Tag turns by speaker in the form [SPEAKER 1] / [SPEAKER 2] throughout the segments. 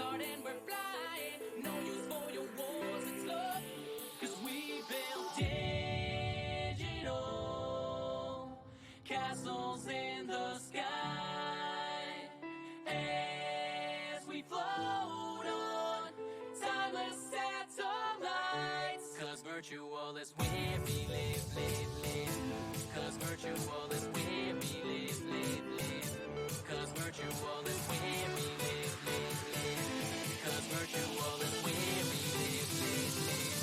[SPEAKER 1] start and we're flying. No use for your wars, it's love. Cause we build digital castles in the sky as we float on timeless satellites. Cause virtual is where we live, live, live. Cause virtual is where we live, live, live. Cause virtual is where we live, live, live. Cause virtual is where we live, live, live.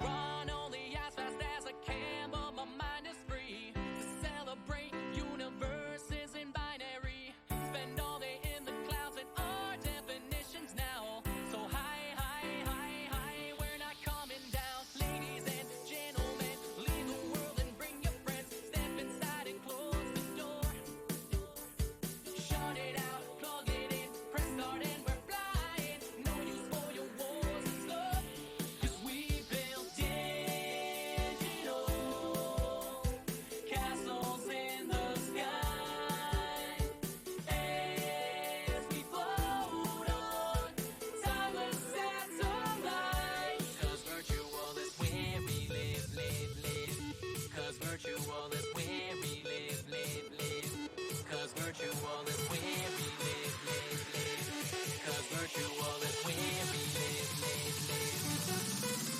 [SPEAKER 1] Run only as fast as I can, but my mind is free to celebrate universes in binary. Spend all day in the clouds and our definitions now. So high, high, high, high, we're not coming down. Ladies and gentlemen, leave the world and bring your friends. Step inside and close the door. Shut it out, plug it in, press start and we're flying. No use for your wars, it's love. Cause we build digital castles in the sky as we float on timeless satellites. Cause virtual is where we live, live, live. Cause virtual is where we live, live, live. Cause virtual is where we live, live, live. Cause virtual is where we live, live, live.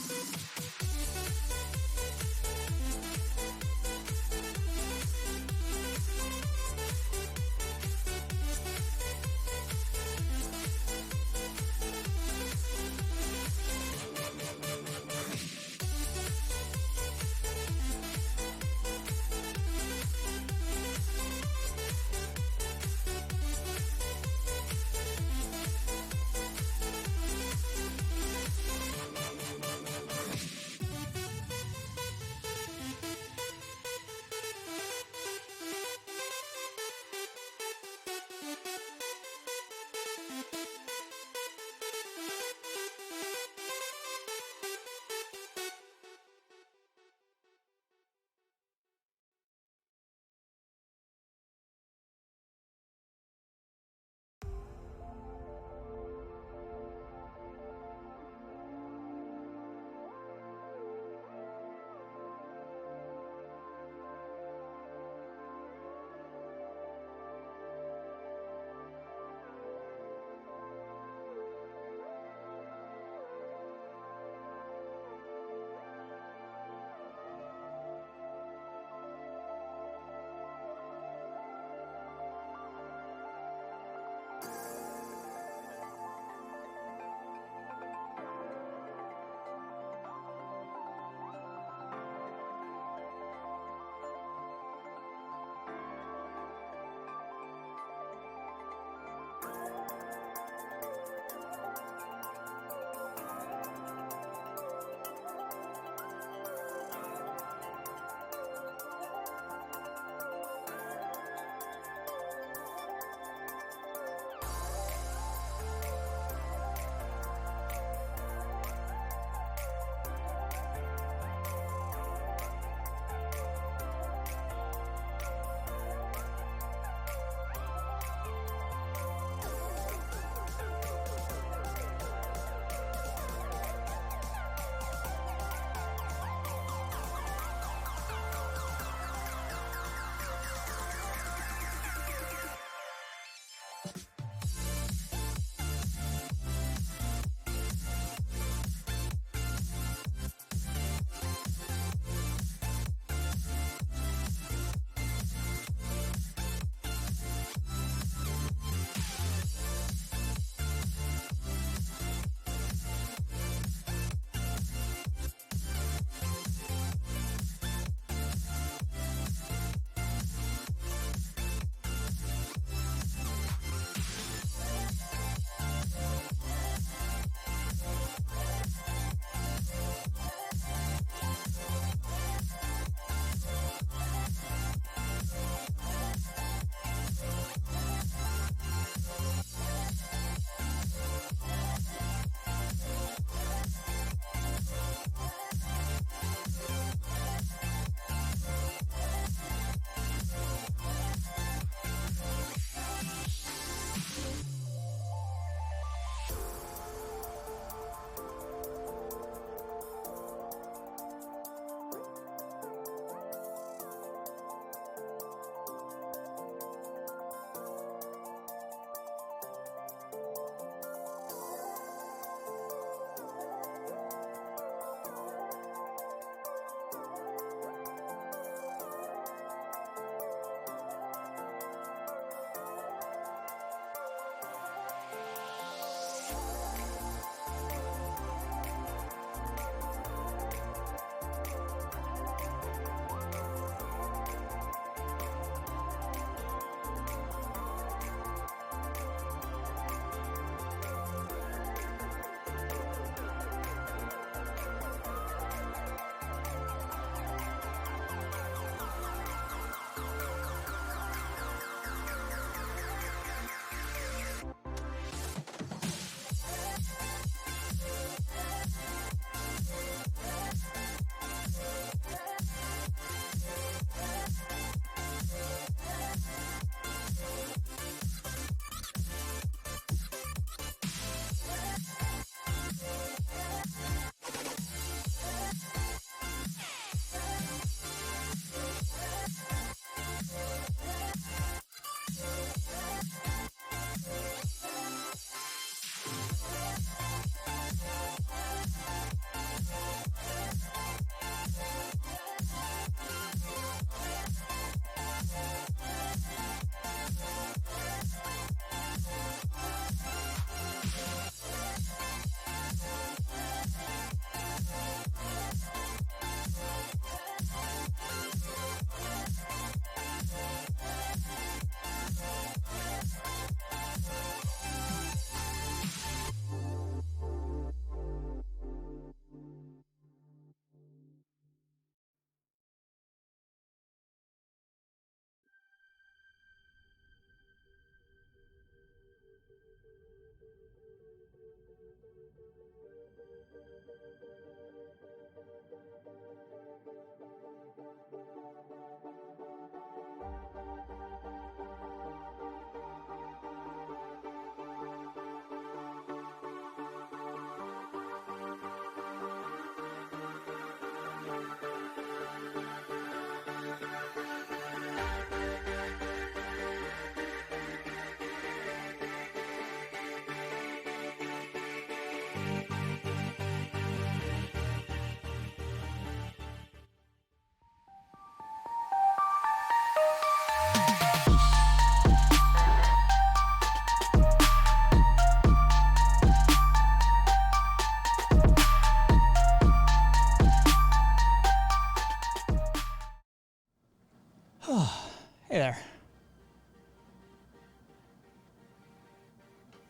[SPEAKER 2] Hey there.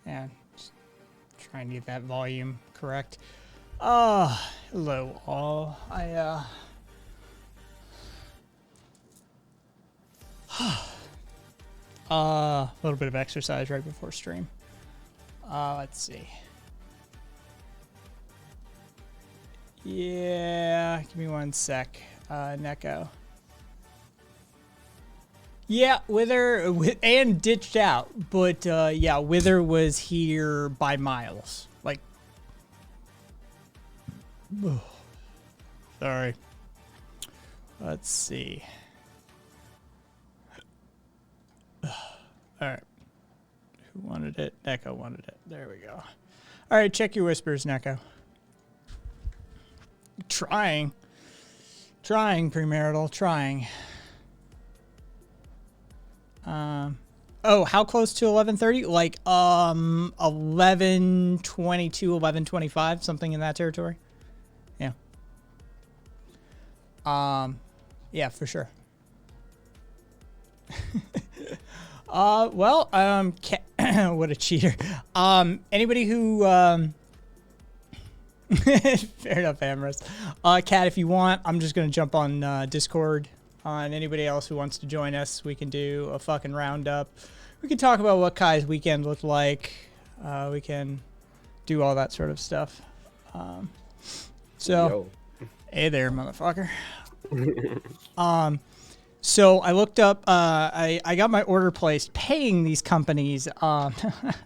[SPEAKER 2] Yeah, just trying to get that volume correct. Hello all. A little bit of exercise right before stream. Let's see. Yeah, give me one sec. Neko. Yeah, Wither and ditched out, but yeah, Wither was here by miles. Like, sorry. Let's see. All right. Who wanted it? Neko wanted it. There we go. All right, check your whispers, Neko. Trying, premarital, trying. Oh, how close to 11:30? Like 11:22, 11:25, something in that territory. Yeah. Yeah, for sure. Well, what a cheater. Anybody who fair enough, Amherst. Kat, if you want, I'm just gonna jump on Discord. And anybody else who wants to join us, we can do a fucking roundup. We can talk about what Kai's weekend looked like. We can do all that sort of stuff. Hey there, motherfucker. So I looked up, I got my order placed. Paying these companies,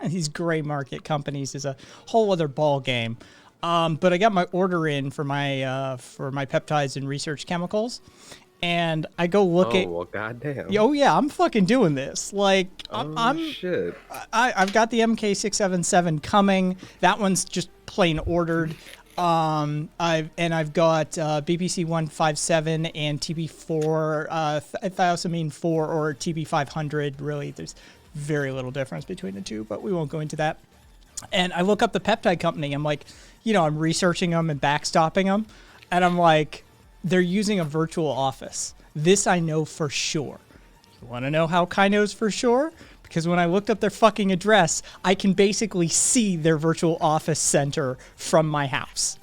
[SPEAKER 2] these gray market companies is a whole other ball game. But I got my order in for my peptides and research chemicals. And I go look at.
[SPEAKER 3] Oh well, goddamn.
[SPEAKER 2] Oh yeah, I'm fucking doing this. Like I'm.
[SPEAKER 3] Shit.
[SPEAKER 2] I've got the MK677 coming. That one's just plain ordered. I've got BPC 157 and TB4, thiazomine 4 or TB 500. Really, there's very little difference between the two, but we won't go into that. And I look up the peptide company. I'm like, I'm researching them and backstopping them, and I'm like. They're using a virtual office. This I know for sure. You want to know how Kai knows for sure? Because when I looked up their fucking address, I can basically see their virtual office center from my house.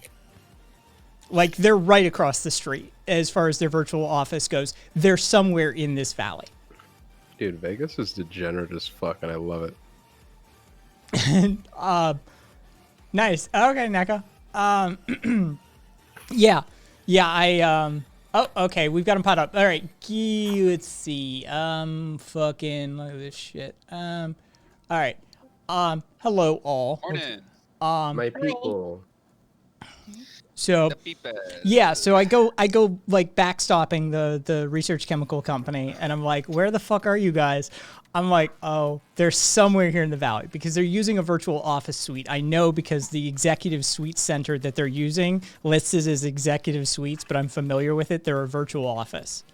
[SPEAKER 2] Like, they're right across the street as far as their virtual office goes. They're somewhere in this valley.
[SPEAKER 3] Dude, Vegas is degenerate as fuck, and I love it.
[SPEAKER 2] Nice. Okay, Neko. Yeah. Yeah, oh, okay, we've got them pot up. All right, let's see. Fucking, look at this shit. All right. Hello, all.
[SPEAKER 4] Morning.
[SPEAKER 3] My people.
[SPEAKER 2] So, yeah, so I go like backstopping the research chemical company, and I'm like, where the fuck are you guys? I'm like, oh, they're somewhere here in the valley because they're using a virtual office suite. I know because the executive suite center that they're using lists as executive suites, but I'm familiar with it. They're a virtual office.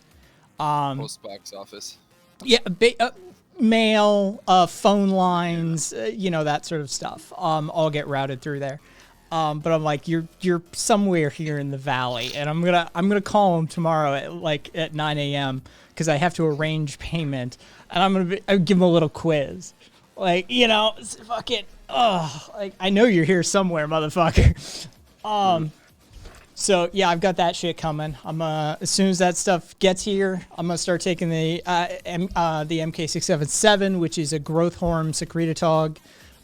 [SPEAKER 4] Postbox office.
[SPEAKER 2] Yeah, mail, phone lines, that sort of stuff. All get routed through there. But I'm like, you're somewhere here in the valley, and I'm gonna call them tomorrow at 9 a.m. because I have to arrange payment, and I'll give them a little quiz, fuck it. Like I know you're here somewhere, motherfucker. So yeah, I've got that shit coming. I'm as soon as that stuff gets here, I'm gonna start taking the MK677, which is a growth hormone secretog.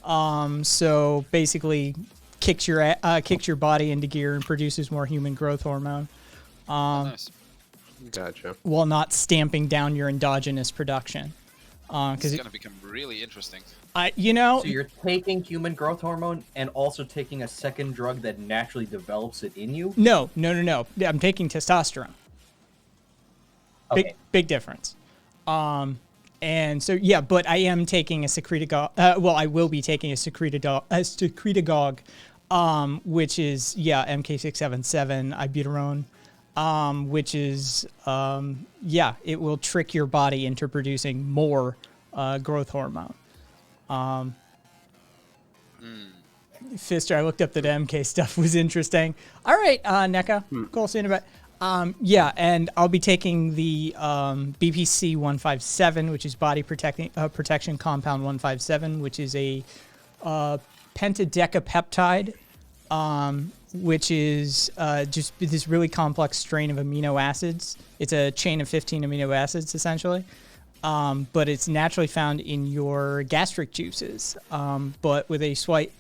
[SPEAKER 2] So basically, kicks your body into gear and produces more human growth hormone,
[SPEAKER 4] Nice.
[SPEAKER 3] Gotcha.
[SPEAKER 2] while not stamping down your endogenous production.
[SPEAKER 4] It's
[SPEAKER 2] Because
[SPEAKER 4] gonna become really interesting.
[SPEAKER 2] So
[SPEAKER 5] you're taking human growth hormone and also taking a second drug that naturally develops it in you?
[SPEAKER 2] no. I'm taking testosterone.
[SPEAKER 5] Okay.
[SPEAKER 2] Big difference. And so yeah, but I am taking a secretagogue. I will be taking a secretagogue, which is MK677 ibuterone, which is it will trick your body into producing more growth hormone. Fister, I looked up that MK stuff was interesting. All right, NECA, cool seeing about. And I'll be taking the BPC 157, which is body protection compound 157, which is a pentadecapeptide, which is just this really complex strain of amino acids. It's a chain of 15 amino acids, essentially. But it's naturally found in your gastric juices. But with a slight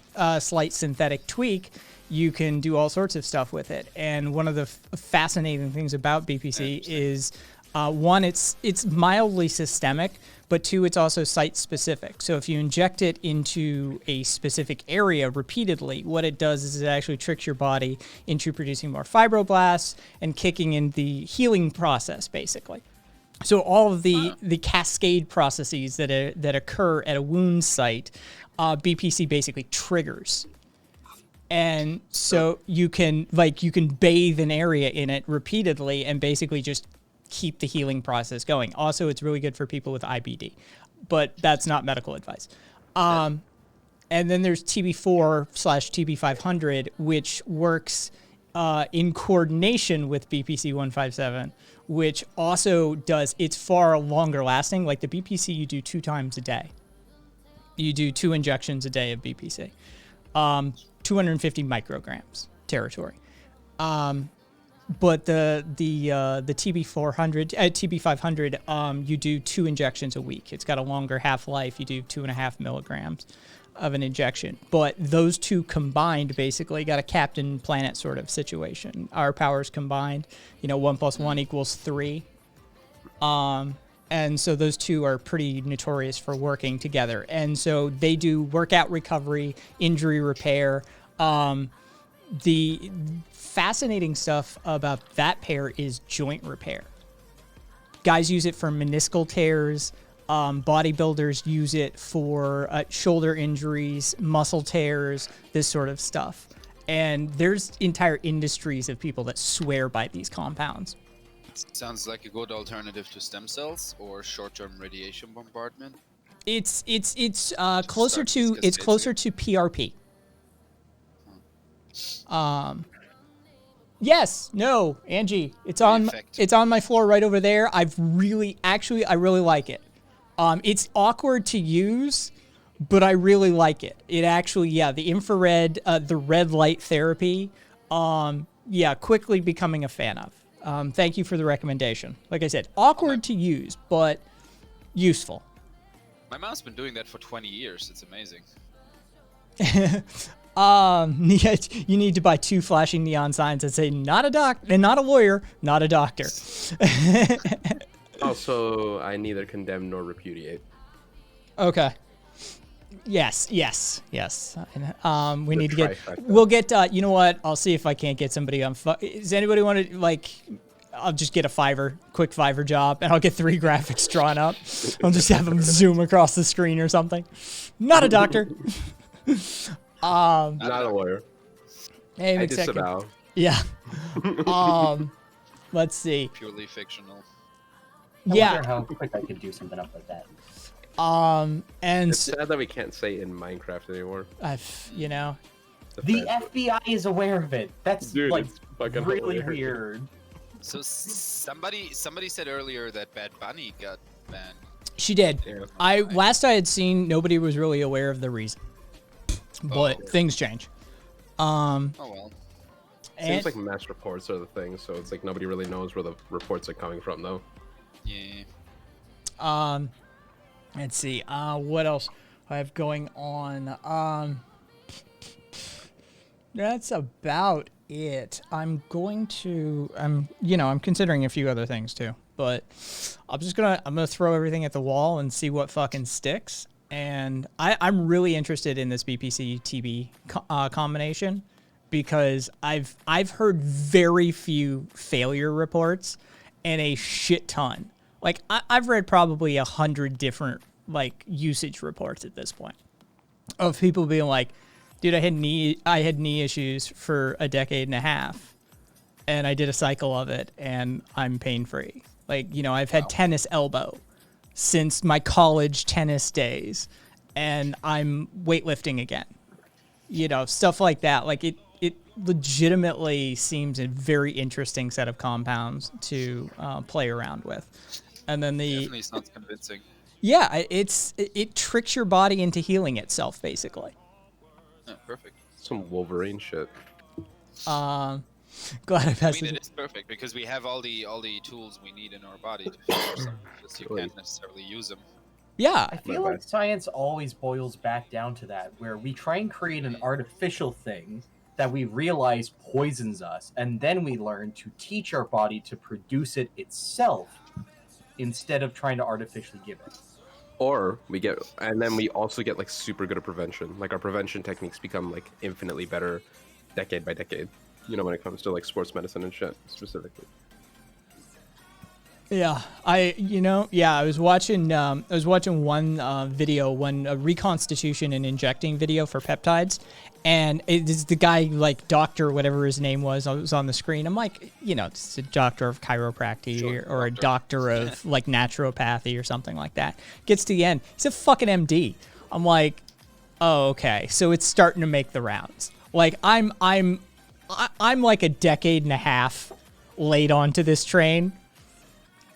[SPEAKER 2] synthetic tweak, you can do all sorts of stuff with it. And one of the fascinating things about BPC is, one, it's mildly systemic, but two, it's also site-specific. So if you inject it into a specific area repeatedly, what it does is it actually tricks your body into producing more fibroblasts and kicking in the healing process, basically. So all of the cascade processes that occur at a wound site, BPC basically triggers. And so you can bathe an area in it repeatedly and basically just keep the healing process going. Also, it's really good for people with IBD, but that's not medical advice. And then there's TB4/TB500, which works in coordination with BPC 157, which also it's far longer lasting. Like the BPC you do 2 times a day. You do 2 injections a day of BPC. 250 micrograms territory. But the TB500, you do 2 injections a week. It's got a longer half-life. You do 2.5 milligrams of an injection. But those two combined basically got a Captain Planet sort of situation. Our powers combined, 1 + 1 = 3. And so those two are pretty notorious for working together. And so they do workout recovery, injury repair. The fascinating stuff about that pair is joint repair. Guys use it for meniscal tears. Bodybuilders use it for shoulder injuries, muscle tears, this sort of stuff. And there's entire industries of people that swear by these compounds.
[SPEAKER 4] Sounds like a good alternative to stem cells or short-term radiation bombardment.
[SPEAKER 2] It's closer to PRP. Yes, no, Angie, it's on my floor right over there. I really like it. It's awkward to use, but I really like it. It actually, the infrared, the red light therapy, quickly becoming a fan of. Thank you for the recommendation. Like I said, awkward to use, but useful.
[SPEAKER 4] My mom's been doing that for 20 years. It's amazing.
[SPEAKER 2] You need to buy 2 flashing neon signs that say not a lawyer, not a doctor.
[SPEAKER 3] Also, I neither condemn nor repudiate.
[SPEAKER 2] Okay. Yes. We need to get. We'll get. You know what? I'll see if I can't get somebody on. Does anybody want to I'll just get a quick Fiverr job, and I'll get 3 graphics drawn up. I'll just have them zoom across the screen or something. Not a doctor.
[SPEAKER 3] Not a lawyer.
[SPEAKER 2] Hey,
[SPEAKER 3] I disavow.
[SPEAKER 2] Yeah. Let's see.
[SPEAKER 4] Purely fictional.
[SPEAKER 5] I wonder how quick I could do something up like that.
[SPEAKER 2] And
[SPEAKER 3] it's sad that we can't say in Minecraft anymore.
[SPEAKER 5] The FBI is aware of it. That's it's fucking really weird.
[SPEAKER 4] So somebody said earlier that Bad Bunny got banned.
[SPEAKER 2] She did. Yeah. Last I had seen, nobody was really aware of the reason, but things change.
[SPEAKER 4] Oh well.
[SPEAKER 3] Seems like mass reports are the thing, so it's like nobody really knows where the reports are coming from, though.
[SPEAKER 4] Yeah.
[SPEAKER 2] Let's see. What else? I have going on. That's about it. I'm considering a few other things too, but I'm gonna throw everything at the wall and see what fucking sticks. And I'm really interested in this BPC TB combination because I've heard very few failure reports and a shit ton. Like I've read probably 100 different like usage reports at this point of people being like, dude, I had knee issues for a decade and a half, and I did a cycle of it, and I'm pain free. Like, you know, I've had tennis elbow since my college tennis days, and I'm weightlifting again. You know, stuff like that. Like it legitimately seems a very interesting set of compounds to play around with. And then
[SPEAKER 4] Definitely sounds convincing.
[SPEAKER 2] Yeah, it tricks your body into healing itself, basically.
[SPEAKER 4] Yeah, perfect.
[SPEAKER 3] Some Wolverine shit.
[SPEAKER 2] Glad I passed
[SPEAKER 4] I mean, it is perfect because we have all the tools we need in our body to fix ourselves. Just you can't necessarily use them.
[SPEAKER 2] Yeah.
[SPEAKER 5] I feel like science always boils back down to that, where we try and create an artificial thing that we realize poisons us, and then we learn to teach our body to produce it itself instead of trying to artificially give it.
[SPEAKER 3] Or then we also get like super good at prevention. Like our prevention techniques become like infinitely better decade by decade. You know, when it comes to like sports medicine and shit specifically.
[SPEAKER 2] Yeah, I was watching one video, a reconstitution and injecting video for peptides, and it is the guy, like doctor, whatever his name was on the screen. I'm like, you know, it's a doctor of chiropractic or a doctor of like naturopathy or something like that. Gets to the end, he's a fucking MD. I'm like, oh, okay, so it's starting to make the rounds. Like I'm like a decade and a half late onto this train.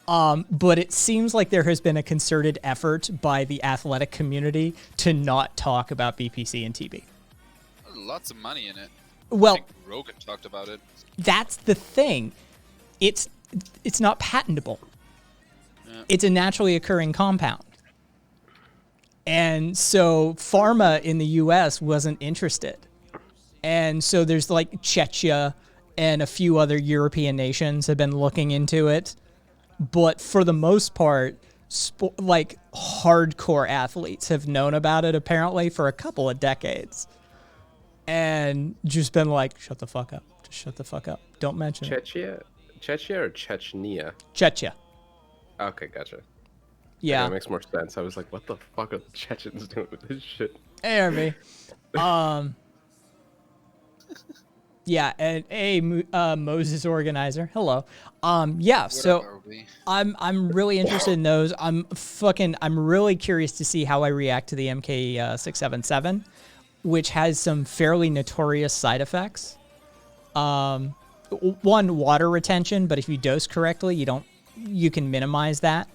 [SPEAKER 2] But it seems like there has been a concerted effort by the athletic community to not talk about BPC and TB.
[SPEAKER 4] Lots of money in it.
[SPEAKER 2] Well,
[SPEAKER 4] I think Rogan talked about it.
[SPEAKER 2] That's the thing. It's not patentable. Yeah. It's a naturally occurring compound. And so pharma in the US wasn't interested. And so there's like Czechia and a few other European nations have been looking into it. But for the most part, like hardcore athletes have known about it apparently for a couple of decades, and just been like, "Shut the fuck up! Just shut the fuck up! Don't mention it."
[SPEAKER 3] Czechia or Chechnya?
[SPEAKER 2] Czechia.
[SPEAKER 3] Okay, gotcha.
[SPEAKER 2] Yeah,
[SPEAKER 3] that makes more sense. I was like, "What the fuck are the Chechens doing with this shit?"
[SPEAKER 2] Hey, yeah, and Moses organizer. Hello. Yeah, so I'm really interested in those. I'm really curious to see how I react to the MK677, which has some fairly notorious side effects. One, water retention, but if you dose correctly, you can minimize that.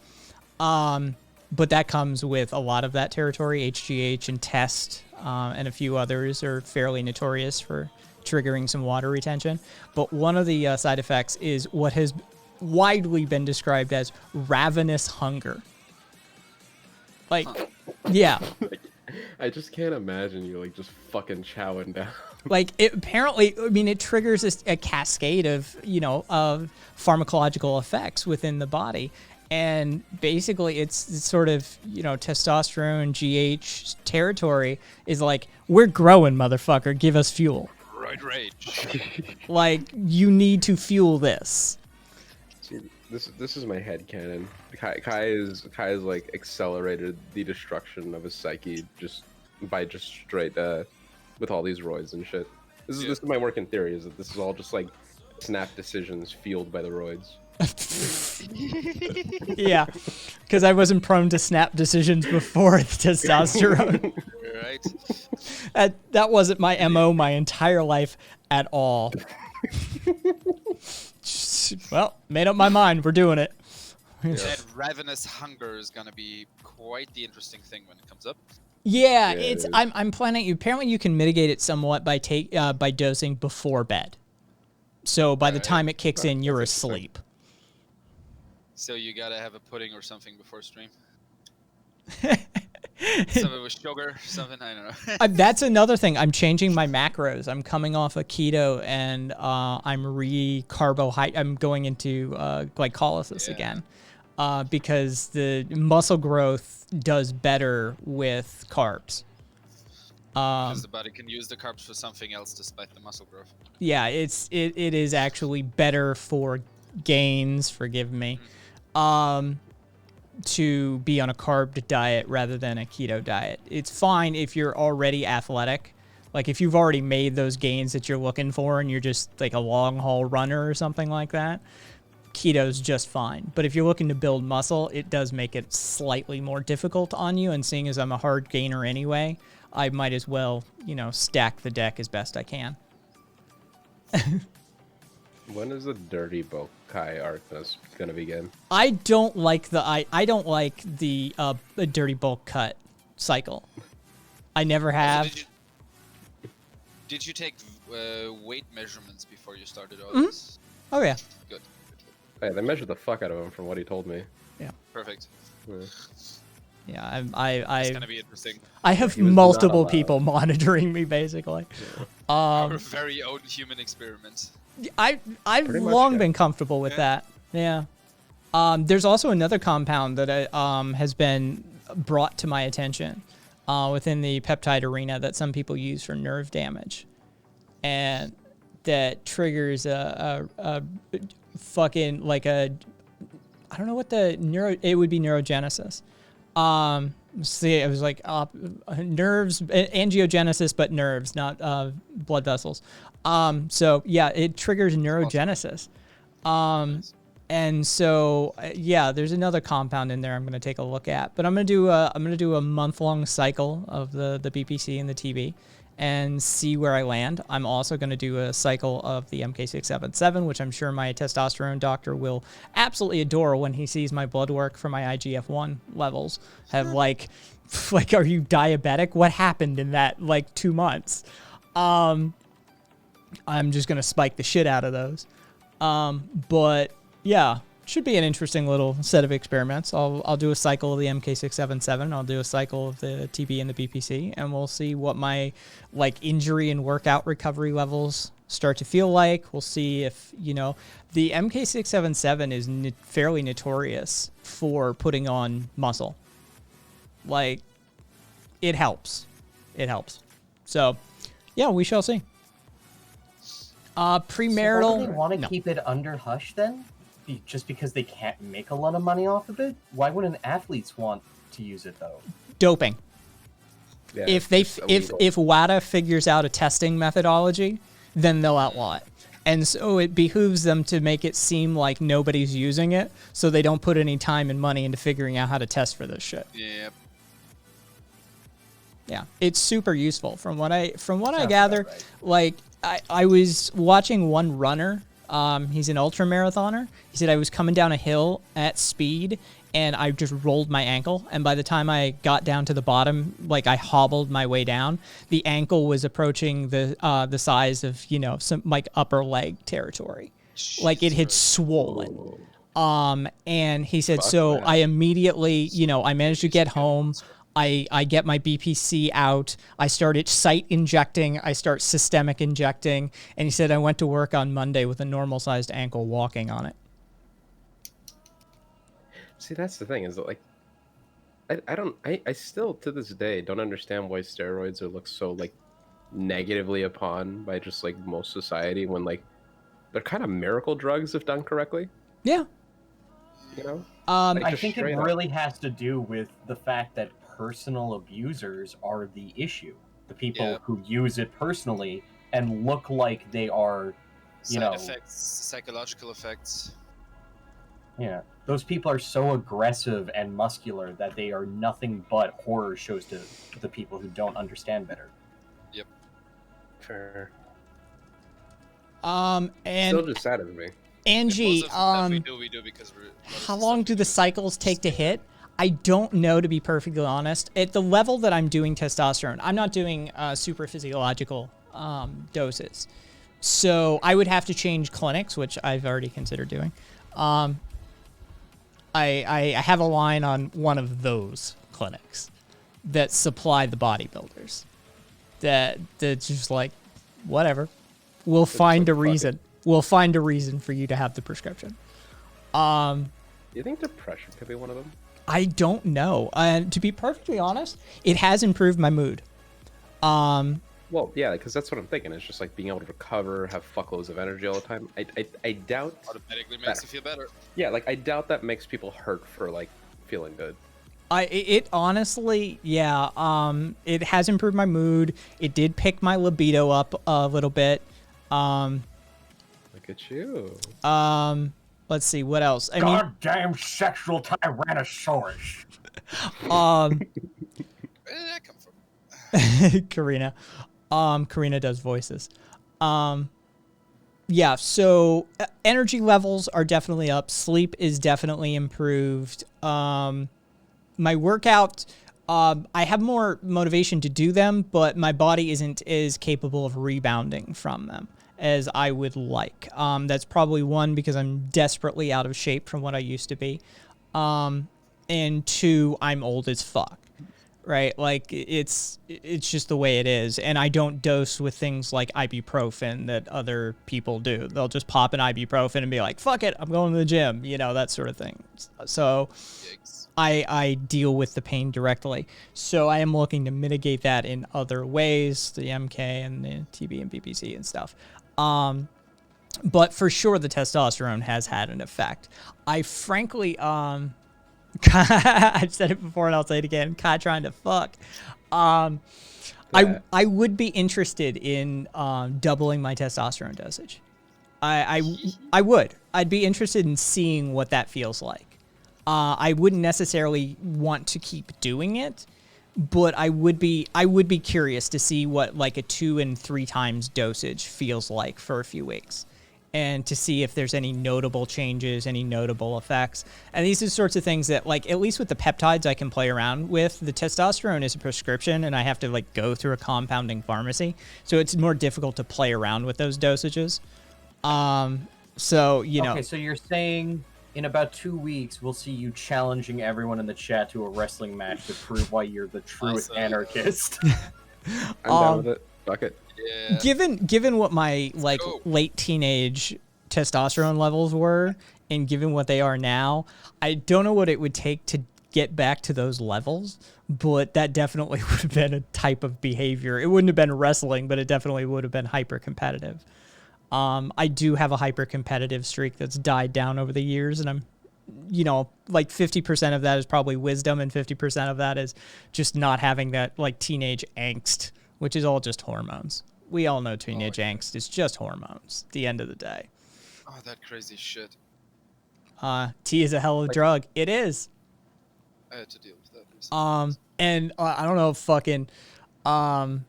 [SPEAKER 2] But that comes with a lot of that territory. HGH and Test and a few others are fairly notorious for triggering some water retention. But one of the side effects is what has widely been described as ravenous hunger. Like, yeah.
[SPEAKER 3] I just can't imagine you like just fucking chowing down.
[SPEAKER 2] Like, it apparently, I mean, it triggers a cascade of, of pharmacological effects within the body. And basically it's sort of, testosterone, GH territory is like, we're growing, motherfucker, give us fuel.
[SPEAKER 4] Right rage.
[SPEAKER 2] Like, you need to fuel this.
[SPEAKER 3] See, this is my headcanon. Kai is like accelerated the destruction of his psyche just straight with all these roids and shit. This is my working theory, is that this is all just like snap decisions fueled by the roids.
[SPEAKER 2] Yeah, because I wasn't prone to snap decisions before the testosterone.
[SPEAKER 4] Right.
[SPEAKER 2] That wasn't my MO my entire life at all. Well, made up my mind. We're doing it.
[SPEAKER 4] That ravenous hunger is gonna be quite the interesting thing when it comes up.
[SPEAKER 2] Yeah, I'm planning. Apparently, you can mitigate it somewhat by dosing before bed. So by the time it kicks in, you're asleep.
[SPEAKER 4] So you gotta have a pudding or something before stream. Something with sugar, something, I don't know.
[SPEAKER 2] That's another thing. I'm changing my macros. I'm coming off a keto and I'm I'm going into glycolysis
[SPEAKER 4] Yeah.
[SPEAKER 2] again because the muscle growth does better with carbs.
[SPEAKER 4] Because the body can use the carbs for something else despite the muscle growth.
[SPEAKER 2] Yeah, it is actually better for gains, forgive me, to be on a carb diet rather than a keto diet. It's fine if you're already athletic. Like if you've already made those gains that you're looking for and you're just like a long haul runner or something like that, keto's just fine. But if you're looking to build muscle, it does make it slightly more difficult on you. And seeing as I'm a hard gainer anyway, I might as well, stack the deck as best I can.
[SPEAKER 3] When is the Dirty Bulk Kai arc gonna begin?
[SPEAKER 2] I don't like the dirty bulk cut cycle. I never have.
[SPEAKER 4] Also, did you take weight measurements before you started all this?
[SPEAKER 2] Oh yeah.
[SPEAKER 4] Good.
[SPEAKER 3] Hey, they measured the fuck out of him from what he told me.
[SPEAKER 4] Perfect.
[SPEAKER 3] Yeah.
[SPEAKER 2] Yeah,
[SPEAKER 4] It's
[SPEAKER 2] I
[SPEAKER 4] gonna be interesting.
[SPEAKER 2] I have
[SPEAKER 3] He was not
[SPEAKER 2] multiple
[SPEAKER 3] allowed.
[SPEAKER 2] people monitoring me basically.
[SPEAKER 4] Our very own human experiment.
[SPEAKER 2] I've
[SPEAKER 3] Pretty much,
[SPEAKER 2] long
[SPEAKER 3] yeah.
[SPEAKER 2] been comfortable with that. Yeah. There's also another compound that has been brought to my attention within the peptide arena that some people use for nerve damage, and that triggers a fucking like a I don't know what it would be neurogenesis. See, it was like nerves, angiogenesis, but nerves, not blood vessels. So yeah, it triggers neurogenesis. And so yeah, there's another compound in there I'm going to take a look at, but I'm going to do a month-long cycle of the BPC and the TB and see where I land. I'm also going to do a cycle of the MK677, which I'm sure my testosterone doctor will absolutely adore when he sees my blood work for my IGF-1 levels. Have like, are you diabetic? What happened in that 2 months? I'm just going to spike the shit out of those. But yeah, should be an interesting little set of experiments. I'll do a cycle of the MK677. I'll do a cycle of the TB and the BPC, and we'll see what my injury and workout recovery levels start to feel like. We'll see if the MK677 is fairly notorious for putting on muscle. It helps. It helps. So yeah, we shall see. Premarital.
[SPEAKER 5] So why do they want to keep it under hush then? Just because they can't make a lot of money off of it? Why wouldn't athletes want to use it though?
[SPEAKER 2] Doping.
[SPEAKER 3] Yeah,
[SPEAKER 2] If
[SPEAKER 3] it's illegal.
[SPEAKER 2] WADA figures out a testing methodology, then they'll outlaw it. And so it behooves them to make it seem like nobody's using it, so they don't put any time and money into figuring out how to test for this shit.
[SPEAKER 4] Yep.
[SPEAKER 2] Yeah, it's super useful. From what I
[SPEAKER 5] Sounds
[SPEAKER 2] gather,
[SPEAKER 5] about right.
[SPEAKER 2] I was watching one runner. He's an ultra marathoner. He said I was coming down a hill at speed and I just rolled my ankle. And by the time I got down to the bottom, I hobbled my way down. The ankle was approaching the size of some upper leg territory. It had swollen. And he said,
[SPEAKER 3] Fuck
[SPEAKER 2] so
[SPEAKER 3] that.
[SPEAKER 2] I immediately, I managed to get home. I get my BPC out. I started site injecting. I start systemic injecting. And he said I went to work on Monday with a normal sized ankle walking on it.
[SPEAKER 3] See, that's the thing is that I still to this day don't understand why steroids are looked so negatively upon by just most society when they're kind of miracle drugs if done correctly.
[SPEAKER 2] Yeah.
[SPEAKER 5] I
[SPEAKER 3] Just
[SPEAKER 5] think it
[SPEAKER 3] straight up.
[SPEAKER 5] really has to do with the fact that personal abusers are the issue. The people
[SPEAKER 4] Yeah.
[SPEAKER 5] who use it personally and look like they are,
[SPEAKER 4] Side effects, psychological effects.
[SPEAKER 5] yeah, those people are so aggressive and muscular that they are nothing but horror shows to the people who don't understand better.
[SPEAKER 3] Fair.
[SPEAKER 2] And
[SPEAKER 3] Still just sad as me.
[SPEAKER 2] Angie,
[SPEAKER 4] Most of the stuff we do because we're.
[SPEAKER 2] how long do the cycles take to hit? I don't know, to be perfectly honest. At the level that I'm doing testosterone, I'm not doing super physiological doses. So I would have to change clinics, which I've already considered doing. I have a line on one of those clinics. that supply the bodybuilders. That's just like, whatever. We'll find a
[SPEAKER 3] fuck it.
[SPEAKER 2] reason. We'll find a reason for you to have the prescription.
[SPEAKER 3] You think depression could be one of them?
[SPEAKER 2] I don't know. To be perfectly honest, it has improved my mood.
[SPEAKER 3] Well, yeah, because that's what I'm thinking. It's just like being able to recover, have fuckloads of energy all the time. I doubt.
[SPEAKER 4] Automatically makes you feel better.
[SPEAKER 3] Yeah, like I doubt that makes people hurt for like feeling good.
[SPEAKER 2] It honestly, yeah. It has improved my mood. It did pick my libido up a little bit.
[SPEAKER 3] Look at you.
[SPEAKER 2] Let's see what else. I mean,
[SPEAKER 5] Goddamn sexual tyrannosaurus.
[SPEAKER 4] Where did that come from?
[SPEAKER 2] Karina. Karina does voices. Yeah, so energy levels are definitely up. Sleep is definitely improved. My workout, I have more motivation to do them, but my body isn't as capable of rebounding from them as I would like. That's probably one, because I'm desperately out of shape from what I used to be. And two, I'm old as fuck. Right, like it's just the way it is, and I don't dose with things like ibuprofen that other people do. They'll just pop an ibuprofen and be like, "Fuck it, I'm going to the gym," that sort of thing. So
[SPEAKER 4] Yikes.
[SPEAKER 2] I deal with the pain directly. So I am looking to mitigate that in other ways, the MK and the TB and BPC and stuff. But for sure, the testosterone has had an effect. I frankly, I've said it before and I'll say it again. Kai trying to fuck. I would be interested in doubling my testosterone dosage. I would. I'd be interested in seeing what that feels like. I wouldn't necessarily want to keep doing it, but I would be curious to see what like a 2 and 3 times dosage feels like for a few weeks, and to see if there's any notable changes, any notable effects. And these are sorts of things that, like, at least with the peptides I can play around with. The testosterone is a prescription, and I have to like go through a compounding pharmacy, so it's more difficult to play around with those dosages. So
[SPEAKER 5] Okay, so you're saying in about 2 weeks we'll see you challenging everyone in the chat to a wrestling match to prove why you're the true
[SPEAKER 4] Awesome.
[SPEAKER 5] anarchist.
[SPEAKER 3] I'm down with it. Fuck it.
[SPEAKER 4] Yeah.
[SPEAKER 2] Given what my like
[SPEAKER 4] go.
[SPEAKER 2] late teenage testosterone levels were, and given what they are now, I don't know what it would take to get back to those levels, but that definitely would have been a type of behavior. It wouldn't have been wrestling, but it definitely would have been hyper competitive. I do have a hyper competitive streak that's died down over the years, and I'm, like 50% of that is probably wisdom, and 50% of that is just not having that like teenage angst, which is all just hormones. We all know teenage angst is just hormones at the end of the day.
[SPEAKER 4] Oh, that crazy shit.
[SPEAKER 2] Tea is a hell of a drug. It is.
[SPEAKER 4] I had to deal with that recently.
[SPEAKER 2] And I don't know if fucking, jeez,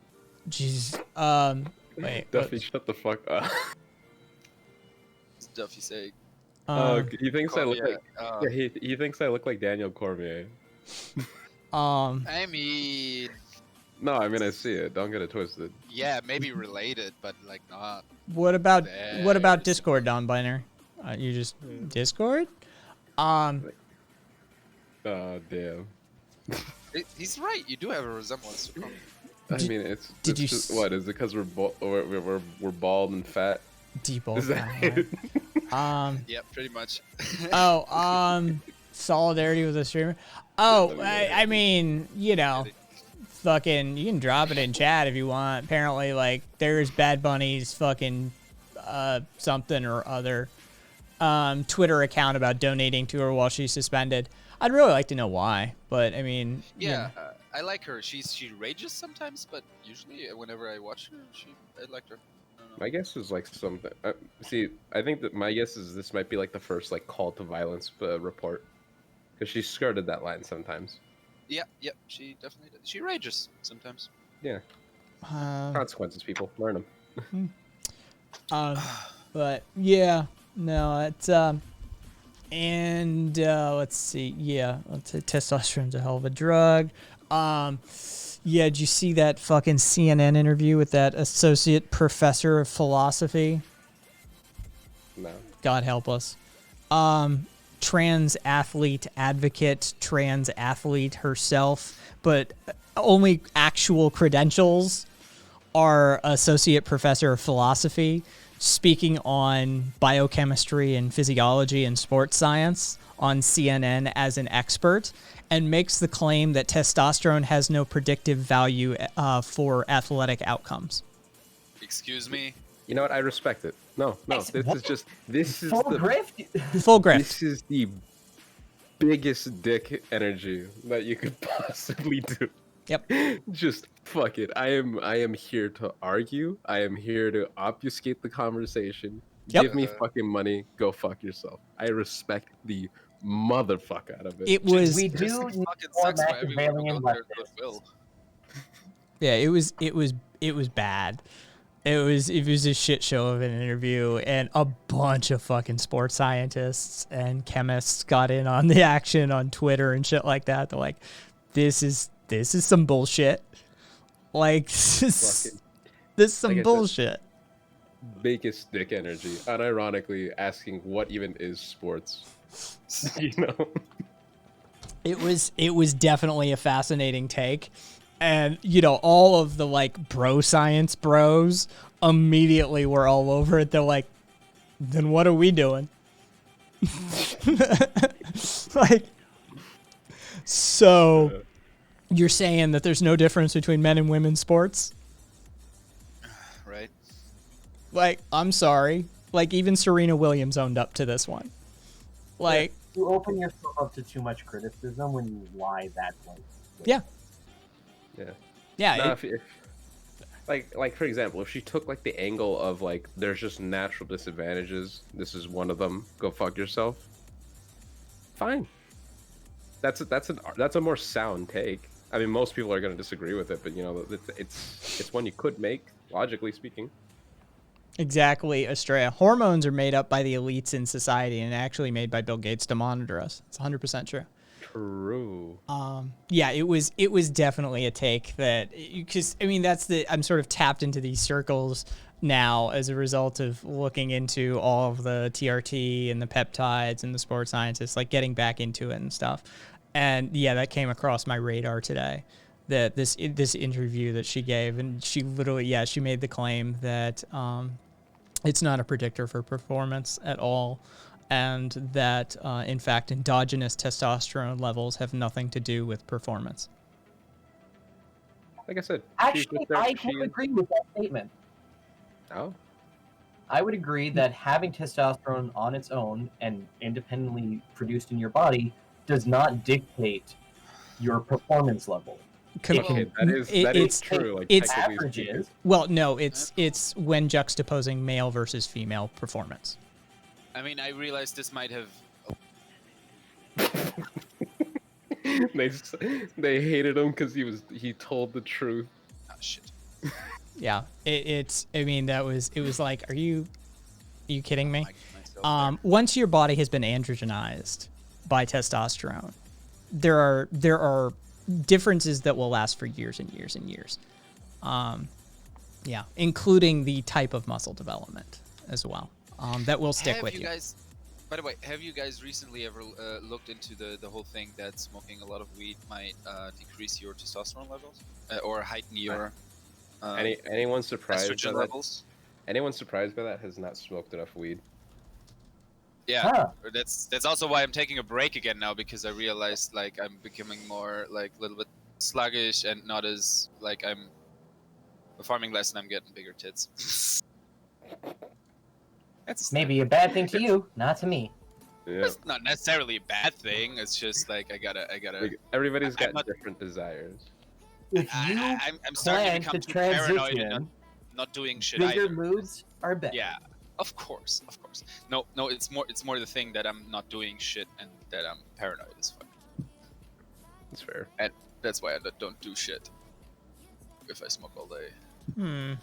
[SPEAKER 2] wait.
[SPEAKER 3] Duffy, shut the fuck up.
[SPEAKER 4] What's Duffy saying?
[SPEAKER 3] He thinks I look
[SPEAKER 4] Cormier,
[SPEAKER 3] like. Yeah, he thinks I look like Daniel Cormier.
[SPEAKER 4] I mean,
[SPEAKER 3] No, I mean I see it. Don't get it twisted.
[SPEAKER 4] yeah, maybe related, but like not.
[SPEAKER 2] What about
[SPEAKER 4] Very
[SPEAKER 2] Discord, Don Biner? You just Discord?
[SPEAKER 3] Oh damn.
[SPEAKER 4] He's right. You do have a resemblance to Cormier.
[SPEAKER 3] I mean, it's
[SPEAKER 2] did you
[SPEAKER 3] just,
[SPEAKER 2] s-
[SPEAKER 3] what is it? Because we're bald and fat.
[SPEAKER 2] Deep
[SPEAKER 3] Is that it?
[SPEAKER 4] Yeah, pretty much.
[SPEAKER 2] Solidarity with a streamer. I mean, fucking, you can drop it in chat if you want. Apparently, like, there's Bad Bunny's fucking something or other Twitter account about donating to her while she's suspended. I'd really like to know why, but I mean,
[SPEAKER 4] Yeah, I like her. She rages sometimes, but usually whenever I watch her, I like her. I don't know.
[SPEAKER 3] My guess is like something. See, I think that my guess is this might be like the first like call to violence report, because she skirted that line sometimes.
[SPEAKER 4] Yeah, she definitely does. She rages sometimes.
[SPEAKER 3] Yeah,
[SPEAKER 2] Um,
[SPEAKER 3] consequences, people learn them.
[SPEAKER 2] but yeah, no, it's and let's see, yeah, let's say testosterone's a hell of a drug. Yeah, did you see that fucking CNN interview with that associate professor of philosophy?
[SPEAKER 3] No.
[SPEAKER 2] God help us. trans athlete advocate, trans athlete herself, but only actual credentials are associate professor of philosophy, speaking on biochemistry and physiology and sports science on CNN as an expert, and makes the claim that testosterone has no predictive value for athletic outcomes.
[SPEAKER 4] Excuse me.
[SPEAKER 3] You know what? I respect it. No,
[SPEAKER 5] What?
[SPEAKER 3] this is
[SPEAKER 5] Full
[SPEAKER 3] the
[SPEAKER 5] grift?
[SPEAKER 2] Full grift.
[SPEAKER 3] this is the biggest dick energy that you could possibly do.
[SPEAKER 2] Yep.
[SPEAKER 3] Just fuck it. I am here to argue. I am here to obfuscate the conversation.
[SPEAKER 2] Yep.
[SPEAKER 3] Give me fucking money. Go fuck yourself. I respect the motherfuck out of it.
[SPEAKER 2] It was
[SPEAKER 5] We
[SPEAKER 4] Just
[SPEAKER 5] do
[SPEAKER 4] fucking
[SPEAKER 5] need
[SPEAKER 4] sucks
[SPEAKER 5] more
[SPEAKER 4] for everyone
[SPEAKER 5] Machiavellian
[SPEAKER 4] who got their
[SPEAKER 5] leftists.
[SPEAKER 4] goodwill.
[SPEAKER 2] yeah, it was bad. It was a shit show of an interview, and a bunch of fucking sports scientists and chemists got in on the action on Twitter and shit like that. They're like, this is some bullshit. Like this is some
[SPEAKER 3] Like I said,
[SPEAKER 2] bullshit.
[SPEAKER 3] Biggest dick energy. Unironically asking what even is sports. You know?
[SPEAKER 2] It was definitely a fascinating take. And, you know, all of the, like, bro science bros immediately were all over it. They're like, then what are we doing? Like, so you're saying that there's no difference between men and women's sports?
[SPEAKER 4] Right?
[SPEAKER 2] Like, I'm sorry. Like, even Serena Williams owned up to this one. Like,
[SPEAKER 5] You open yourself up to too much criticism when you lie that way.
[SPEAKER 2] yeah.
[SPEAKER 3] Yeah.
[SPEAKER 2] Yeah.
[SPEAKER 3] Nah, if like for example, if she took like the angle of like there's just natural disadvantages, this is one of them. Go fuck yourself. Fine. That's a more sound take. I mean, most people are going to disagree with it, but you know, it's one you could make logically speaking.
[SPEAKER 2] Exactly, Estrella. Hormones are made up by the elites in society and actually made by Bill Gates to monitor us. It's 100% true.
[SPEAKER 3] True.
[SPEAKER 2] Yeah, it was definitely a take that, because I mean I'm sort of tapped into these circles now as a result of looking into all of the TRT and the peptides and the sports scientists, like getting back into it and stuff. And yeah, that came across my radar today. That this interview that she gave, and she literally, yeah, she made the claim that it's not a predictor for performance at all, and that in fact endogenous testosterone levels have nothing to do with performance.
[SPEAKER 3] Like I said,
[SPEAKER 5] Actually, I would agree with that statement.
[SPEAKER 3] Oh,
[SPEAKER 5] I would agree that having testosterone on its own and independently produced in your body does not dictate your performance level.
[SPEAKER 3] okay, that is true. Like
[SPEAKER 2] it's
[SPEAKER 3] technically
[SPEAKER 5] Averages.
[SPEAKER 3] speaking.
[SPEAKER 2] Well, no, it's when juxtaposing male versus female performance.
[SPEAKER 4] I mean, I realized this might have.
[SPEAKER 3] they hated him because he told the truth.
[SPEAKER 4] Oh, shit.
[SPEAKER 2] Yeah, it's. I mean, it was like, are you kidding me?
[SPEAKER 4] Myself
[SPEAKER 2] Once your body has been androgenized by testosterone, there are differences that will last for years and years and years. Yeah, including the type of muscle development as well. That will stick with you.
[SPEAKER 4] Guys, by the way, have you guys recently ever looked into the whole thing that smoking a lot of weed might decrease your testosterone levels or heighten your
[SPEAKER 3] Anyone surprised by
[SPEAKER 4] estrogen
[SPEAKER 3] that?
[SPEAKER 4] levels?
[SPEAKER 3] Anyone surprised by that has not smoked enough weed.
[SPEAKER 4] Yeah,
[SPEAKER 5] Huh.
[SPEAKER 4] that's also why I'm taking a break again now, because I realized like I'm becoming more like a little bit sluggish and not as like I'm performing less and I'm getting bigger tits. That's
[SPEAKER 5] Maybe a bad thing to you, not to me.
[SPEAKER 3] Yeah.
[SPEAKER 4] It's not necessarily a bad thing. It's just like I gotta.
[SPEAKER 3] Like, everybody's
[SPEAKER 4] I'm
[SPEAKER 3] got
[SPEAKER 4] not-
[SPEAKER 3] different desires.
[SPEAKER 5] If you
[SPEAKER 4] I'm starting to
[SPEAKER 5] plan
[SPEAKER 4] become
[SPEAKER 5] to
[SPEAKER 4] too paranoid and
[SPEAKER 5] transition,
[SPEAKER 4] not doing shit
[SPEAKER 5] bigger
[SPEAKER 4] either.
[SPEAKER 5] moods are better.
[SPEAKER 4] Yeah, of course. No, it's more the thing that I'm not doing shit and that I'm paranoid as fuck.
[SPEAKER 3] That's fair.
[SPEAKER 4] And that's why I don't do shit if I smoke all day.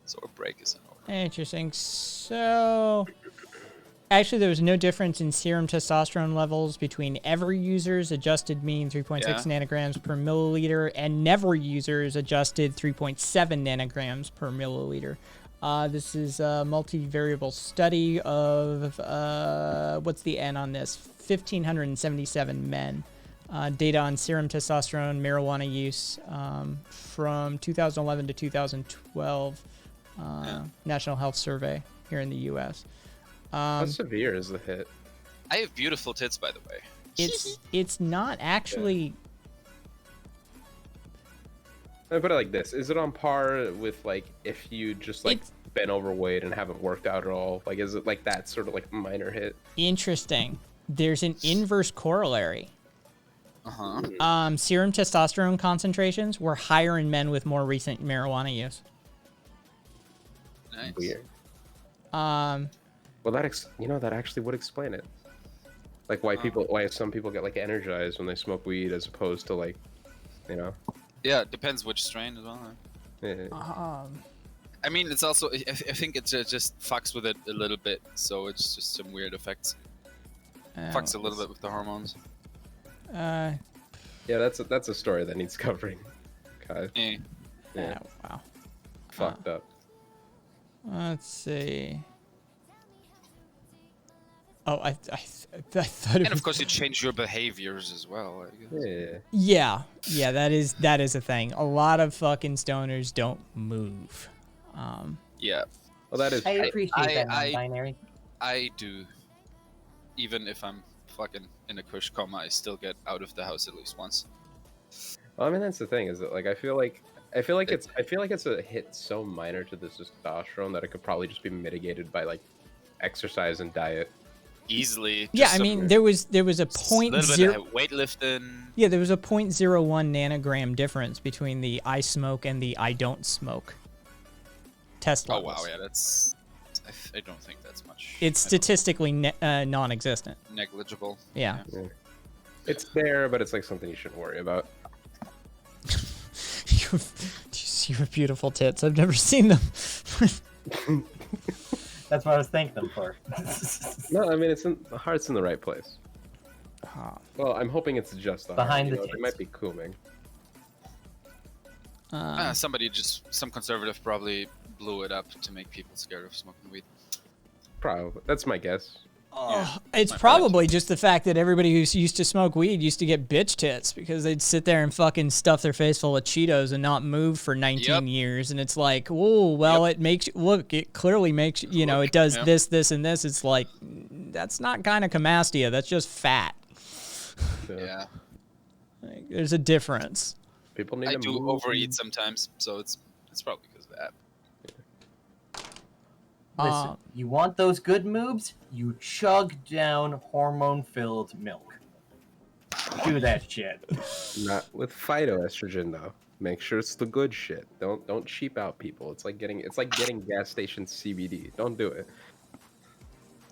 [SPEAKER 4] So a break is in order.
[SPEAKER 2] Interesting. So, actually, there was no difference in serum testosterone levels between ever users adjusted mean 3.6
[SPEAKER 4] Yeah.
[SPEAKER 2] nanograms per milliliter and never users adjusted 3.7 nanograms per milliliter. This is a multivariable study of, what's the N on this? 1,577 men. Data on serum testosterone, marijuana use from 2011 to 2012 National Health Survey here in the U.S.
[SPEAKER 3] How severe is the hit?
[SPEAKER 4] I have beautiful tits, by the way.
[SPEAKER 2] It's not actually.
[SPEAKER 3] Let me put it like this: is it on par with like if you just like
[SPEAKER 2] It's-
[SPEAKER 3] been overweight and haven't worked out at all? Like, is it like that sort of like minor hit?
[SPEAKER 2] Interesting. There's an inverse corollary.
[SPEAKER 4] Uh-huh.
[SPEAKER 2] Serum testosterone concentrations were higher in men with more recent marijuana use.
[SPEAKER 4] Nice.
[SPEAKER 3] Weird.
[SPEAKER 2] Um,
[SPEAKER 3] Well, that actually would explain it. Like why some people get like energized when they smoke weed as opposed to like, you know.
[SPEAKER 4] Yeah, it depends which strain as well.
[SPEAKER 3] eh.
[SPEAKER 4] I mean, it's also, I think it just fucks with it a little bit, so it's just some weird effects. Fucks a little bit with the hormones.
[SPEAKER 2] Uh,
[SPEAKER 3] Yeah, that's a story that needs covering. Okay.
[SPEAKER 4] Eh.
[SPEAKER 3] Yeah.
[SPEAKER 2] wow.
[SPEAKER 3] Fucked up.
[SPEAKER 2] Let's see. Oh, I thought it
[SPEAKER 4] And
[SPEAKER 2] was.
[SPEAKER 4] of course, you change your behaviors as well. I guess.
[SPEAKER 3] Yeah.
[SPEAKER 2] Yeah, that is a thing. A lot of fucking stoners don't move.
[SPEAKER 4] Yeah,
[SPEAKER 3] Well, that is.
[SPEAKER 5] I appreciate that
[SPEAKER 4] I-
[SPEAKER 5] non-binary.
[SPEAKER 4] I do. Even if I'm fucking in a kush coma, I still get out of the house at least once.
[SPEAKER 3] Well, I mean, that's the thing. Is that like I feel like it's a hit so minor to the testosterone that it could probably just be mitigated by like exercise and diet.
[SPEAKER 4] Easily.
[SPEAKER 2] Yeah,
[SPEAKER 4] just
[SPEAKER 2] I
[SPEAKER 4] some-
[SPEAKER 2] mean there was a point
[SPEAKER 4] little
[SPEAKER 2] zero.
[SPEAKER 4] bit of weightlifting.
[SPEAKER 2] Yeah, there was a 0.01 nanogram difference between the I smoke and the I don't smoke test
[SPEAKER 4] Oh
[SPEAKER 2] levels.
[SPEAKER 4] wow, yeah, that's. I don't think that's much.
[SPEAKER 2] It's
[SPEAKER 4] I don't-
[SPEAKER 2] statistically non-existent.
[SPEAKER 4] negligible.
[SPEAKER 2] Yeah.
[SPEAKER 3] It's there, but it's like something you shouldn't worry about.
[SPEAKER 2] Do you see your beautiful tits? I've never seen them.
[SPEAKER 5] That's what I was thanking them for.
[SPEAKER 3] No, I mean the heart's in the right place.
[SPEAKER 2] Ah.
[SPEAKER 3] Well, I'm hoping it's just the
[SPEAKER 5] Behind
[SPEAKER 3] heart.
[SPEAKER 5] the
[SPEAKER 3] It
[SPEAKER 5] tits.
[SPEAKER 3] might be cooming.
[SPEAKER 4] Some conservative probably blew it up to make people scared of smoking weed.
[SPEAKER 3] Probably. That's my guess.
[SPEAKER 2] It's
[SPEAKER 4] my
[SPEAKER 2] probably just the fact that everybody who used to smoke weed used to get bitch tits because they'd sit there and fucking stuff their face full of Cheetos and not move for 19
[SPEAKER 4] Yep.
[SPEAKER 2] years. And it's like, oh, well, it makes look, it clearly makes, it does
[SPEAKER 4] Yep.
[SPEAKER 2] this, and this. It's like, that's not gynecomastia. That's just fat.
[SPEAKER 3] So
[SPEAKER 4] Yeah,
[SPEAKER 2] Like, there's a difference.
[SPEAKER 3] People need
[SPEAKER 4] I
[SPEAKER 3] to
[SPEAKER 4] do
[SPEAKER 3] move.
[SPEAKER 4] overeat sometimes, so it's probably because of that.
[SPEAKER 5] Listen, you want those good moves? You chug down hormone-filled milk. Do that shit.
[SPEAKER 3] Not with phytoestrogen though. Make sure it's the good shit. Don't cheap out people. It's like getting gas station CBD. Don't do it.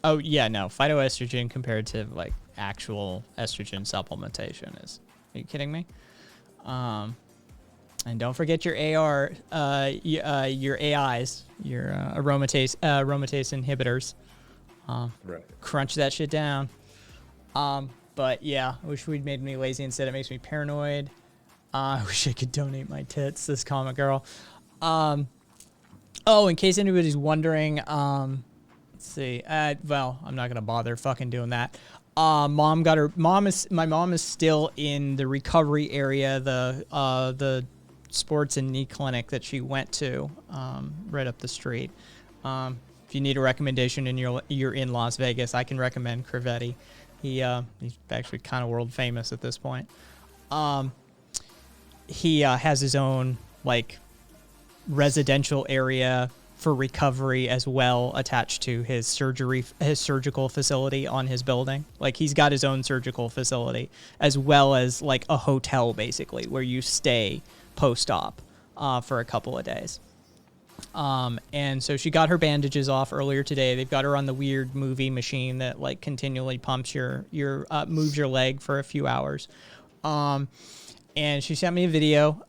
[SPEAKER 2] Oh, yeah, no. Phytoestrogen compared to, like, actual estrogen supplementation is... Are you kidding me? And don't forget your AR, your AIs, your aromatase inhibitors.
[SPEAKER 3] Right.
[SPEAKER 2] Crunch that shit down. But yeah, I wish we'd made me lazy instead. It makes me paranoid. I wish I could donate my tits. This comic girl. Oh, in case anybody's wondering, let's see. Well, I'm not gonna bother fucking doing that. My mom is still in the recovery area, the sports and knee clinic that she went to, right up the street. If you need a recommendation and you're in Las Vegas, I can recommend Crevetti. He's actually kind of world famous at this point. He has his own like residential area for recovery as well attached to his surgical facility on his building. Like he's got his own surgical facility as well as like a hotel basically where you stay post-op for a couple of days. And so she got her bandages off earlier today. They've got her on the weird movie machine that like continually pumps your moves your leg for a few hours. And she sent me a video.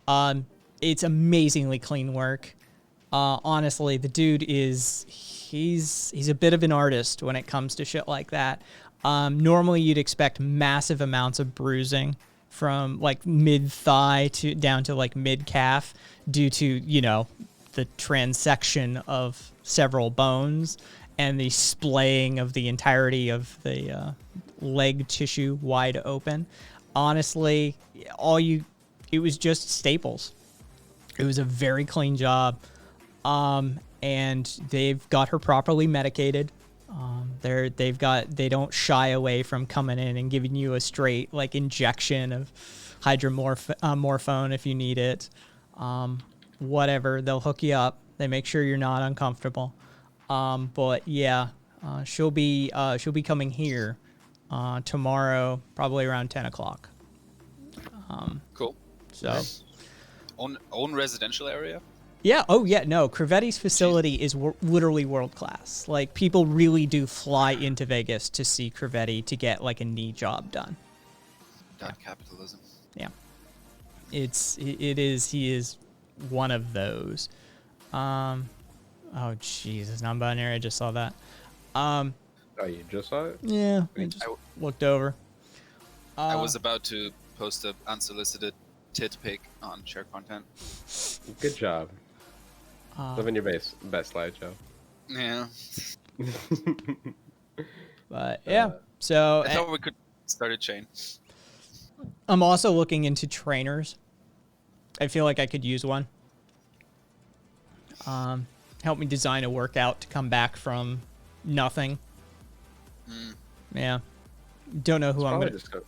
[SPEAKER 2] It's amazingly clean work. Honestly, the dude he's a bit of an artist when it comes to shit like that. Normally you'd expect massive amounts of bruising from like mid thigh to down to like mid calf due to, the transection of several bones and the splaying of the entirety of the leg tissue wide open. Honestly, it was just staples. It was a very clean job. And they've got her properly medicated. They don't shy away from coming in and giving you a straight like injection of hydromorphone if you need it. Whatever, they'll hook you up. They make sure you're not uncomfortable. But yeah, she'll be coming here tomorrow, probably around 10 o'clock.
[SPEAKER 4] Cool.
[SPEAKER 2] So
[SPEAKER 4] Own residential area?
[SPEAKER 2] yeah. Oh yeah. No, Crevetti's facility is literally world class. Like people really do fly into Vegas to see Crevetti to get like a knee job done.
[SPEAKER 4] God, capitalism.
[SPEAKER 2] Yeah. He is one of those. Oh Jesus, non-binary. I just saw that.
[SPEAKER 3] Oh, you just saw it?
[SPEAKER 2] Yeah, I just looked over.
[SPEAKER 4] I was about to post a unsolicited tit pic on share content.
[SPEAKER 3] Good job. Living your best life, Joe.
[SPEAKER 4] Yeah.
[SPEAKER 2] But yeah, so
[SPEAKER 4] I thought we could start a chain.
[SPEAKER 2] I'm also looking into trainers. I feel like I could use one. Help me design a workout to come back from nothing. Yeah. Don't know who I'm gonna.
[SPEAKER 3] Just go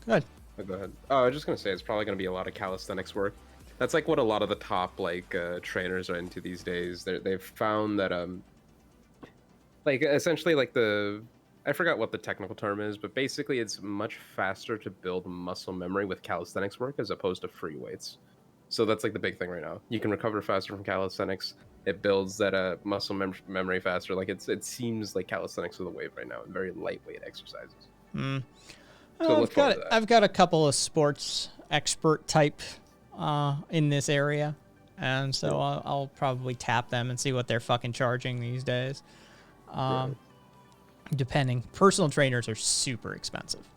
[SPEAKER 2] Good.
[SPEAKER 3] go ahead. Oh, I was just gonna say it's probably gonna be a lot of calisthenics work. That's like what a lot of the top like trainers are into these days. They've found that like essentially like I forgot what the technical term is, but basically it's much faster to build muscle memory with calisthenics work as opposed to free weights. So that's like the big thing right now. You can recover faster from calisthenics. It builds that muscle memory faster. Like it seems like calisthenics are the wave right now, and very lightweight exercises. So look forward to that.
[SPEAKER 2] I've got a couple of sports expert type in this area, and so I'll probably tap them and see what they're fucking charging these days. Depending, personal trainers are super expensive.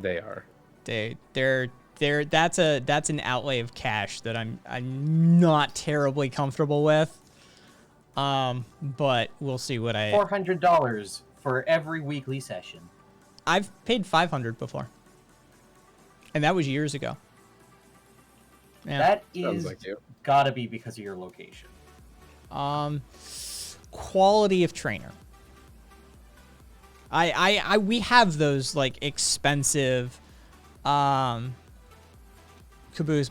[SPEAKER 3] They are.
[SPEAKER 2] They're that's an outlay of cash that I'm not terribly comfortable with. But we'll see what
[SPEAKER 5] $400 for every weekly session.
[SPEAKER 2] I've paid $500 before, and that was years ago. Yeah.
[SPEAKER 5] That
[SPEAKER 3] Sounds
[SPEAKER 5] is
[SPEAKER 3] like you.
[SPEAKER 5] gotta be because of your location.
[SPEAKER 2] Quality of trainer. We have those like expensive caboose.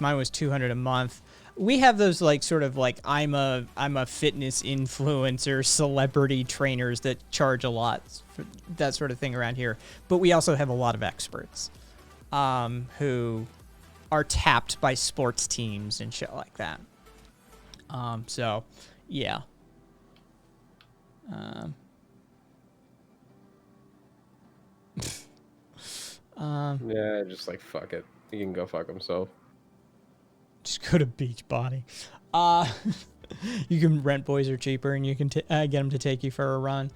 [SPEAKER 2] Mine was $200 a month. We have those like sort of like I'm a fitness influencer celebrity trainers that charge a lot for that sort of thing around here. But we also have a lot of experts who are tapped by sports teams and shit like that. So yeah.
[SPEAKER 3] Yeah, just like fuck it. He can go fuck himself.
[SPEAKER 2] Just go to Beachbody. You can rent boys are cheaper, and you can get them to take you for a run.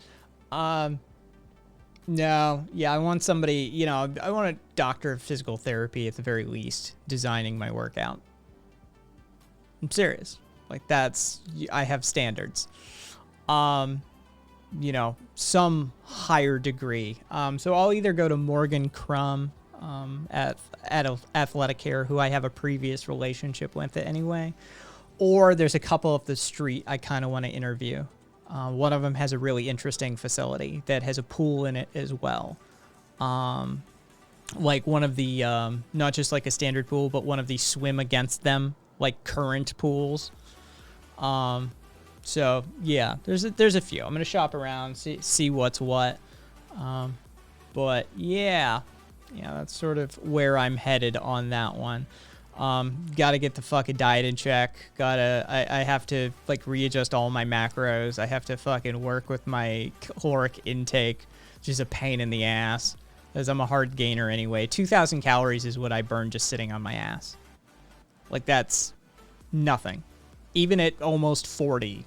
[SPEAKER 2] No, yeah, I want somebody. I want a doctor of physical therapy at the very least, designing my workout. I'm serious. Like I have standards. Some higher degree. So I'll either go to Morgan Crum at Athletic Care, who I have a previous relationship with anyway, or there's a couple up the street I kind of want to interview. One of them has a really interesting facility that has a pool in it as well. Like one of the, not just like a standard pool, but one of the swim against them, like current pools. So yeah, there's a few. I'm gonna shop around, see what's what. But yeah, that's sort of where I'm headed on that one. Gotta get the fucking diet in check. I have to like readjust all my macros. I have to fucking work with my caloric intake, which is a pain in the ass, as I'm a hard gainer anyway. 2,000 calories is what I burn just sitting on my ass. Like that's nothing. Even at almost 40,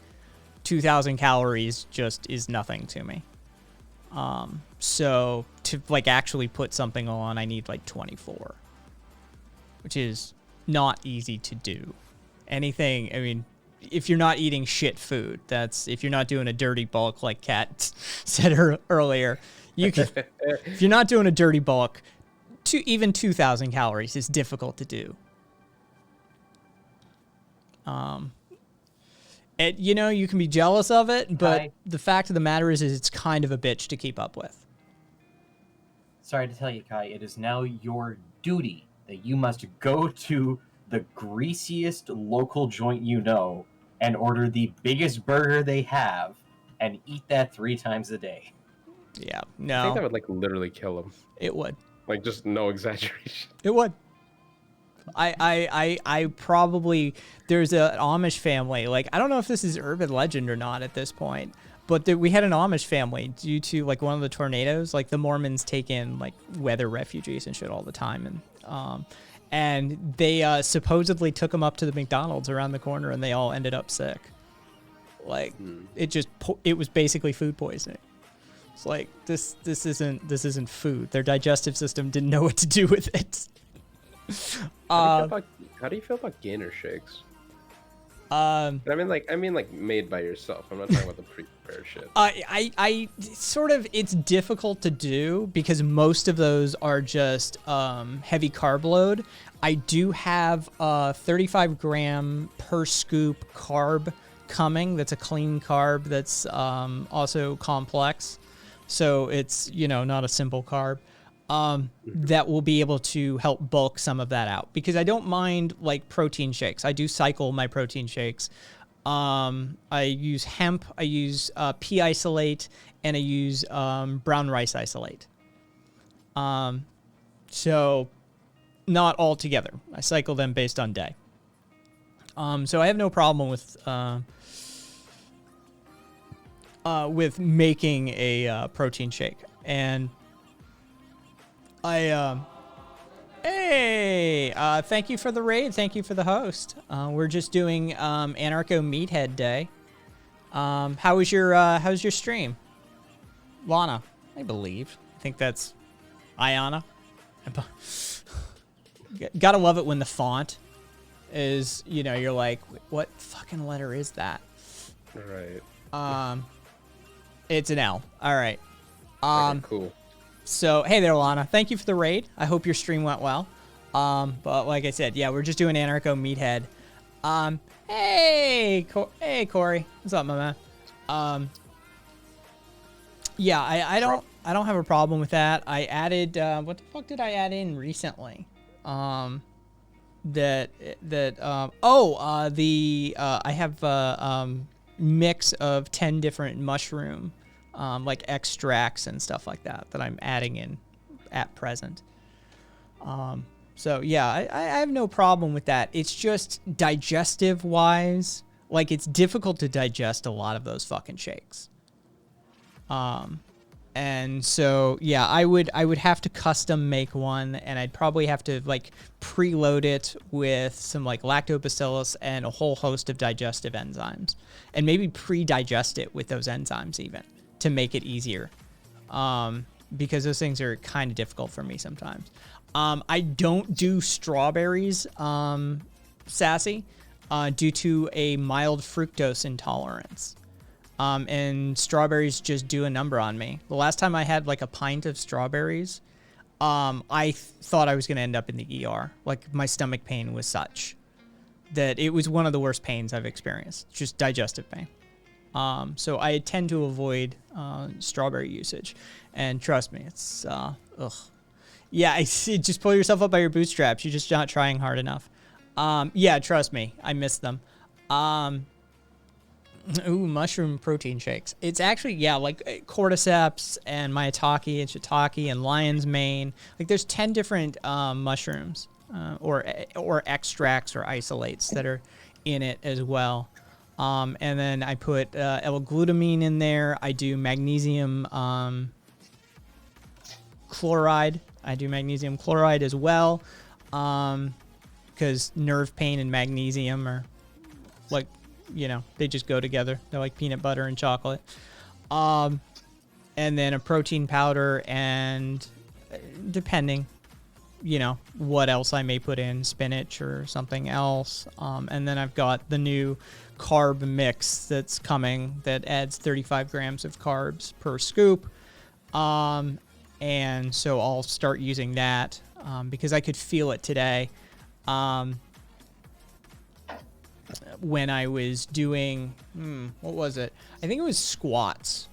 [SPEAKER 2] 2,000 calories just is nothing to me. So to like actually put something on, I need like 24, which is not easy to do. Anything, I mean, if you're not eating shit food. That's if you're not doing a dirty bulk like Kat said earlier. You can, if you're not doing a dirty bulk, even 2,000 calories is difficult to do. You can be jealous of it, but the fact of the matter is it's kind of a bitch to keep up with.
[SPEAKER 5] Sorry to tell you, Kai, it is now your duty that you must go to the greasiest local joint you know and order the biggest burger they have and eat that 3 times a day.
[SPEAKER 2] Yeah,
[SPEAKER 3] I think that
[SPEAKER 2] no,
[SPEAKER 3] would like literally kill him.
[SPEAKER 2] it would.
[SPEAKER 3] Like just no exaggeration.
[SPEAKER 2] It would. I probably, there's an Amish family, like, I don't know if this is urban legend or not at this point, but we had an Amish family due to like one of the tornadoes. Like the Mormons take in like weather refugees and shit all the time, and they supposedly took them up to the McDonald's around the corner, and they all ended up sick. Like it was basically food poisoning. It's like this isn't food. Their digestive system didn't know what to do with it.
[SPEAKER 3] How do you feel about Gainer shakes? I mean like made by yourself. I'm not talking about the pre-prepared shit.
[SPEAKER 2] I sort of, it's difficult to do because most of those are just heavy carb load. I do have a 35 gram per scoop carb coming. That's a clean carb. That's also complex. So it's, not a simple carb. That will be able to help bulk some of that out because I don't mind like protein shakes. I do cycle my protein shakes. I use hemp, I use pea isolate, and I use brown rice isolate. So not all together. I cycle them based on day. So I have no problem with making a protein shake. And thank you for the raid. Thank you for the host. We're just doing Anarcho Meathead Day. How's your stream? Lana, I believe. I think that's Ayana. Gotta love it when the font is, you're like, what fucking letter is that?
[SPEAKER 3] Right.
[SPEAKER 2] It's an L. All right.
[SPEAKER 3] Okay, cool.
[SPEAKER 2] So, hey there, Lana. Thank you for the raid. I hope your stream went well. But like I said, yeah, we're just doing Anarcho Meathead. Hey Corey. What's up, my man? Yeah, I don't have a problem with that. I added, what the fuck did I add in recently? I have a mix of 10 different mushroom like extracts and stuff like that I'm adding in at present. So yeah, I have no problem with that. It's just digestive wise, like it's difficult to digest a lot of those fucking shakes. And so yeah, I would have to custom make one, and I'd probably have to like preload it with some like lactobacillus and a whole host of digestive enzymes, and maybe pre-digest it with those enzymes even to make it easier, because those things are kind of difficult for me sometimes. I don't do strawberries, Sassy, due to a mild fructose intolerance. And strawberries just do a number on me. The last time I had like a pint of strawberries, I thought I was going to end up in the ER. Like my stomach pain was such that it was one of the worst pains I've experienced, just digestive pain. So I tend to avoid strawberry usage, and trust me, it's ugh. Yeah, just pull yourself up by your bootstraps. You're just not trying hard enough. Yeah, trust me, I miss them. Ooh, mushroom protein shakes. It's actually, yeah, like cordyceps and maitake and shiitake and lion's mane. Like there's 10 different mushrooms or extracts or isolates that are in it as well. And then I put L-glutamine in there. I do magnesium chloride. I do magnesium chloride as well, because nerve pain and magnesium are like, they just go together. They're like peanut butter and chocolate. And then a protein powder, and depending, what else I may put in, spinach or something else. And then I've got the new carb mix that's coming that adds 35 grams of carbs per scoop. And so I'll start using that because I could feel it today. When I was doing, what was it? I think it was squats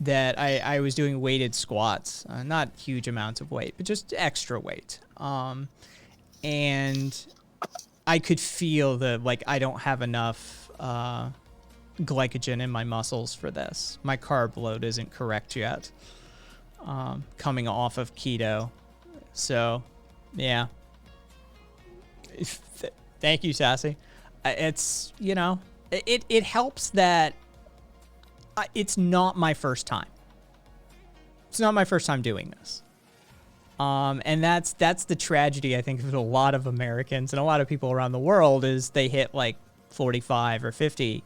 [SPEAKER 2] that I was doing weighted squats, not huge amounts of weight, but just extra weight. And I could feel I don't have enough glycogen in my muscles for this. My carb load isn't correct yet. Coming off of keto. So, yeah. Thank you, Sassy. It's, it helps that it's not my first time. It's not my first time doing this. And that's the tragedy, I think, of a lot of Americans and a lot of people around the world is they hit like 45 or 50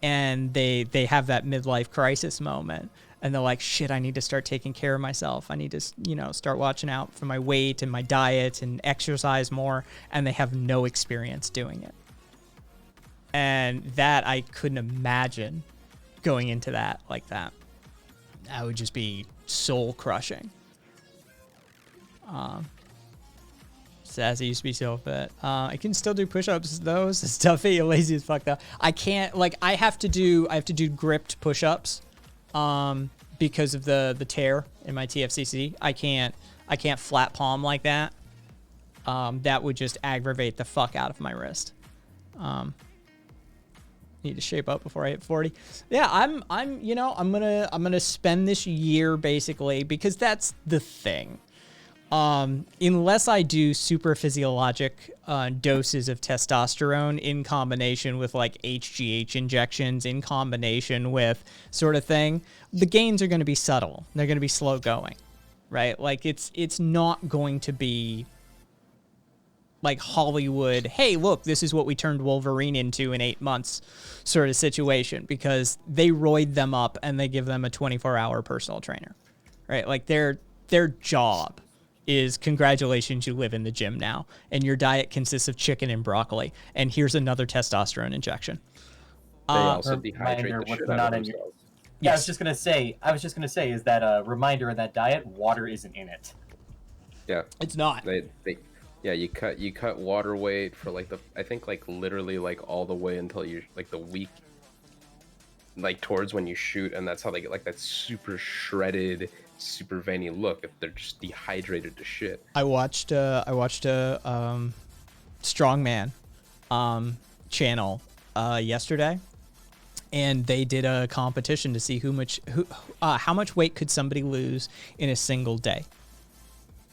[SPEAKER 2] and they have that midlife crisis moment. And they're like, shit, I need to start taking care of myself. I need to, start watching out for my weight and my diet and exercise more. And they have no experience doing it. And that I couldn't imagine going into that like that. That would just be soul crushing. Sassy used to be so fit. I can still do push-ups though. It's stuffy, lazy as fuck though. I can't I have to do gripped push-ups. Because of the tear in my TFCC. I can't flat palm like that. That would just aggravate the fuck out of my wrist. Need to shape up before I hit 40. Yeah, I'm gonna spend this year basically because that's the thing. Unless I do super physiologic doses of testosterone in combination with like HGH injections in combination with sort of thing, the gains are going to be subtle. They're going to be slow going, right? Like it's not going to be like Hollywood, hey, look, this is what we turned Wolverine into in 8 months sort of situation because they roid them up and they give them a 24-hour personal trainer, right? Like their job is congratulations, you live in the gym now, and your diet consists of chicken and broccoli, and here's another testosterone injection.
[SPEAKER 3] They also dehydrate the shit out of themselves.
[SPEAKER 5] Yeah, yes. I was just gonna say, is that a reminder in that diet, water isn't in it.
[SPEAKER 3] Yeah.
[SPEAKER 2] It's not.
[SPEAKER 3] You cut water weight for literally all the way until you the week, towards when you shoot, and that's how they get that super shredded, super veiny look if they're just dehydrated to shit.
[SPEAKER 2] I watched a strongman channel yesterday, and they did a competition to see how much weight could somebody lose in a single day.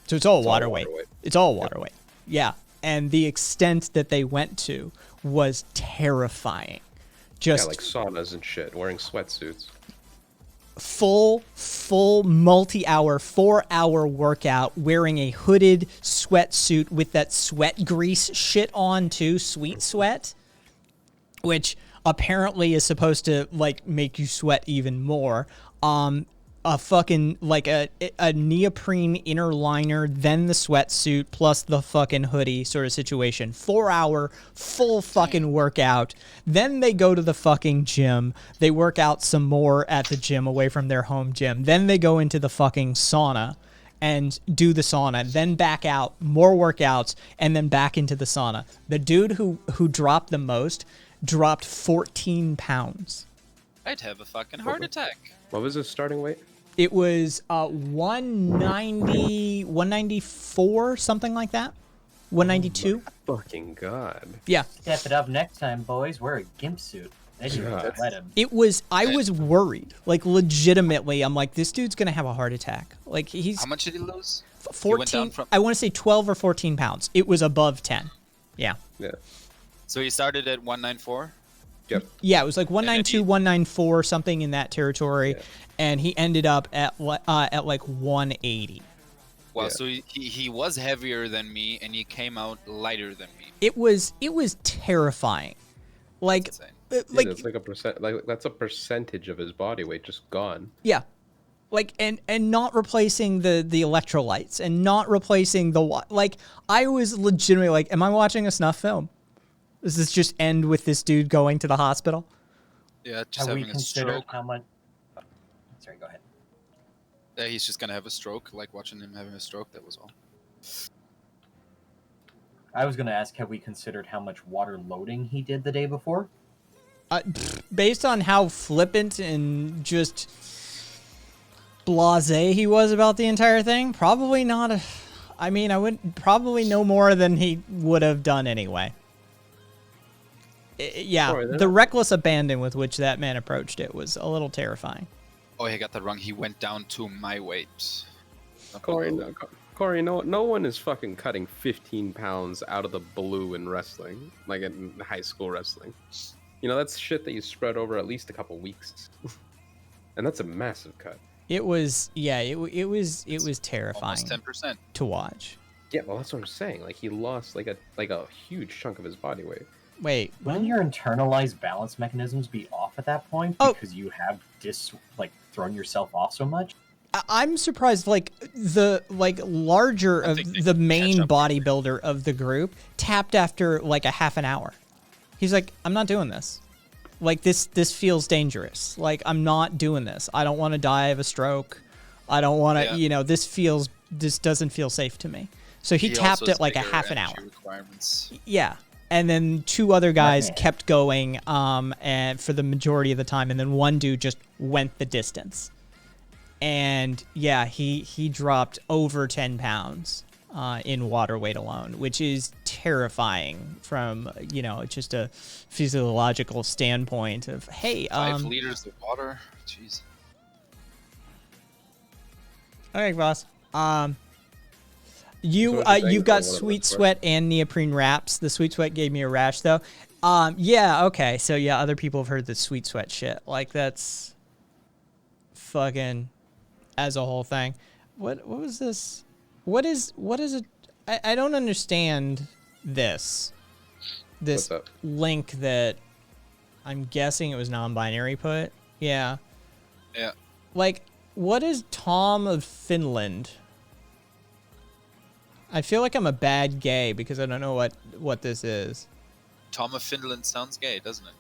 [SPEAKER 2] So it's all water weight. It's all water weight. Yeah, and the extent that they went to was terrifying. Just
[SPEAKER 3] like saunas and shit, wearing sweatsuits.
[SPEAKER 2] Full multi-hour, 4-hour workout wearing a hooded sweatsuit with that sweat grease shit on too, sweet sweat, which apparently is supposed to make you sweat even more. A fucking a neoprene inner liner, then the sweatsuit plus the fucking hoodie sort of situation. 4-hour full fucking workout. Then they go to the fucking gym. They work out some more at the gym away from their home gym. Then they go into the fucking sauna and do the sauna. Then back out, more workouts, and then back into the sauna. The dude who dropped the most dropped 14 pounds.
[SPEAKER 4] I'd have a fucking heart attack.
[SPEAKER 3] What was his starting weight?
[SPEAKER 2] It was 190, 194, something like that. 192.
[SPEAKER 3] Oh fucking god.
[SPEAKER 2] Yeah.
[SPEAKER 5] Step it up next time, boys. Wear a gimp suit. Then you let him.
[SPEAKER 2] I was worried. Legitimately, I'm like, this dude's gonna have a heart attack.
[SPEAKER 4] How much did he lose?
[SPEAKER 2] 14. I want to say 12 or 14 pounds. It was above 10. Yeah.
[SPEAKER 3] Yeah.
[SPEAKER 4] So he started at 194?
[SPEAKER 3] Yep.
[SPEAKER 2] Yeah, it was 192, 194, something in that territory. Yeah. And he ended up at 180.
[SPEAKER 4] Well, yeah. So he was heavier than me, and he came out lighter than me.
[SPEAKER 2] It was terrifying.
[SPEAKER 3] That's a percentage of his body weight just gone.
[SPEAKER 2] Yeah. like and not replacing the electrolytes and not replacing like I was legitimately like, am I watching a snuff film? Does this just end with this dude going to the hospital?
[SPEAKER 4] Yeah, just
[SPEAKER 5] Have we
[SPEAKER 4] having a
[SPEAKER 5] considered
[SPEAKER 4] stroke.
[SPEAKER 5] how much? Sorry, go ahead.
[SPEAKER 4] Yeah, he's just gonna have a stroke. Like watching him having a stroke. That was all.
[SPEAKER 5] I was going to ask, have we considered how much water loading he did the day before?
[SPEAKER 2] Based on how flippant and just blasé he was about the entire thing, probably not. I mean, I would probably know more than he would have done anyway. Yeah,
[SPEAKER 3] Sorry,
[SPEAKER 2] the reckless abandon with which that man approached it was a little terrifying.
[SPEAKER 4] Oh, I got that wrong. He went down to my weight. Not
[SPEAKER 3] Corey,
[SPEAKER 4] below.
[SPEAKER 3] Corey, no one is fucking cutting 15 pounds out of the blue in wrestling, like in high school wrestling. You know, that's shit that you spread over at least a couple weeks, and that's a massive cut.
[SPEAKER 2] It was, yeah, it was terrifying
[SPEAKER 4] Almost 10%.
[SPEAKER 2] to watch.
[SPEAKER 3] Yeah, well, that's what I'm saying. Like he lost like a huge chunk of his body weight.
[SPEAKER 2] Wait,
[SPEAKER 5] Wouldn't your internalized balance mechanisms be off at that point
[SPEAKER 2] Oh.
[SPEAKER 5] because you have thrown yourself off so much?
[SPEAKER 2] I'm surprised, like, the larger
[SPEAKER 4] I
[SPEAKER 2] of
[SPEAKER 4] think they
[SPEAKER 2] the
[SPEAKER 4] can
[SPEAKER 2] main
[SPEAKER 4] catch up.
[SPEAKER 2] bodybuilder of the group tapped after, like, a half an hour. He's like, I'm not doing this. Like, this feels dangerous. Like, I'm not doing this. I don't want to die of a stroke. I don't want to,
[SPEAKER 4] Yeah.
[SPEAKER 2] this doesn't feel safe to me. So he
[SPEAKER 4] also
[SPEAKER 2] tapped
[SPEAKER 4] has
[SPEAKER 2] it like a
[SPEAKER 4] bigger
[SPEAKER 2] half an
[SPEAKER 4] energy
[SPEAKER 2] hour.
[SPEAKER 4] Requirements.
[SPEAKER 2] Yeah. And then two other guys
[SPEAKER 5] Okay.
[SPEAKER 2] kept going and for the majority of the time. And then one dude just went the distance. And yeah, he dropped over 10 pounds in water weight alone, which is terrifying from, just a physiological standpoint of, hey,
[SPEAKER 4] 5 liters of water. Jeez.
[SPEAKER 2] okay, boss.
[SPEAKER 3] So what you're saying
[SPEAKER 2] You've
[SPEAKER 3] is
[SPEAKER 2] got
[SPEAKER 3] I wanna
[SPEAKER 2] sweet
[SPEAKER 3] look for it.
[SPEAKER 2] sweat and neoprene wraps. The sweet sweat gave me a rash though. Yeah, okay. So yeah, other people have heard the sweet sweat shit. Like that's fucking as a whole thing. What was this? What is it? I don't understand this. This
[SPEAKER 3] What's up?
[SPEAKER 2] link that I'm guessing it was non-binary put. Yeah.
[SPEAKER 4] Yeah.
[SPEAKER 2] Like, what is Tom of Finland? I feel like I'm a bad gay because I don't know what this is.
[SPEAKER 4] Tom of Finland sounds gay, doesn't it?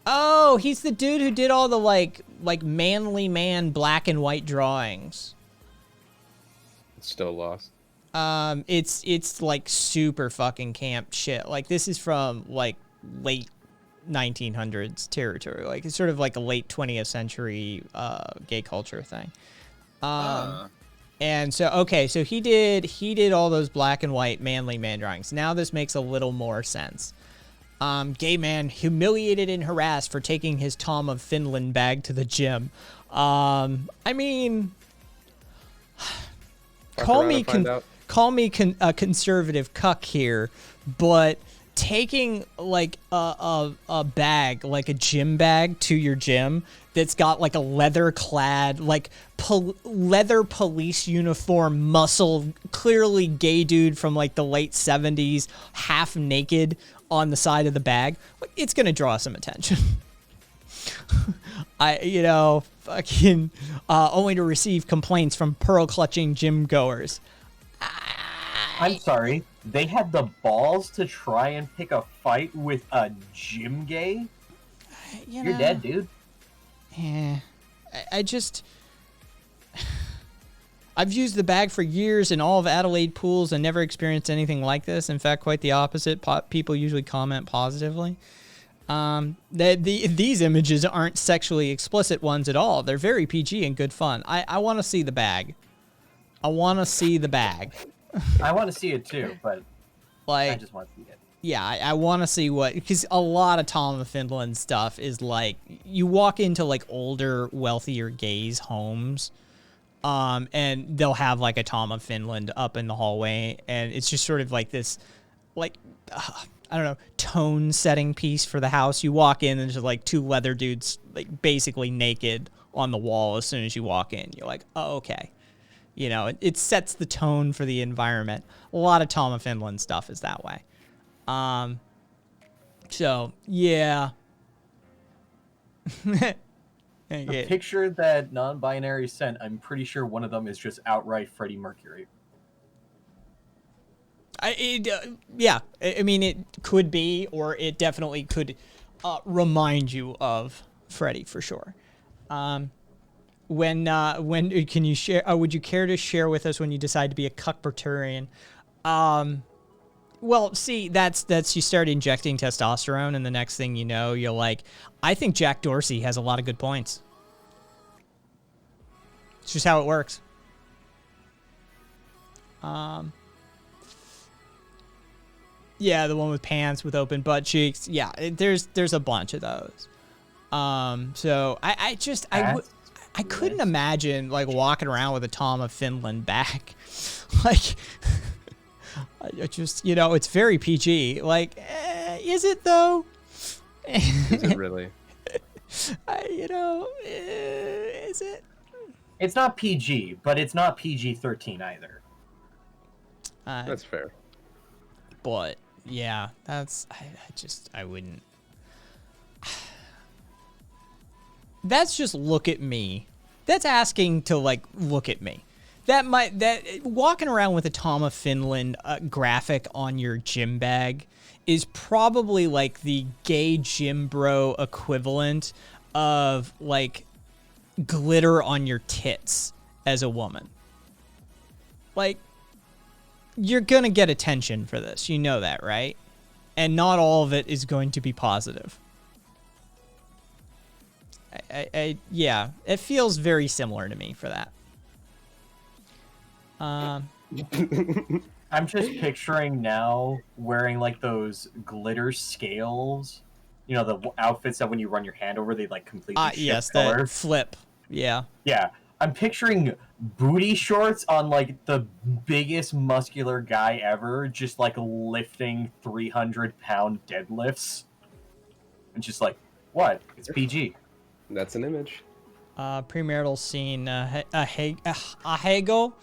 [SPEAKER 2] Oh, he's the dude who did all the like manly man black and white drawings.
[SPEAKER 3] It's still lost.
[SPEAKER 2] It's like super fucking camp shit. Like this is from like late 1900s territory. Like it's sort of like a late 20th century gay culture thing. And so okay, so he did all those black and white manly man drawings. Now this makes a little more sense. Gay man humiliated and harassed for taking his Tom of Finland bag to the gym. I mean,
[SPEAKER 3] Fuck
[SPEAKER 2] call
[SPEAKER 3] around
[SPEAKER 2] me
[SPEAKER 3] and find out.
[SPEAKER 2] a conservative cuck here, but taking like a bag, like a gym bag to your gym that's got like a leather clad, like leather police uniform, muscle, clearly gay dude from like the late 70s, half naked on the side of the bag, it's gonna draw some attention. Fucking only to receive complaints from pearl clutching gym goers.
[SPEAKER 5] I'm sorry, they had the balls to try and pick a fight with a gym gay? You're dead, dude.
[SPEAKER 2] Yeah, I've used the bag for years in all of Adelaide pools and never experienced anything like this. In fact, quite the opposite. People usually comment positively. These images aren't sexually explicit ones at all. They're very PG and good fun. I want to see the bag. I want to see the bag.
[SPEAKER 5] I want to see it too, but I
[SPEAKER 2] Like,
[SPEAKER 5] just want to see it.
[SPEAKER 2] yeah, I want to see because a lot of Tom of Finland stuff is like, you walk into like older, wealthier gays' homes, and they'll have like a Tom of Finland up in the hallway, and it's just sort of like this, like, I don't know, tone setting piece for the house. You walk in and there's like two leather dudes like basically naked on the wall as soon as you walk in. You're like, oh, okay. It sets the tone for the environment. A lot of Tom of Finland stuff is that way. So, yeah.
[SPEAKER 5] The picture that non-binary sent, I'm pretty sure one of them is just outright Freddie Mercury.
[SPEAKER 2] Yeah, I mean, it could be, or it definitely could remind you of Freddie for sure. When can you share? Would you care to share with us when you decide to be a cuckbertarian? Well, see, that's you start injecting testosterone, and the next thing you know, you're like, I think Jack Dorsey has a lot of good points. It's just how it works. Yeah, the one with pants with open butt cheeks. Yeah, there's a bunch of those. So I couldn't imagine like walking around with a Tom of Finland bag. Like, I just, it's very PG. Like, is it though?
[SPEAKER 3] Is it really?
[SPEAKER 2] Is it?
[SPEAKER 5] It's not PG, but it's not PG-13 either.
[SPEAKER 3] That's fair.
[SPEAKER 2] But yeah, I wouldn't. That's just look at me. That's asking to like look at me. That walking around with a Tom of Finland graphic on your gym bag is probably like the gay gym bro equivalent of like glitter on your tits as a woman. Like, you're gonna get attention for this. You know that, right? And not all of it is going to be positive. Yeah, it feels very similar to me for that.
[SPEAKER 5] I'm just picturing now wearing like those glitter scales. You know, the outfits that when you run your hand over, they like completely shift
[SPEAKER 2] yes,
[SPEAKER 5] color.
[SPEAKER 2] that flip. Yeah.
[SPEAKER 5] Yeah. I'm picturing booty shorts on like the biggest muscular guy ever, just like lifting 300-pound deadlifts. And just like, what? It's PG.
[SPEAKER 3] That's an image.
[SPEAKER 2] Premarital scene, Ahego,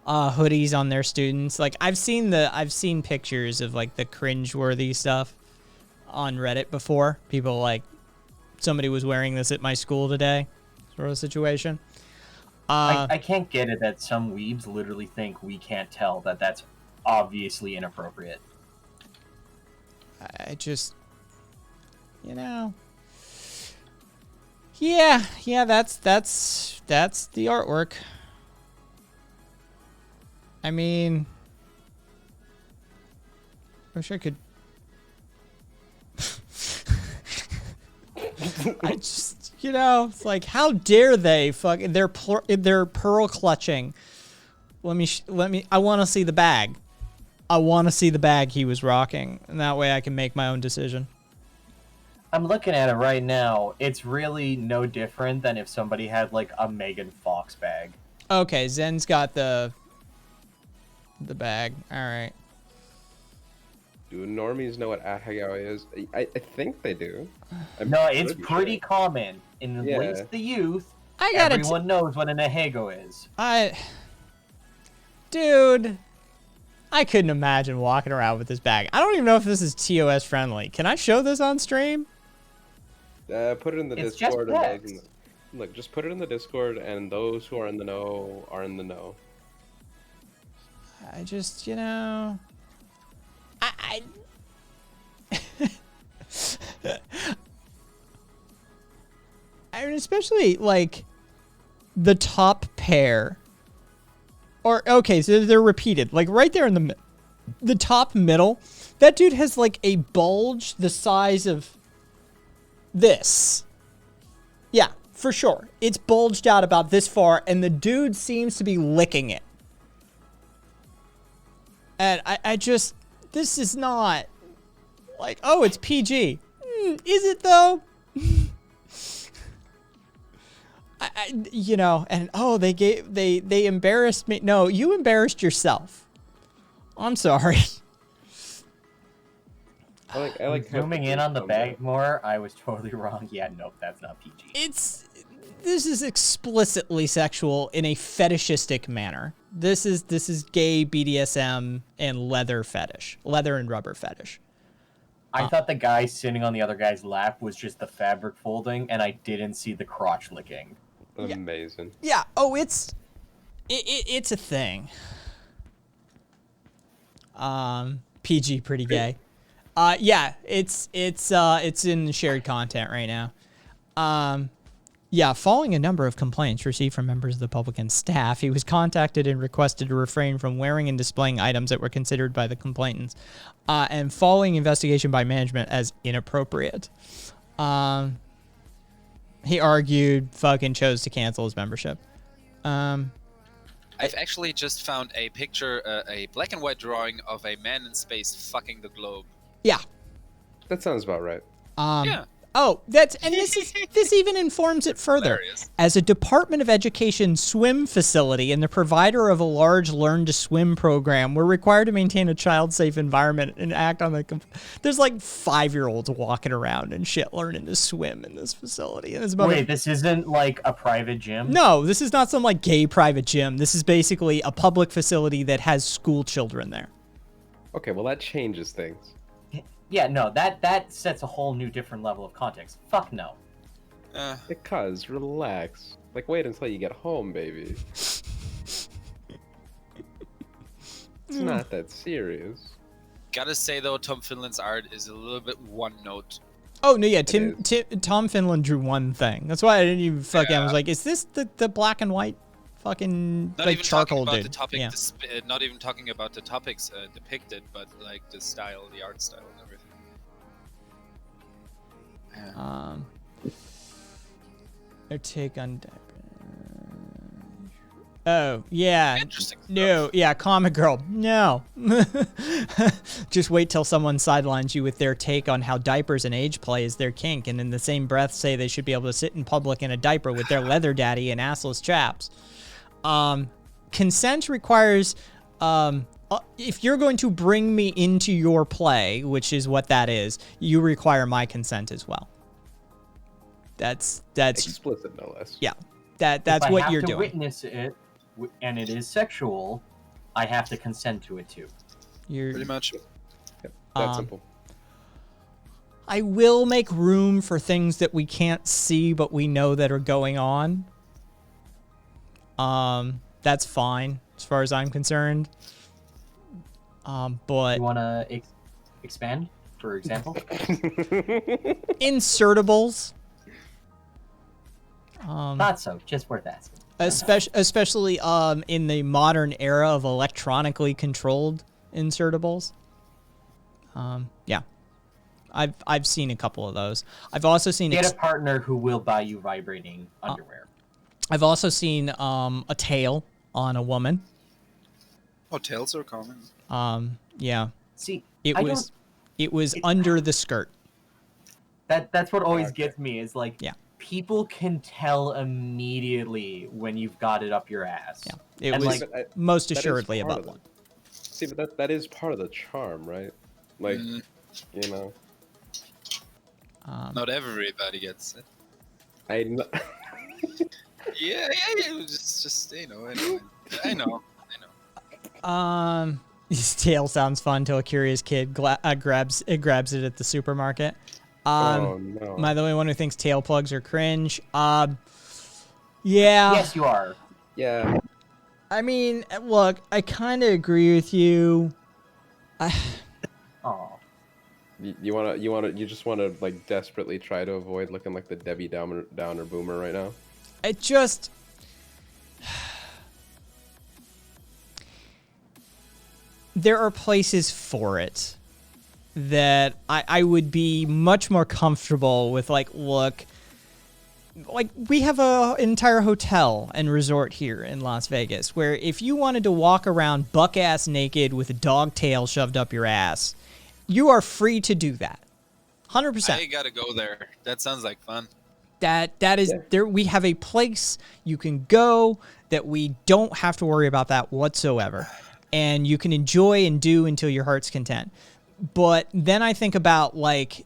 [SPEAKER 2] hoodies on their students. Like I've seen pictures of like the cringeworthy stuff on Reddit before. People like, somebody was wearing this at my school today, sort of situation.
[SPEAKER 5] I can't get it that some weebs literally think we can't tell that that's obviously inappropriate.
[SPEAKER 2] I just, yeah, that's the artwork. I mean, I wish I could. I just, it's like, how dare they fucking, they're pearl clutching. Let me, I want to see the bag. I want to see the bag he was rocking, and that way I can make my own decision.
[SPEAKER 5] I'm looking at it right now. It's really no different than if somebody had like a Megan Fox bag.
[SPEAKER 2] Okay, Zen's got the bag. All right.
[SPEAKER 3] Do normies know what Ahegao is? I think they do.
[SPEAKER 5] No, it's pretty common in at least the youth. Everyone knows what an Ahego is.
[SPEAKER 2] Dude, I couldn't imagine walking around with this bag. I don't even know if this is TOS friendly. Can I show this on stream?
[SPEAKER 3] Put it in the Discord. Look, just put it in the Discord, and those who are in the know are in the know.
[SPEAKER 2] I just, I mean, especially like the top pair. Or okay, so they're repeated. Like right there in the top middle, that dude has like a bulge the size of this. Yeah, for sure. It's bulged out about this far, and the dude seems to be licking it. And I just, this is not like, oh, it's PG. Is it though? And oh, they embarrassed me. No, you embarrassed yourself. I'm sorry.
[SPEAKER 3] I like
[SPEAKER 5] zooming in on the bag more. I was totally wrong. Yeah, nope, that's not PG.
[SPEAKER 2] This is explicitly sexual in a fetishistic manner. This is gay BDSM and leather and rubber fetish.
[SPEAKER 5] I thought the guy sitting on the other guy's lap was just the fabric folding, and I didn't see the crotch licking.
[SPEAKER 3] Amazing.
[SPEAKER 2] Yeah. Oh, it's a thing. PG pretty gay. Yeah, it's in shared content right now. Yeah, following a number of complaints received from members of the public and staff, he was contacted and requested to refrain from wearing and displaying items that were considered by the complainants, and following investigation by management as inappropriate. He argued, fucking chose to cancel his membership.
[SPEAKER 4] I've actually just found a picture, a black and white drawing of a man in space fucking the globe.
[SPEAKER 2] Yeah.
[SPEAKER 3] That sounds about right.
[SPEAKER 4] Yeah.
[SPEAKER 2] Oh, this even informs it further.
[SPEAKER 4] Hilarious.
[SPEAKER 2] As a Department of Education swim facility and the provider of a large Learn to Swim program, we're required to maintain a child-safe environment and act on the. There's like 5-year-olds walking around and shit learning to swim in this facility. And
[SPEAKER 5] Wait, this isn't like a private gym?
[SPEAKER 2] No, this is not some like gay private gym. This is basically a public facility that has school children there.
[SPEAKER 3] Okay, well that changes things.
[SPEAKER 5] Yeah, no, that sets a whole new different level of context. Fuck no.
[SPEAKER 3] Because relax. Like wait until you get home, baby. It's not that serious.
[SPEAKER 4] Gotta say though, Tom Finland's art is a little bit one note.
[SPEAKER 2] Oh no, yeah, Tom Finland drew one thing. That's why I didn't even fucking. I was like, is this the black and white fucking
[SPEAKER 4] Not
[SPEAKER 2] like
[SPEAKER 4] even
[SPEAKER 2] charcoal
[SPEAKER 4] talking about
[SPEAKER 2] dude?
[SPEAKER 4] the topic,
[SPEAKER 2] Yeah.
[SPEAKER 4] not even talking about the topics depicted, but like the style, the art style, and everything. Yeah.
[SPEAKER 2] Their take on. Oh yeah.
[SPEAKER 4] Interesting
[SPEAKER 2] No,
[SPEAKER 4] stuff.
[SPEAKER 2] yeah, Comic Girl. No. Just wait till someone sidelines you with their take on how diapers and age play is their kink, and in the same breath say they should be able to sit in public in a diaper with their leather daddy and assless chaps. Consent requires, if you're going to bring me into your play, which is what that is, you require my consent as well. That's
[SPEAKER 3] Explicit, no less.
[SPEAKER 2] yeah. That's what you're
[SPEAKER 5] If I have to
[SPEAKER 2] doing.
[SPEAKER 5] witness it, and it is sexual, I have to consent to it too.
[SPEAKER 2] You're
[SPEAKER 4] Pretty much.
[SPEAKER 3] Yep, that simple.
[SPEAKER 2] I will make room for things that we can't see but we know that are going on. That's fine as far as I'm concerned. But
[SPEAKER 5] You want to expand, for example?
[SPEAKER 2] insertables,
[SPEAKER 5] Thought so. Just worth asking.
[SPEAKER 2] especially in the modern era of electronically controlled insertables. Yeah. I've seen a couple of those. I've also seen
[SPEAKER 5] Get a partner who will buy you vibrating underwear.
[SPEAKER 2] I've also seen a tail on a woman.
[SPEAKER 4] Hotels are common.
[SPEAKER 2] Yeah.
[SPEAKER 5] See,
[SPEAKER 2] It
[SPEAKER 5] I
[SPEAKER 2] was under the skirt.
[SPEAKER 5] that's what always gets me is like,
[SPEAKER 2] Yeah.
[SPEAKER 5] people can tell immediately when you've got it up your ass.
[SPEAKER 2] Yeah. It
[SPEAKER 5] And,
[SPEAKER 2] was
[SPEAKER 5] like,
[SPEAKER 2] most
[SPEAKER 3] that is
[SPEAKER 2] assuredly
[SPEAKER 3] part
[SPEAKER 2] about
[SPEAKER 3] of
[SPEAKER 2] one.
[SPEAKER 3] See, but that is part of the charm, right? Like,
[SPEAKER 4] Mm.
[SPEAKER 3] you know,
[SPEAKER 4] Not everybody gets it.
[SPEAKER 3] I know.
[SPEAKER 4] Yeah. Just I know.
[SPEAKER 2] His tail sounds fun till a curious kid grabs it at the supermarket.
[SPEAKER 3] Oh no.
[SPEAKER 2] Am I the only one who thinks tail plugs are cringe? Yeah.
[SPEAKER 5] Yes, you are.
[SPEAKER 3] Yeah.
[SPEAKER 2] I mean, look, I kind of agree with you.
[SPEAKER 5] Oh,
[SPEAKER 3] You just wanna like desperately try to avoid looking like the Debbie Downer boomer right now.
[SPEAKER 2] It just. There are places for it that I would be much more comfortable with, like, look, like, we have an entire hotel and resort here in Las Vegas where if you wanted to walk around buck-ass naked with a dog tail shoved up your ass, you are free to do that. 100%.
[SPEAKER 4] I gotta go there. That sounds like fun.
[SPEAKER 2] That is there. We have a place you can go that we don't have to worry about that whatsoever, and you can enjoy and do until your heart's content. But then I think about like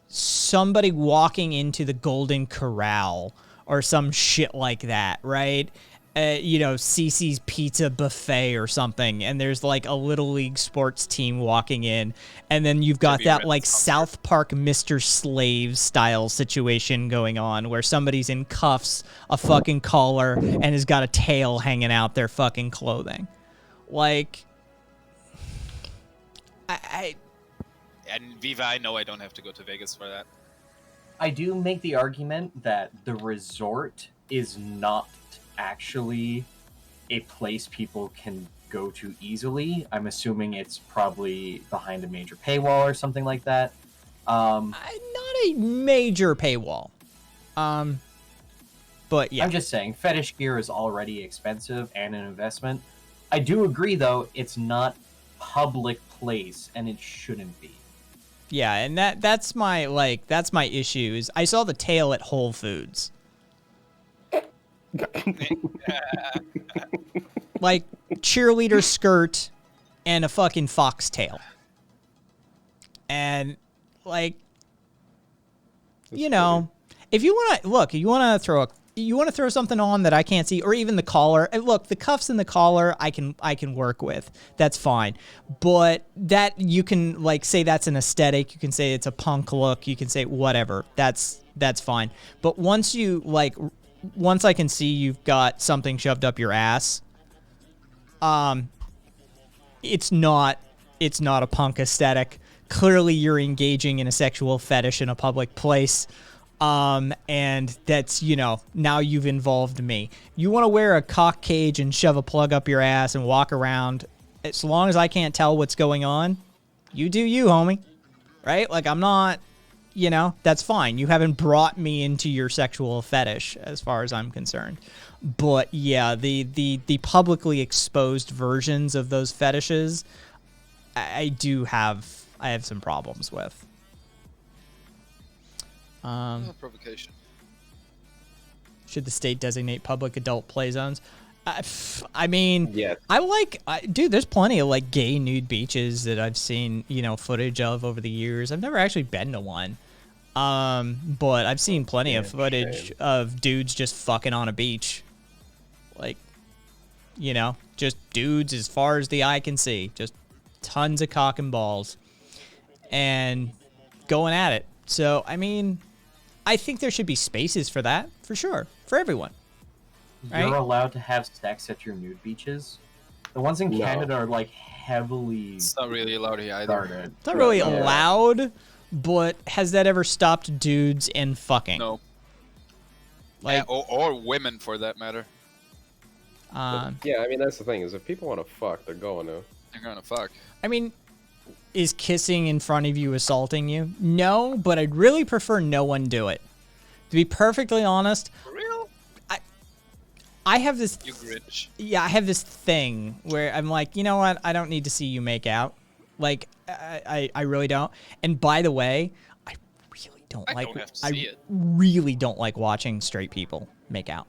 [SPEAKER 2] somebody walking into the Golden Corral or some shit like that, right? CC's Pizza Buffet or something, and there's like a little league sports team walking in, and then you've got that like South Park Mr. Slave style situation going on where somebody's in cuffs, a fucking collar, and has got a tail hanging out their fucking clothing. Like,
[SPEAKER 4] And Viva, I know I don't have to go to Vegas for that.
[SPEAKER 5] I do make the argument that the resort is not actually a place people can go to easily. I'm assuming it's probably behind a major paywall or something like that.
[SPEAKER 2] Not a major paywall. But yeah.
[SPEAKER 5] I'm just saying, fetish gear is already expensive and an investment. I do agree, though, it's not public place, and it shouldn't be.
[SPEAKER 2] Yeah, and that's my issue is I saw the tail at Whole Foods. Like cheerleader skirt and a fucking foxtail. And like if you want to throw something on that I can't see, or even the collar. And look, the cuffs and the collar I can work with. That's fine. But that you can like say that's an aesthetic. You can say it's a punk look. You can say whatever. That's fine. But once I can see you've got something shoved up your ass, it's not a punk aesthetic. Clearly you're engaging in a sexual fetish in a public place. And that's, now you've involved me. You want to wear a cock cage and shove a plug up your ass and walk around. As long as I can't tell what's going on, you do you, homie. Right? Like, I'm not, that's fine. You haven't brought me into your sexual fetish as far as I'm concerned. But yeah, the publicly exposed versions of those fetishes, I have some problems with.
[SPEAKER 4] Provocation.
[SPEAKER 2] Should the state designate public adult play zones? I mean,
[SPEAKER 3] yes.
[SPEAKER 2] Dude, there's plenty of like gay nude beaches that I've seen, footage of over the years. I've never actually been to one. But I've seen plenty of footage of dudes just fucking on a beach. Like, just dudes as far as the eye can see. Just tons of cock and balls. And going at it. So, I mean, I think there should be spaces for that, for sure, for everyone. Right?
[SPEAKER 5] You're allowed to have sex at your nude beaches. The ones in Canada are like heavily.
[SPEAKER 4] It's not really allowed here either.
[SPEAKER 5] Started.
[SPEAKER 2] It's not really allowed, but has that ever stopped dudes and fucking?
[SPEAKER 4] No.
[SPEAKER 2] Like,
[SPEAKER 4] or women for that matter.
[SPEAKER 3] Yeah, I mean that's the thing is if people want to fuck, they're going to.
[SPEAKER 4] They're gonna fuck.
[SPEAKER 2] I mean, is kissing in front of you assaulting you? No, but I'd really prefer no one do it. To be perfectly honest,
[SPEAKER 4] For real?
[SPEAKER 2] I have this.
[SPEAKER 4] You Grinch.
[SPEAKER 2] Yeah, I have this thing where I'm like, you know what? I don't need to see you make out. Like, I really don't. And by the way, I really don't like.
[SPEAKER 4] don't have to see it.
[SPEAKER 2] Really don't like watching straight people make out.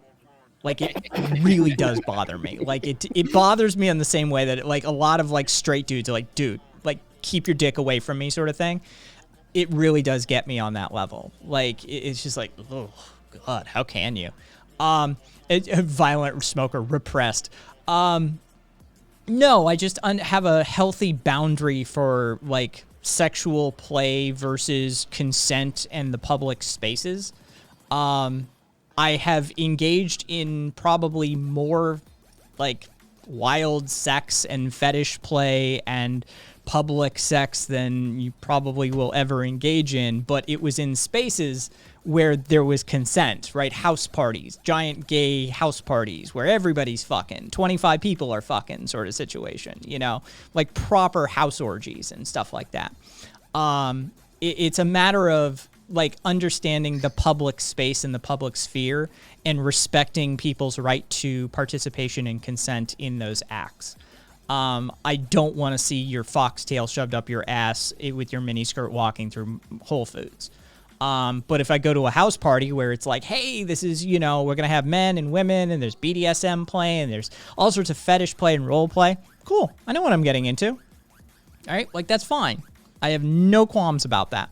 [SPEAKER 2] Like, it really does bother me. Like, it bothers me in the same way that like a lot of like straight dudes are like, dude, like keep your dick away from me, sort of thing. It really does get me on that level. Like, it's just like, oh God, how can you? A violent smoker, repressed. No, I just have a healthy boundary for like sexual play versus consent and the public spaces. I have engaged in probably more like wild sex and fetish play and public sex than you probably will ever engage in, but it was in spaces where there was consent, right? House parties, giant gay house parties where everybody's fucking, 25 people are fucking sort of situation, like proper house orgies and stuff like that. It's a matter of like understanding the public space and the public sphere and respecting people's right to participation and consent in those acts. I don't want to see your foxtail shoved up your ass with your miniskirt walking through Whole Foods. But if I go to a house party where it's like, hey, this is, we're going to have men and women and there's BDSM play and there's all sorts of fetish play and role play. Cool. I know what I'm getting into. All right. Like, that's fine. I have no qualms about that.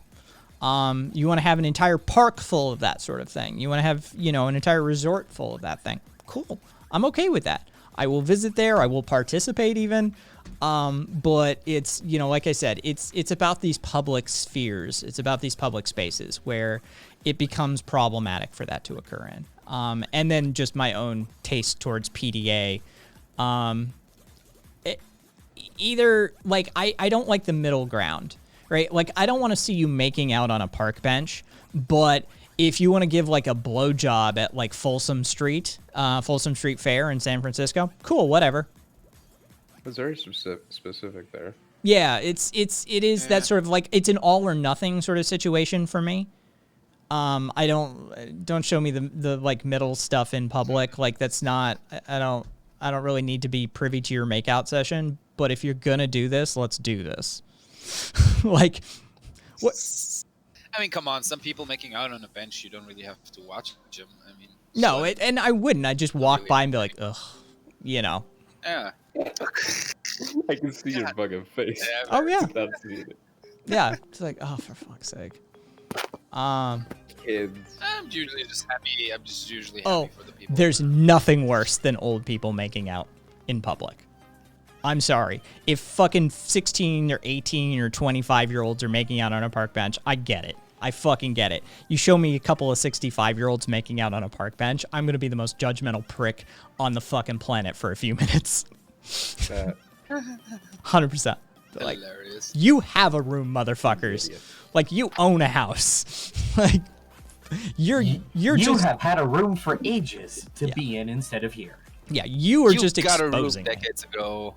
[SPEAKER 2] You want to have an entire park full of that sort of thing. You want to have, an entire resort full of that thing. Cool. I'm okay with that. I will visit there. I will participate even. But it's, you know, like I said, it's about these public spheres. It's about these public spaces where it becomes problematic for that to occur in. And then just my own taste towards PDA. Either, like, I don't like the middle ground, right? Like, I don't want to see you making out on a park bench, but if you want to give, like, a blowjob at, like, Folsom Street Fair in San Francisco, cool, whatever.
[SPEAKER 3] It's very specific there.
[SPEAKER 2] Yeah, it is that sort of, like, it's an all or nothing sort of situation for me. I don't show me the like middle stuff in public. Like, that's not, I don't really need to be privy to your makeout session, but if you're gonna do this, let's do this. Like, what?
[SPEAKER 4] I mean, come on. Some people making out on a bench, you don't really have to watch them. I mean,
[SPEAKER 2] No, and I wouldn't. I'd just walk by and be like, ugh, you know.
[SPEAKER 4] yeah.
[SPEAKER 3] I can see your fucking face.
[SPEAKER 4] Yeah,
[SPEAKER 2] Oh yeah,
[SPEAKER 3] That's it.
[SPEAKER 2] yeah. It's like, oh, for fuck's sake.
[SPEAKER 3] Kids.
[SPEAKER 4] I'm usually just happy. I'm just usually happy for the people.
[SPEAKER 2] There's nothing worse than old people making out in public. I'm sorry. If fucking 16 or 18 or 25-year-olds are making out on a park bench, I get it. I fucking get it. You show me a couple of 65-year-olds making out on a park bench, I'm going to be the most judgmental prick on the fucking planet for a few minutes. 100%. Like,
[SPEAKER 4] Hilarious.
[SPEAKER 2] you have a room, motherfuckers. Like, you own a house. Like, you're
[SPEAKER 5] You
[SPEAKER 2] just
[SPEAKER 5] have had a room for ages to be in instead of here.
[SPEAKER 2] yeah, you are
[SPEAKER 4] You
[SPEAKER 2] just
[SPEAKER 4] got a room
[SPEAKER 2] exposing me.
[SPEAKER 4] decades ago.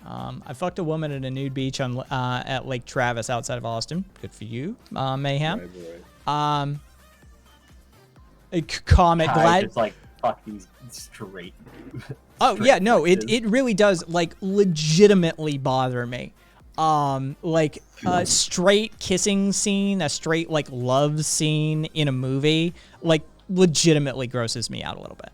[SPEAKER 2] I fucked a woman at a nude beach on at Lake Travis outside of Austin. Good for you, Mayhem.
[SPEAKER 3] My boy.
[SPEAKER 2] A comment.
[SPEAKER 5] I
[SPEAKER 2] Glad.
[SPEAKER 5] just like fuck these straight.
[SPEAKER 2] Oh
[SPEAKER 5] straight
[SPEAKER 2] yeah, no,
[SPEAKER 5] bitches.
[SPEAKER 2] it really does like legitimately bother me. Like a straight kissing scene, a straight like love scene in a movie, like legitimately grosses me out a little bit.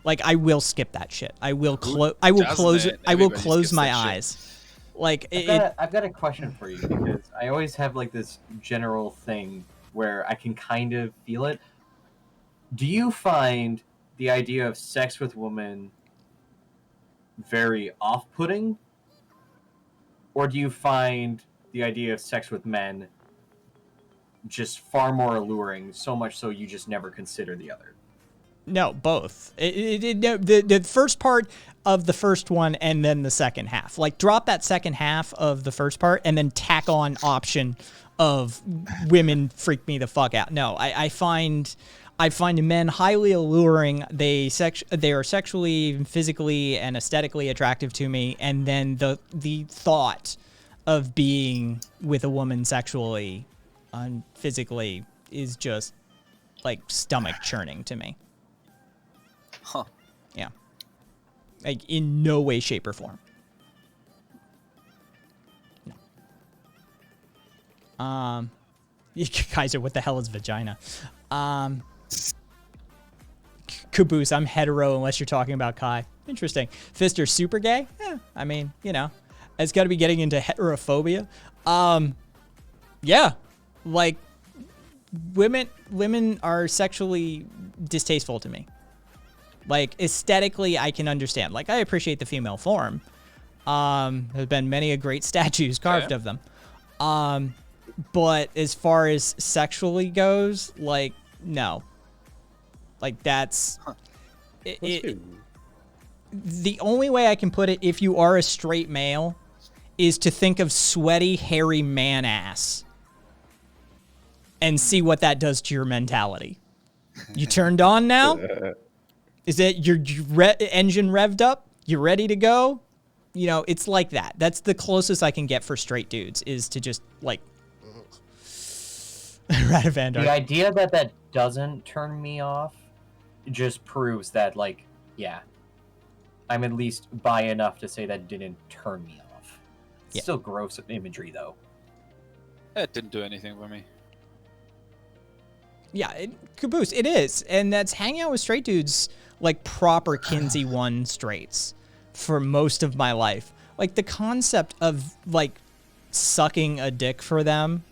[SPEAKER 2] Like, I will skip that shit. I will close. I will
[SPEAKER 4] doesn't
[SPEAKER 2] close.
[SPEAKER 4] it?
[SPEAKER 2] I will
[SPEAKER 4] Everybody
[SPEAKER 2] close
[SPEAKER 4] skips
[SPEAKER 2] my
[SPEAKER 4] that shit.
[SPEAKER 2] eyes. Like
[SPEAKER 5] I've got a question for you because I always have like this general thing where I can kind of feel it. Do you find the idea of sex with women very off-putting? Or do you find the idea of sex with men just far more alluring, so much so you just never consider the other?
[SPEAKER 2] No, both. The first part of the first one and then the second half. Like, drop that second half of the first part and then tack on option of women freak me the fuck out. No, I find men highly alluring. They are sexually, physically, and aesthetically attractive to me. And then the thought of being with a woman sexually and physically is just like stomach churning to me.
[SPEAKER 4] Huh.
[SPEAKER 2] Yeah. Like, in no way, shape, or form. No. Kaiser, what the hell is vagina? Caboose, I'm hetero unless you're talking about Kai. Interesting. Fister, super gay? Yeah, I mean, you know, it's got to be getting into heterophobia. Yeah, like, women are sexually distasteful to me. Like, aesthetically, I can understand. Like, I appreciate the female form. There's been many a great statues carved of them. But as far as sexually goes, like, no. Like, that's... The only way I can put it, if you are a straight male, is to think of sweaty, hairy man ass. And see what that does to your mentality. You turned on now? Is that your engine revved up? You ready to go? You know, it's like that. That's the closest I can get for straight dudes, is to just, like... Radavander.
[SPEAKER 5] The idea that doesn't turn me off just proves that, like, yeah, I'm at least bi enough to say that didn't turn me off. It's
[SPEAKER 2] Yeah.
[SPEAKER 5] still gross imagery, though.
[SPEAKER 4] It didn't do anything for me.
[SPEAKER 2] Yeah, Caboose, it is. And that's hanging out with straight dudes, like proper Kinsey 1 straights for most of my life. Like, the concept of, like, sucking a dick for them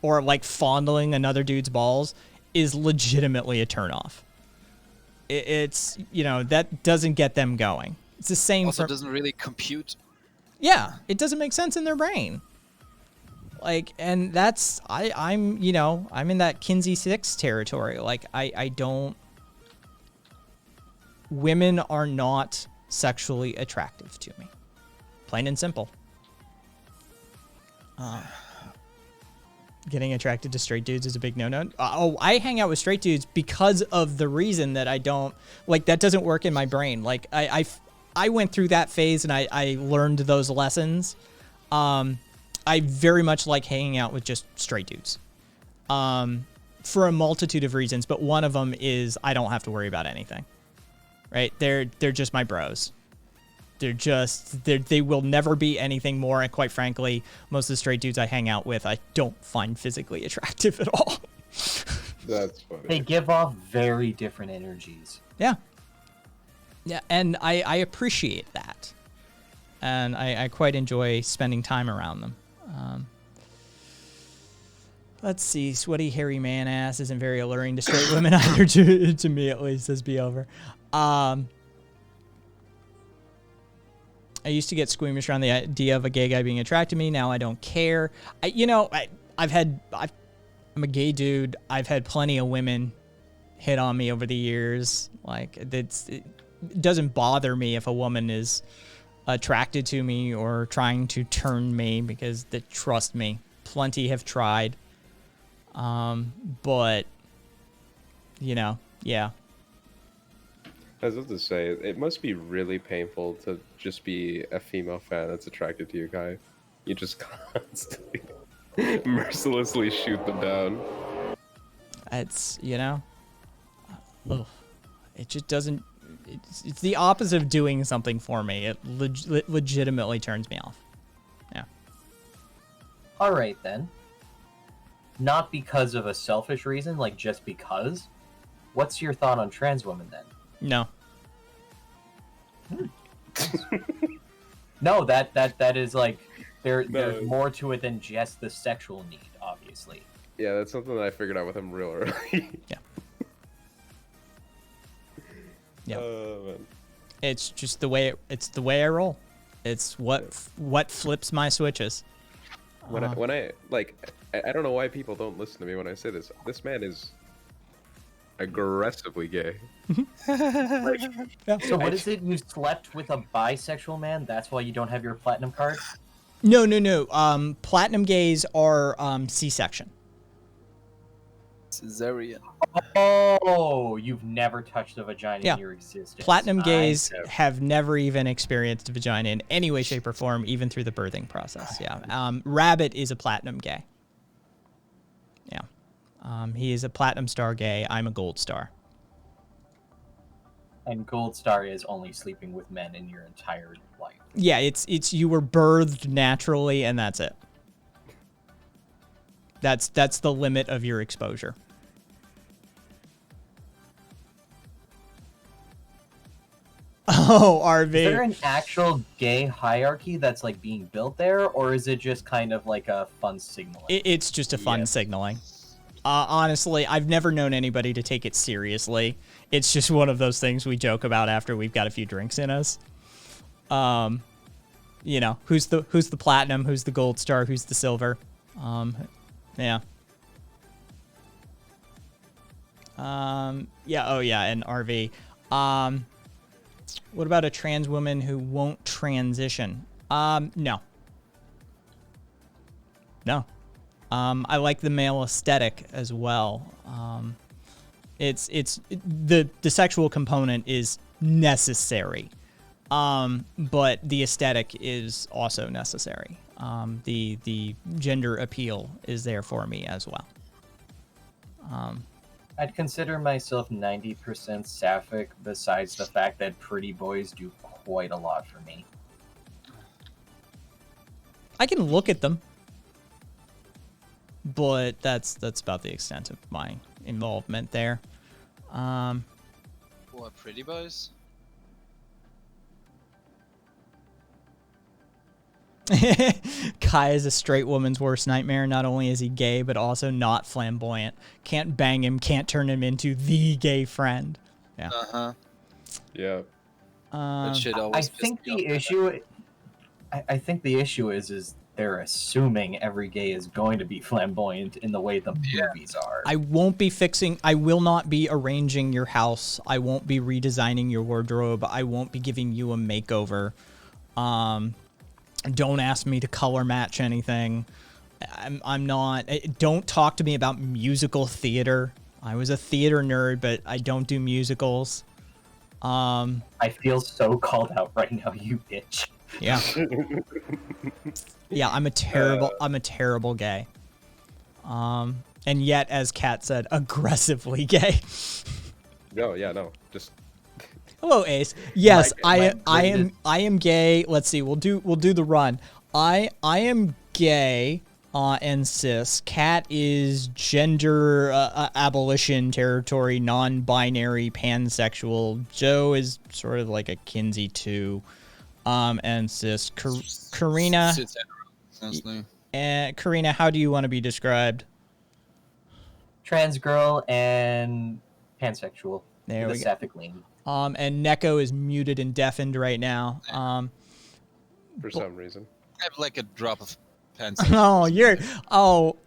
[SPEAKER 2] or, like, fondling another dude's balls is legitimately a turnoff. It's, you know, that doesn't get them going. It's the same
[SPEAKER 4] Also,
[SPEAKER 2] for
[SPEAKER 4] doesn't really compute.
[SPEAKER 2] yeah, it doesn't make sense in their brain. Like, and that's I'm you know, I'm in that Kinsey 6 territory. Like, I don't. Women are not sexually attractive to me, plain and simple. Getting attracted to straight dudes is a big no-no. I hang out with straight dudes because of the reason that I don't like that doesn't work in my brain. Like I went through that phase and I learned those lessons. I very much like hanging out with just straight dudes, for a multitude of reasons. But one of them is I don't have to worry about anything. Right? They're just my bros. They will never be anything more. And quite frankly, most of the straight dudes I hang out with, I don't find physically attractive at all.
[SPEAKER 3] That's funny.
[SPEAKER 5] They give off very different energies.
[SPEAKER 2] Yeah. Yeah, and I appreciate that. And I quite enjoy spending time around them. Let's see. Sweaty, hairy man ass isn't very alluring to straight women either, to me at least, says Be Over. I used to get squeamish around the idea of a gay guy being attracted to me. Now I don't care. I'm a gay dude. I've had plenty of women hit on me over the years. Like, it doesn't bother me if a woman is attracted to me or trying to turn me, because trust me, plenty have tried. But, you know, yeah.
[SPEAKER 3] I was about to say, it must be really painful to just be a female fan that's attracted to your guy. You just constantly, mercilessly shoot them down.
[SPEAKER 2] It's, you know, it just doesn't, it's the opposite of doing something for me. It legitimately turns me off. Yeah.
[SPEAKER 5] All right, then. Not because of a selfish reason, like just because. What's your thought on trans women, then?
[SPEAKER 2] No.
[SPEAKER 5] No, that is like there's
[SPEAKER 3] No.
[SPEAKER 5] more to it than just the sexual need, obviously.
[SPEAKER 3] Yeah, that's something that I figured out with him real early.
[SPEAKER 2] Yeah. Yeah.
[SPEAKER 3] Oh, man.
[SPEAKER 2] It's just the way I roll. It's what flips my switches.
[SPEAKER 3] When I don't know why people don't listen to me when I say this. This man is aggressively gay.
[SPEAKER 5] So what is it? You slept with a bisexual man? That's why you don't have your platinum card?
[SPEAKER 2] No. Platinum gays are C-section.
[SPEAKER 4] Cesarean.
[SPEAKER 5] Oh, you've never touched a vagina
[SPEAKER 2] Yeah.
[SPEAKER 5] in your existence.
[SPEAKER 2] Platinum gays
[SPEAKER 5] I see.
[SPEAKER 2] have never even experienced a vagina in any way, shape, or form, even through the birthing process. Yeah. Rabbit is a platinum gay. Yeah. He is a platinum star gay. I'm a gold star.
[SPEAKER 5] And Gold Star is only sleeping with men in your entire life.
[SPEAKER 2] Yeah, it's you were birthed naturally, and that's it. That's the limit of your exposure. Oh, RV.
[SPEAKER 5] Is there an actual gay hierarchy that's like being built there, or is it just kind of like a fun signal?
[SPEAKER 2] It's just a fun signaling. Honestly, I've never known anybody to take it seriously. It's just one of those things we joke about after we've got a few drinks in us. You know, who's the platinum, who's the gold star, who's the silver. Yeah. Yeah, oh yeah, and RV. What about a trans woman who won't transition? No. No. I like the male aesthetic as well. The sexual component is necessary, but the aesthetic is also necessary. The gender appeal is there for me as well.
[SPEAKER 5] I'd consider myself 90% sapphic, besides the fact that pretty boys do quite a lot for me.
[SPEAKER 2] I can look at them, but that's about the extent of my involvement there.
[SPEAKER 4] What, pretty boys?
[SPEAKER 2] Kai is a straight woman's worst nightmare. Not only is he gay, but also not flamboyant. Can't bang him, can't turn him into the gay friend.
[SPEAKER 4] Uh-huh.
[SPEAKER 3] Yeah.
[SPEAKER 4] That shit
[SPEAKER 5] I
[SPEAKER 4] always
[SPEAKER 5] think
[SPEAKER 4] pissed me
[SPEAKER 5] the
[SPEAKER 4] off.
[SPEAKER 5] issue, I think the issue is they're assuming every gay is going to be flamboyant in the way the movies are.
[SPEAKER 2] I won't be fixing. I will not be arranging your house. I won't be redesigning your wardrobe. I won't be giving you a makeover. Don't ask me to color match anything. I'm not. Don't talk to me about musical theater. I was a theater nerd, but I don't do musicals.
[SPEAKER 5] I feel so called out right now, you bitch.
[SPEAKER 2] Yeah. Yeah, I'm a terrible gay. And yet, as Kat said, aggressively gay.
[SPEAKER 3] No, yeah, no. Just
[SPEAKER 2] Hello, Ace. Yes,
[SPEAKER 5] My
[SPEAKER 2] I am gay. Let's see. We'll do the run. I am gay and cis. Kat is gender abolition territory, non-binary, pansexual. Joe is sort of like a Kinsey 2 and cis. Karina,
[SPEAKER 4] Shit's honestly.
[SPEAKER 2] Karina, how do you want to be described?
[SPEAKER 5] Trans girl and pansexual.
[SPEAKER 2] There
[SPEAKER 5] with
[SPEAKER 2] we
[SPEAKER 5] a
[SPEAKER 2] go.
[SPEAKER 5] sapphic lean.
[SPEAKER 2] And Neko is muted and deafened right now.
[SPEAKER 3] for some reason.
[SPEAKER 4] I have like a drop of pants.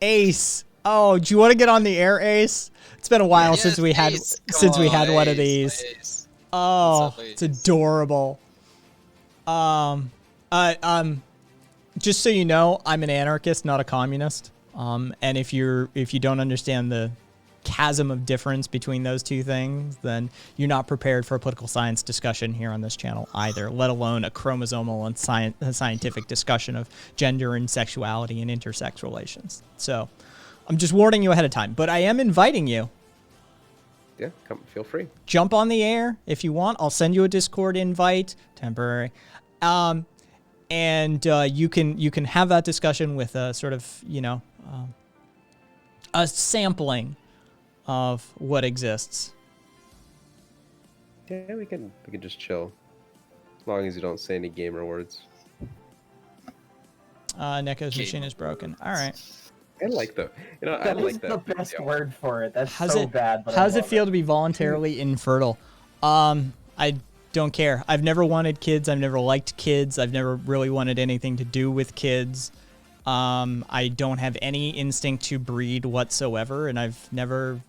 [SPEAKER 2] Ace. Oh, do you want to get on the air, Ace? It's been a while since we had one of these.
[SPEAKER 4] Ace.
[SPEAKER 2] Oh,
[SPEAKER 4] What's up,
[SPEAKER 2] it's
[SPEAKER 4] Ace?
[SPEAKER 2] adorable. Just so you know, I'm an anarchist, not a communist. And if you don't understand the chasm of difference between those two things, then you're not prepared for a political science discussion here on this channel either, let alone a chromosomal and scientific discussion of gender and sexuality and intersex relations. So I'm just warning you ahead of time, but I am inviting you.
[SPEAKER 3] Yeah, come. Feel free.
[SPEAKER 2] Jump on the air if you want. I'll send you a Discord invite, temporary. And you can have that discussion with a sort of, a sampling of what exists.
[SPEAKER 3] Yeah, we can just chill, as long as you don't say any gamer words.
[SPEAKER 2] Neko's machine is broken. All right.
[SPEAKER 3] I like that. I
[SPEAKER 5] That is
[SPEAKER 3] like that.
[SPEAKER 5] the best
[SPEAKER 3] Yeah.
[SPEAKER 5] word for it. That's
[SPEAKER 2] How's
[SPEAKER 5] so
[SPEAKER 2] it-
[SPEAKER 5] bad. But
[SPEAKER 2] How does
[SPEAKER 5] I
[SPEAKER 2] it
[SPEAKER 5] love
[SPEAKER 2] feel to be voluntarily infertile? I don't care. I've never wanted kids. I've never liked kids. I've never really wanted anything to do with kids. I don't have any instinct to breed whatsoever, and I've never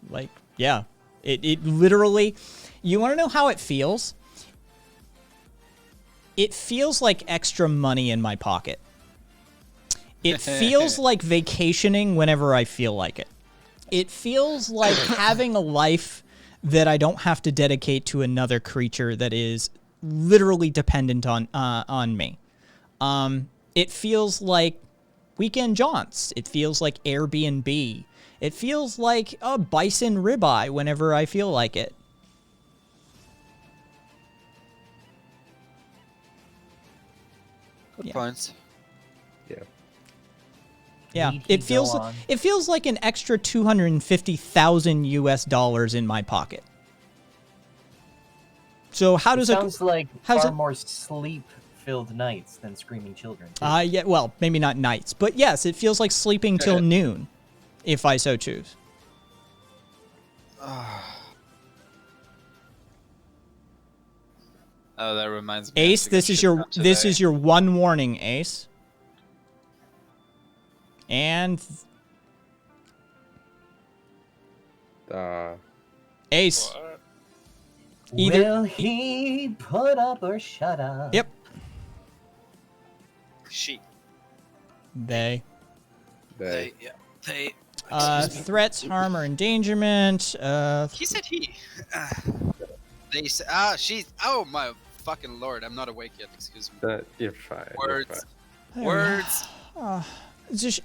[SPEAKER 2] it literally. You want to know how it feels? It feels like extra money in my pocket. It feels like vacationing whenever I feel like it. It feels like having a life that I don't have to dedicate to another creature that is literally dependent on me. It feels like weekend jaunts. It feels like Airbnb. It feels like a bison ribeye whenever I feel like it.
[SPEAKER 4] Good
[SPEAKER 2] Yeah.
[SPEAKER 4] points.
[SPEAKER 3] Yeah.
[SPEAKER 2] Yeah,
[SPEAKER 5] Need
[SPEAKER 2] it
[SPEAKER 5] to
[SPEAKER 2] feels
[SPEAKER 5] go on.
[SPEAKER 2] it feels like an extra $250,000 US in my pocket. So how
[SPEAKER 5] It
[SPEAKER 2] does
[SPEAKER 5] sounds like
[SPEAKER 2] how's
[SPEAKER 5] far
[SPEAKER 2] it-
[SPEAKER 5] more sleep-filled nights than screaming children. too.
[SPEAKER 2] yeah, well, maybe not nights, but yes, it feels like sleeping till noon, if I so choose.
[SPEAKER 4] Oh, that reminds me. I have
[SPEAKER 2] Ace,
[SPEAKER 4] to get
[SPEAKER 2] this is
[SPEAKER 4] shit
[SPEAKER 2] your
[SPEAKER 4] done
[SPEAKER 2] this
[SPEAKER 4] today.
[SPEAKER 2] is your one warning, Ace. And Ace.
[SPEAKER 4] What?
[SPEAKER 2] Either
[SPEAKER 5] Will he put up or shut up?
[SPEAKER 2] Yep.
[SPEAKER 4] She.
[SPEAKER 2] They.
[SPEAKER 4] They. Yeah. They.
[SPEAKER 2] Threats, harm, or endangerment.
[SPEAKER 4] He said he. They said. She's. Oh my fucking lord! I'm not awake yet. Excuse me.
[SPEAKER 3] You're fine. you're
[SPEAKER 4] Words.
[SPEAKER 3] fine.
[SPEAKER 4] Words.
[SPEAKER 2] Just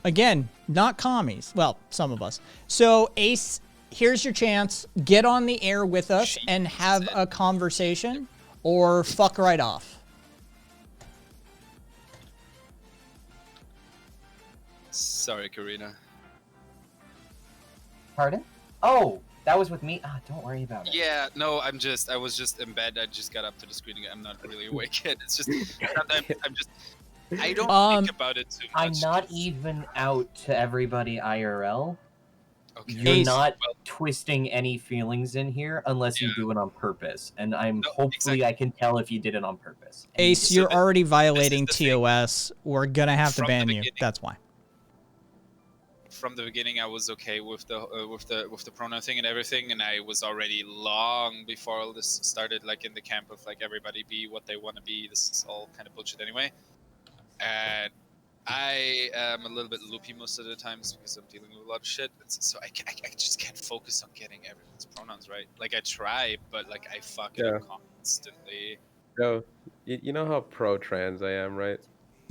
[SPEAKER 2] again, not commies. Well, some of us. So, Ace, here's your chance. Get on the air with us
[SPEAKER 4] She
[SPEAKER 2] and have
[SPEAKER 4] said.
[SPEAKER 2] a conversation, or fuck right off.
[SPEAKER 4] Sorry, Karina.
[SPEAKER 5] Pardon? Oh, that was with me. Don't worry about it.
[SPEAKER 4] Yeah, no, I was just in bed. I just got up to the screen again. I'm not really awake yet. It's just, sometimes I don't think about it too much.
[SPEAKER 5] I'm not even out to everybody IRL.
[SPEAKER 4] Okay.
[SPEAKER 5] You're
[SPEAKER 2] Ace.
[SPEAKER 5] not
[SPEAKER 4] Well-
[SPEAKER 5] twisting any feelings in here unless you
[SPEAKER 4] Yeah.
[SPEAKER 5] do it on purpose. And I'm
[SPEAKER 4] No,
[SPEAKER 5] hopefully
[SPEAKER 4] exactly.
[SPEAKER 5] I can tell if you did it on purpose. And you
[SPEAKER 2] Ace,
[SPEAKER 5] did.
[SPEAKER 2] you're
[SPEAKER 4] So
[SPEAKER 2] already violating
[SPEAKER 4] the thing.
[SPEAKER 2] TOS. We're gonna have to
[SPEAKER 4] From the
[SPEAKER 2] ban you.
[SPEAKER 4] beginning.
[SPEAKER 2] That's why.
[SPEAKER 4] From the beginning, I was okay with the pronoun thing and everything, and I was already long before all this started, like in the camp of like everybody be what they want to be. This is all kind of bullshit anyway. And I am a little bit loopy most of the times because I'm dealing with a lot of shit. So I just can't focus on getting everyone's pronouns right. Like I try, but like I fuck it up constantly.
[SPEAKER 3] Yo, you know how pro-trans I am, right?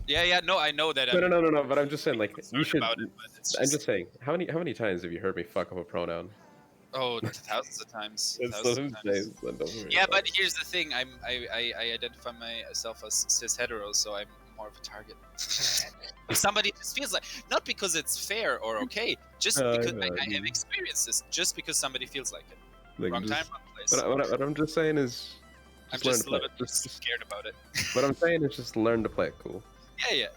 [SPEAKER 4] Yeah. No, I know that.
[SPEAKER 3] No. But I'm just saying, like, you
[SPEAKER 4] concerned
[SPEAKER 3] should.
[SPEAKER 4] about it, but it's
[SPEAKER 3] I'm just saying, how many times have you heard me fuck up a pronoun?
[SPEAKER 4] Oh, thousands of times.
[SPEAKER 3] It's
[SPEAKER 4] thousands of times.
[SPEAKER 3] Yeah,
[SPEAKER 4] But here's the thing: I identify myself as cis hetero, so I'm more of a target. If somebody just feels like, not because it's fair or okay, just because I have experienced this, just because somebody feels like it.
[SPEAKER 3] like,
[SPEAKER 4] Wrong
[SPEAKER 3] just,
[SPEAKER 4] time, wrong place.
[SPEAKER 3] what I'm just saying is,
[SPEAKER 4] I'm
[SPEAKER 3] learn
[SPEAKER 4] just
[SPEAKER 3] to
[SPEAKER 4] a little
[SPEAKER 3] play.
[SPEAKER 4] bit scared about it.
[SPEAKER 3] What I'm saying is just learn to play it cool.
[SPEAKER 4] Yeah.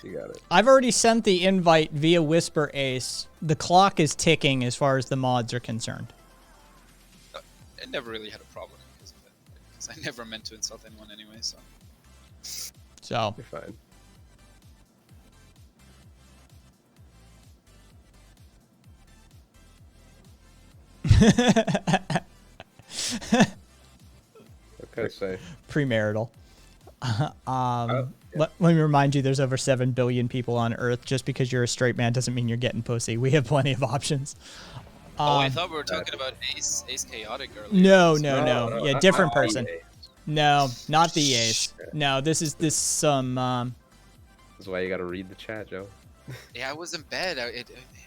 [SPEAKER 3] You got it.
[SPEAKER 2] I've already sent the invite via Whisper, Ace. The clock is ticking as far as the mods are concerned.
[SPEAKER 4] I never really had a problem because of it, because I never meant to insult anyone anyway. So
[SPEAKER 2] So
[SPEAKER 3] You're fine. What can I say?
[SPEAKER 2] premarital.
[SPEAKER 3] Yeah.
[SPEAKER 2] Let me remind you, there's over 7 billion people on Earth. Just because you're a straight man doesn't mean you're getting pussy. We have plenty of options.
[SPEAKER 4] I thought we were talking about Ace Chaotic earlier.
[SPEAKER 2] No.
[SPEAKER 3] No,
[SPEAKER 2] Yeah,
[SPEAKER 3] I-
[SPEAKER 2] different
[SPEAKER 3] I-
[SPEAKER 2] person. No, not the Ace. No, this is some.
[SPEAKER 3] That's why you gotta read the chat, Joe.
[SPEAKER 4] Yeah, I was in bed. I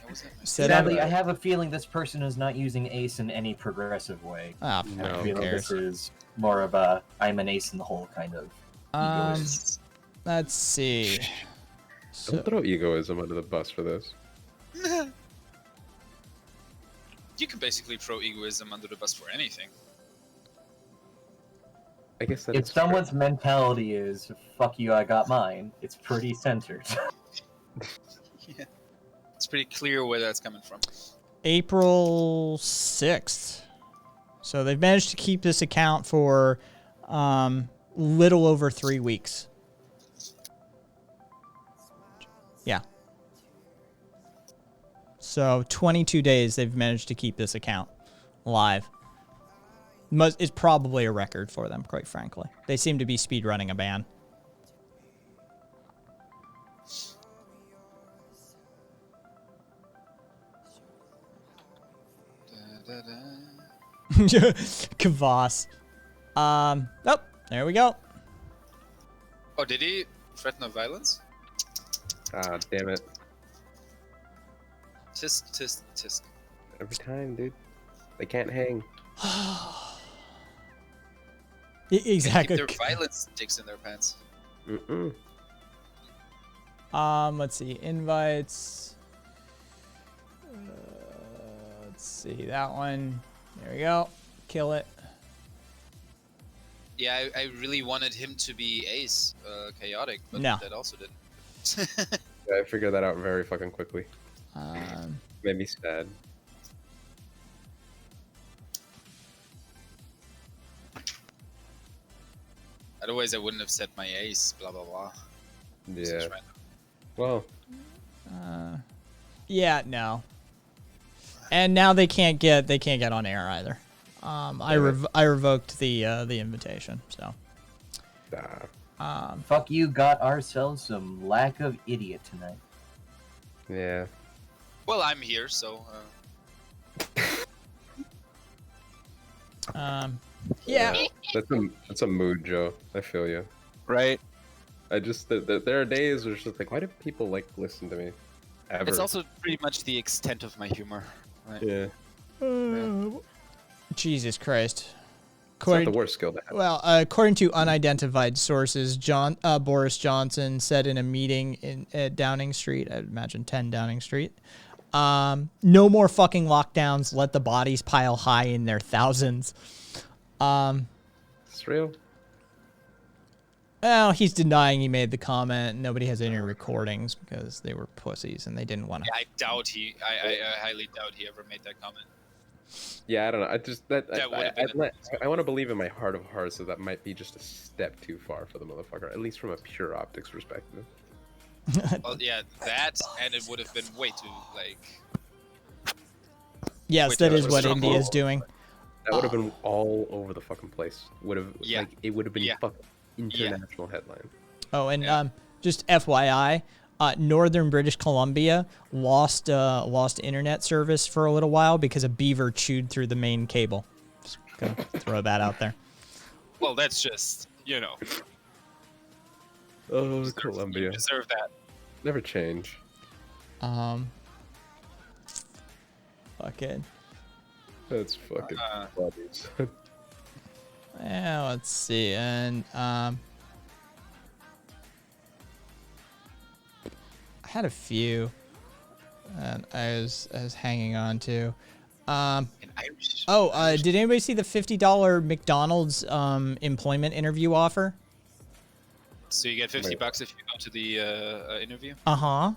[SPEAKER 4] wasn't.
[SPEAKER 2] Said
[SPEAKER 5] Sadly,
[SPEAKER 2] I'm-
[SPEAKER 5] I have a feeling this person is not using ace in any progressive way.
[SPEAKER 2] Oh,
[SPEAKER 3] No.
[SPEAKER 5] I
[SPEAKER 2] who
[SPEAKER 5] feel
[SPEAKER 2] cares?
[SPEAKER 5] this is more of a I'm an ace in the hole kind of. egoist.
[SPEAKER 2] Let's see. So,
[SPEAKER 3] Don't throw egoism under the bus for this.
[SPEAKER 4] You can basically throw egoism under the bus for anything.
[SPEAKER 3] I guess that
[SPEAKER 5] If
[SPEAKER 3] is true.
[SPEAKER 5] someone's mentality is "fuck you, I got mine," it's pretty centered.
[SPEAKER 4] Yeah. It's pretty clear where that's coming from.
[SPEAKER 2] April 6th. So they've managed to keep this account for little over 3 weeks. Yeah. So 22 days they've managed to keep this account live. It's probably a record for them, quite frankly. They seem to be speedrunning a ban. Kvass. Oh, there we go.
[SPEAKER 4] Oh, did he threaten of violence?
[SPEAKER 3] Ah, damn it.
[SPEAKER 4] Tisk.
[SPEAKER 3] Every time, dude. They can't hang.
[SPEAKER 2] Exactly.
[SPEAKER 4] Keep their violence sticks in their pants.
[SPEAKER 3] Mm-mm.
[SPEAKER 2] Let's see. Invites. Let's see. That one. There we go. Kill it.
[SPEAKER 4] Yeah, I really wanted him to be Ace, Chaotic, but
[SPEAKER 2] No.
[SPEAKER 4] that also didn't.
[SPEAKER 3] Yeah, I figured that out very fucking quickly.
[SPEAKER 2] Um,
[SPEAKER 3] Made me sad.
[SPEAKER 4] Otherwise, I wouldn't have set my Ace, blah blah blah. It's
[SPEAKER 3] Yeah.
[SPEAKER 4] just random.
[SPEAKER 3] Well,
[SPEAKER 2] yeah, no. And now they can't get on air either. I revoked the invitation. So
[SPEAKER 5] Fuck you, got ourselves some lack of idiot tonight.
[SPEAKER 3] yeah.
[SPEAKER 4] Well, I'm here, so
[SPEAKER 2] yeah.
[SPEAKER 3] That's a mood, Joe. I feel you.
[SPEAKER 4] right.
[SPEAKER 3] I just there are days where it's just like, why do people like listen to me? Ever.
[SPEAKER 4] It's also pretty much the extent of my humor. Right?
[SPEAKER 3] yeah.
[SPEAKER 2] Jesus Christ.
[SPEAKER 3] It's not
[SPEAKER 2] According,
[SPEAKER 3] the worst skill to have.
[SPEAKER 2] well, according to unidentified sources, Boris Johnson said in a meeting at Downing Street, I'd imagine 10 Downing Street, no more fucking lockdowns. Let the bodies pile high in their thousands.
[SPEAKER 3] It's real.
[SPEAKER 2] Well, he's denying he made the comment. Nobody has any recordings because they were pussies and they didn't want to.
[SPEAKER 4] I doubt he. I highly doubt he ever made that comment.
[SPEAKER 3] Yeah, I don't know. I just
[SPEAKER 4] That would've been
[SPEAKER 3] I want to believe in my heart of hearts that might be just a step too far for the motherfucker, at least from a pure optics perspective.
[SPEAKER 4] Well, yeah, that, and it would have been way too like.
[SPEAKER 2] Yes,
[SPEAKER 4] Wait,
[SPEAKER 2] that
[SPEAKER 4] there
[SPEAKER 2] is
[SPEAKER 4] was
[SPEAKER 2] what
[SPEAKER 4] some-
[SPEAKER 2] India is doing.
[SPEAKER 3] That would have been all over the fucking place. Would have
[SPEAKER 4] Yeah.
[SPEAKER 3] like it would have been
[SPEAKER 4] Yeah.
[SPEAKER 3] fucking international headline.
[SPEAKER 2] Oh, and
[SPEAKER 4] Yeah.
[SPEAKER 2] just FYI, northern British Columbia lost internet service for a little while because a beaver chewed through the main cable. Just gonna throw that out there.
[SPEAKER 4] Well, that's just
[SPEAKER 3] Oh,
[SPEAKER 4] You
[SPEAKER 3] Colombia.
[SPEAKER 4] deserve that.
[SPEAKER 3] Never change.
[SPEAKER 2] Fucking.
[SPEAKER 3] That's fucking buddies.
[SPEAKER 2] Yeah, let's see, and I had a few, and I was hanging on to.
[SPEAKER 4] In Irish.
[SPEAKER 2] Oh, did anybody see the $50 McDonald's employment interview offer?
[SPEAKER 4] So you get $50
[SPEAKER 3] Wait.
[SPEAKER 4] if you go to the interview.
[SPEAKER 2] Uh-huh.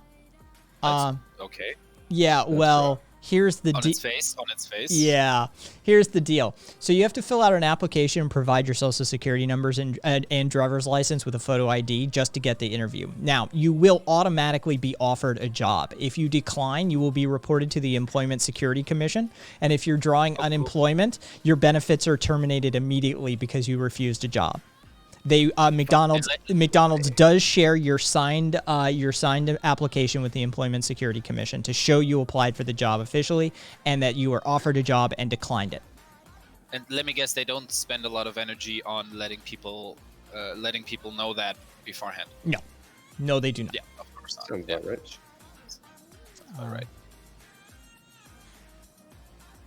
[SPEAKER 4] Okay.
[SPEAKER 2] Yeah, well,
[SPEAKER 3] right.
[SPEAKER 2] here's the
[SPEAKER 4] On
[SPEAKER 2] deal.
[SPEAKER 4] its face. On its face.
[SPEAKER 2] Yeah, here's the deal. So you have to fill out an application and provide your social security numbers and driver's license with a photo ID just to get the interview. Now, you will automatically be offered a job. If you decline, you will be reported to the Employment Security Commission. And if you're drawing unemployment, your benefits are terminated immediately because you refused a job. They McDonald's does share your signed application with the Employment Security Commission to show you applied for the job officially and that you were offered a job and declined it.
[SPEAKER 4] And let me guess, they don't spend a lot of energy on letting people know that beforehand.
[SPEAKER 2] No, they do not.
[SPEAKER 4] Yeah, of course not.
[SPEAKER 3] Sounds
[SPEAKER 4] Yeah.
[SPEAKER 3] about right.
[SPEAKER 4] All right.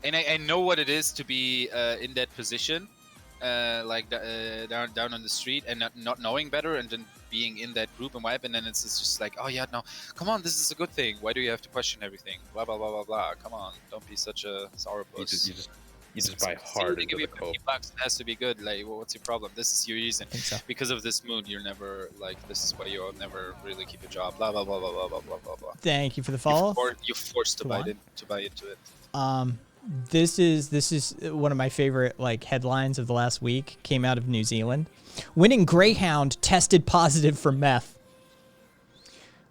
[SPEAKER 4] And I know what it is to be in that position, down on the street and not knowing better, and then being in that group and vibe, and then it's just like, oh yeah, no, come on, this is a good thing. Why do you have to question everything? Blah blah blah blah blah. Come on, don't be such a sourpuss.
[SPEAKER 3] You just buy hard
[SPEAKER 4] They
[SPEAKER 3] into
[SPEAKER 4] give you
[SPEAKER 3] the coke.
[SPEAKER 4] $50. It has to be good. Like, what's your problem? This is your reason.
[SPEAKER 2] I think so.
[SPEAKER 4] Because of this mood, you're never like. This is why you'll never really keep a job. Blah blah blah blah blah blah blah blah blah.
[SPEAKER 2] Thank you for the follow.
[SPEAKER 4] You're forced to
[SPEAKER 2] Go
[SPEAKER 4] buy
[SPEAKER 2] on.
[SPEAKER 4] into it.
[SPEAKER 2] This is one of my favorite like headlines of the last week. Came out of New Zealand. Winning greyhound tested positive for meth.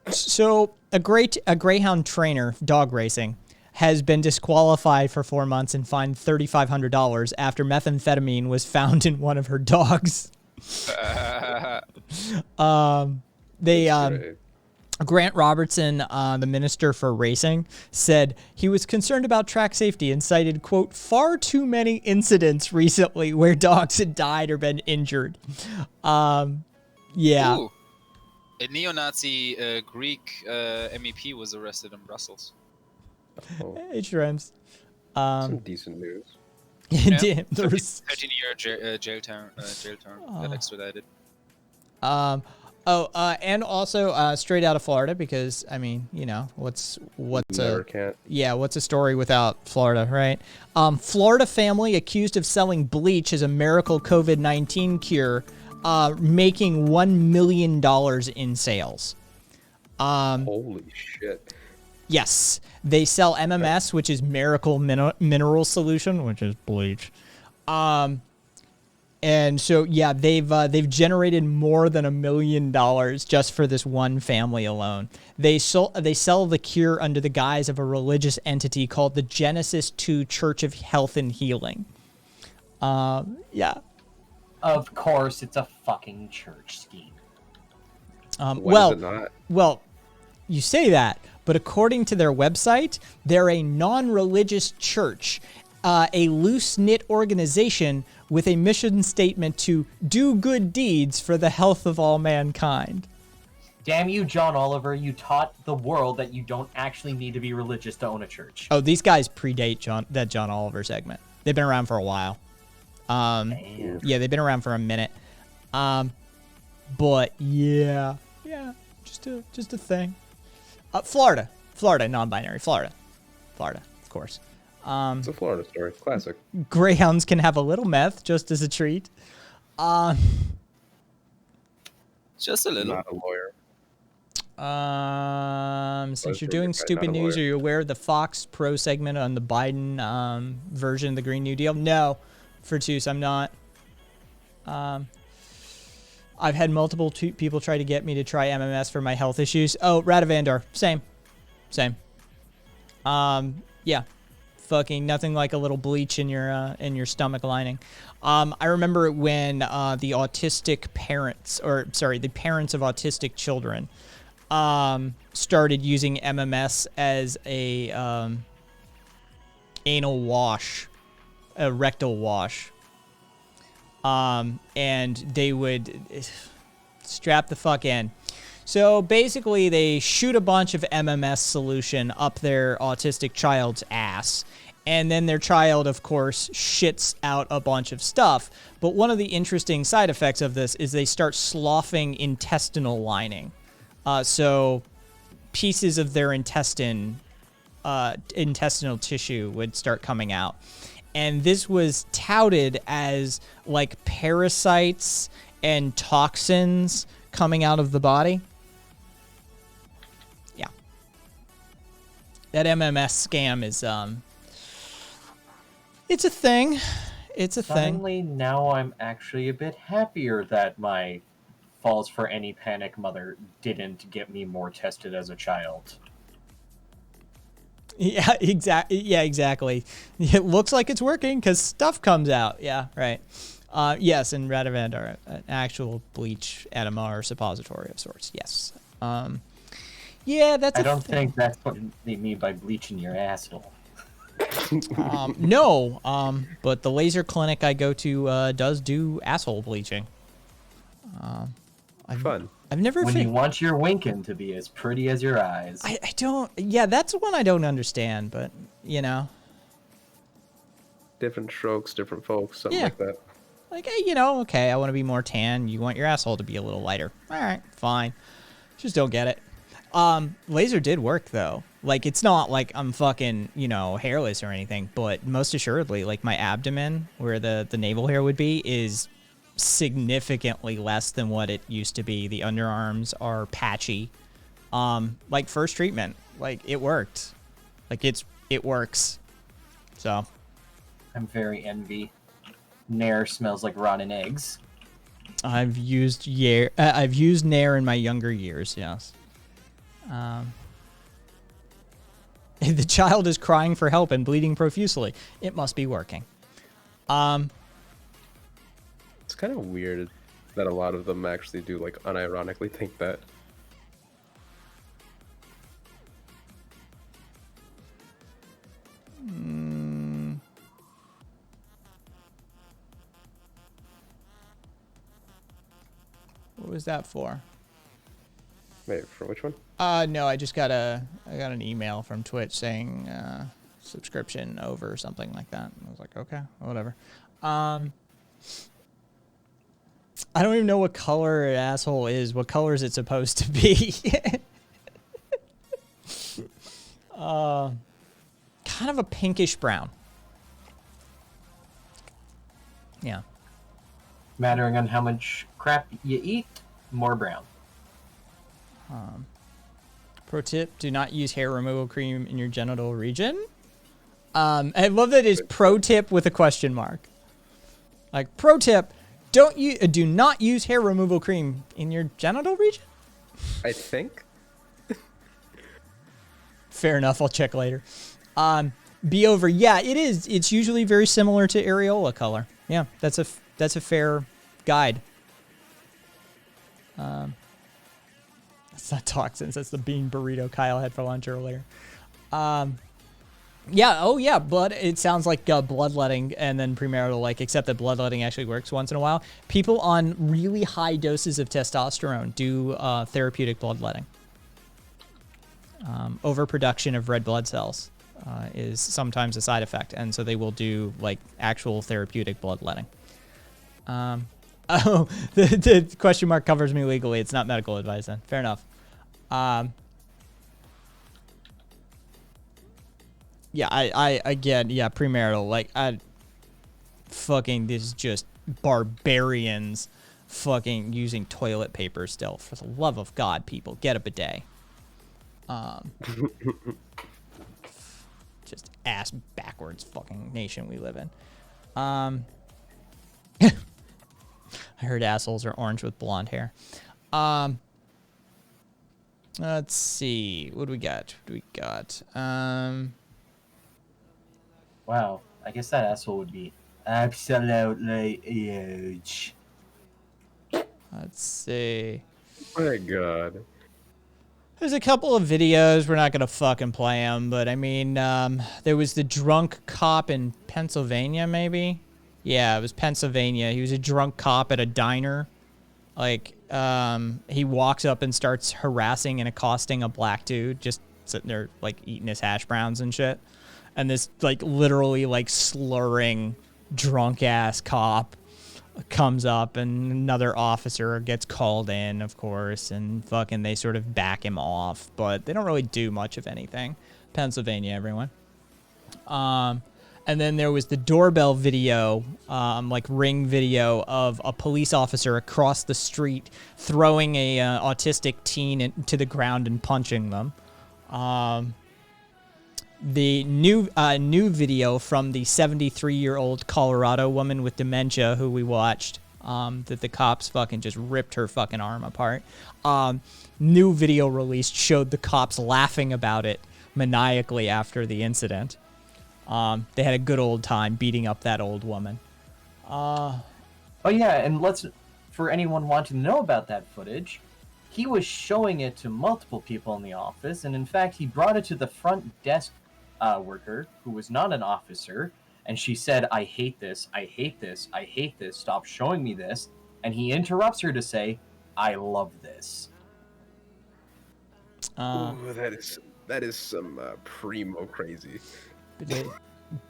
[SPEAKER 2] So a greyhound trainer, dog racing, has been disqualified for 4 months and fined $3,500 after methamphetamine was found in one of her dogs.
[SPEAKER 3] Great.
[SPEAKER 2] Grant Robertson, the minister for racing, said he was concerned about track safety and cited, quote, far too many incidents recently where dogs had died or been injured. Yeah.
[SPEAKER 4] Ooh. A neo-Nazi Greek MEP was arrested in Brussels.
[SPEAKER 3] Oh,
[SPEAKER 2] Hey, Shrems.
[SPEAKER 3] some decent news.
[SPEAKER 2] Damn, there was,
[SPEAKER 4] 13-year jail term got extradited.
[SPEAKER 2] and also straight out of Florida because, I mean, you know, what's
[SPEAKER 3] Never can't.
[SPEAKER 2] what's a story without Florida, right? Florida family accused of selling bleach as a miracle COVID-19 cure, making $1 million in sales.
[SPEAKER 3] Holy shit.
[SPEAKER 2] Yes, they sell MMS, which is Miracle Mineral Solution, which is bleach. And so yeah, they've generated more than $1 million just for this one family alone. They sell the cure under the guise of a religious entity called the Genesis 2 Church of Health and Healing. Yeah.
[SPEAKER 5] Of course, it's a fucking church scheme.
[SPEAKER 3] Why is it not?
[SPEAKER 2] Well, you say that, but according to their website, they're a non-religious church, a loose-knit organization with a mission statement to do good deeds for the health of all mankind.
[SPEAKER 5] Damn you, John Oliver, you taught the world that you don't actually need to be religious to own a church.
[SPEAKER 2] Oh, these guys predate that John Oliver segment. They've been around for a while.
[SPEAKER 5] Damn.
[SPEAKER 2] Yeah, they've been around for a minute. But yeah, just a thing. Florida, non-binary, Florida, of course.
[SPEAKER 3] It's a Florida story. Classic.
[SPEAKER 2] Greyhounds can have a little meth just as a treat.
[SPEAKER 4] Just a little.
[SPEAKER 3] Not a lawyer.
[SPEAKER 2] Since you're
[SPEAKER 3] Sure,
[SPEAKER 2] doing
[SPEAKER 3] you're
[SPEAKER 2] stupid
[SPEAKER 3] not a
[SPEAKER 2] news,
[SPEAKER 3] lawyer.
[SPEAKER 2] are you aware of the Fox Pro segment on the Biden version of the Green New Deal? No, Fertus, I'm not. I've had multiple people try to get me to try MMS for my health issues. Oh, Radivandar, same. Yeah, fucking nothing like a little bleach in your stomach lining. I remember when the autistic parents, the parents of autistic children, started using MMS as a anal wash, a rectal wash. And they would strap the fuck in. So basically, they shoot a bunch of MMS solution up their autistic child's ass. And then their child, of course, shits out a bunch of stuff. But one of the interesting side effects of this is they start sloughing intestinal lining. So pieces of their intestinal tissue would start coming out. And this was touted as like parasites and toxins coming out of the body. Yeah. That MMS scam is, it's a thing. It's a thing.
[SPEAKER 5] Suddenly, now I'm actually a bit happier that my Falls for Any Panic mother didn't get me more tested as a child.
[SPEAKER 2] Yeah, exactly. Yeah, exactly. It looks like it's working because stuff comes out. Yeah, right. Yes, and Radivandar, an actual bleach enema or suppository of sorts. Yes. Yeah, that's.
[SPEAKER 5] I don't think that's what they mean by bleaching your asshole.
[SPEAKER 2] No, but the laser clinic I go to does do asshole bleaching.
[SPEAKER 3] Fun.
[SPEAKER 2] I've never.
[SPEAKER 5] When you want your winkin' to be as pretty as your eyes.
[SPEAKER 2] I don't. Yeah, that's one I don't understand. But you know,
[SPEAKER 3] Different strokes, different folks, something
[SPEAKER 2] Yeah.
[SPEAKER 3] like that.
[SPEAKER 2] like hey, you know, okay, I want to be more tan. You want your asshole to be a little lighter. All right, fine. Just don't get it. Laser did work though. Like it's not like I'm fucking, you know, hairless or anything, but most assuredly, like my abdomen, where the navel hair would be, is significantly less than what it used to be. The underarms are patchy. Like first treatment, like it worked. Like it works. So
[SPEAKER 5] I'm very envy. Nair smells like rotten eggs.
[SPEAKER 2] I've used Nair in my younger years. Yes. The child is crying for help and bleeding profusely. It must be working.
[SPEAKER 3] It's kind of weird that a lot of them actually do like unironically think that.
[SPEAKER 2] What was that for?
[SPEAKER 3] Wait, for which one?
[SPEAKER 2] No, I got an email from Twitch saying subscription over or something like that. I was like, okay, whatever. I don't even know what color an asshole is. What color is it supposed to be? Kind of a pinkish brown. Yeah.
[SPEAKER 5] Mattering on how much crap you eat, more brown.
[SPEAKER 2] Pro tip, do not use hair removal cream in your genital region. I love that it's pro tip with a question mark. Like, pro tip, do not use hair removal cream in your genital region?
[SPEAKER 3] I think.
[SPEAKER 2] Fair enough, I'll check later. Be over, yeah, it is. It's usually very similar to areola color. Yeah, that's a fair guide. That's not toxins. That's the bean burrito Kyle had for lunch earlier. Yeah. Oh, yeah. Blood. It sounds like bloodletting, and then premarital, like, except that bloodletting actually works once in a while. People on really high doses of testosterone do therapeutic bloodletting. Overproduction of red blood cells is sometimes a side effect, and so they will do like actual therapeutic bloodletting. Oh, the question mark covers me legally. It's not medical advice then. Fair enough. Yeah, I again, yeah, premarital. Like, this is just barbarians fucking using toilet paper still. For the love of God, people, get a bidet. Just ass backwards fucking nation we live in. I heard assholes are orange with blonde hair. Let's see. What do we got?
[SPEAKER 5] Wow, I guess that asshole would be absolutely huge.
[SPEAKER 2] Let's see.
[SPEAKER 3] My God.
[SPEAKER 2] There's a couple of videos. We're not gonna fucking play them, but I mean, there was the drunk cop in Pennsylvania, maybe. Yeah, it was Pennsylvania. He was a drunk cop at a diner. Like, he walks up and starts harassing and accosting a black dude, just sitting there, like, eating his hash browns and shit. And this, like, literally, like, slurring, drunk-ass cop comes up, and another officer gets called in, of course, and fucking they sort of back him off, but they don't really do much of anything. Pennsylvania, everyone. And then there was the doorbell video, like ring video of a police officer across the street throwing a autistic teen to the ground and punching them. The new video from the 73-year-old Colorado woman with dementia who we watched, that the cops fucking just ripped her fucking arm apart. New video released showed the cops laughing about it maniacally after the incident. They had a good old time beating up that old woman.
[SPEAKER 5] Oh yeah, and for anyone wanting to know about that footage, he was showing it to multiple people in the office, and in fact, he brought it to the front desk worker, who was not an officer, and she said, "I hate this, I hate this, I hate this, stop showing me this," and he interrupts her to say, "I love this."
[SPEAKER 3] Ooh, that is some primo crazy.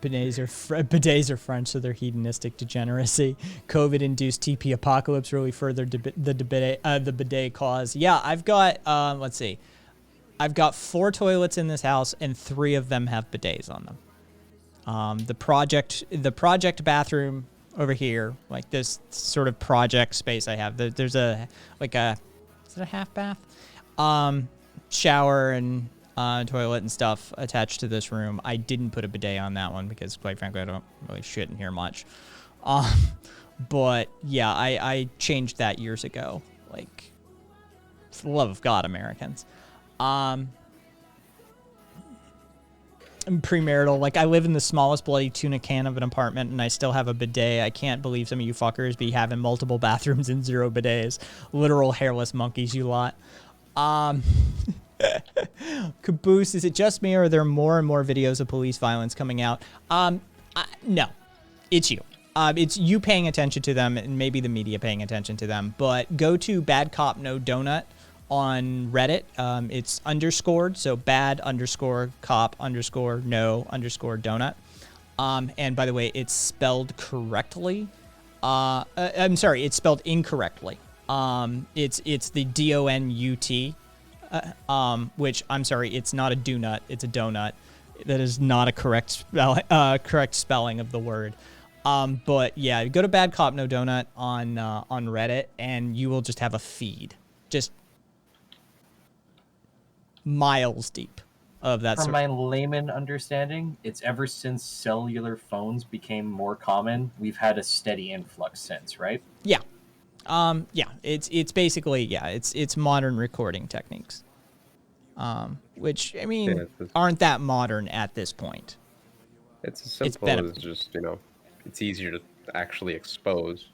[SPEAKER 2] Bidets are French, so they're hedonistic degeneracy. COVID-induced TP apocalypse really furthered the bidet cause. Yeah, I've got, let's see. I've got 4 toilets in this house, and 3 of them have bidets on them. The project bathroom over here, like this sort of project space I have, there's is it a half bath? Shower and toilet and stuff attached to this room. I didn't put a bidet on that one because, quite frankly, I don't really shit in here much. But yeah, I changed that years ago. Like, for the love of God, Americans. Premarital, like, I live in the smallest bloody tuna can of an apartment and I still have a bidet. I can't believe some of you fuckers be having multiple bathrooms and 0 bidets. Literal hairless monkeys, you lot. Caboose, is it just me or are there more and more videos of police violence coming out? No, it's you. It's you paying attention to them and maybe the media paying attention to them. But go to Bad Cop No Donut on Reddit. It's underscored, so bad_cop_no_donut. And by the way, it's spelled correctly. I'm sorry, it's spelled incorrectly. It's the DONUT. Which, I'm sorry, it's not a do-nut, it's a donut. That is not a correct spelling of the word. But yeah, go to Bad Cop No Donut on Reddit, and you will just have a feed, just miles deep of that.
[SPEAKER 5] From my layman understanding, it's ever since cellular phones became more common, we've had a steady influx since, right?
[SPEAKER 2] Yeah. Yeah, it's basically, yeah, it's modern recording techniques. Which, I mean, aren't that modern at this point.
[SPEAKER 3] It's as simple as just, it's easier to actually expose.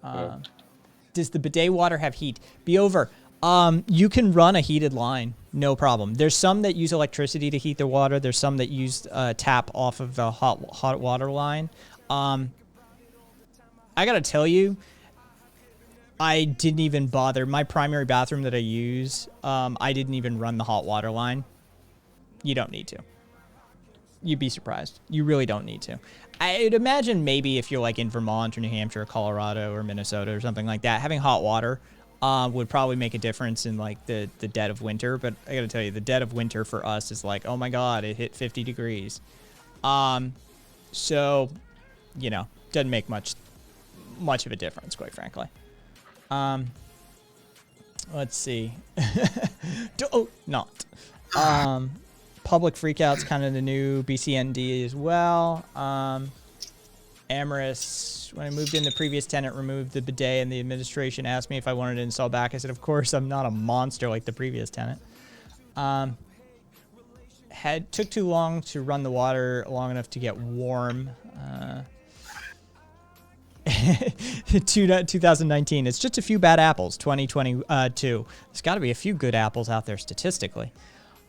[SPEAKER 2] Does the bidet water have heat? Be over. You can run a heated line, no problem. There's some that use electricity to heat the water. There's some that use tap off of the hot water line. I gotta tell you, I didn't even bother. My primary bathroom that I use, I didn't even run the hot water line. You don't need to. You'd be surprised. You really don't need to. I'd imagine maybe if you're like in Vermont or New Hampshire or Colorado or Minnesota or something like that, having hot water would probably make a difference in like the dead of winter. But I gotta tell you, the dead of winter for us is like, oh my God, it hit 50 degrees. So, doesn't make much much of a difference, quite frankly. Let's see. Not. Public freakout's kind of the new BCND as well. Amorous, when I moved in, the previous tenant removed the bidet, and the administration asked me if I wanted to install back. I said, of course, I'm not a monster like the previous tenant. Took too long to run the water long enough to get warm. 2019. It's just a few bad apples. 2022. There's got to be a few good apples out there statistically.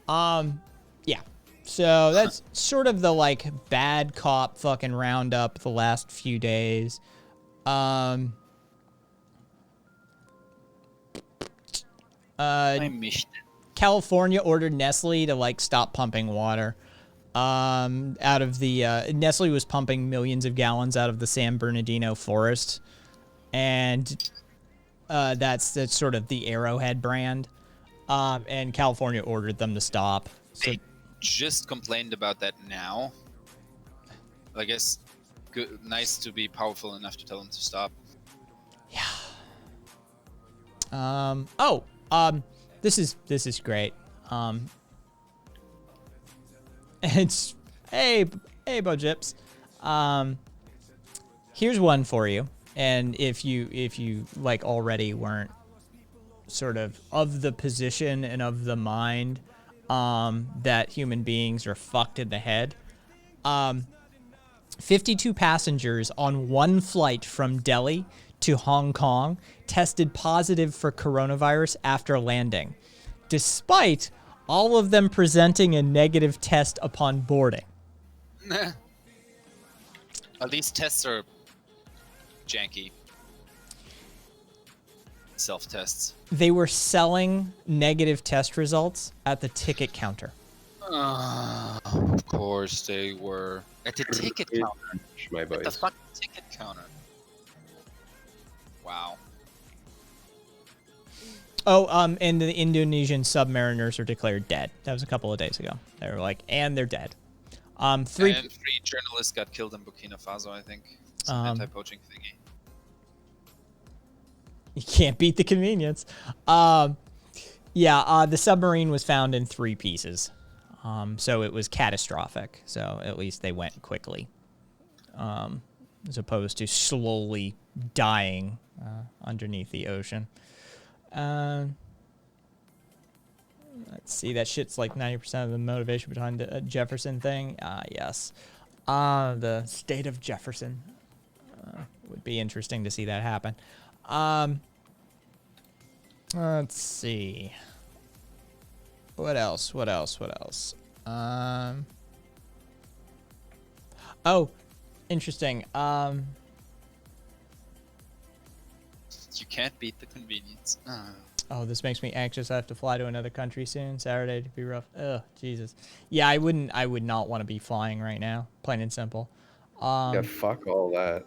[SPEAKER 2] Yeah. So that's sort of the like bad cop fucking roundup the last few days.
[SPEAKER 4] I missed it.
[SPEAKER 2] California ordered Nestle to like stop pumping water. Out of the Nestle was pumping millions of gallons out of the San Bernardino forest, and that's sort of the Arrowhead brand. And California ordered them to stop. So
[SPEAKER 4] They just complained about that now. I guess good, nice to be powerful enough to tell them to stop.
[SPEAKER 2] this is great. It's hey Bo Jips. Here's one for you. And if you like already weren't sort of the position and of the mind that human beings are fucked in the head. 52 passengers on one flight from Delhi to Hong Kong tested positive for coronavirus after landing, despite all of them presenting a negative test upon boarding.
[SPEAKER 4] At least tests are janky. Self-tests.
[SPEAKER 2] They were selling negative test results at the ticket counter.
[SPEAKER 4] Of course they were. At the ticket counter.
[SPEAKER 3] My
[SPEAKER 4] At the
[SPEAKER 3] boys.
[SPEAKER 4] fucking ticket counter. Wow.
[SPEAKER 2] Oh, and the Indonesian submariners are declared dead. That was a couple of days ago. They were like, and they're dead.
[SPEAKER 4] And 3 journalists got killed in Burkina Faso, I think. Some anti-poaching thingy.
[SPEAKER 2] You can't beat the convenience. The submarine was found in 3 pieces. So it was catastrophic. So at least they went quickly. As opposed to slowly dying underneath the ocean. Let's see, that shit's like 90% of the motivation behind the Jefferson thing. Yes. The state of Jefferson. Would be interesting to see that happen. Let's see. What else? Oh, interesting.
[SPEAKER 4] You can't beat the convenience.
[SPEAKER 2] Oh, this makes me anxious. I have to fly to another country soon. Saturday to be rough. Ugh, Jesus. Yeah, I would not want to be flying right now. Plain and simple.
[SPEAKER 3] Yeah, fuck all that.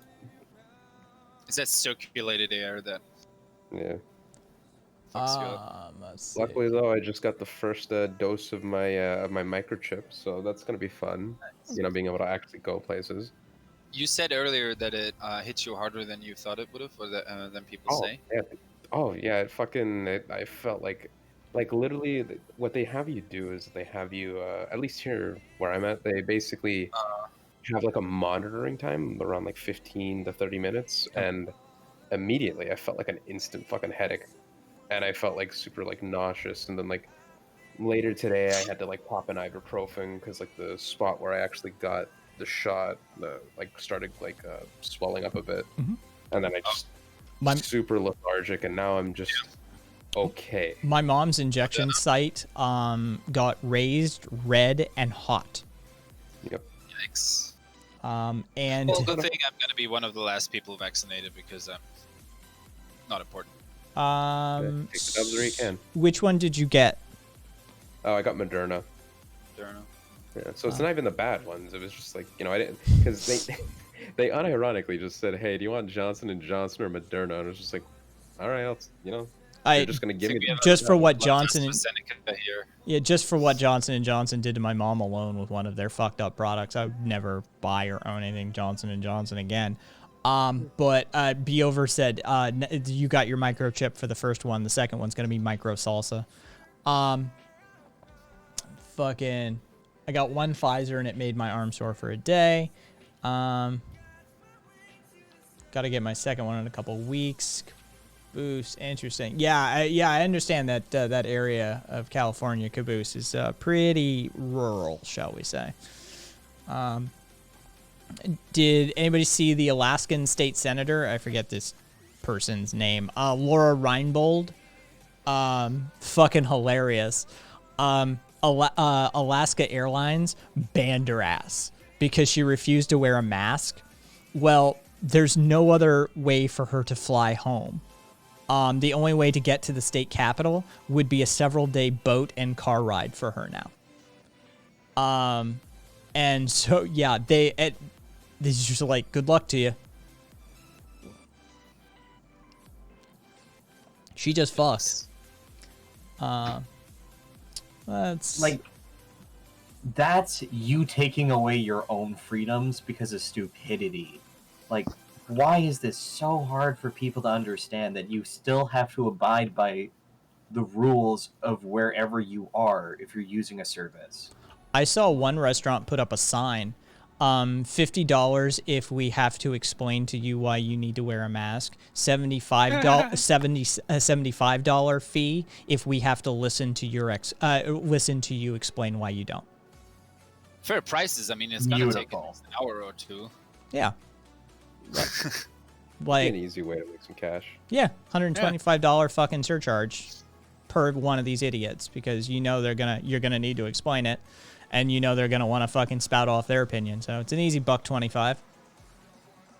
[SPEAKER 4] Is that circulated air that
[SPEAKER 3] Yeah.
[SPEAKER 4] fucks you up?
[SPEAKER 2] Let's see.
[SPEAKER 3] Luckily though, I just got the first dose of my microchip, so that's gonna be fun. You know, being able to actually go places.
[SPEAKER 4] You said earlier that it hits you harder than you thought it would have, or than people say.
[SPEAKER 3] Yeah. Oh yeah, I felt like literally what they have you do is they have you at least here where I'm at, they basically have like a monitoring time around like 15 to 30 minutes, and immediately I felt like an instant fucking headache, and I felt like super like nauseous, and then like later today I had to like pop an ibuprofen because like the spot where I actually got the shot like started like swelling up a bit, and then I just super lethargic, and now I'm just okay.
[SPEAKER 2] My mom's injection site got raised, red, and hot.
[SPEAKER 3] Yep.
[SPEAKER 4] Yikes.
[SPEAKER 2] And
[SPEAKER 4] Well, good thing I'm gonna be one of the last people vaccinated because I'm not important.
[SPEAKER 3] Take the dubs where you can.
[SPEAKER 2] Which one did you get?
[SPEAKER 3] Oh, I got Moderna.
[SPEAKER 4] Don't know.
[SPEAKER 3] Yeah, so it's not even the bad ones. It was just like, you know, I didn't, because they unironically just said, "Hey, do you want Johnson and Johnson or Moderna?" And I was just like, "All right, you know, they're just gonna give me
[SPEAKER 2] just for what
[SPEAKER 4] Left
[SPEAKER 2] Johnson and
[SPEAKER 4] AstraZeneca here.
[SPEAKER 2] yeah, just for what Johnson and Johnson did to my mom alone with one of their fucked up products. I would never buy or own anything Johnson and Johnson again. But Beover said, you got your microchip for the first one. The second one's going to be micro salsa. Fucking, I got one Pfizer and it made my arm sore for a day. Got to get my second one in a couple weeks. Caboose, interesting. Yeah, I understand that that area of California, Caboose, is pretty rural, shall we say. Did anybody see the Alaskan state senator? I forget this person's name. Laura Reinbold. Fucking hilarious. Alaska Airlines banned her ass because she refused to wear a mask. Well, there's no other way for her to fly home. The only way to get to the state capital would be a several-day boat and car ride for her now. And so, yeah, this is just like, good luck to you. She just fucks. That's
[SPEAKER 5] Like, that's you taking away your own freedoms because of stupidity. Like, why is this so hard for people to understand that you still have to abide by the rules of wherever you are if you're using a service?
[SPEAKER 2] I saw one restaurant put up a sign, $50 if we have to explain to you why you need to wear a mask, $75 fee if we have to listen to you explain why you don't.
[SPEAKER 4] Fair prices. I mean, it's gonna take
[SPEAKER 5] Beautiful.
[SPEAKER 4] an hour or two.
[SPEAKER 2] Yeah.
[SPEAKER 3] Be
[SPEAKER 2] Like,
[SPEAKER 3] an easy way to make some cash.
[SPEAKER 2] yeah, $125 fucking surcharge per one of these idiots because you know you're gonna need to explain it, and you know they're gonna want to fucking spout off their opinion. So it's an easy $1.25.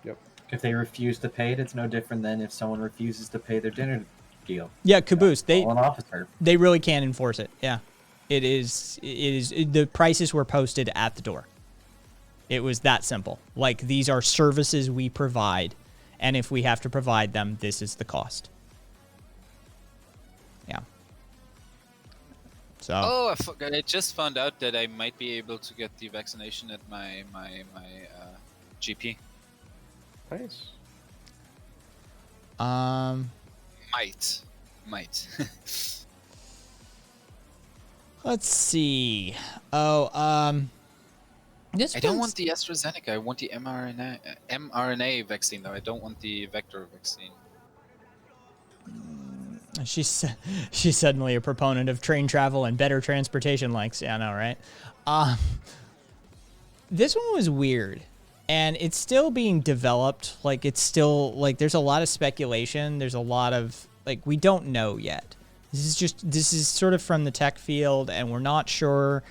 [SPEAKER 3] Yep.
[SPEAKER 5] If they refuse to pay it, it's no different than if someone refuses to pay their dinner deal.
[SPEAKER 2] Yeah, Caboose.
[SPEAKER 5] Call an officer.
[SPEAKER 2] They really can enforce it. Yeah, it is. The prices were posted at the door. It was that simple. Like, these are services we provide, and if we have to provide them, this is the cost. Yeah. So.
[SPEAKER 4] Oh, I forgot. I just found out that I might be able to get the vaccination at my GP.
[SPEAKER 3] Nice.
[SPEAKER 4] Might.
[SPEAKER 2] Let's see. Oh, this
[SPEAKER 4] I don't
[SPEAKER 2] one's-
[SPEAKER 4] want the AstraZeneca. I want the mRNA vaccine, though. I don't want the vector vaccine.
[SPEAKER 2] She's suddenly a proponent of train travel and better transportation links. Yeah, I know, right? This one was weird, and it's still being developed. Like, it's still, like, there's a lot of speculation. There's a lot of, like, we don't know yet. This is sort of from the tech field, and we're not sure,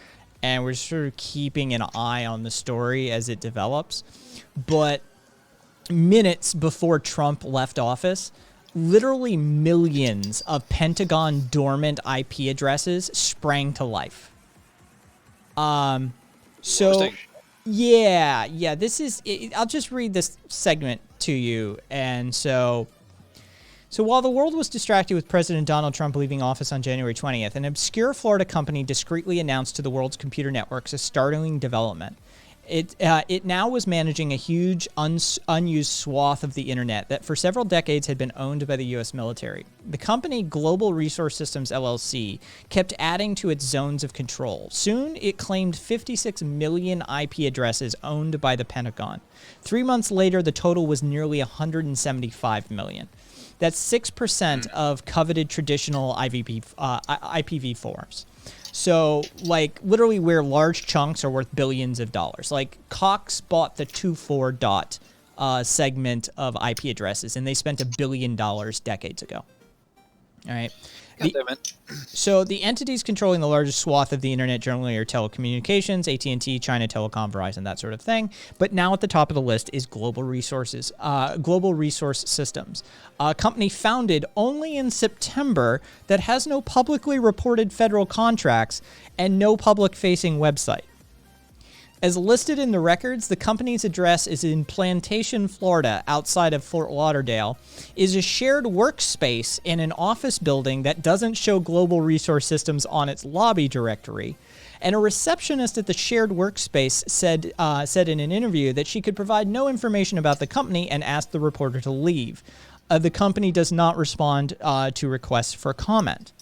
[SPEAKER 2] and we're sort of keeping an eye on the story as it develops. But minutes before Trump left office, literally millions of Pentagon dormant IP addresses sprang to life. So
[SPEAKER 4] Interesting.
[SPEAKER 2] yeah, this is, I'll just read this segment to you. And so while the world was distracted with President Donald Trump leaving office on January 20th, an obscure Florida company discreetly announced to the world's computer networks a startling development. It now was managing a huge unused swath of the internet that for several decades had been owned by the U.S. military. The company Global Resource Systems LLC kept adding to its zones of control. Soon, it claimed 56 million IP addresses owned by the Pentagon. 3 months later, the total was nearly 175 million. That's 6% of coveted traditional IPv4s. So, like, literally where large chunks are worth billions of dollars. Like, Cox bought the 24 segment of IP addresses, and they spent $1 billion decades ago. All right.
[SPEAKER 4] God damn it.
[SPEAKER 2] So the entities controlling the largest swath of the internet generally are telecommunications, AT&T, China Telecom, Verizon, that sort of thing. But now at the top of the list is Global Resource Systems, a company founded only in September that has no publicly reported federal contracts and no public-facing website. As listed in the records, the company's address is in Plantation, Florida, outside of Fort Lauderdale, is a shared workspace in an office building that doesn't show Global Resource Systems on its lobby directory, And a receptionist at the shared workspace said in an interview that she could provide no information about the company and asked the reporter to leave. The company does not respond to requests for comment.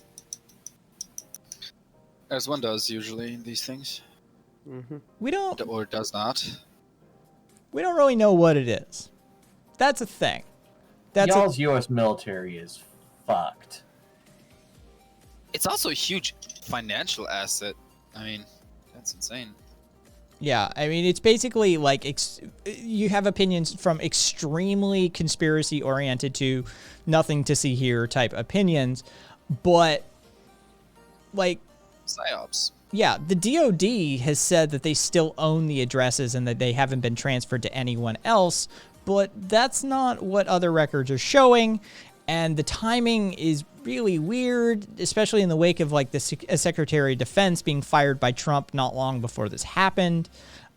[SPEAKER 4] As one does usually in these things,
[SPEAKER 2] We don't
[SPEAKER 4] or does not.
[SPEAKER 2] really know what it is. That's a thing.
[SPEAKER 5] Y'all's U.S. military is fucked.
[SPEAKER 4] It's also a huge financial asset. I mean, that's insane.
[SPEAKER 2] Yeah, I mean, it's basically like you have opinions from extremely conspiracy oriented to nothing to see here type opinions, but like,
[SPEAKER 4] PsyOps.
[SPEAKER 2] yeah, the DoD has said that they still own the addresses and that they haven't been transferred to anyone else, but that's not what other records are showing. And the timing is really weird, especially in the wake of like the Secretary of Defense being fired by Trump not long before this happened.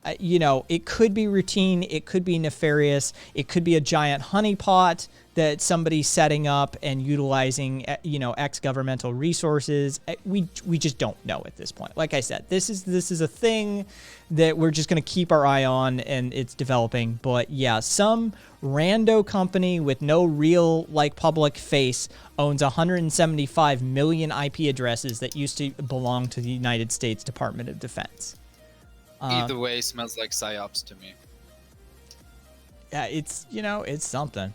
[SPEAKER 2] It could be routine. It could be nefarious. It could be a giant honeypot that somebody's setting up and utilizing, ex-governmental resources. We just don't know at this point. Like I said, this is a thing that we're just going to keep our eye on, and it's developing. But yeah, some rando company with no real public face owns 175 million IP addresses that used to belong to the United States Department of Defense.
[SPEAKER 4] Either way, smells like PsyOps to me.
[SPEAKER 2] Yeah, it's something.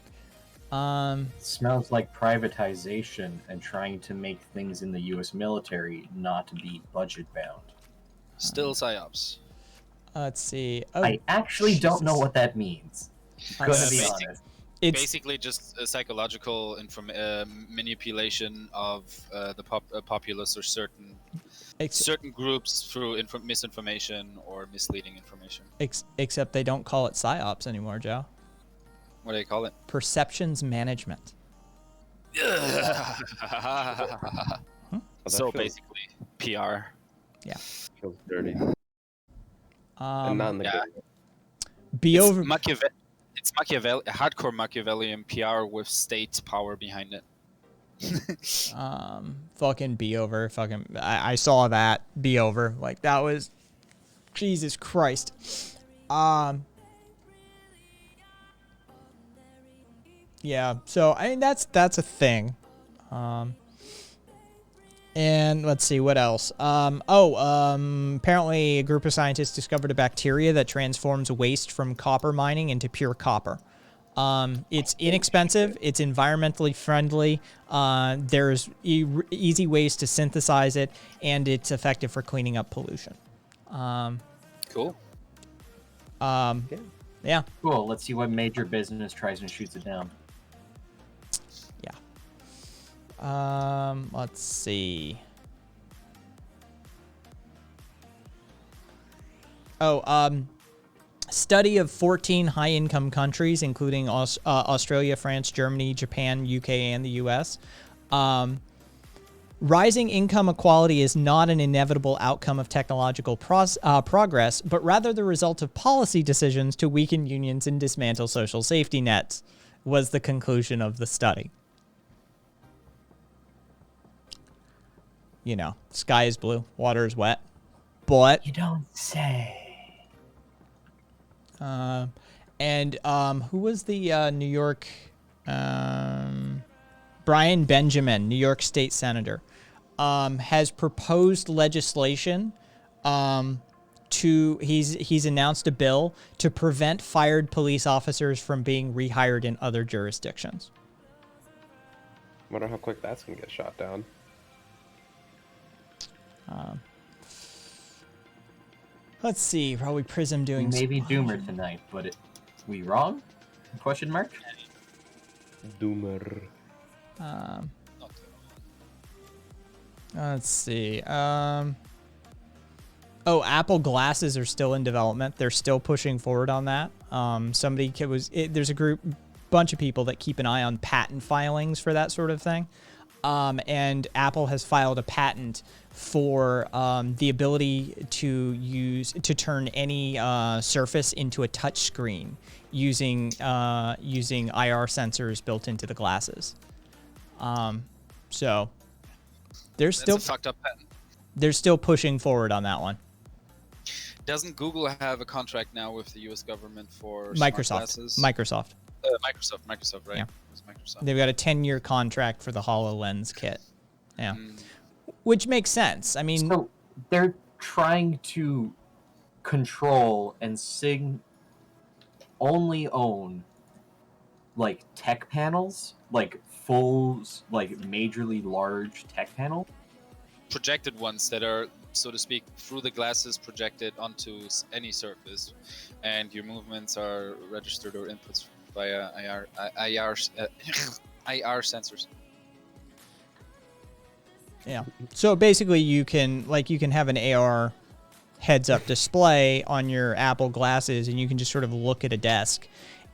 [SPEAKER 5] Smells like privatization and trying to make things in the U.S. military not be budget bound.
[SPEAKER 4] Still PsyOps.
[SPEAKER 2] Let's see.
[SPEAKER 5] I actually don't know what that means.
[SPEAKER 2] Uh,
[SPEAKER 5] Gonna be
[SPEAKER 4] basic-
[SPEAKER 5] honest.
[SPEAKER 2] It's
[SPEAKER 4] Basically, just a psychological manipulation of the populace or certain groups through misinformation or misleading information.
[SPEAKER 2] except they don't call it psyops anymore, Joe.
[SPEAKER 4] What do they call it?
[SPEAKER 2] Perceptions management.
[SPEAKER 3] Oh, that
[SPEAKER 4] So
[SPEAKER 3] feels-
[SPEAKER 4] basically, PR.
[SPEAKER 3] feels dirty. And not in the
[SPEAKER 4] yeah.
[SPEAKER 3] good way.
[SPEAKER 2] Be over.
[SPEAKER 4] It's hardcore Machiavellian PR with state power behind it.
[SPEAKER 2] Fucking be over. Fucking. I saw that. Be over. Like that was. Jesus Christ. Yeah. So I mean that's a thing. And let's see what else. Apparently a group of scientists discovered a bacteria that transforms waste from copper mining into pure copper. It's inexpensive. It's environmentally friendly. There's easy ways to synthesize it, and it's effective for cleaning up pollution.
[SPEAKER 4] Cool.
[SPEAKER 2] Yeah.
[SPEAKER 5] Cool. Let's see what major business tries and shoots it down.
[SPEAKER 2] Let's see. Study of 14 high-income countries, including Australia, France, Germany, Japan, UK, and the US. Rising income equality is not an inevitable outcome of technological progress, but rather the result of policy decisions to weaken unions and dismantle social safety nets, was the conclusion of the study. Sky is blue, water is wet, but
[SPEAKER 5] You don't say.
[SPEAKER 2] who was the New York Brian Benjamin, New York State Senator, has proposed legislation he's announced a bill to prevent fired police officers from being rehired in other jurisdictions.
[SPEAKER 3] Wonder how quick that's gonna get shot down.
[SPEAKER 2] Let's see, probably Prism doing
[SPEAKER 5] Maybe Doomer tonight, but we wrong? Question mark?
[SPEAKER 3] Doomer.
[SPEAKER 2] Let's see. Apple glasses are still in development. They're still pushing forward on that. There's a bunch of people that keep an eye on patent filings for that sort of thing. And Apple has filed a patent for the ability to turn any surface into a touch screen using IR sensors built into the glasses. So there's
[SPEAKER 4] That's
[SPEAKER 2] still
[SPEAKER 4] a fucked up patent.
[SPEAKER 2] they're still pushing forward on that one.
[SPEAKER 4] Doesn't Google have a contract now with the U.S. government for smart glasses?
[SPEAKER 2] Microsoft.
[SPEAKER 4] Microsoft, right?
[SPEAKER 2] Yeah.
[SPEAKER 4] It was Microsoft.
[SPEAKER 2] They've got a 10-year contract for the HoloLens kit. Yeah.
[SPEAKER 4] Mm.
[SPEAKER 2] Which makes sense. I mean,
[SPEAKER 5] So they're trying to control and only own like tech panels, like full, like majorly large tech panel.
[SPEAKER 4] Projected ones that are, so to speak, through the glasses projected onto any surface, and your movements are registered or inputs via IR sensors.
[SPEAKER 2] yeah. So basically, you can have an AR heads-up display on your Apple glasses, and you can just sort of look at a desk,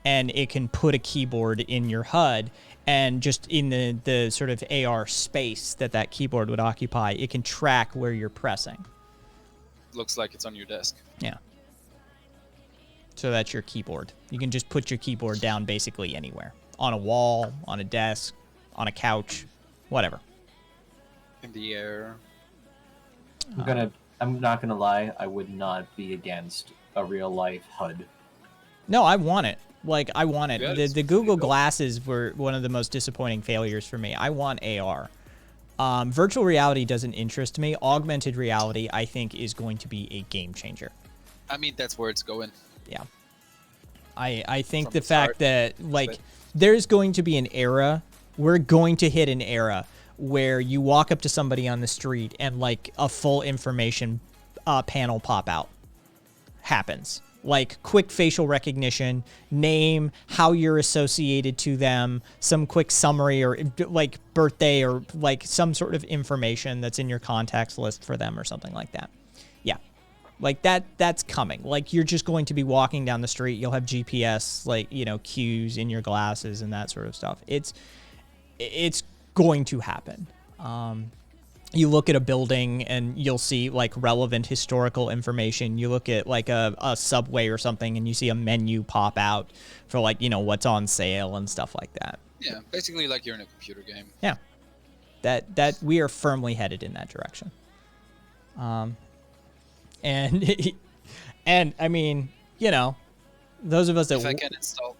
[SPEAKER 2] and it can put a keyboard in your HUD, and just in the sort of AR space that keyboard would occupy, it can track where you're pressing.
[SPEAKER 4] Looks like it's on your desk.
[SPEAKER 2] Yeah. So that's your keyboard. You can just put your keyboard down basically anywhere. On a wall, on a desk, on a couch, whatever.
[SPEAKER 4] In the air.
[SPEAKER 5] I'm not gonna lie, I would not be against a real life HUD.
[SPEAKER 2] No, I want it. Like, I want it.
[SPEAKER 4] Yeah,
[SPEAKER 2] The
[SPEAKER 4] it's
[SPEAKER 2] Google
[SPEAKER 4] pretty dope.
[SPEAKER 2] Glasses were one of the most disappointing failures for me. I want AR. Virtual reality doesn't interest me. Augmented reality, I think, is going to be a game changer.
[SPEAKER 4] I mean, that's where it's going.
[SPEAKER 2] Yeah. I think
[SPEAKER 4] From
[SPEAKER 2] the
[SPEAKER 4] the
[SPEAKER 2] fact
[SPEAKER 4] start,
[SPEAKER 2] that, like,
[SPEAKER 4] but-
[SPEAKER 2] there's going to be an era, we're going to hit an era where you walk up to somebody on the street and, like, a full information panel pop out happens. Like quick facial recognition, name, how you're associated to them, some quick summary or like birthday or like some sort of information that's in your contacts list for them or something like that. Yeah. Like that's coming. Like you're just going to be walking down the street. You'll have GPS, like, you know, cues in your glasses and that sort of stuff. It's going to happen. You look at a building and you'll see like relevant historical information. You look at like a Subway or something and you see a menu pop out for like, you know, what's on sale and stuff like that.
[SPEAKER 4] Yeah, basically like you're in a computer game.
[SPEAKER 2] Yeah. That we are firmly headed in that direction. And and I mean, you know, those of us that
[SPEAKER 4] If I can install.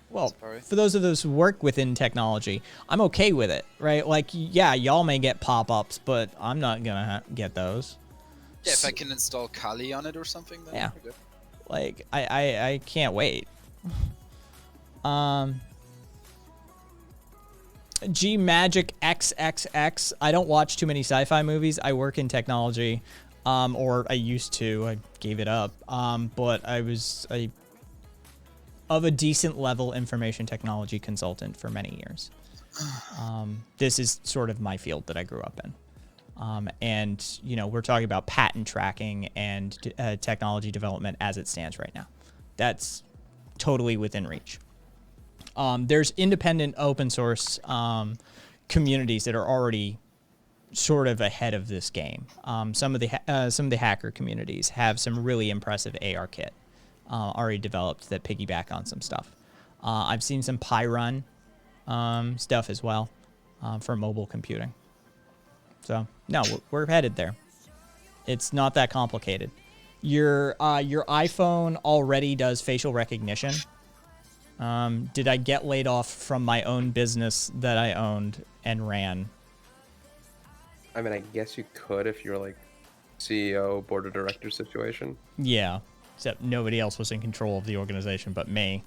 [SPEAKER 2] well,
[SPEAKER 4] Sorry.
[SPEAKER 2] for those of us who work within technology, I'm okay with it, right? Like, yeah, y'all may get pop-ups, but I'm not gonna get those.
[SPEAKER 4] Yeah, if I can install Kali on it or something, then
[SPEAKER 2] Yeah.
[SPEAKER 4] we're good.
[SPEAKER 2] Like, I can't wait. G Magic XXX. I don't watch too many sci-fi movies. I work in technology, or I used to. I gave it up. But I was of a decent level information technology consultant for many years. This is sort of my field that I grew up in. And, you know, we're talking about patent tracking and technology development as it stands right now. That's totally within reach. There's independent open source communities that are already sort of ahead of this game. Some of the hacker communities have some really impressive AR kit already developed that piggyback on some stuff. I've seen some Pyrun stuff as well for mobile computing. So no, we're headed there. It's not that complicated. Your iPhone already does facial recognition. Did I get laid off from my own business that I owned and ran?
[SPEAKER 3] I mean, I guess you could if you're like CEO, board of directors situation.
[SPEAKER 2] Yeah, except nobody else was in control of the organization but me.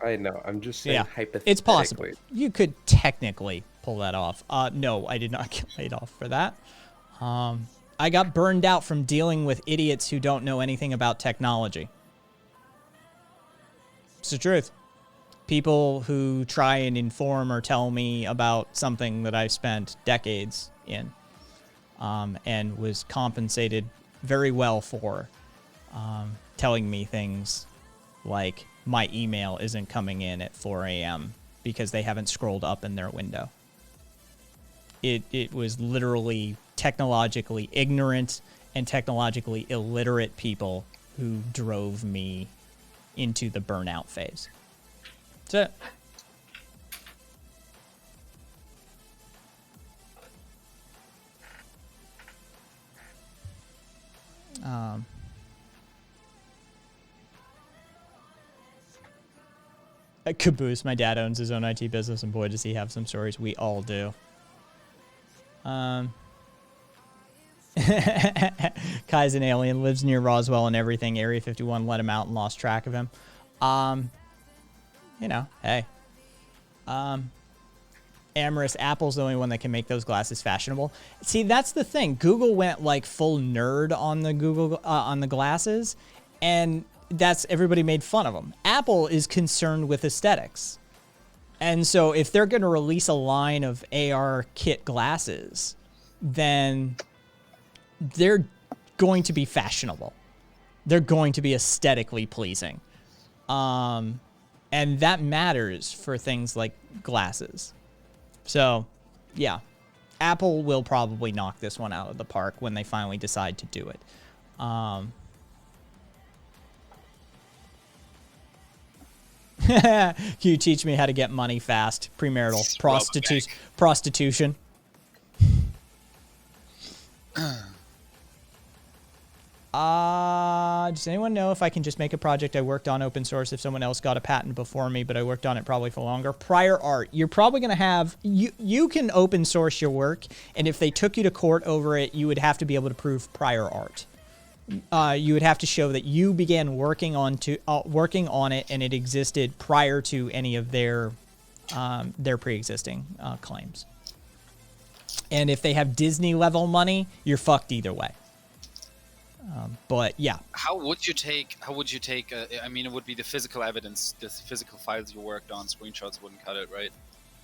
[SPEAKER 3] I know. I'm just saying
[SPEAKER 2] Yeah,
[SPEAKER 3] hypothetically.
[SPEAKER 2] it's possible. You could technically pull that off. No, I did not get laid off for that. I got burned out from dealing with idiots who don't know anything about technology. It's the truth. People who try and inform or tell me about something that I've spent decades in and was compensated very well for, telling me things like my email isn't coming in at 4 a.m. because they haven't scrolled up in their window. It was literally technologically ignorant and technologically illiterate people who drove me into the burnout phase. That's it. Caboose, my dad owns his own IT business, and boy, does he have some stories. We all do. Kai's an alien, lives near Roswell and everything. Area 51 let him out and lost track of him. You know, hey. Amorous, Apple's the only one that can make those glasses fashionable. See, that's the thing. Google went like full nerd on the on the glasses, and that's everybody made fun of them. Apple is concerned with aesthetics. And so if they're going to release a line of AR kit glasses, then they're going to be fashionable. They're going to be aesthetically pleasing. And that matters for things like glasses. So, yeah. Apple will probably knock this one out of the park when they finally decide to do it. Can you teach me how to get money fast? Premarital. Prostitution. Does anyone know if I can just make a project I worked on open source if someone else got a patent before me, but I worked on it probably for longer? Prior art. You're probably going to have... You can open source your work, and if they took you to court over it, you would have to be able to prove prior art. You would have to show that you began working on it, and it existed prior to any of their pre-existing claims. And if they have Disney level money, you're fucked either way. But yeah.
[SPEAKER 4] How would you take? I mean, it would be the physical evidence, the physical files you worked on. Screenshots wouldn't cut it, right?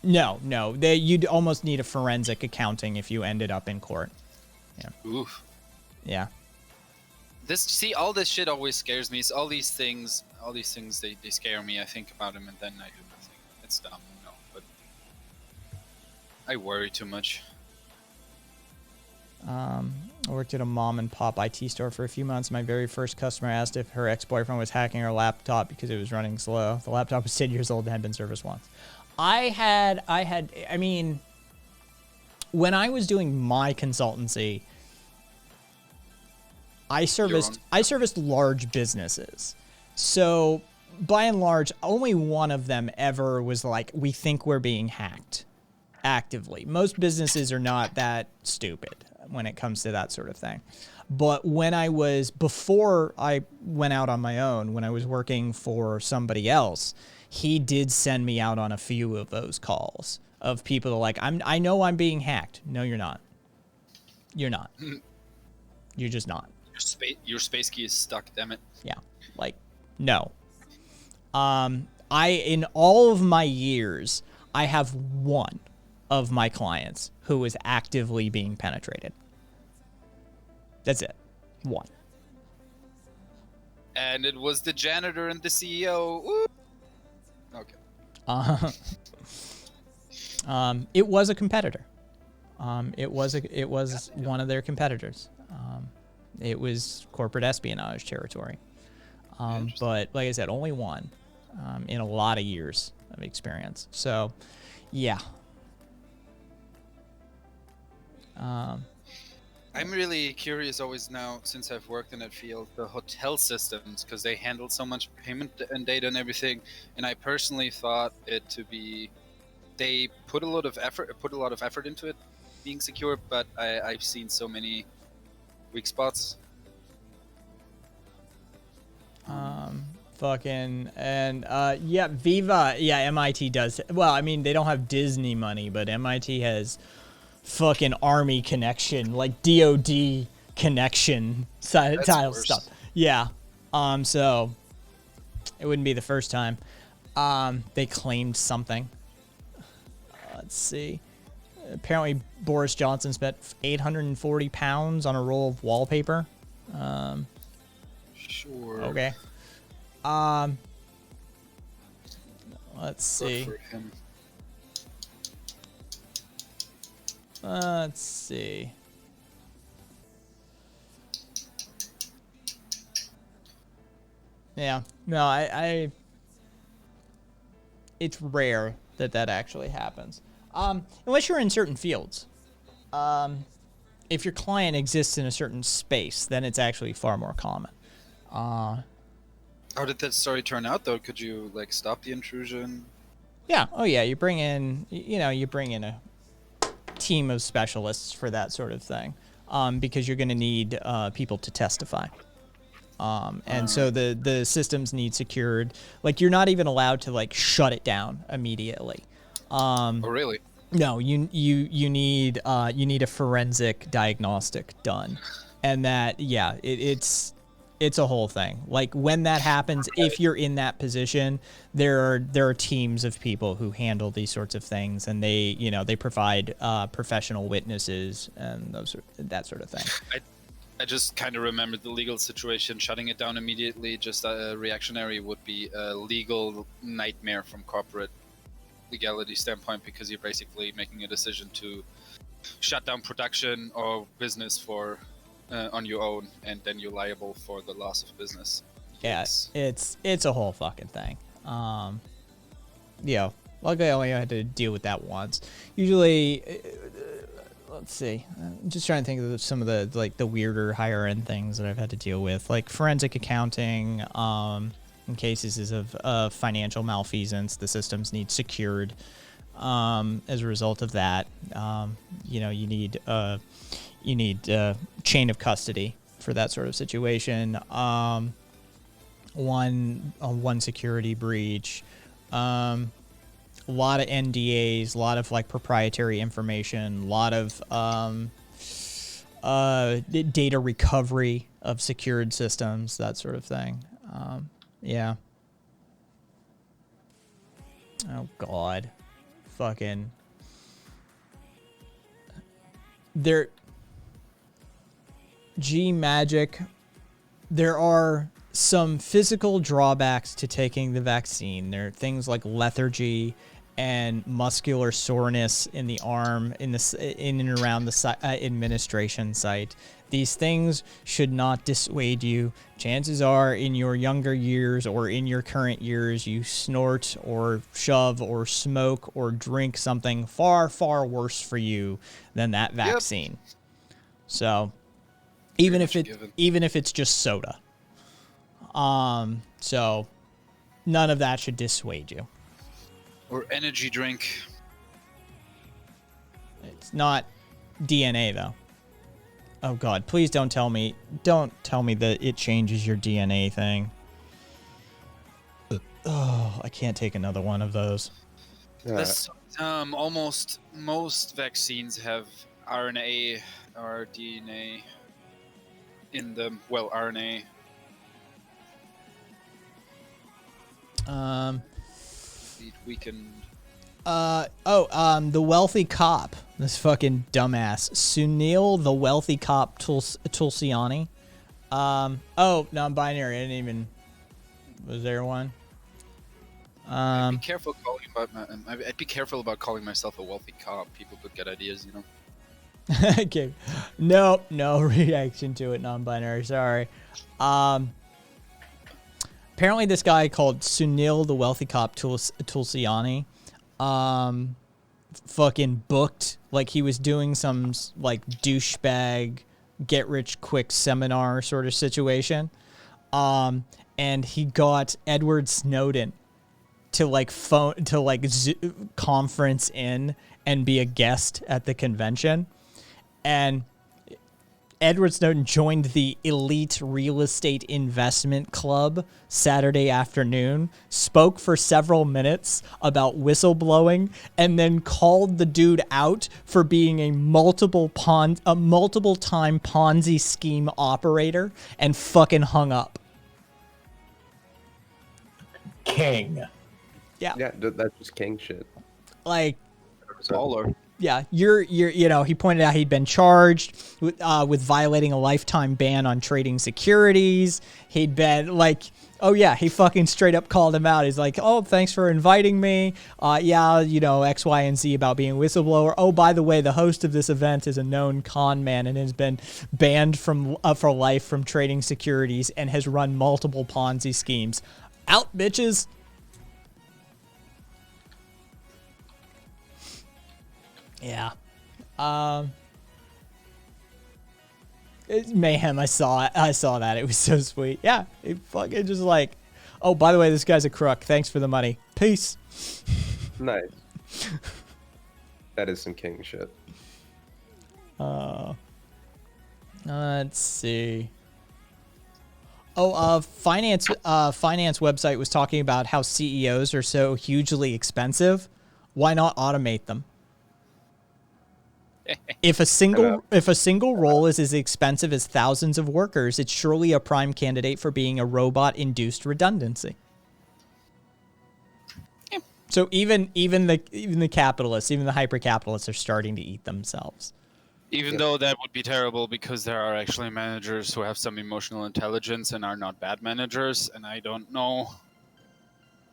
[SPEAKER 2] No. You'd almost need a forensic accounting if you ended up in court. Yeah.
[SPEAKER 4] Oof.
[SPEAKER 2] Yeah.
[SPEAKER 4] All this shit always scares me. It's all these things, they scare me. I think about them and then I do nothing. It's dumb, but I worry too much.
[SPEAKER 2] I worked at a mom and pop IT store for a few months. My very first customer asked if her ex-boyfriend was hacking her laptop because it was running slow. The laptop was 10 years old and had been serviced once. I mean, when I was doing my consultancy, I serviced large businesses. So by and large, only one of them ever was like, we think we're being hacked actively. Most businesses are not that stupid when it comes to that sort of thing. But before I went out on my own, when I was working for somebody else, he did send me out on a few of those calls of people that are like, I know I'm being hacked. No, you're not. You're not. You're just not.
[SPEAKER 4] Your space key is stuck, damn it.
[SPEAKER 2] Yeah. Like, no. In all of my years, I have one of my clients who is actively being penetrated. That's it. One.
[SPEAKER 4] And it was the janitor and the CEO. Woo! Okay.
[SPEAKER 2] It was a competitor. It was one of their competitors. It was corporate espionage territory. But like I said, only one in a lot of years of experience. So, yeah.
[SPEAKER 4] I'm really curious always now, since I've worked in that field, the hotel systems, because they handle so much payment and data and everything. And I personally thought it to be, they put a lot of effort into it being secure, but I've seen so many weak spots.
[SPEAKER 2] Yeah, Viva. Yeah, MIT does. Well, I mean, they don't have Disney money, but MIT has fucking Army connection, like DOD connection style stuff. Yeah. So it wouldn't be the first time. They claimed something. Let's see. Apparently, Boris Johnson spent 840 pounds on a roll of wallpaper.
[SPEAKER 4] Sure.
[SPEAKER 2] Okay. Let's see. Let's see. Yeah. No, I it's rare that actually happens. Unless you're in certain fields. if your client exists in a certain space, then it's actually far more common.
[SPEAKER 4] How did that story turn out, though? Could you like stop the intrusion?
[SPEAKER 2] Yeah. Oh yeah. You bring in a team of specialists for that sort of thing, because you're going to need people to testify. And so the systems need secured. Like, you're not even allowed to like shut it down immediately.
[SPEAKER 4] Oh, really?
[SPEAKER 2] No, you need a forensic diagnostic done, and that it's a whole thing. Like, when that happens, if you're in that position, there are teams of people who handle these sorts of things, and they provide professional witnesses and that sort of thing.
[SPEAKER 4] I just kind of remembered the legal situation. Shutting it down immediately, just reactionary, would be a legal nightmare from corporate legality standpoint, because you're basically making a decision to shut down production or business for on your own, and then you're liable for the loss of business.
[SPEAKER 2] Yeah, it's a whole fucking thing. Luckily I only had to deal with that once. Usually, let's see. I'm just trying to think of some of the weirder higher end things that I've had to deal with, like forensic accounting. In cases of financial malfeasance, the systems need secured. As a result of that, you need chain of custody for that sort of situation. One security breach. A lot of NDAs, a lot of like proprietary information, a lot of data recovery of secured systems, that sort of thing. Yeah. Oh God. Fucking. Magic. There are some physical drawbacks to taking the vaccine. There are things like lethargy and muscular soreness in the arm, in and around the administration site. These things should not dissuade you. Chances are, in your younger years or in your current years, you snort or shove or smoke or drink something far, far worse for you than that vaccine. Yep. So, even if it's just soda. So none of that should dissuade you.
[SPEAKER 4] Or energy drink.
[SPEAKER 2] It's not DNA though. Oh God, please don't tell me that it changes your DNA thing. Oh, I can't take another one of those.
[SPEAKER 4] Almost most vaccines have RNA or DNA in them. Well, RNA. Weakened.
[SPEAKER 2] The wealthy cop. This fucking dumbass. Sunil, the wealthy cop Tulsiani. Non-binary. I didn't even. Was there one?
[SPEAKER 4] I'd be careful about calling myself a wealthy cop. People could get ideas, you know.
[SPEAKER 2] Okay. No reaction to it. Non-binary. Sorry. Apparently, this guy called Sunil, the wealthy cop Tulsiani, fucking booked, like he was doing some like douchebag get rich quick seminar sort of situation, and he got Edward Snowden to conference in and be a guest at the convention, and Edward Snowden joined the Elite Real Estate Investment Club Saturday afternoon, spoke for several minutes about whistleblowing, and then called the dude out for being a multiple time Ponzi scheme operator, and fucking hung up.
[SPEAKER 5] King.
[SPEAKER 2] Yeah.
[SPEAKER 3] Yeah, that's just king shit.
[SPEAKER 2] Like,
[SPEAKER 4] baller.
[SPEAKER 2] Yeah, he pointed out he'd been charged with violating a lifetime ban on trading securities. He'd been he fucking straight up called him out. He's like, oh, thanks for inviting me. X, Y, and Z about being a whistleblower. Oh, by the way, the host of this event is a known con man and has been banned for life from trading securities and has run multiple Ponzi schemes. Out, bitches. Yeah. Mayhem, I saw it. I saw that. It was so sweet. Yeah, it fucking just like, oh, by the way, this guy's a crook. Thanks for the money. Peace.
[SPEAKER 3] Nice. That is some king shit.
[SPEAKER 2] Let's see. Oh, finance website was talking about how CEOs are so hugely expensive. Why not automate them? If a single role is as expensive as thousands of workers, it's surely a prime candidate for being a robot-induced redundancy.
[SPEAKER 4] Yeah.
[SPEAKER 2] So even the capitalists, even the hyper-capitalists are starting to eat themselves.
[SPEAKER 4] Even though that would be terrible because there are actually managers who have some emotional intelligence and are not bad managers, and I don't know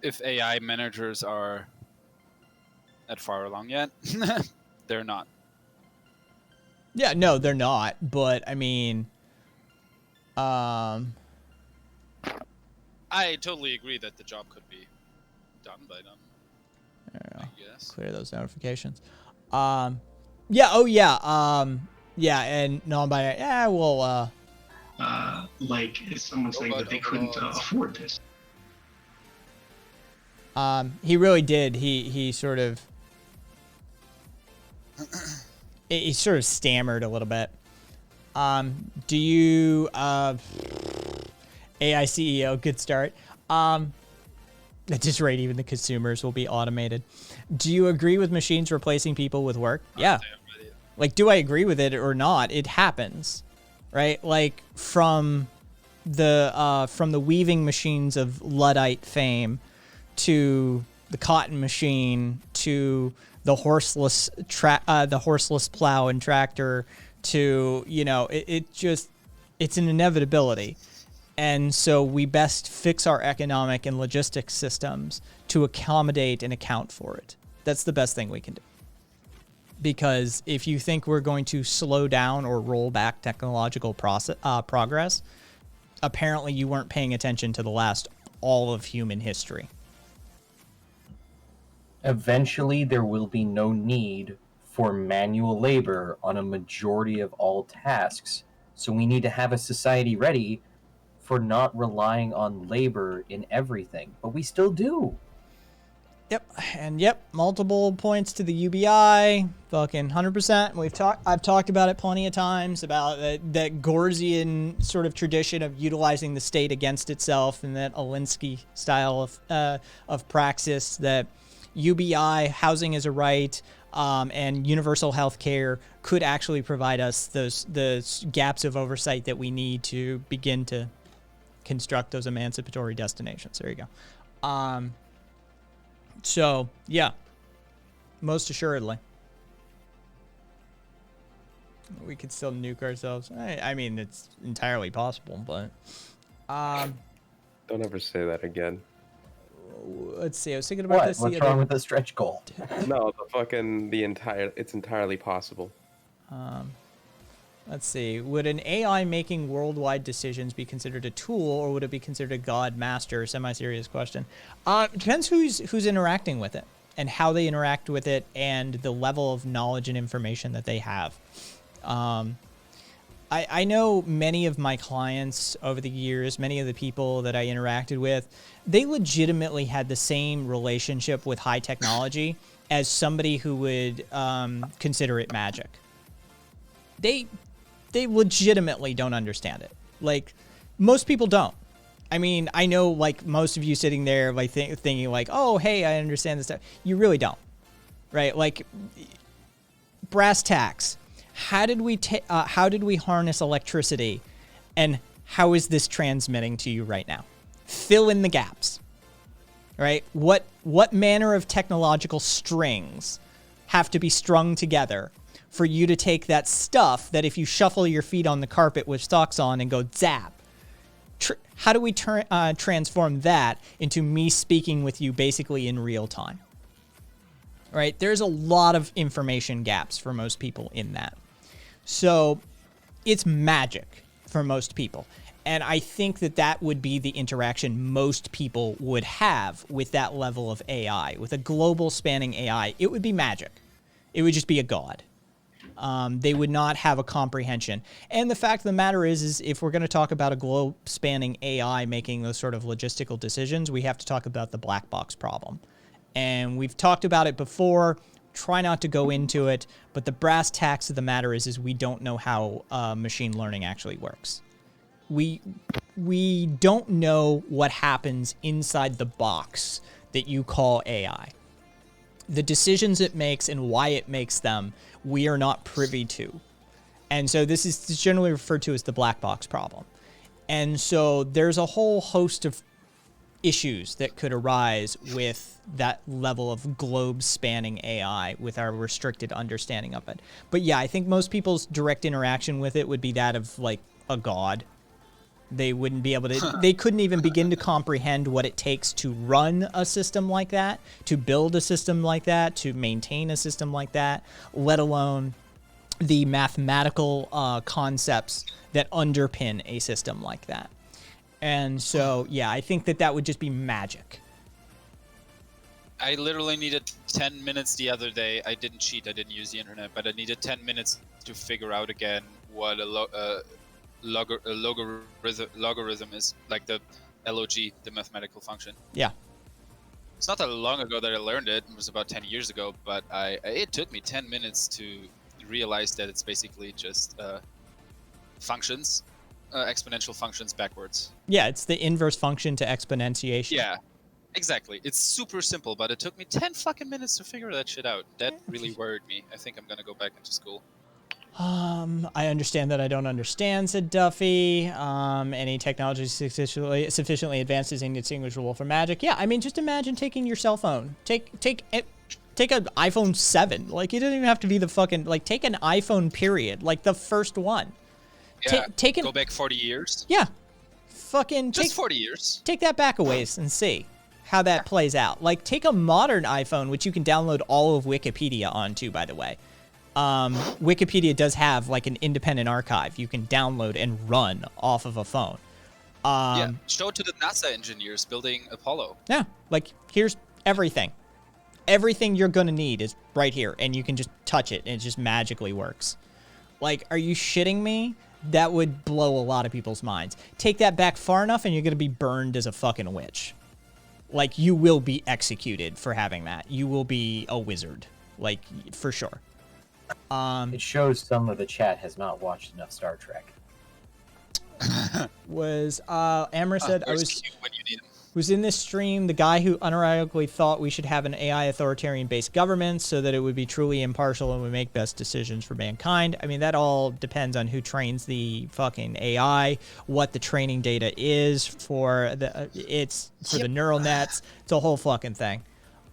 [SPEAKER 4] if AI managers are that far along yet. They're not.
[SPEAKER 2] Yeah, no, they're not. But I mean,
[SPEAKER 4] I totally agree that the job could be done by them. I guess.
[SPEAKER 2] clear those notifications. Yeah. Oh, yeah. Yeah, and non-binary. Yeah, well.
[SPEAKER 6] Like is someone saying that they couldn't afford this.
[SPEAKER 2] He really did. He sort of. He sort of stammered a little bit. Do you AI CEO, good start. At this rate, even the consumers will be automated. Do you agree with machines replacing people with work? Yeah. Like, do I agree with it or not? It happens, right? Like from the weaving machines of Luddite fame to the cotton machine to the horseless plow and tractor to, you know, it's an inevitability. And so we best fix our economic and logistics systems to accommodate and account for it. That's the best thing we can do. Because if you think we're going to slow down or roll back technological progress, apparently you weren't paying attention to the last all of human history.
[SPEAKER 5] Eventually, there will be no need for manual labor on a majority of all tasks. So we need to have a society ready for not relying on labor in everything. But we still do.
[SPEAKER 2] Yep, and multiple points to the UBI, fucking 100%. I've talked about it plenty of times about that Gorzian sort of tradition of utilizing the state against itself, and that Alinsky style of praxis that UBI, housing is a right, and universal health care could actually provide us those gaps of oversight that we need to begin to construct those emancipatory destinations. There you go. So, yeah, most assuredly. We could still nuke ourselves. I mean, it's entirely possible, but...
[SPEAKER 3] Don't ever say that again.
[SPEAKER 2] Let's see, I was thinking about this the
[SPEAKER 5] What's
[SPEAKER 2] other...
[SPEAKER 5] wrong with the stretch goal?
[SPEAKER 3] No, it's entirely possible.
[SPEAKER 2] Let's see. Would an AI making worldwide decisions be considered a tool, or would it be considered a god master? Semi-serious question. Depends who's interacting with it and how they interact with it and the level of knowledge and information that they have. I know many of my clients over the years, many of the people that I interacted with, they legitimately had the same relationship with high technology as somebody who would consider it magic. They legitimately don't understand it. Like, most people don't. I mean, I know, like, most of you sitting there, like, thinking, like, oh, hey, I understand this stuff. You really don't, right? Like, brass tacks. How did we harness electricity, and how is this transmitting to you right now? Fill in the gaps, right? What manner of technological strings have to be strung together for you to take that stuff that if you shuffle your feet on the carpet with socks on and go zap? How do we transform that into me speaking with you basically in real time? Right? There's a lot of information gaps for most people in that. So it's magic for most people. And I think that would be the interaction most people would have with that level of AI. With a global spanning AI, it would be magic. It would just be a god. They would not have a comprehension. And the fact of the matter is if we're going to talk about a globe-spanning AI making those sort of logistical decisions, we have to talk about the black box problem. And we've talked about it before. Try not to go into it, but the brass tacks of the matter is we don't know how machine learning actually works. We don't know what happens inside the box that you call AI. The decisions it makes and why it makes them, we are not privy to. And so this is generally referred to as the black box problem. And so there's a whole host of issues that could arise with that level of globe-spanning AI with our restricted understanding of it. But yeah, I think most people's direct interaction with it would be that of like a god. They wouldn't be able to, they couldn't even begin to comprehend what it takes to run a system like that, to build a system like that, to maintain a system like that, let alone the mathematical concepts that underpin a system like that. And so, yeah, I think that would just be magic.
[SPEAKER 4] I literally needed 10 minutes the other day. I didn't cheat, I didn't use the internet, but I needed 10 minutes to figure out again what a logarithm is, like the log, the mathematical function.
[SPEAKER 2] Yeah.
[SPEAKER 4] It's not that long ago that I learned it. It was about 10 years ago, but it took me 10 minutes to realize that it's basically just functions, exponential functions backwards.
[SPEAKER 2] Yeah, it's the inverse function to exponentiation.
[SPEAKER 4] Yeah, exactly. It's super simple, but it took me 10 fucking minutes to figure that shit out. That really worried me. I think I'm gonna go back into school.
[SPEAKER 2] I understand that I don't understand, said Duffy. Any technology sufficiently advanced is indistinguishable from magic. Yeah, I mean, just imagine taking your cell phone. Take an iPhone 7. Like, it doesn't even have to be the fucking, like, take an iPhone period. Like, the first one.
[SPEAKER 4] Yeah, go back 40 years.
[SPEAKER 2] Yeah. Fucking
[SPEAKER 4] just 40 years.
[SPEAKER 2] Take that back a ways and see how that plays out. Like, take a modern iPhone, which you can download all of Wikipedia onto, by the way. Wikipedia does have like an independent archive you can download and run off of a phone.
[SPEAKER 4] Yeah, show it to the NASA engineers building Apollo.
[SPEAKER 2] Yeah, like here's everything. Everything you're gonna need is right here, and you can just touch it, and it just magically works. Like, are you shitting me? That would blow a lot of people's minds. Take that back far enough, and you're gonna be burned as a fucking witch. Like, you will be executed for having that. You will be a wizard, like for sure.
[SPEAKER 5] It shows some of the chat has not watched enough Star Trek.
[SPEAKER 2] Amber said I was in this stream, the guy who unironically thought we should have an AI authoritarian-based government so that it would be truly impartial and would make best decisions for mankind. I mean, that all depends on who trains the fucking AI, what the training data is for the the neural nets. It's a whole fucking thing.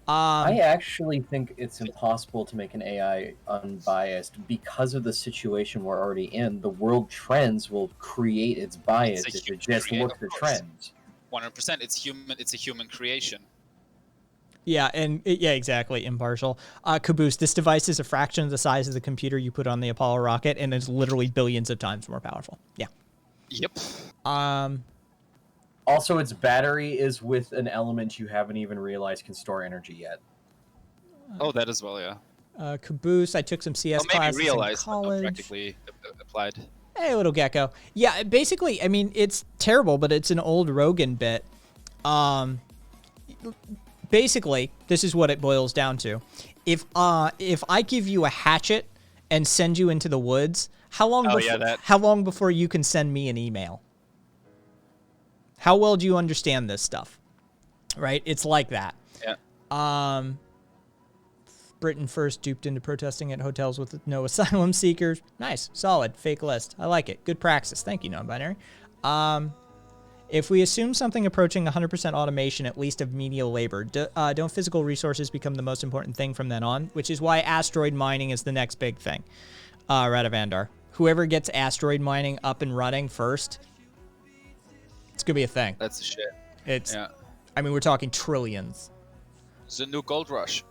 [SPEAKER 5] I actually think it's impossible to make an AI unbiased because of the situation we're already in. The world trends will create its bias if you just look at the trends.
[SPEAKER 4] 100%. It's human. It's a human creation.
[SPEAKER 2] Yeah, exactly. Impartial. Caboose, this device is a fraction of the size of the computer you put on the Apollo rocket, and it's literally billions of times more powerful. Yeah.
[SPEAKER 4] Yep.
[SPEAKER 5] Also, its battery is with an element you haven't even realized can store energy yet.
[SPEAKER 4] Oh, that as well, yeah.
[SPEAKER 2] Caboose, I took some CS classes in college.
[SPEAKER 4] Practically applied.
[SPEAKER 2] Hey, little gecko. Yeah, basically, I mean, it's terrible, but it's an old Rogan bit. Basically, this is what it boils down to. If I give you a hatchet and send you into the woods, how long before you can send me an email? How well do you understand this stuff? Right? It's like that.
[SPEAKER 4] Yeah.
[SPEAKER 2] Britain first duped into protesting at hotels with no asylum seekers. Nice. Solid. Fake list. I like it. Good praxis. Thank you, non-binary. If we assume something approaching 100% automation, at least of menial labor, don't physical resources become the most important thing from then on? Which is why asteroid mining is the next big thing. Radavandar. Whoever gets asteroid mining up and running first, it's going to be a thing.
[SPEAKER 4] That's the shit.
[SPEAKER 2] I mean, we're talking trillions.
[SPEAKER 4] It's a new gold rush.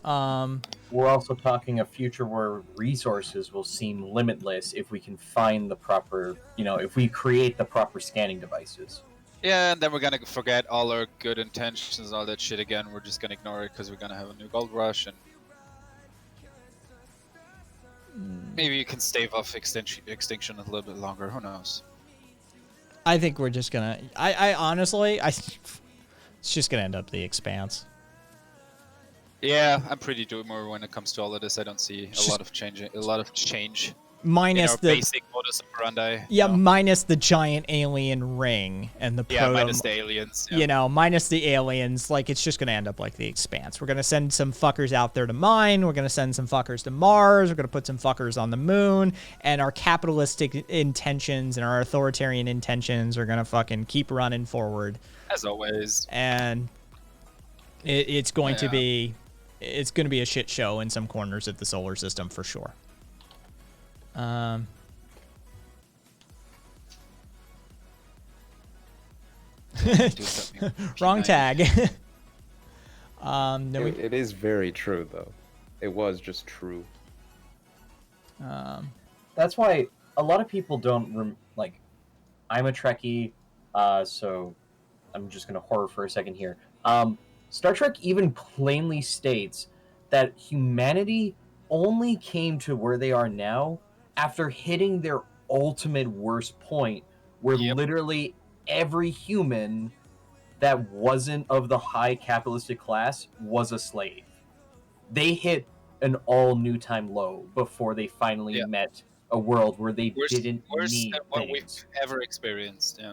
[SPEAKER 5] We're also talking a future where resources will seem limitless if we can find the proper, if we create the proper scanning devices.
[SPEAKER 4] Yeah, and then we're gonna forget all our good intentions and all that shit again. We're just gonna ignore it because we're gonna have a new gold rush. And Maybe you can stave off extinction a little bit longer. Who knows?
[SPEAKER 2] I think we're just gonna. I honestly, it's just gonna end up the Expanse.
[SPEAKER 4] Yeah, I'm pretty doomer when it comes to all of this. I don't see a lot of change.
[SPEAKER 2] Minus
[SPEAKER 4] in our
[SPEAKER 2] the
[SPEAKER 4] basic modus operandi.
[SPEAKER 2] yeah,
[SPEAKER 4] you know?
[SPEAKER 2] minus the giant alien ring and the
[SPEAKER 4] minus the aliens. Yeah.
[SPEAKER 2] You know, minus the aliens. Like, it's just gonna end up like the Expanse. We're gonna send some fuckers out there to mine. We're gonna send some fuckers to Mars. We're gonna put some fuckers on the moon. And our capitalistic intentions and our authoritarian intentions are gonna fucking keep running forward.
[SPEAKER 4] As always.
[SPEAKER 2] And it's going to be. It's going to be a shit show in some corners of the solar system for sure. Wrong tag.
[SPEAKER 3] It is very true, though. It was just true.
[SPEAKER 5] That's why a lot of people don't like. I'm a Trekkie, so I'm just gonna horror for a second here. Star Trek even plainly states that humanity only came to where they are now after hitting their ultimate worst point, where literally every human that wasn't of the high capitalistic class was a slave. They hit an all new time low before they finally met a world where they didn't need
[SPEAKER 4] than what
[SPEAKER 5] things.
[SPEAKER 4] we've ever experienced. Yeah.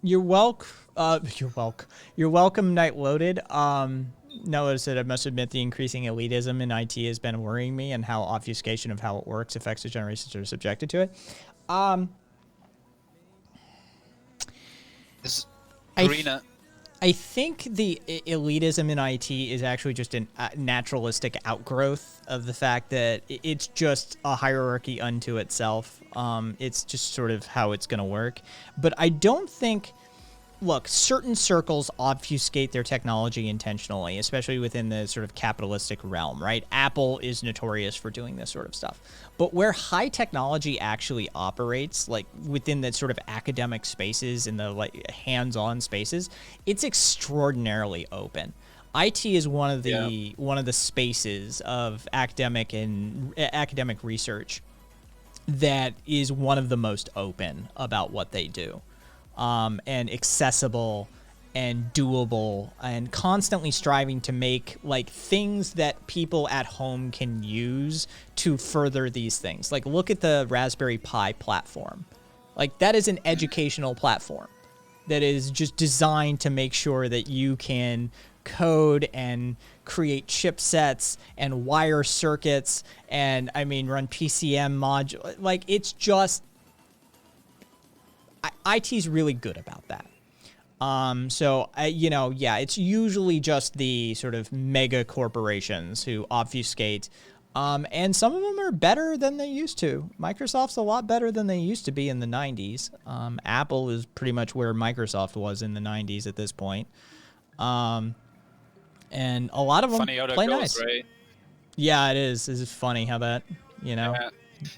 [SPEAKER 2] You're welcome. You're welcome, Night Loaded. Noah said, I must admit the increasing elitism in IT has been worrying me, and how obfuscation of how it works affects the generations that are subjected to it.
[SPEAKER 4] This
[SPEAKER 2] I
[SPEAKER 4] arena.
[SPEAKER 2] I think the elitism in IT is actually just a naturalistic outgrowth of the fact that it's just a hierarchy unto itself. It's just sort of how it's going to work. But I don't think... Look, certain circles obfuscate their technology intentionally, especially within the sort of capitalistic realm, right? Apple is notorious for doing this sort of stuff. But where high technology actually operates, like within the sort of academic spaces and the like hands-on spaces, it's extraordinarily open. IT is one of the spaces of academic research that is one of the most open about what they do. And accessible and doable and constantly striving to make like things that people at home can use to further these things. Like, look at the Raspberry Pi platform. Like, that is an educational platform that is just designed to make sure that you can code and create chipsets and wire circuits and run PCM module. Like, it's just, IT's really good about that. It's usually just the sort of mega corporations who obfuscate, and some of them are better than they used to. Microsoft's a lot better than they used to be in the 90s. Apple is pretty much where Microsoft was in the 90s at this point. And a lot of them
[SPEAKER 4] Funny how that
[SPEAKER 2] play
[SPEAKER 4] goes,
[SPEAKER 2] nice.
[SPEAKER 4] right?
[SPEAKER 2] Yeah, it is. It's funny how that,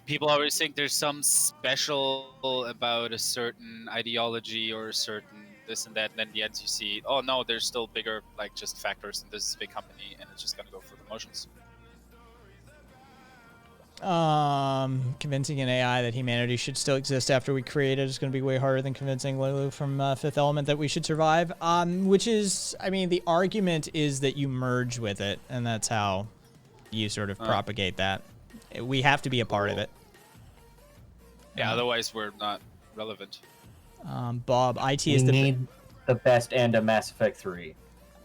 [SPEAKER 4] People always think there's some special about a certain ideology or a certain this and that, and then in the end you see, oh no, there's still bigger like just factors in this big company, and it's just gonna go through the motions.
[SPEAKER 2] Convincing an AI that humanity should still exist after we create it is going to be way harder than convincing Lulu from Fifth Element that we should survive. Which is, the argument is that you merge with it, and that's how you sort of propagate that. We have to be a part of it.
[SPEAKER 4] Yeah, otherwise we're not relevant.
[SPEAKER 2] Bob, IT
[SPEAKER 5] We
[SPEAKER 2] is
[SPEAKER 5] need the best end of Mass Effect 3.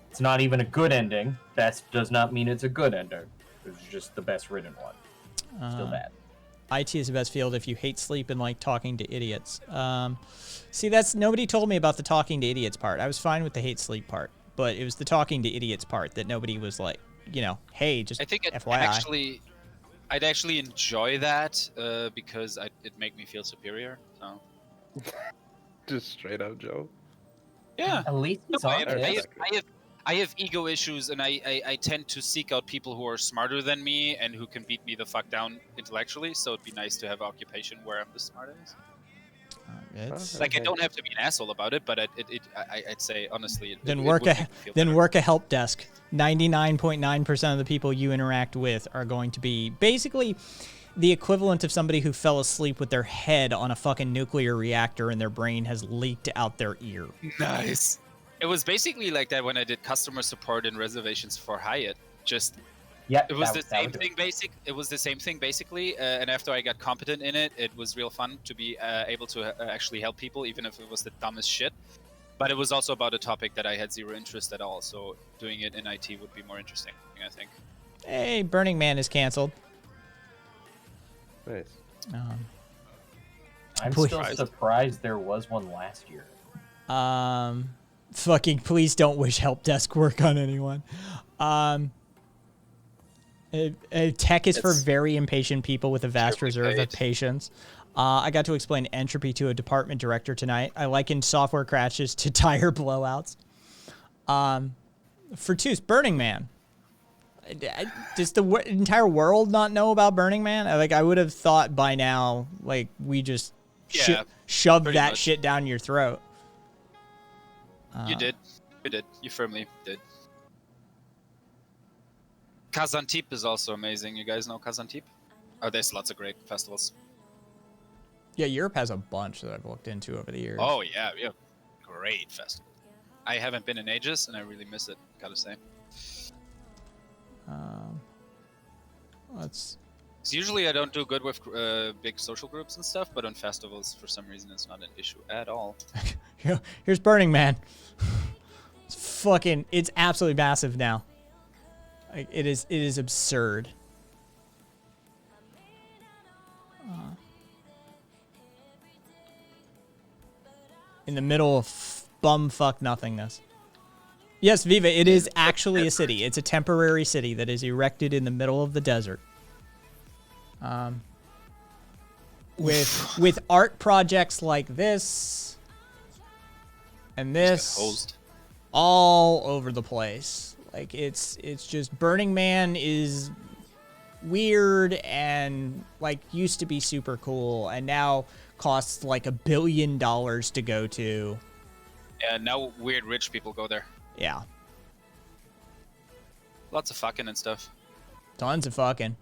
[SPEAKER 5] It's not even a good ending. Best does not mean it's a good ending. It's just the best written one. Still bad.
[SPEAKER 2] IT is the best field if you hate sleep and like talking to idiots. See, that's nobody told me about the talking to idiots part. I was fine with the hate sleep part, but it was the talking to idiots part that nobody was like, hey, just
[SPEAKER 4] I think
[SPEAKER 2] FYI.
[SPEAKER 4] I'd actually enjoy that because it'd make me feel superior. So.
[SPEAKER 3] Just straight up, Joe.
[SPEAKER 4] Yeah.
[SPEAKER 5] At least it's
[SPEAKER 4] No,
[SPEAKER 5] honest.
[SPEAKER 4] I have ego issues, and I tend to seek out people who are smarter than me and who can beat me the fuck down intellectually. So it'd be nice to have an occupation where I'm the smartest.
[SPEAKER 2] It's
[SPEAKER 4] Like, I don't have to be an asshole about it, but I'd say honestly,
[SPEAKER 2] then
[SPEAKER 4] it
[SPEAKER 2] work
[SPEAKER 4] would
[SPEAKER 2] a
[SPEAKER 4] make me feel
[SPEAKER 2] then
[SPEAKER 4] better.
[SPEAKER 2] work a help desk. 99.9% of the people you interact with are going to be basically the equivalent of somebody who fell asleep with their head on a fucking nuclear reactor and their brain has leaked out their ear.
[SPEAKER 4] Nice. It was basically like that when I did customer support and reservations for Hyatt. Just
[SPEAKER 5] Yeah,
[SPEAKER 4] it was
[SPEAKER 5] that-
[SPEAKER 4] the
[SPEAKER 5] that
[SPEAKER 4] same
[SPEAKER 5] would do
[SPEAKER 4] thing. It was the same thing basically. And after I got competent in it, it was real fun to be able to actually help people, even if it was the dumbest shit. But it was also about a topic that I had zero interest at all. So doing it in IT would be more interesting, I think.
[SPEAKER 2] Hey, Burning Man is canceled.
[SPEAKER 3] Nice.
[SPEAKER 5] I'm
[SPEAKER 2] Please.
[SPEAKER 5] still surprised there was one last year.
[SPEAKER 2] Fucking please don't wish help desk work on anyone. Tech is for
[SPEAKER 4] It's
[SPEAKER 2] very impatient people with a vast
[SPEAKER 4] terribly
[SPEAKER 2] reserve of
[SPEAKER 4] paid.
[SPEAKER 2] patience. I got to explain entropy to a department director tonight. I likened software crashes to tire blowouts. For Tooth, Burning Man. Does the entire world not know about Burning Man? I would have thought by now, like, we just
[SPEAKER 4] Yeah,
[SPEAKER 2] shoved
[SPEAKER 4] pretty
[SPEAKER 2] that
[SPEAKER 4] much.
[SPEAKER 2] shit down your throat.
[SPEAKER 4] You did. You did. You firmly did. Kazantip is also amazing. You guys know Kazantip? Oh, there's lots of great festivals.
[SPEAKER 2] Yeah, Europe has a bunch that I've looked into over the years.
[SPEAKER 4] Oh yeah, we have great festival. I haven't been in ages, and I really miss it. Gotta say.
[SPEAKER 2] That's
[SPEAKER 4] 'Cause usually I don't do good with big social groups and stuff, but on festivals, for some reason, it's not an issue at all.
[SPEAKER 2] here's Burning Man. It's absolutely massive now. Like, it is absurd. In the middle of bumfuck nothingness. Yes, Viva, it is actually a city. It's a temporary city that is erected in the middle of the desert. With art projects like this and this
[SPEAKER 4] Hosed.
[SPEAKER 2] all over the place. Like, it's just Burning Man is weird and like used to be super cool and now costs like $1 billion to go to.
[SPEAKER 4] Yeah, now weird rich people go there.
[SPEAKER 2] Yeah,
[SPEAKER 4] Lots of fucking and stuff.
[SPEAKER 2] tons of fucking.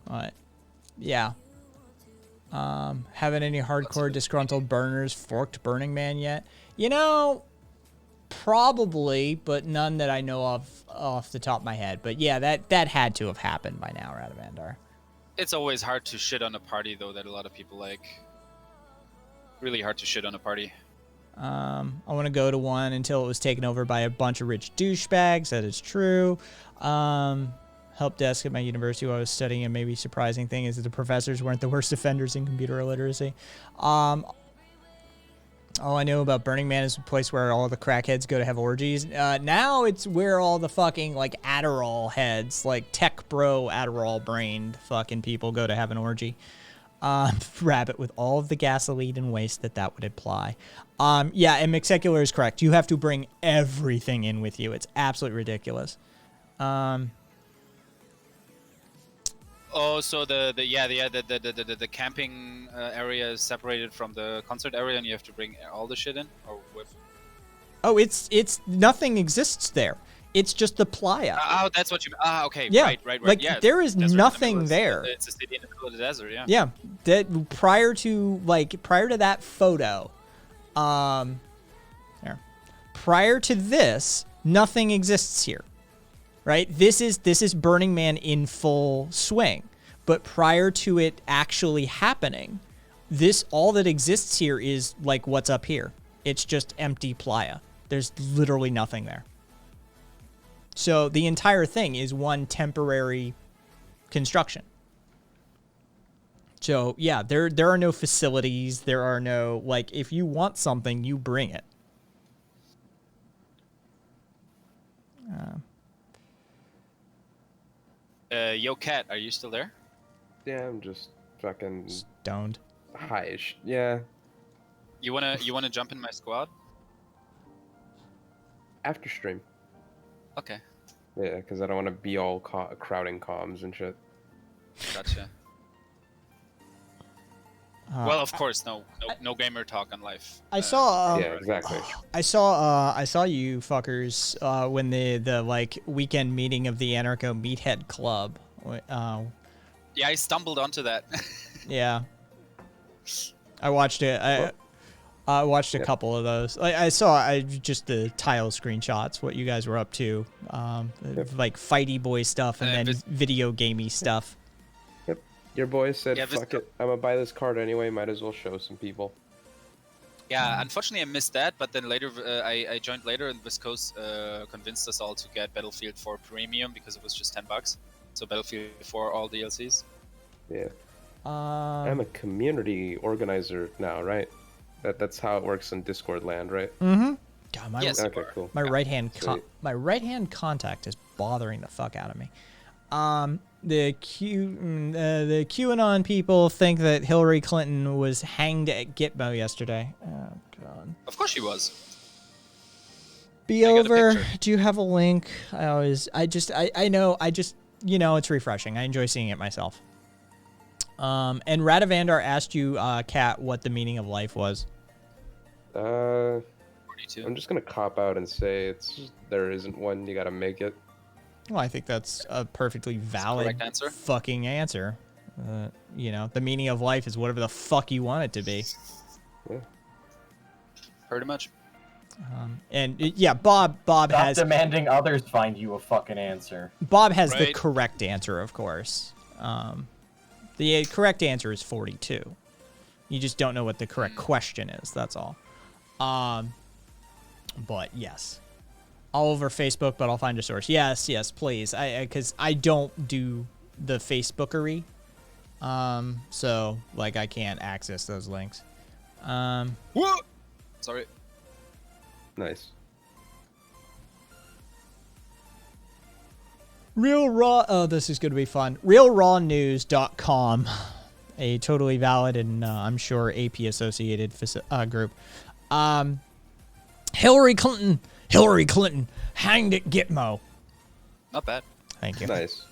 [SPEAKER 2] But yeah. Haven't any hardcore disgruntled burners forked Burning Man yet? You know, probably, but none that I know of off the top of my head. But yeah, that had to have happened by now, Radamandar.
[SPEAKER 4] It's always hard to shit on a party, though, that a lot of people like. Really hard to shit on a party.
[SPEAKER 2] I want to go to one until it was taken over by a bunch of rich douchebags. That is true. Help desk at my university while I was studying, a maybe surprising thing is that the professors weren't the worst offenders in computer illiteracy. All I know about Burning Man is a place where all the crackheads go to have orgies. Now it's where all the fucking like Adderall heads, like tech bro Adderall brained fucking people go to have an orgy. Rabbit with all of the gasoline and waste that would imply. Yeah, and McSecular is correct. You have to bring everything in with you. It's absolutely ridiculous.
[SPEAKER 4] Oh, so the camping area is separated from the concert area, and you have to bring all the shit in, or with.
[SPEAKER 2] Oh, it's nothing exists there. It's just the playa.
[SPEAKER 4] Oh, that's what you. Okay.
[SPEAKER 2] Yeah,
[SPEAKER 4] Right.
[SPEAKER 2] like,
[SPEAKER 4] Yeah,
[SPEAKER 2] there is
[SPEAKER 4] desert in the
[SPEAKER 2] nothing
[SPEAKER 4] middle.
[SPEAKER 2] there.
[SPEAKER 4] It's a city in the middle of the desert. Yeah.
[SPEAKER 2] Yeah, that prior to that photo, there. Prior to this, nothing exists here, right? This is Burning Man in full swing, but prior to it actually happening, all that exists here is like what's up here. It's just empty playa. There's literally nothing there. So the entire thing is one temporary construction. So yeah, there are no facilities. There are no, like, if you want something, you bring it.
[SPEAKER 4] Yo, Cat, are you still there?
[SPEAKER 3] Yeah, I'm just fucking
[SPEAKER 2] Stoned.
[SPEAKER 3] high. Yeah.
[SPEAKER 4] You wanna jump in my squad?
[SPEAKER 3] After stream.
[SPEAKER 4] Okay,
[SPEAKER 3] Yeah, because I don't want to be all crowding comms and shit.
[SPEAKER 4] gotcha. Well, of course, no gamer talk on life.
[SPEAKER 2] I saw.
[SPEAKER 3] Yeah, exactly.
[SPEAKER 2] I saw you fuckers when the like weekend meeting of the Anarcho Meathead Club.
[SPEAKER 4] Yeah, I stumbled onto that.
[SPEAKER 2] Yeah, I watched it. I watched a couple of those. I saw just the tile screenshots, what you guys were up to, like fighty boy stuff and then video gamey stuff.
[SPEAKER 3] Yep. Your boy said,
[SPEAKER 4] Yeah,
[SPEAKER 3] "Fuck it, I'm gonna buy this card anyway. Might as well show some people."
[SPEAKER 4] Yeah, unfortunately I missed that, but then later I joined later, and Viscose convinced us all to get Battlefield 4 Premium because it was just $10. So Battlefield 4 all DLCs.
[SPEAKER 3] Yeah. I'm a community organizer now, right? That's how it works in Discord land, right?
[SPEAKER 2] Mm-hmm. God, my
[SPEAKER 4] Yes.
[SPEAKER 3] Okay, cool.
[SPEAKER 2] my right hand
[SPEAKER 3] Sweet.
[SPEAKER 2] my right hand contact is bothering the fuck out of me. The QAnon people think that Hillary Clinton was hanged at Gitmo yesterday. Oh god.
[SPEAKER 4] Of course she was.
[SPEAKER 2] Be
[SPEAKER 4] I got a
[SPEAKER 2] over.
[SPEAKER 4] picture.
[SPEAKER 2] Do you have a link? I know. It's refreshing. I enjoy seeing it myself. And Radavandar asked you, Kat, what the meaning of life was.
[SPEAKER 4] 42.
[SPEAKER 3] I'm just gonna cop out and say there isn't one. You gotta make it.
[SPEAKER 2] Well, I think that's a perfectly valid
[SPEAKER 4] correct answer.
[SPEAKER 2] fucking answer. The meaning of life is whatever the fuck you want it to be.
[SPEAKER 3] Yeah.
[SPEAKER 4] Pretty much.
[SPEAKER 2] Bob
[SPEAKER 5] Stop
[SPEAKER 2] has
[SPEAKER 5] demanding others find you a fucking answer.
[SPEAKER 2] the
[SPEAKER 4] Right.
[SPEAKER 2] correct answer, of course. The correct answer is 42. You just don't know what the correct question is. That's all. But yes, all over Facebook. But I'll find a source. Yes, please. Because I don't do the Facebookery. So like I can't access those links.
[SPEAKER 4] Whoa! Sorry.
[SPEAKER 3] Nice.
[SPEAKER 2] Real Raw. Oh, this is going to be fun. RealRawNews.com, a totally valid and I'm sure AP associated group. Hillary Clinton hanged at Gitmo.
[SPEAKER 4] Not bad.
[SPEAKER 2] Thank you.
[SPEAKER 3] Nice.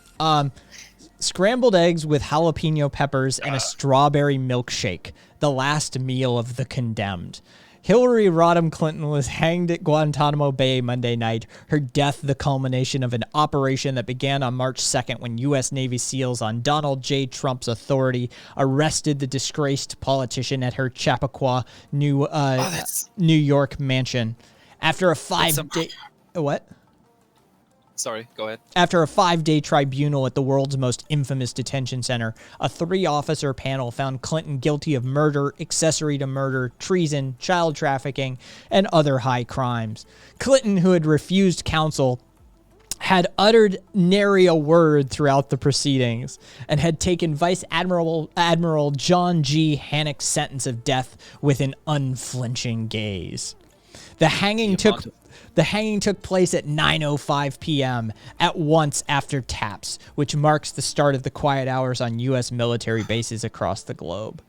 [SPEAKER 2] Scrambled eggs with jalapeno peppers and a strawberry milkshake. The last meal of the condemned. Hillary Rodham Clinton was hanged at Guantanamo Bay Monday night, her death the culmination of an operation that began on March 2nd when U.S. Navy SEALs on Donald J. Trump's authority arrested the disgraced politician at her Chappaqua, New York mansion. After a 5-day... What?
[SPEAKER 4] Sorry, go ahead.
[SPEAKER 2] After a 5-day tribunal at the world's most infamous detention center, a 3-officer panel found Clinton guilty of murder, accessory to murder, treason, child trafficking, and other high crimes. Clinton, who had refused counsel, had uttered nary a word throughout the proceedings and had taken Vice Admiral John G. Hannock's sentence of death with an unflinching gaze. The hanging took place at 9:05 p.m. at once after TAPS, which marks the start of the quiet hours on U.S. military bases across the globe.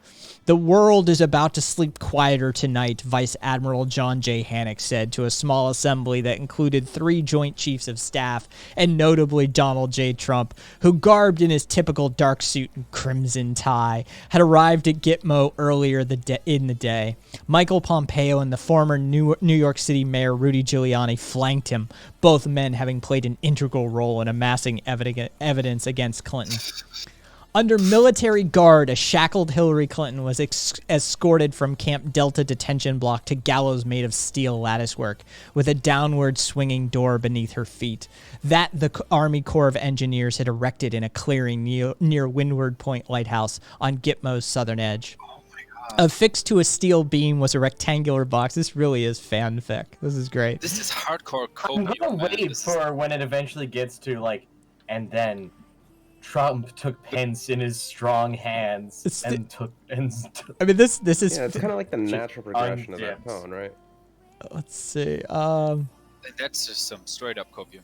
[SPEAKER 2] The world is about to sleep quieter tonight, Vice Admiral John J. Hannock said to a small assembly that included 3 Joint Chiefs of Staff and notably Donald J. Trump, who, garbed in his typical dark suit and crimson tie, had arrived at Gitmo earlier in the day. Michael Pompeo and the former New York City Mayor Rudy Giuliani flanked him, both men having played an integral role in amassing evidence against Clinton. Under military guard, a shackled Hillary Clinton was escorted from Camp Delta detention block to gallows made of steel latticework, with a downward swinging door beneath her feet. That the Army Corps of Engineers had erected in a clearing near Windward Point Lighthouse on Gitmo's southern edge. Affixed to a steel beam was a rectangular box. This really is fanfic. This is great.
[SPEAKER 4] This is hardcore
[SPEAKER 5] I'm
[SPEAKER 4] copium,
[SPEAKER 5] gonna
[SPEAKER 4] man.
[SPEAKER 5] wait
[SPEAKER 4] This
[SPEAKER 5] for when it eventually gets to like, and then Trump took Pence in his strong hands
[SPEAKER 2] It's
[SPEAKER 5] and took.
[SPEAKER 2] I mean, this is.
[SPEAKER 3] Yeah, it's kind of like the natural progression of that
[SPEAKER 5] undipped.
[SPEAKER 3] tone, right?
[SPEAKER 2] Let's see.
[SPEAKER 4] That's just some straight up copium.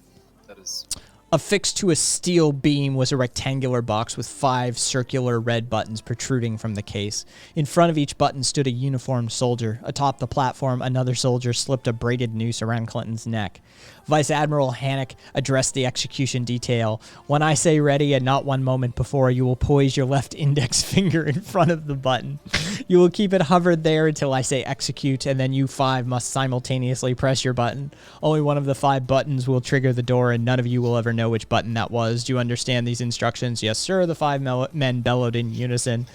[SPEAKER 4] That is.
[SPEAKER 2] Affixed to a steel beam was a rectangular box with 5 circular red buttons protruding from the case. In front of each button stood a uniformed soldier. Atop the platform, another soldier slipped a braided noose around Clinton's neck. Vice Admiral Hannock addressed the execution detail. When I say ready and not one moment before, you will poise your left index finger in front of the button. You will keep it hovered there until I say execute, and then you 5 must simultaneously press your button. Only one of the 5 buttons will trigger the door, and none of you will ever know which button that was. Do you understand these instructions? Yes, sir, the 5 men bellowed in unison.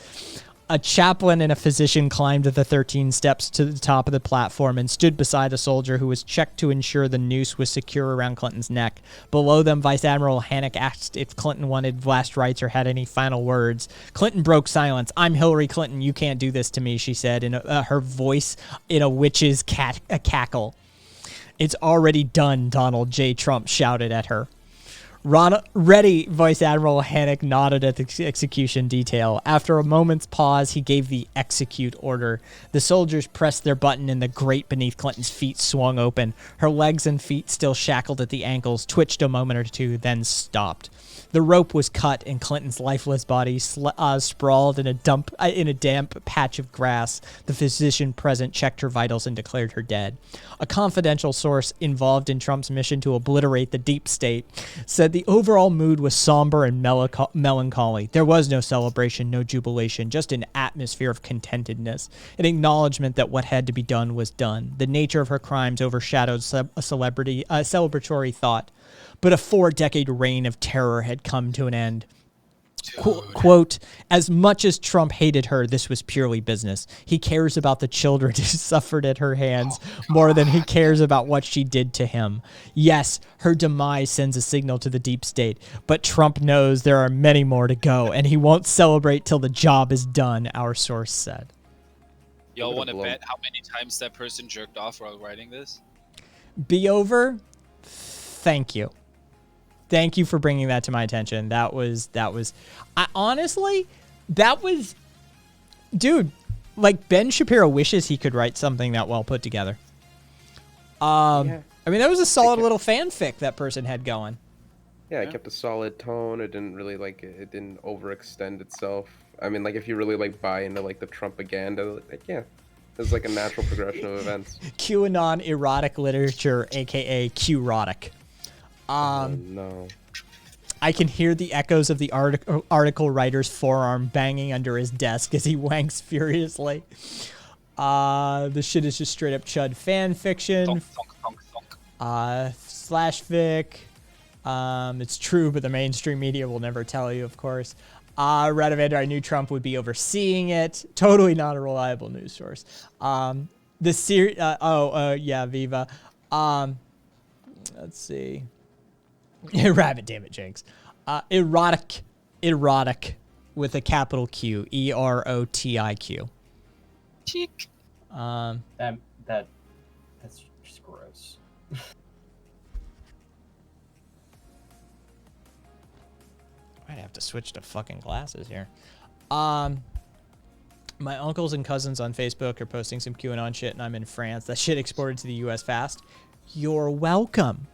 [SPEAKER 2] A chaplain and a physician climbed the 13 steps to the top of the platform and stood beside a soldier who was checked to ensure the noose was secure around Clinton's neck. Below them, Vice Admiral Hannock asked if Clinton wanted last rites or had any final words. Clinton broke silence. "I'm Hillary Clinton. You can't do this to me," she said, in her voice in a witch's cackle. "It's already done," Donald J. Trump shouted at her. Ready, Vice Admiral Hannock nodded at the execution detail. After a moment's pause, he gave the execute order. The soldiers pressed their button and the grate beneath Clinton's feet swung open. Her legs and feet, still shackled at the ankles, twitched a moment or two, then stopped. The rope was cut and Clinton's lifeless body sprawled in a damp patch of grass. The physician present checked her vitals and declared her dead. A confidential source involved in Trump's mission to obliterate the deep state said the overall mood was somber and melancholy. There was no celebration, no jubilation, just an atmosphere of contentedness, an acknowledgement that what had to be done was done. The nature of her crimes overshadowed a celebratory thought. But a 4-decade reign of terror had come to an end. Quote, "As much as Trump hated her, this was purely business. He cares about the children who suffered at her hands more than he cares about what she did to him. Yes, her demise sends a signal to the deep state, but Trump knows there are many more to go, and he won't celebrate till the job is done," our source said.
[SPEAKER 4] Y'all want to bet how many times that person jerked off while writing this?
[SPEAKER 2] Be over. Thank you. Thank you for bringing that to my attention. That was, dude, like Ben Shapiro wishes he could write something that well put together.
[SPEAKER 3] Yeah.
[SPEAKER 2] I mean, that was a solid little fanfic that person had going.
[SPEAKER 3] Yeah, it kept a solid tone. It didn't really it didn't overextend itself. I mean, like if you really buy into the Trumpaganda, yeah, it's like a natural progression of events.
[SPEAKER 2] QAnon erotic literature, aka Q-rotic.
[SPEAKER 3] No.
[SPEAKER 2] I can hear the echoes of the article writer's forearm banging under his desk as he wanks furiously. This shit is just straight up chud fan fiction. Slash fic. It's true, but the mainstream media will never tell you, of course. Radovander, I knew Trump would be overseeing it. Totally not a reliable news source. Yeah, Viva. Let's see. Rabbit, damn it, Jinx. Erotic with a capital Q, EROTIQ.
[SPEAKER 4] Cheek.
[SPEAKER 5] That's just gross.
[SPEAKER 2] I'd have to switch to fucking glasses here. My uncles and cousins on Facebook are posting some QAnon shit, and I'm in France. That shit exported to the U.S. fast. You're welcome.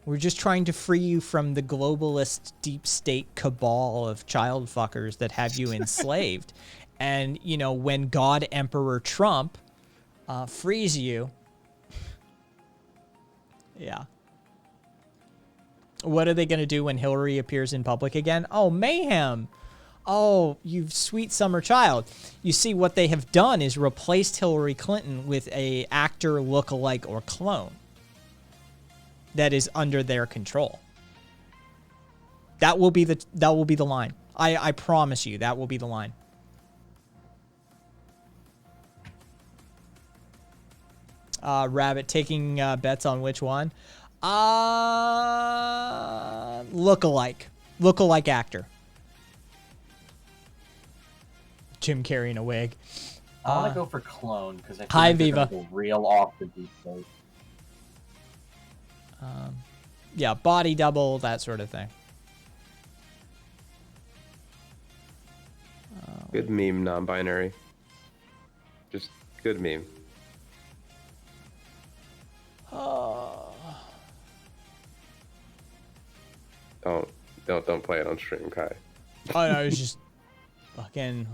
[SPEAKER 2] We're just trying to free you from the globalist deep state cabal of child fuckers that have you enslaved. And, you know, when God Emperor Trump frees you, yeah. What are they going to do when Hillary appears in public again? Oh, mayhem. Oh, you sweet summer child. You see, what they have done is replaced Hillary Clinton with a actor look-alike or clone that is under their control. That will be the line. I promise you, that will be the line. Rabbit taking bets on which one? Look-alike actor. Jim Carrey in a wig.
[SPEAKER 5] I want to go for clone because I feel
[SPEAKER 2] Hi,
[SPEAKER 5] like they're
[SPEAKER 2] Viva.
[SPEAKER 5] gonna go real off the deep state.
[SPEAKER 2] Yeah, body double, that sort of thing.
[SPEAKER 3] Good meme, non-binary. Just good meme. Don't play it on stream, Kai.
[SPEAKER 2] Oh no, it was just fucking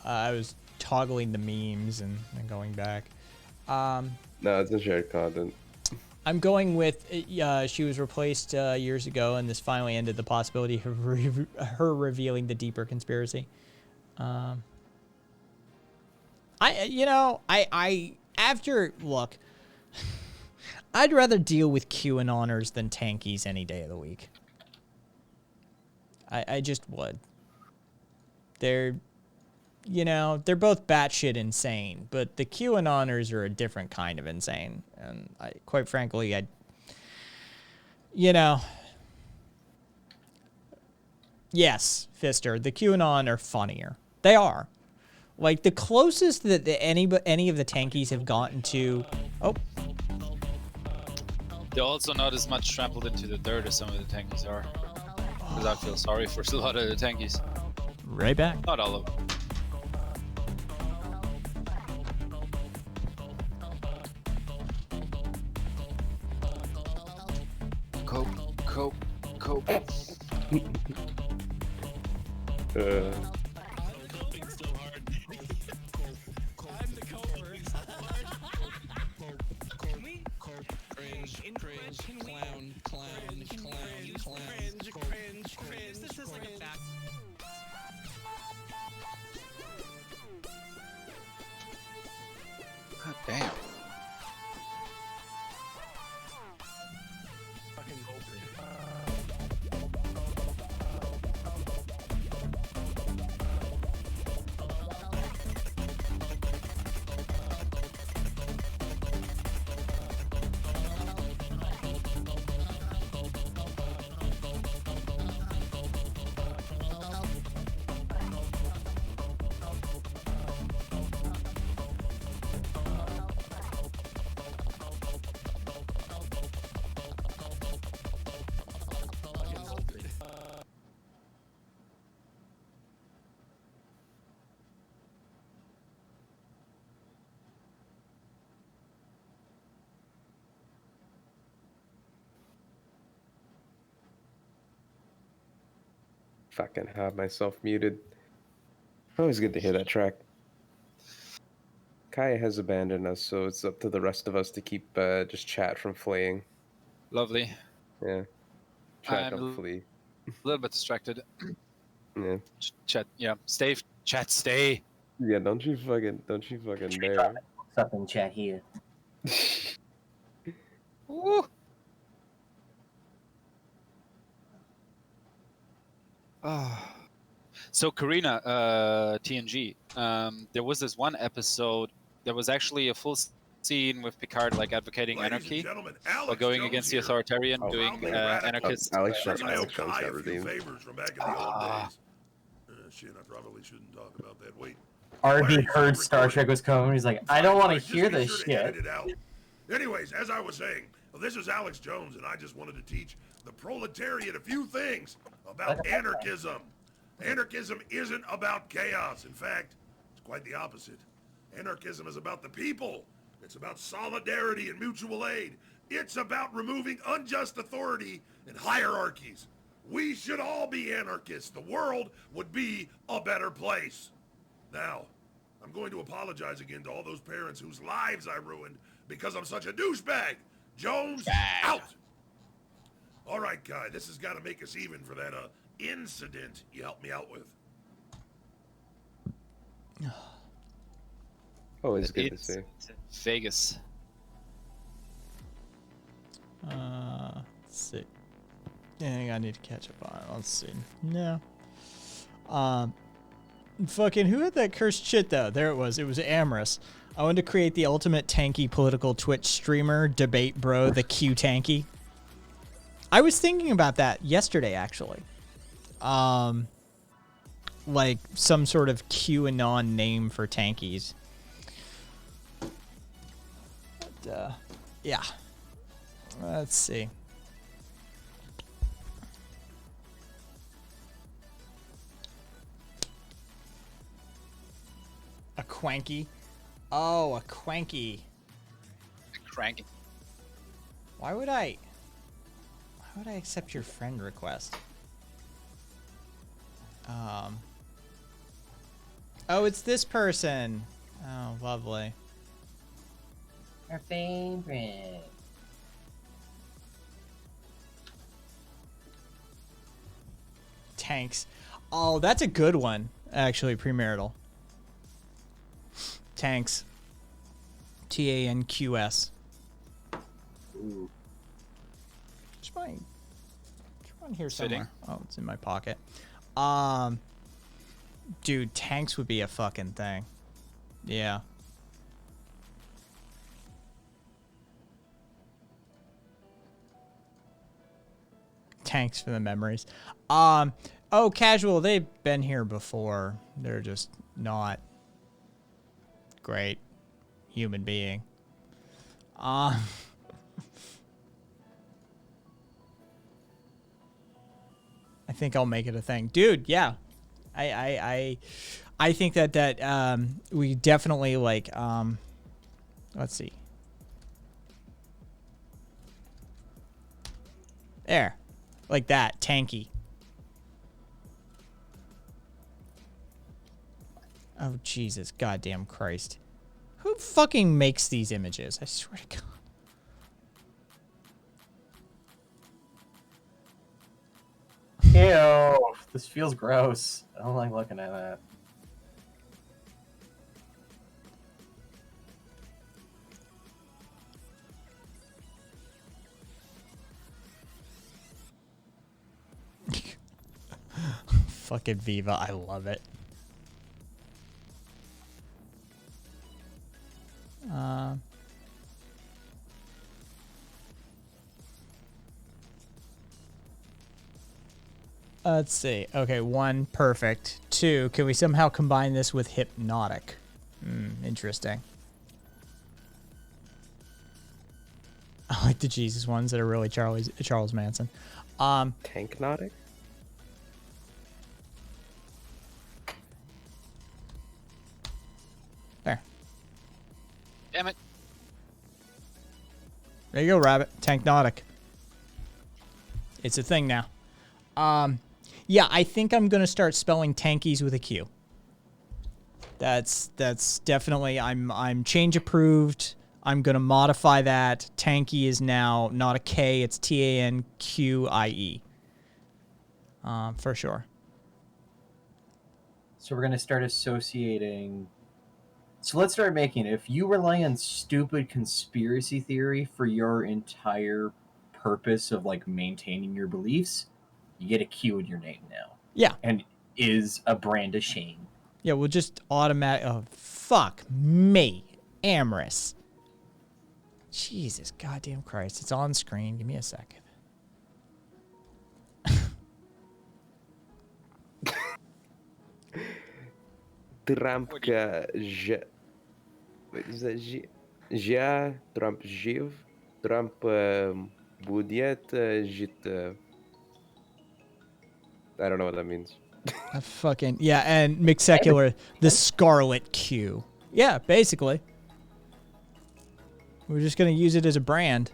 [SPEAKER 2] I was toggling the memes and going back.
[SPEAKER 3] No, it's a shared content.
[SPEAKER 2] I'm going with she was replaced years ago, and this finally ended the possibility of her revealing the deeper conspiracy. I after look, I'd rather deal with QAnoners than tankies any day of the week. I just would. They're both batshit insane, but the QAnoners are a different kind of insane. And quite frankly, yes, Fister, the QAnon are funnier. They are. Like, the closest that any of the tankies have gotten to... Oh.
[SPEAKER 4] They're also not as much trampled into the dirt as some of the tankies are. Because I feel sorry for a lot of the tankies.
[SPEAKER 2] Right back.
[SPEAKER 4] Not all of them. Cope. God damn.
[SPEAKER 3] Fucking have myself muted. Always good to hear that track. Kaya has abandoned us, so it's up to the rest of us to keep just chat from fleeing.
[SPEAKER 4] Lovely.
[SPEAKER 3] Yeah. Chat,
[SPEAKER 4] I'm
[SPEAKER 3] don't flee.
[SPEAKER 4] A little bit distracted.
[SPEAKER 3] Yeah.
[SPEAKER 4] Chat, yeah. Stay.
[SPEAKER 3] Yeah, don't you fucking dare.
[SPEAKER 5] What's up in chat here?
[SPEAKER 4] Woo. So Karina, TNG, there was this one episode. There was actually a full scene with Picard like advocating anarchy, or going against the authoritarian, doing anarchist.
[SPEAKER 3] Alex Jones got redeemed.
[SPEAKER 7] Shit, I probably shouldn't talk about that. Wait.
[SPEAKER 5] RB heard Star Trek was coming. He's like, I don't want to hear this shit.
[SPEAKER 7] Anyways, as I was saying, this is Alex Jones, and I just wanted to teach the proletariat a few things about anarchism. Anarchism isn't about chaos. In fact, it's quite the opposite. Anarchism is about the people. It's about solidarity and mutual aid. It's about removing unjust authority and hierarchies. We should all be anarchists. The world would be a better place. Now, I'm going to apologize again to all those parents whose lives I ruined because I'm such a douchebag. Jones, out! All right, Kai, this has got to make us even for that incident you helped me out with.
[SPEAKER 3] Always good to see.
[SPEAKER 4] Vegas.
[SPEAKER 2] Let's see. Yeah, I need to catch up on it. Let's see. No. Fucking who had that cursed shit though? There it was. It was Amorous. I wanted to create the ultimate tanky political Twitch streamer, debate bro, the Q tanky. I was thinking about that yesterday actually. Like some sort of QAnon name for tankies. But, yeah. Let's see. A Quanky. Oh, a Quanky.
[SPEAKER 4] Cranky.
[SPEAKER 2] Why would I accept your friend request? Oh, it's this person. Oh, lovely.
[SPEAKER 5] Our favorite.
[SPEAKER 2] Tanks. Oh, that's a good one, actually, premarital. tanks. TANQS.
[SPEAKER 5] Ooh.
[SPEAKER 2] Just mine. On here
[SPEAKER 4] Fitting.
[SPEAKER 2] somewhere. Oh, it's in my pocket. Dude, tanks would be a fucking thing. Yeah. Tanks for the memories. Oh, casual. They've been here before. They're just not great human being. I think I'll make it a thing, dude. Yeah, I think that we definitely like let's see. There, like that, tanky. Oh Jesus, goddamn Christ! Who fucking makes these images? I swear to God.
[SPEAKER 5] Ew, this feels gross. I don't like looking at that.
[SPEAKER 2] Fucking Viva, I love it. Let's see. Okay, 1, perfect. 2, can we somehow combine this with hypnotic? Interesting. I like the Jesus ones that are really Charles Manson.
[SPEAKER 3] Tanknotic?
[SPEAKER 2] There.
[SPEAKER 4] Damn it.
[SPEAKER 2] There you go, Rabbit. Tanknotic. It's a thing now. Yeah, I think I'm gonna start spelling tankies with a Q. That's definitely I'm change approved. I'm gonna modify that. Tanky is now not a K, it's TANQIE. For sure.
[SPEAKER 5] So we're gonna start associating. So let's start making it. If you rely on stupid conspiracy theory for your entire purpose of like maintaining your beliefs, you get a Q in your name now.
[SPEAKER 2] Yeah.
[SPEAKER 5] And is a brand of shame.
[SPEAKER 2] Yeah, we'll just automatic. Oh, fuck me, Amorous. Jesus, goddamn Christ! It's on screen. Give me a second.
[SPEAKER 3] Trump Trump жив, Trump будет жить. I don't know what that means.
[SPEAKER 2] Fucking yeah, and McSecular, the Scarlet Q. Yeah, basically. We're just gonna use it as a brand.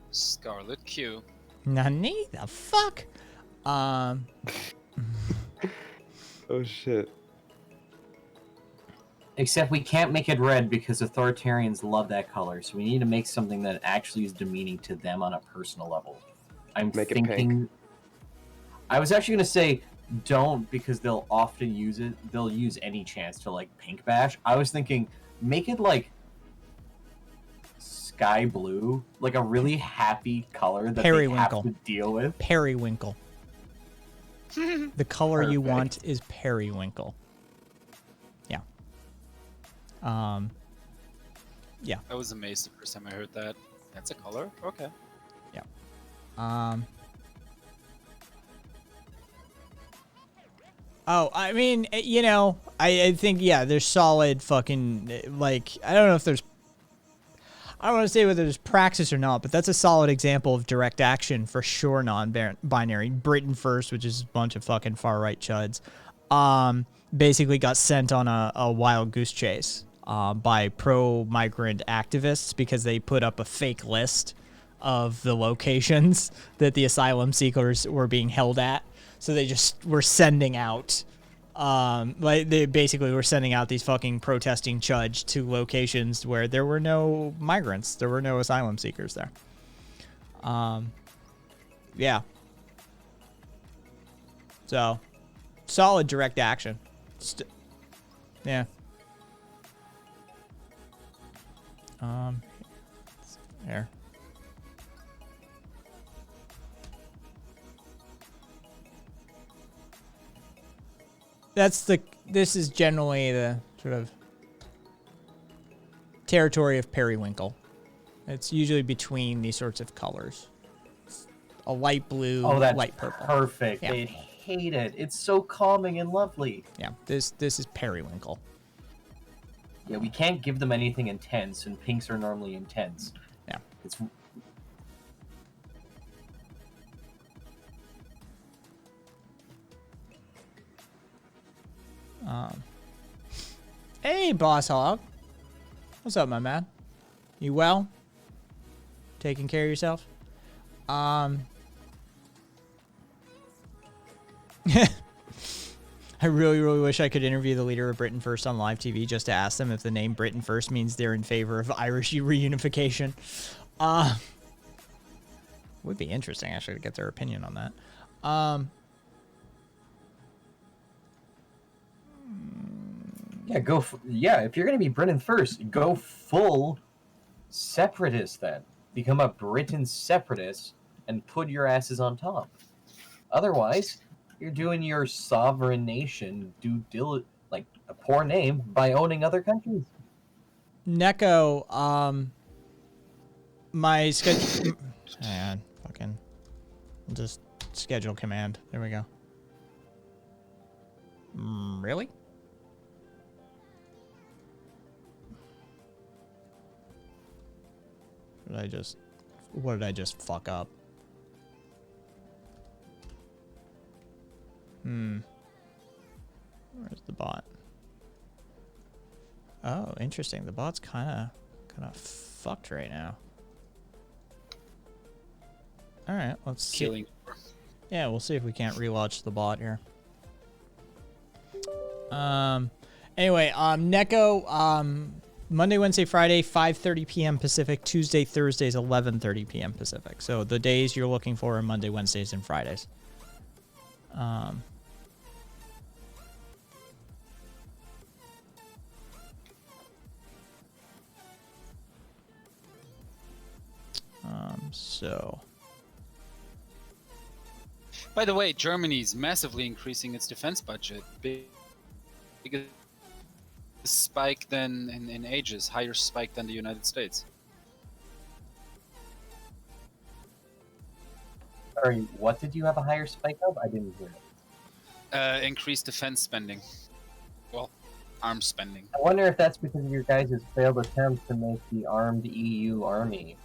[SPEAKER 4] Scarlet Q.
[SPEAKER 2] Nani? The fuck?
[SPEAKER 3] Oh shit.
[SPEAKER 5] Except we can't make it red because authoritarians love that color, so we need to make something that actually is demeaning to them on a personal level. I'm
[SPEAKER 3] Make it
[SPEAKER 5] thinking.
[SPEAKER 3] pink.
[SPEAKER 5] I was actually gonna say don't, because they'll often use it. They'll use any chance to like pink bash. I was thinking make it like sky blue, like a really happy color that they have
[SPEAKER 2] Periwinkle.
[SPEAKER 5] to deal with.
[SPEAKER 2] Periwinkle. The color you
[SPEAKER 5] Perfect.
[SPEAKER 2] want is periwinkle. Yeah. Yeah.
[SPEAKER 4] I was amazed the first time I heard that. That's a color? Okay.
[SPEAKER 2] Oh, I mean, you know, I think, yeah, there's solid fucking, like, I don't know if there's, I don't want to say whether there's praxis or not, but that's a solid example of direct action for sure non-binary. Britain First, which is a bunch of fucking far-right chuds, basically got sent on a wild goose chase by pro-migrant activists because they put up a fake list of the locations that the asylum seekers were being held at. So they just were sending out, like they basically were sending out these fucking protesting chuds to locations where there were no migrants, there were no asylum seekers there. Yeah. So, solid direct action, Yeah. There. This is generally the sort of territory of periwinkle. It's usually between these sorts of colors. A light blue,
[SPEAKER 5] Oh, that's
[SPEAKER 2] light purple.
[SPEAKER 5] perfect.
[SPEAKER 2] Yeah.
[SPEAKER 5] They hate it. It's so calming and lovely.
[SPEAKER 2] Yeah, this is periwinkle.
[SPEAKER 5] Yeah, we can't give them anything intense, and pinks are normally intense.
[SPEAKER 2] Yeah.
[SPEAKER 5] It's
[SPEAKER 2] Hey, Boss Hog. What's up, my man? You well? Taking care of yourself? I really, really wish I could interview the leader of Britain First on live TV just to ask them if the name Britain First means they're in favor of Irish reunification. Would be interesting, actually, to get their opinion on that.
[SPEAKER 5] Yeah, if you're going to be Britain First, go full separatist then. Become a Britain separatist and put your asses on top. Otherwise, you're doing your sovereign nation like a poor name by owning other countries.
[SPEAKER 2] Neko, my schedule... Hang on, fucking... Just schedule command. There we go. Really? What did I just fuck up? Where's the bot? Oh, interesting. The bot's kind of fucked right now. All right, let's see.
[SPEAKER 4] Killing.
[SPEAKER 2] Yeah, we'll see if we can't relaunch the bot here. Anyway, Neko, Monday, Wednesday, Friday, 5:30 p.m. Pacific. Tuesday, Thursdays, 11:30 p.m. Pacific. So the days you're looking for are Monday, Wednesdays, and Fridays. So.
[SPEAKER 4] By the way, Germany's massively increasing its defense budget. Biggest spike than in ages, higher spike than the United States.
[SPEAKER 5] Sorry, what did you have a higher spike of? I didn't hear it.
[SPEAKER 4] Increased defense spending. Well, arms spending.
[SPEAKER 5] I wonder if that's because of your guys' failed attempt to make the armed EU army.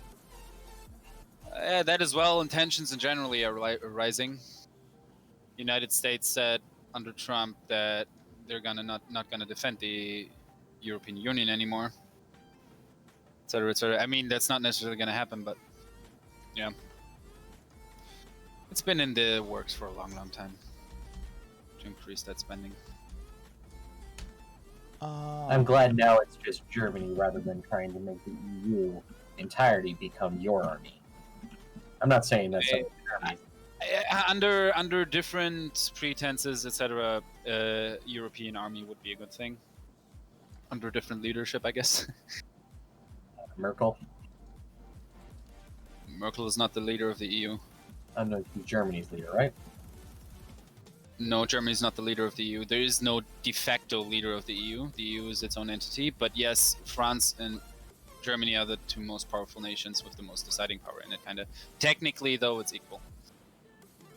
[SPEAKER 4] That as well. Intentions in generally are rising. United States said under Trump that they're not gonna defend the European Union anymore, etc., etc. I mean, that's not necessarily gonna happen, but yeah, it's been in the works for a long, long time to increase that spending.
[SPEAKER 5] I'm glad now it's just Germany rather than trying to make the EU entirety become your army. I'm not saying that's
[SPEAKER 4] Under different pretenses, etc., European army would be a good thing. Under different leadership, I guess.
[SPEAKER 5] Merkel.
[SPEAKER 4] Merkel is not the leader of the EU.
[SPEAKER 5] No, Germany's leader, right?
[SPEAKER 4] No, Germany is not the leader of the EU. There is no de facto leader of the EU. The EU is its own entity. But yes, France and Germany are the two most powerful nations with the most deciding power in it, kind of. Technically, though, it's equal.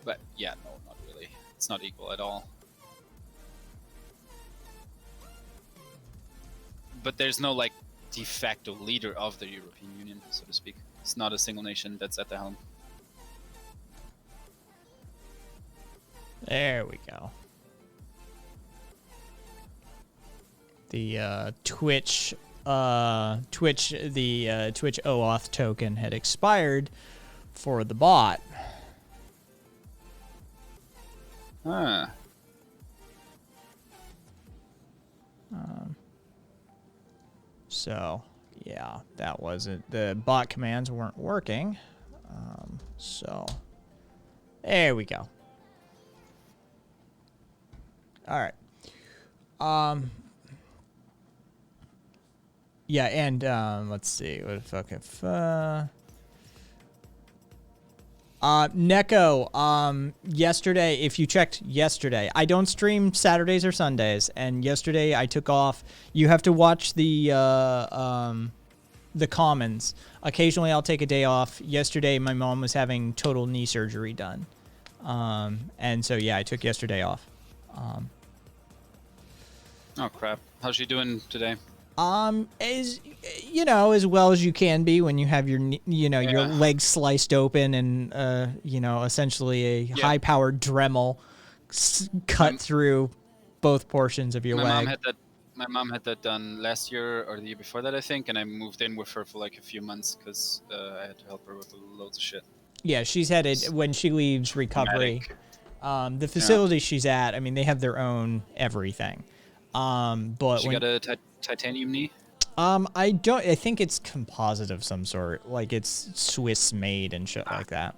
[SPEAKER 4] But yeah, no, not really. It's not equal at all. But there's no, like, de facto leader of the European Union, so to speak. It's not a single nation that's at the helm.
[SPEAKER 2] There we go. The Twitch OAuth token had expired for the bot.
[SPEAKER 4] Huh.
[SPEAKER 2] So, yeah, that wasn't... The bot commands weren't working. So, there we go. All right. Yeah, and let's see, what the fuck if Neko, yesterday, if you checked yesterday, I don't stream Saturdays or Sundays, and yesterday I took off. You have to watch the commons. Occasionally I'll take a day off. Yesterday my mom was having total knee surgery done. And so yeah, I took yesterday off.
[SPEAKER 4] Oh crap! How's she doing today?
[SPEAKER 2] As you know, as well as you can be when you have your your legs sliced open and essentially a high-powered Dremel cut through both portions of your leg.
[SPEAKER 4] My mom had that done last year or the year before that, I think, and I moved in with her for like a few months because I had to help her with loads of shit.
[SPEAKER 2] Yeah, she's headed when she leaves recovery. The facility she's at, I mean, they have their own everything. But
[SPEAKER 4] she got a titanium knee.
[SPEAKER 2] I think it's composite of some sort, like it's Swiss made and shit like that.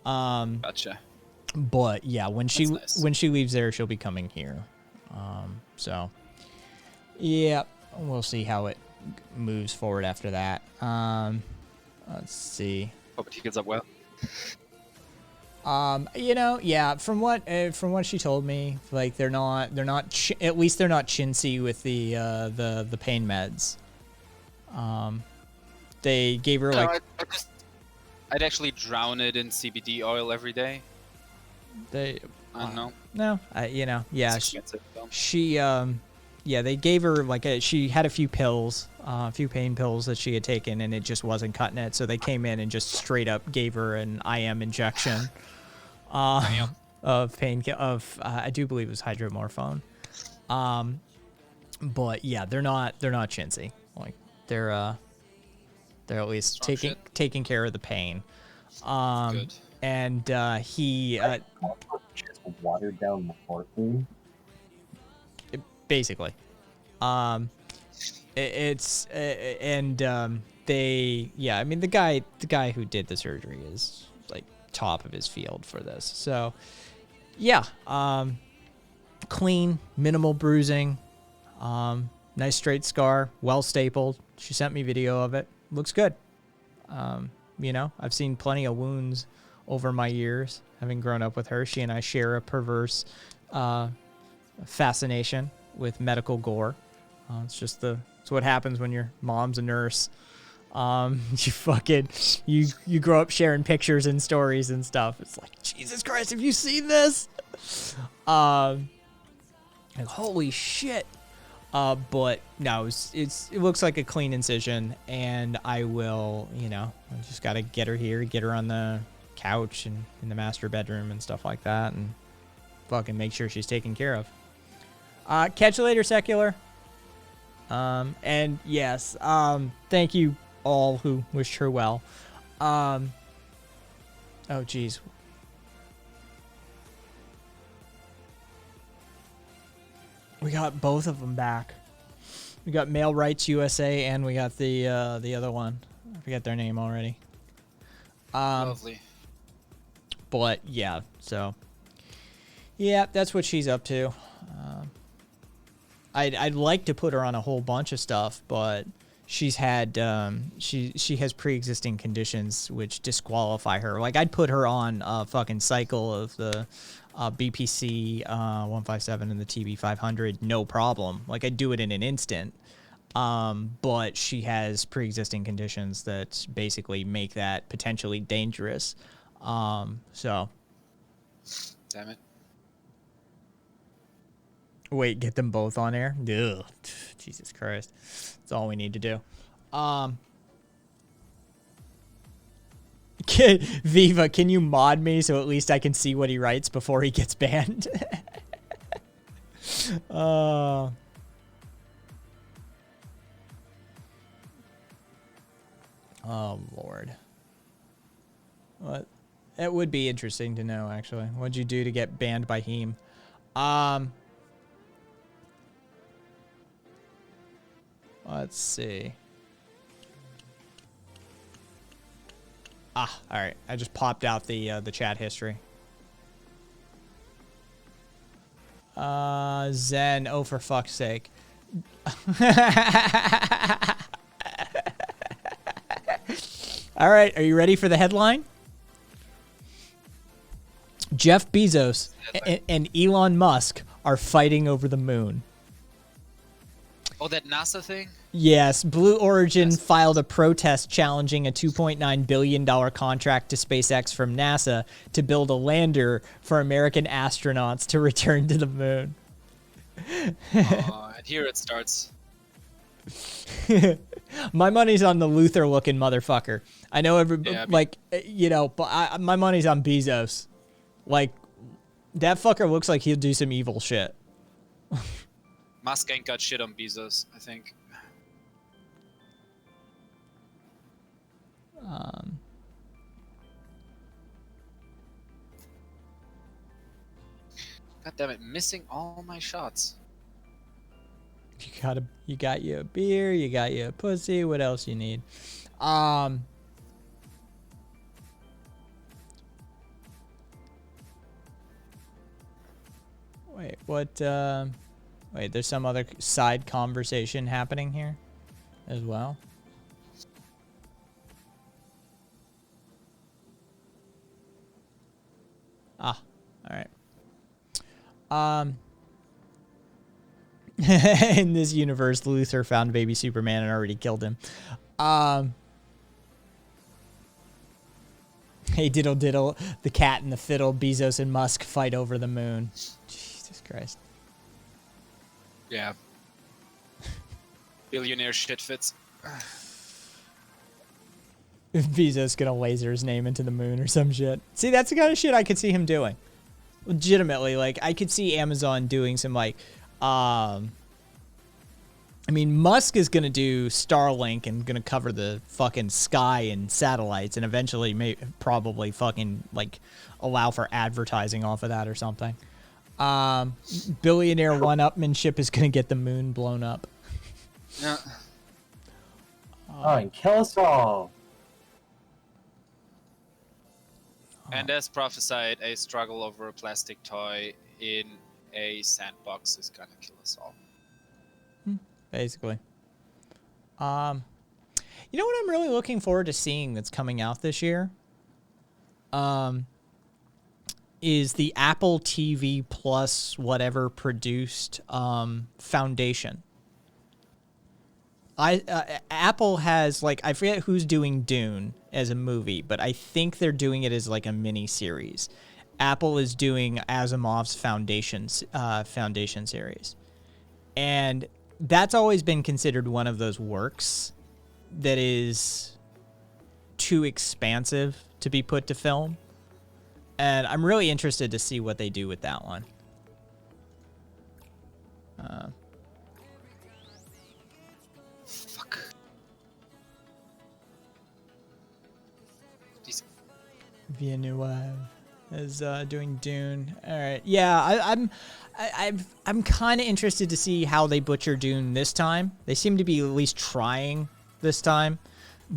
[SPEAKER 4] Gotcha.
[SPEAKER 2] But yeah, when she leaves there, she'll be coming here. So yeah, we'll see how it moves forward after that. Let's see.
[SPEAKER 4] Hope it heals up well.
[SPEAKER 2] Yeah, from what she told me, like they're not at least they're not chintzy with the pain meds. They gave her like
[SPEAKER 4] I'd actually drown it in CBD oil every day. I don't know.
[SPEAKER 2] No, yeah. They gave her like she had a few pills, a few pain pills that she had taken, and it just wasn't cutting it. So they came in and just straight up gave her an IM injection of pain I do believe it was hydromorphone. But yeah, they're not chintzy. Like they're at least taking care of the pain.
[SPEAKER 4] Good.
[SPEAKER 2] And he
[SPEAKER 5] just watered down morphine.
[SPEAKER 2] Basically, it's and they I mean the guy who did the surgery is like top of his field for this. So yeah, clean, minimal bruising, nice straight scar, well stapled. She sent me video of it. Looks good. I've seen plenty of wounds over my years having grown up with her. She and I share a perverse fascination with medical gore. It's what happens when your mom's a nurse. You grow up sharing pictures and stories and stuff. It's like, Jesus Christ, have you seen this? Like, holy shit. But no, it looks like a clean incision, and I will, I just gotta get her here, get her on the couch and in the master bedroom and stuff like that, and fucking make sure she's taken care of. Catch you later, Secular. And yes, thank you all who wished her well. Oh geez. We got both of them back. We got Male Rights USA, and we got the other one. I forget their name already.
[SPEAKER 4] Lovely.
[SPEAKER 2] But yeah, so yeah, that's what she's up to. I'd like to put her on a whole bunch of stuff, but she's had she has pre-existing conditions which disqualify her. Like I'd put her on a fucking cycle of the BPC 157 and the TB 500, no problem. Like I'd do it in an instant. But she has pre-existing conditions that basically make that potentially dangerous. So.
[SPEAKER 4] Damn it.
[SPEAKER 2] Wait, get them both on air? Ugh. Jesus Christ. That's all we need to do. Viva, can you mod me so at least I can see what he writes before he gets banned? Oh, Lord. What? It would be interesting to know, actually. What'd you do to get banned by Heem? Let's see. All right. I just popped out the chat history. Zen. Oh, for fuck's sake. All right, are you ready for the headline? Jeff Bezos and Elon Musk are fighting over the moon.
[SPEAKER 4] Oh, that NASA thing?
[SPEAKER 2] Yes, Blue Origin filed a protest challenging a $2.9 billion contract to SpaceX from NASA to build a lander for American astronauts to return to the moon.
[SPEAKER 4] And here it starts.
[SPEAKER 2] My money's on the Luther-looking motherfucker. I know but my money's on Bezos. Like, that fucker looks like he'll do some evil shit.
[SPEAKER 4] Musk ain't got shit on Bezos, I think. God damn it, missing all my shots.
[SPEAKER 2] You got you a beer, you got you a pussy, what else you need? Wait, what, wait, there's some other side conversation happening here as well? Ah, all right. In this universe, Luther found baby Superman and already killed him. Hey, diddle diddle, the cat and the fiddle, Bezos and Musk fight over the moon. Jesus Christ.
[SPEAKER 4] Yeah. Billionaire shit fits.
[SPEAKER 2] Bezos gonna laser his name into the moon or some shit. See, that's the kind of shit I could see him doing. Legitimately, like, I could see Amazon doing some, like, I mean, Musk is gonna do Starlink and gonna cover the fucking sky and satellites and eventually probably fucking, like, allow for advertising off of that or something. Billionaire one-upmanship is gonna get the moon blown up.
[SPEAKER 4] Yeah.
[SPEAKER 5] And kill us all.
[SPEAKER 4] And as prophesied, a struggle over a plastic toy in a sandbox is gonna kill us all.
[SPEAKER 2] Basically. You know what I'm really looking forward to seeing that's coming out this year? Is the Apple TV Plus whatever produced Foundation. Apple has, like, I forget who's doing Dune as a movie, but I think they're doing it as like a mini series. Apple is doing Asimov's Foundation series, and that's always been considered one of those works that is too expansive to be put to film, and I'm really interested to see what they do with that one.
[SPEAKER 4] Fuck.
[SPEAKER 2] Villeneuve is doing Dune. All right, yeah, I'm kind of interested to see how they butcher Dune this time. They seem to be at least trying this time,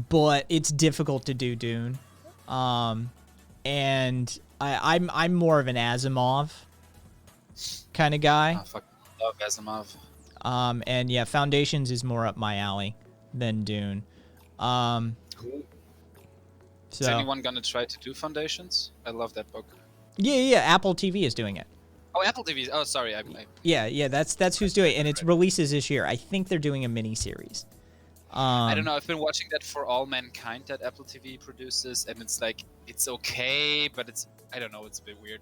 [SPEAKER 2] but it's difficult to do Dune. And I'm more of an Asimov kind of guy.
[SPEAKER 4] Oh, fuck. Love Asimov.
[SPEAKER 2] And yeah, Foundations is more up my alley than Dune.
[SPEAKER 4] Cool.
[SPEAKER 2] So,
[SPEAKER 4] Is anyone gonna try to do Foundations? I love that book.
[SPEAKER 2] Yeah, Apple TV is doing it.
[SPEAKER 4] Oh, Apple TV. Oh, sorry.
[SPEAKER 2] Yeah, that's who's doing it, and it releases this year. I think they're doing a mini series.
[SPEAKER 4] I don't know. I've been watching that For All Mankind that Apple TV produces, and it's like it's okay, but I don't know. It's a bit weird.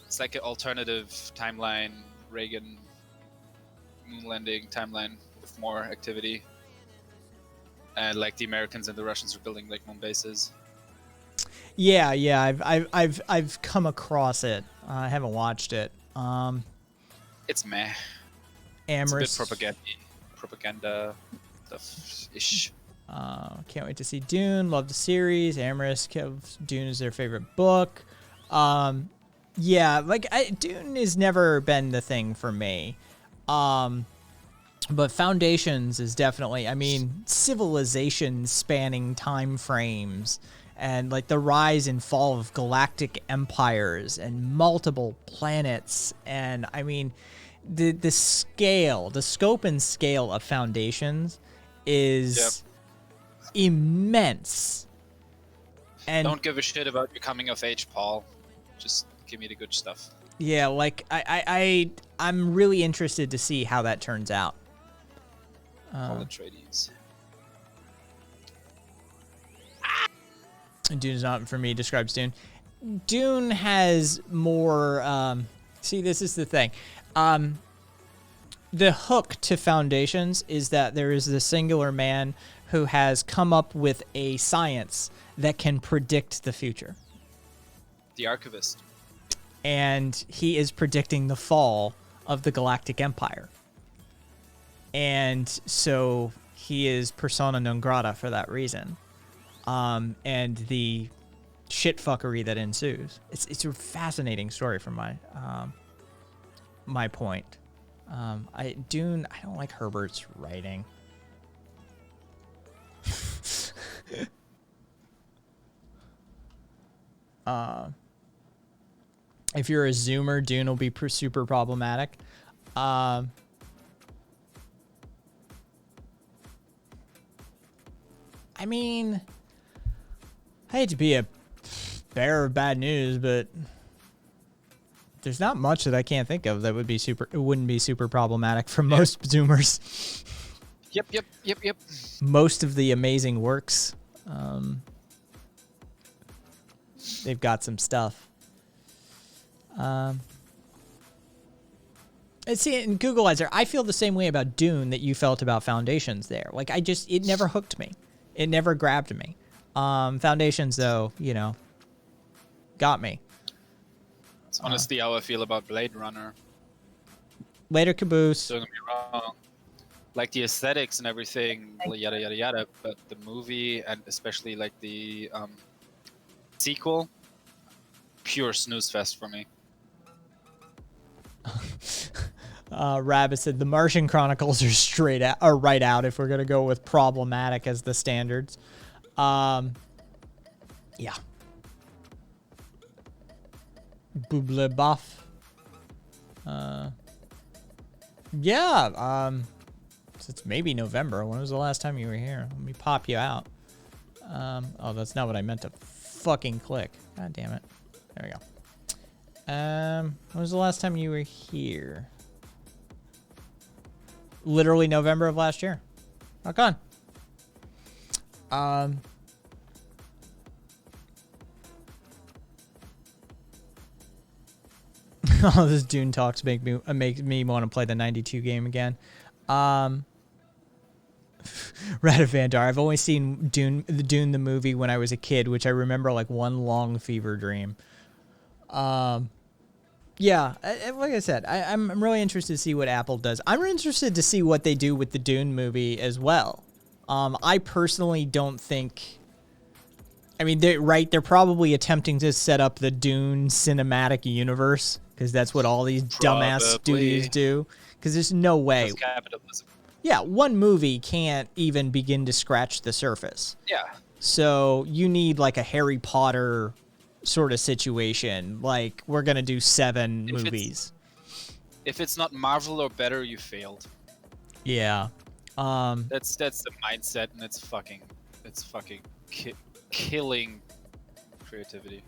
[SPEAKER 4] It's like an alternative timeline, Reagan moon landing timeline with more activity, and like the Americans and the Russians are building like moon bases.
[SPEAKER 2] Yeah, I've come across it. I haven't watched it.
[SPEAKER 4] It's meh.
[SPEAKER 2] Amherst.
[SPEAKER 4] It's a bit propaganda stuff-ish.
[SPEAKER 2] Can't wait to see Dune. Love the series. Amherst, Dune is their favorite book. Yeah, like Dune has never been the thing for me. But Foundations is definitely, I mean, civilization spanning time frames and like the rise and fall of galactic empires and multiple planets. And I mean, the scale, the scope and scale of Foundations is immense. And
[SPEAKER 4] Don't give a shit about your coming of age, Paul. Just give me the good stuff.
[SPEAKER 2] yeah, like I'm really interested to see how that turns out.
[SPEAKER 4] All the tradies.
[SPEAKER 2] Dune is not for me, describes Dune. Dune has more, see, this is the thing. The hook to Foundations is that there is this singular man who has come up with a science that can predict the future.
[SPEAKER 4] The Archivist.
[SPEAKER 2] And he is predicting the fall of the Galactic Empire. And so he is persona non grata for that reason. And the shitfuckery that ensues. It's a fascinating story from my point. Dune, I don't like Herbert's writing. If you're a Zoomer, Dune will be super problematic. I mean, I hate to be a bearer of bad news, but there's not much that I can't think of that would be it wouldn't be super problematic for most Zoomers.
[SPEAKER 4] Yep.
[SPEAKER 2] Most of the amazing works, they've got some stuff. See, in Googleizer, I feel the same way about Dune that you felt about Foundations there. Like, it never hooked me. It never grabbed me. Foundations, though, got me.
[SPEAKER 4] It's honestly how I feel about Blade Runner.
[SPEAKER 2] Later, Caboose.
[SPEAKER 4] Don't get me wrong. Like the aesthetics and everything, yada yada yada, but the movie and especially like the sequel, pure snooze fest for me.
[SPEAKER 2] Rabbit said the Martian Chronicles are right out if we're gonna go with problematic as the standards. Yeah. Bouble buff. Yeah. It's maybe November. When was the last time you were here? Let me pop you out. Oh, that's not what I meant to fucking click. God damn it. There we go. When was the last time you were here? Literally November of last year. Rock on. All this Dune talks make me want to play the 92 game again. Radivandar, I've only seen Dune the movie when I was a kid, which I remember like one long fever dream. Yeah, like I said, I'm really interested to see what Apple does. I'm interested to see what they do with the Dune movie as well. I personally don't think... I mean, they're probably attempting to set up the Dune cinematic universe, because that's what all these dumbass studios do. Because there's no way...
[SPEAKER 4] That's capitalism.
[SPEAKER 2] Yeah, one movie can't even begin to scratch the surface.
[SPEAKER 4] Yeah.
[SPEAKER 2] So you need like a Harry Potter sort of situation. Like, we're going to do 7 movies.
[SPEAKER 4] If it's not Marvel or better, you failed.
[SPEAKER 2] Yeah.
[SPEAKER 4] That's the mindset, and it's fucking killing creativity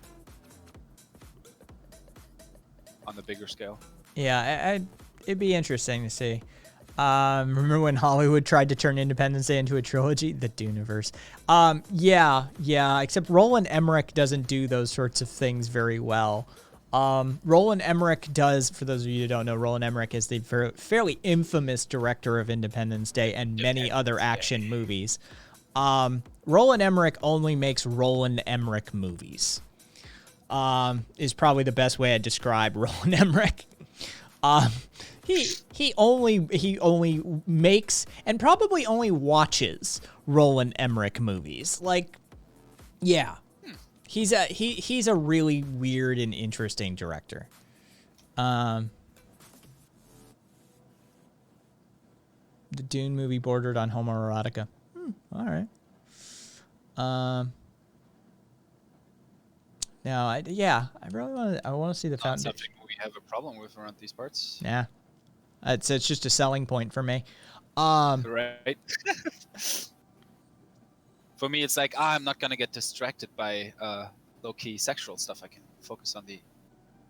[SPEAKER 4] on the bigger scale.
[SPEAKER 2] Yeah, it'd be interesting to see. Remember when Hollywood tried to turn Independence Day into a trilogy? The Duneverse. Yeah, except Roland Emmerich doesn't do those sorts of things very well. Roland Emmerich does, for those of you who don't know, Roland Emmerich is the fairly infamous director of Independence Day and many other action movies. Roland Emmerich only makes Roland Emmerich movies. Is probably the best way I'd describe Roland Emmerich. He only makes and probably only watches Roland Emmerich movies. Like, yeah, he's a really weird and interesting director. The Dune movie bordered on homoerotica. All right. Yeah, I really want to. I want to see the
[SPEAKER 4] Not
[SPEAKER 2] foundation.
[SPEAKER 4] something we have a problem with around these parts.
[SPEAKER 2] Yeah, it's just a selling point for me.
[SPEAKER 4] Right. For me, it's like I'm not gonna get distracted by low-key sexual stuff. I can focus on the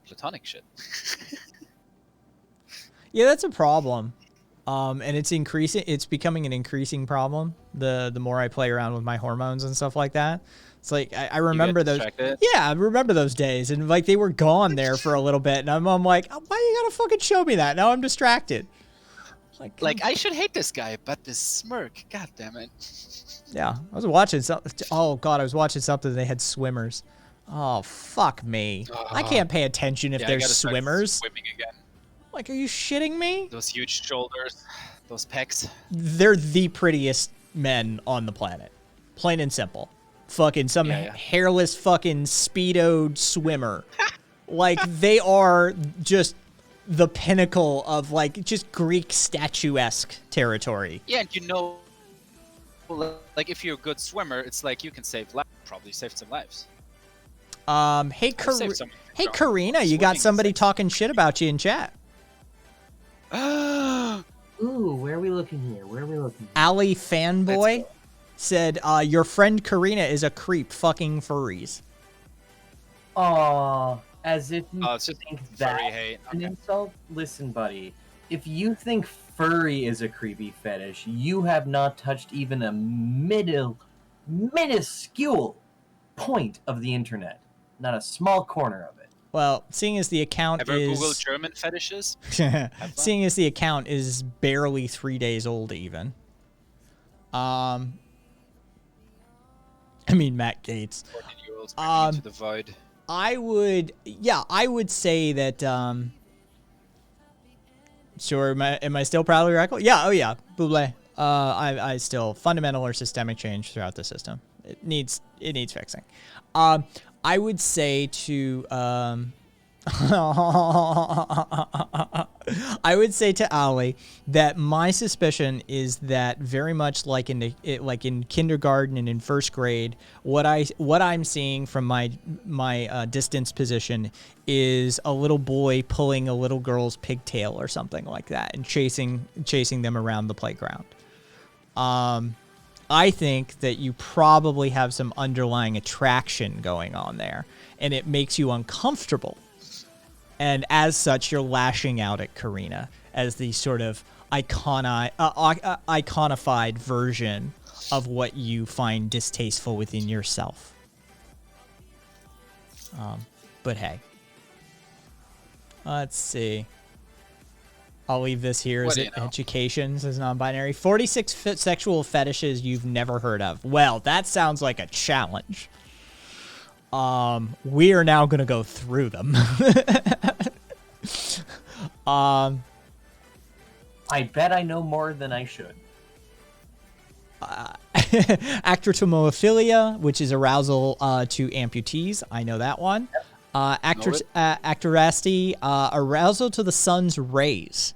[SPEAKER 4] platonic shit.
[SPEAKER 2] Yeah, that's a problem. And it's increasing. It's becoming an increasing problem. The more I play around with my hormones and stuff like that. It's like I remember those.
[SPEAKER 4] distracted?
[SPEAKER 2] Yeah, I remember those days, and like they were gone there for a little bit, and I'm like, why you gotta fucking show me that? Now I'm distracted.
[SPEAKER 4] Like I should hate this guy, but this smirk, god damn it.
[SPEAKER 2] Yeah, I was watching something. Oh god, I was watching something. They had swimmers. Oh fuck me! I can't pay attention if
[SPEAKER 4] Yeah, I
[SPEAKER 2] there's
[SPEAKER 4] gotta start
[SPEAKER 2] swimmers.
[SPEAKER 4] Swimming again.
[SPEAKER 2] Like, are you shitting me?
[SPEAKER 4] Those huge shoulders, those pecs.
[SPEAKER 2] They're the prettiest men on the planet. Plain and simple. Fucking some
[SPEAKER 4] Yeah.
[SPEAKER 2] hairless fucking speedoed swimmer. Like, they are just the pinnacle of, like, just Greek statuesque territory.
[SPEAKER 4] Yeah, and you know, like if you're a good swimmer, it's like you can save lives. Probably saved some lives.
[SPEAKER 2] Hey,
[SPEAKER 4] saved someone from
[SPEAKER 2] hey
[SPEAKER 4] drowning.
[SPEAKER 2] Karina, you got
[SPEAKER 4] Swimming is
[SPEAKER 2] somebody
[SPEAKER 4] like-
[SPEAKER 2] talking shit about you in chat.
[SPEAKER 5] Ooh, where are we looking here? Where are we looking?
[SPEAKER 2] Ali Fanboy
[SPEAKER 5] Let's go.
[SPEAKER 2] said, your friend Karina is a creep fucking furries.
[SPEAKER 5] Aw, as if you
[SPEAKER 4] Oh, it's just
[SPEAKER 5] think
[SPEAKER 4] furry
[SPEAKER 5] that
[SPEAKER 4] hate.
[SPEAKER 5] an
[SPEAKER 4] Okay.
[SPEAKER 5] insult. Listen, buddy, if you think furry is a creepy fetish, you have not touched even a minuscule point of the internet. Not a small corner of it.
[SPEAKER 2] Well, seeing as the account
[SPEAKER 4] Ever
[SPEAKER 2] is...
[SPEAKER 4] Google German fetishes?
[SPEAKER 2] Seeing as the account is barely 3 days old, even. I mean, Matt Gates.
[SPEAKER 4] 14-year-olds
[SPEAKER 2] Um,
[SPEAKER 4] into the void.
[SPEAKER 2] I would say that, sure, am I still proudly radical? Yeah, oh yeah, Buble. I still, fundamental or systemic change throughout the system. It needs fixing. I would say to, I would say to Ali that my suspicion is that very much like in kindergarten and in first grade, what I'm seeing from my distance position is a little boy pulling a little girl's pigtail or something like that and chasing them around the playground. I think that you probably have some underlying attraction going on there, and it makes you uncomfortable. And as such, you're lashing out at Karina as the sort of iconified version of what you find distasteful within yourself. But hey. Let's see. I'll leave this here as
[SPEAKER 4] What do you know?
[SPEAKER 2] education, says non-binary. 46 sexual fetishes you've never heard of. Well, that sounds like a challenge. We are now going to go through them.
[SPEAKER 5] I bet I know more than I should.
[SPEAKER 2] Acrotomophilia, which is arousal to amputees. I know that one. Actorasty, arousal to the sun's rays.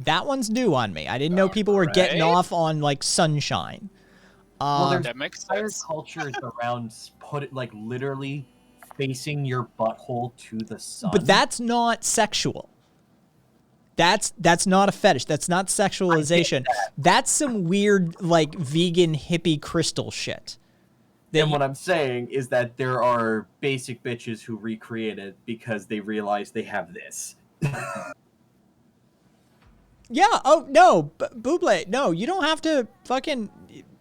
[SPEAKER 2] That one's new on me. I didn't know people were getting
[SPEAKER 4] Alright.
[SPEAKER 2] off on like sunshine.
[SPEAKER 5] Well, there's
[SPEAKER 4] That makes
[SPEAKER 5] entire
[SPEAKER 4] sense.
[SPEAKER 5] cultures around put it like literally facing your butthole to the sun.
[SPEAKER 2] But that's not sexual. That's not a fetish. That's not sexualization. That's some weird like vegan hippie crystal shit.
[SPEAKER 5] And what I'm saying is that there are basic bitches who recreate it because they realize they have this.
[SPEAKER 2] Yeah. Oh no, Buble. No, you don't have to fucking.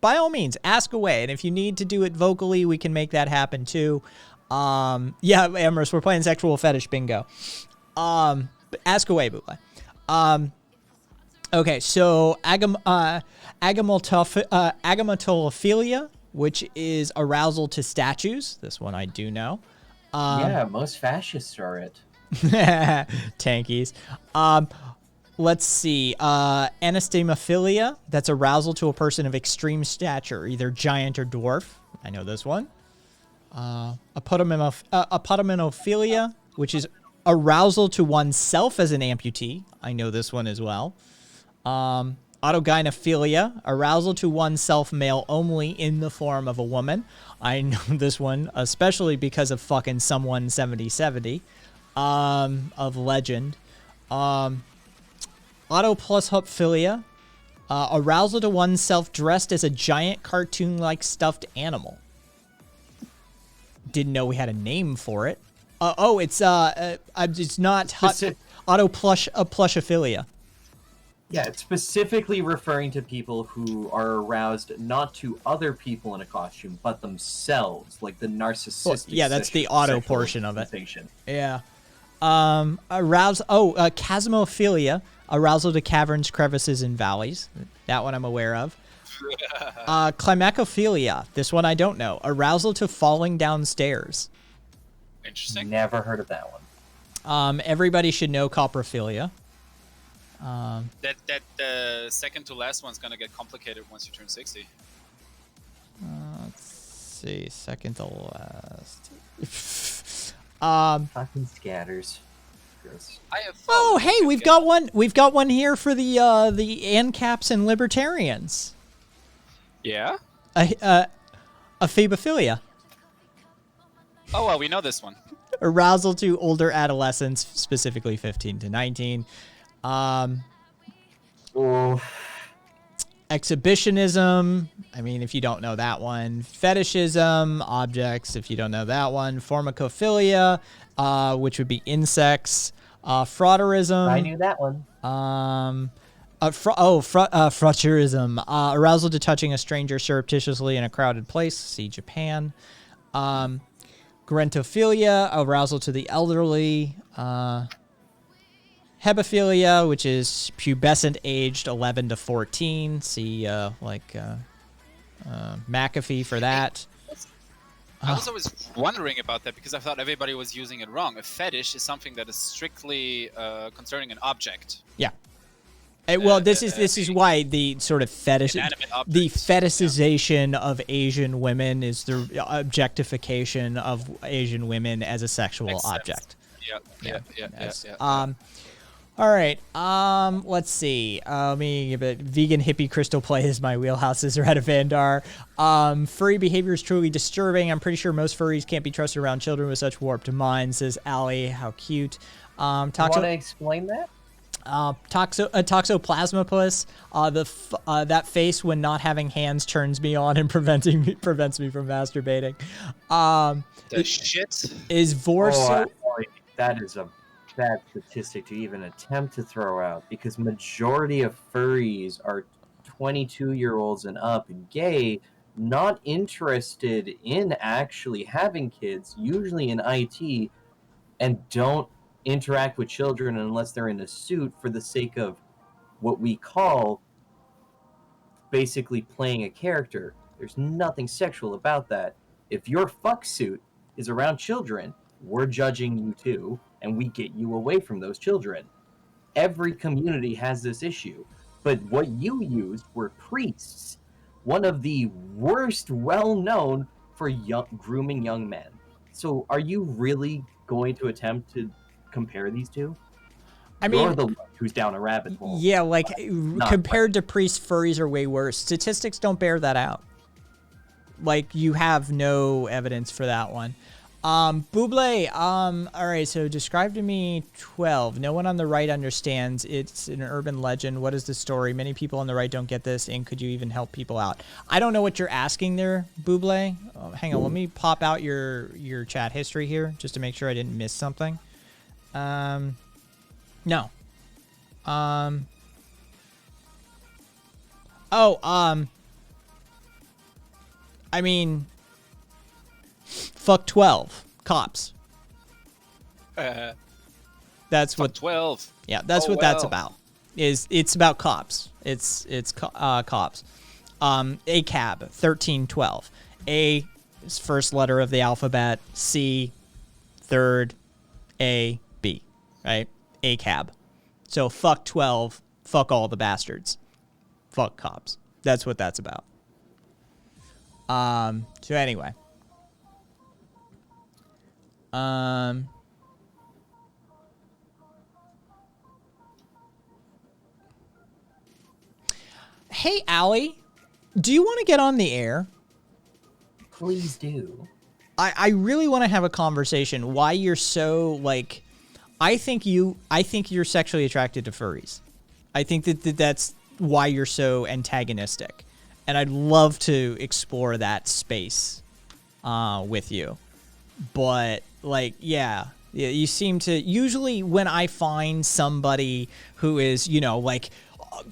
[SPEAKER 2] By all means, ask away, and if you need to do it vocally, we can make that happen too. Yeah, Amorous, we're playing sexual fetish bingo. But ask away, Buble. Okay, so agamatophilia, which is arousal to statues. This one I do know.
[SPEAKER 5] Yeah, most fascists are it.
[SPEAKER 2] Tankies. Let's see. Anastemophilia. That's arousal to a person of extreme stature, either giant or dwarf. I know this one. Apodomenophilia, which is arousal to oneself as an amputee. I know this one as well. Autogynephilia, arousal to oneself, male only, in the form of a woman. I know this one, especially because of fucking someone 7070 of legend. Autoplushophilia, arousal to oneself dressed as a giant cartoon-like stuffed animal. Didn't know we had a name for it. It's not autoplushophilia.
[SPEAKER 5] Yeah, it's specifically referring to people who are aroused not to other people in a costume, but themselves, like the narcissistic.
[SPEAKER 2] Yeah, that's the auto
[SPEAKER 5] sexual
[SPEAKER 2] portion of it.
[SPEAKER 5] sensation.
[SPEAKER 2] Yeah. Chasmophilia, arousal to caverns, crevices, and valleys. That one I'm aware of. Climacophilia, this one I don't know. Arousal to falling downstairs.
[SPEAKER 4] Interesting.
[SPEAKER 5] Never heard of that one.
[SPEAKER 2] Everybody should know coprophilia.
[SPEAKER 4] That second to last one's gonna get complicated once you turn 60.
[SPEAKER 2] Let's see, second to last.
[SPEAKER 5] Fucking scatters. Gross.
[SPEAKER 4] I have.
[SPEAKER 2] Oh, hey, we've got one. We've got one here for the ANCAPs and libertarians.
[SPEAKER 4] Yeah.
[SPEAKER 2] Aphebophilia.
[SPEAKER 4] Oh well, we know this one.
[SPEAKER 2] Arousal to older adolescents, specifically 15 to 19. Exhibitionism. I mean, if you don't know that one. Fetishism. Objects, if you don't know that one. Formicophilia, which would be insects. Frauderism.
[SPEAKER 5] I knew that one.
[SPEAKER 2] Frauderism. Arousal to touching a stranger surreptitiously in a crowded place. See Japan. Gerontophilia, arousal to the elderly. Hebephilia, which is pubescent aged 11 to 14. See, McAfee for that.
[SPEAKER 4] I was always wondering about that because I thought everybody was using it wrong. A fetish is something that is strictly concerning an object.
[SPEAKER 2] Yeah. This is why the sort of fetish,
[SPEAKER 4] Inanimate objects.
[SPEAKER 2] the fetishization of Asian women is the objectification of Asian women as a sexual
[SPEAKER 4] Makes sense.
[SPEAKER 2] object.
[SPEAKER 4] Yeah.
[SPEAKER 2] All right. Let's see. Let me give it. Vegan hippie crystal play is my wheelhouse. Is Retta Vandar. Furry behavior is truly disturbing. I'm pretty sure most furries can't be trusted around children with such warped minds. Says Allie. How cute.
[SPEAKER 5] You want to explain that?
[SPEAKER 2] Toxoplasmopus. That face when not having hands turns me on and prevents me from masturbating.
[SPEAKER 4] The shit
[SPEAKER 2] Is Vorso.
[SPEAKER 5] That is a bad statistic to even attempt to throw out because majority of furries are 22-year-olds and up, gay, not interested in actually having kids, usually in IT, and don't interact with children unless they're in a suit for the sake of what we call basically playing a character. There's nothing sexual about that. If your fuck suit is around children, we're judging you too, and we get you away from those children. Every community has this issue, but what you used were priests, one of the worst well-known for grooming young men. So are you really going to attempt to compare these two?
[SPEAKER 2] I mean,
[SPEAKER 5] you're the one who's down a rabbit hole.
[SPEAKER 2] Yeah, like compared to priests, furries are way worse. Statistics don't bear that out. Like you have no evidence for that one. Buble, all right, so describe to me 12. No one on the right understands. It's an urban legend. What is the story? Many people on the right don't get this, and could you even help people out? I don't know what you're asking there, Buble. Hang on, let me pop out your chat history here, just to make sure I didn't miss something. No. I mean... Fuck 12 cops. That's what
[SPEAKER 4] 12.
[SPEAKER 2] Yeah, that's what that's about. It's about cops. It's cops. ACAB 1312. A is first letter of the alphabet. C third. A B. Right? ACAB. So fuck 12. Fuck all the bastards. Fuck cops. That's what that's about. So anyway. Hey, Allie, do you want to get on the air?
[SPEAKER 5] Please do.
[SPEAKER 2] I really want to have a conversation why you're so, like, I think you're sexually attracted to furries. I think that's why you're so antagonistic. And I'd love to explore that space with you. But, like, yeah, you seem to, usually when I find somebody who is, you know, like,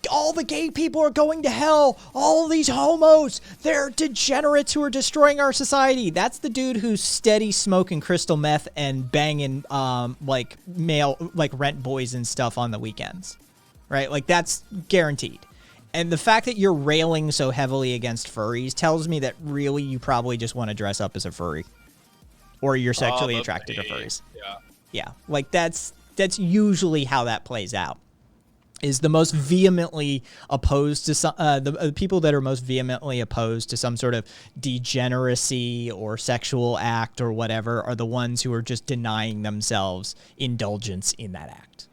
[SPEAKER 2] all the gay people are going to hell, all these homos, they're degenerates who are destroying our society. That's the dude who's steady smoking crystal meth and banging, like, male, like, rent boys and stuff on the weekends. Right? Like, that's guaranteed. And the fact that you're railing so heavily against furries tells me that really you probably just want to dress up as a furry. Or you're sexually attracted to furries.
[SPEAKER 4] Yeah.
[SPEAKER 2] Yeah. Like, that's usually how that plays out. Is the most vehemently opposed to some, the people that are most vehemently opposed to some sort of degeneracy or sexual act or whatever are the ones who are just denying themselves indulgence in that act.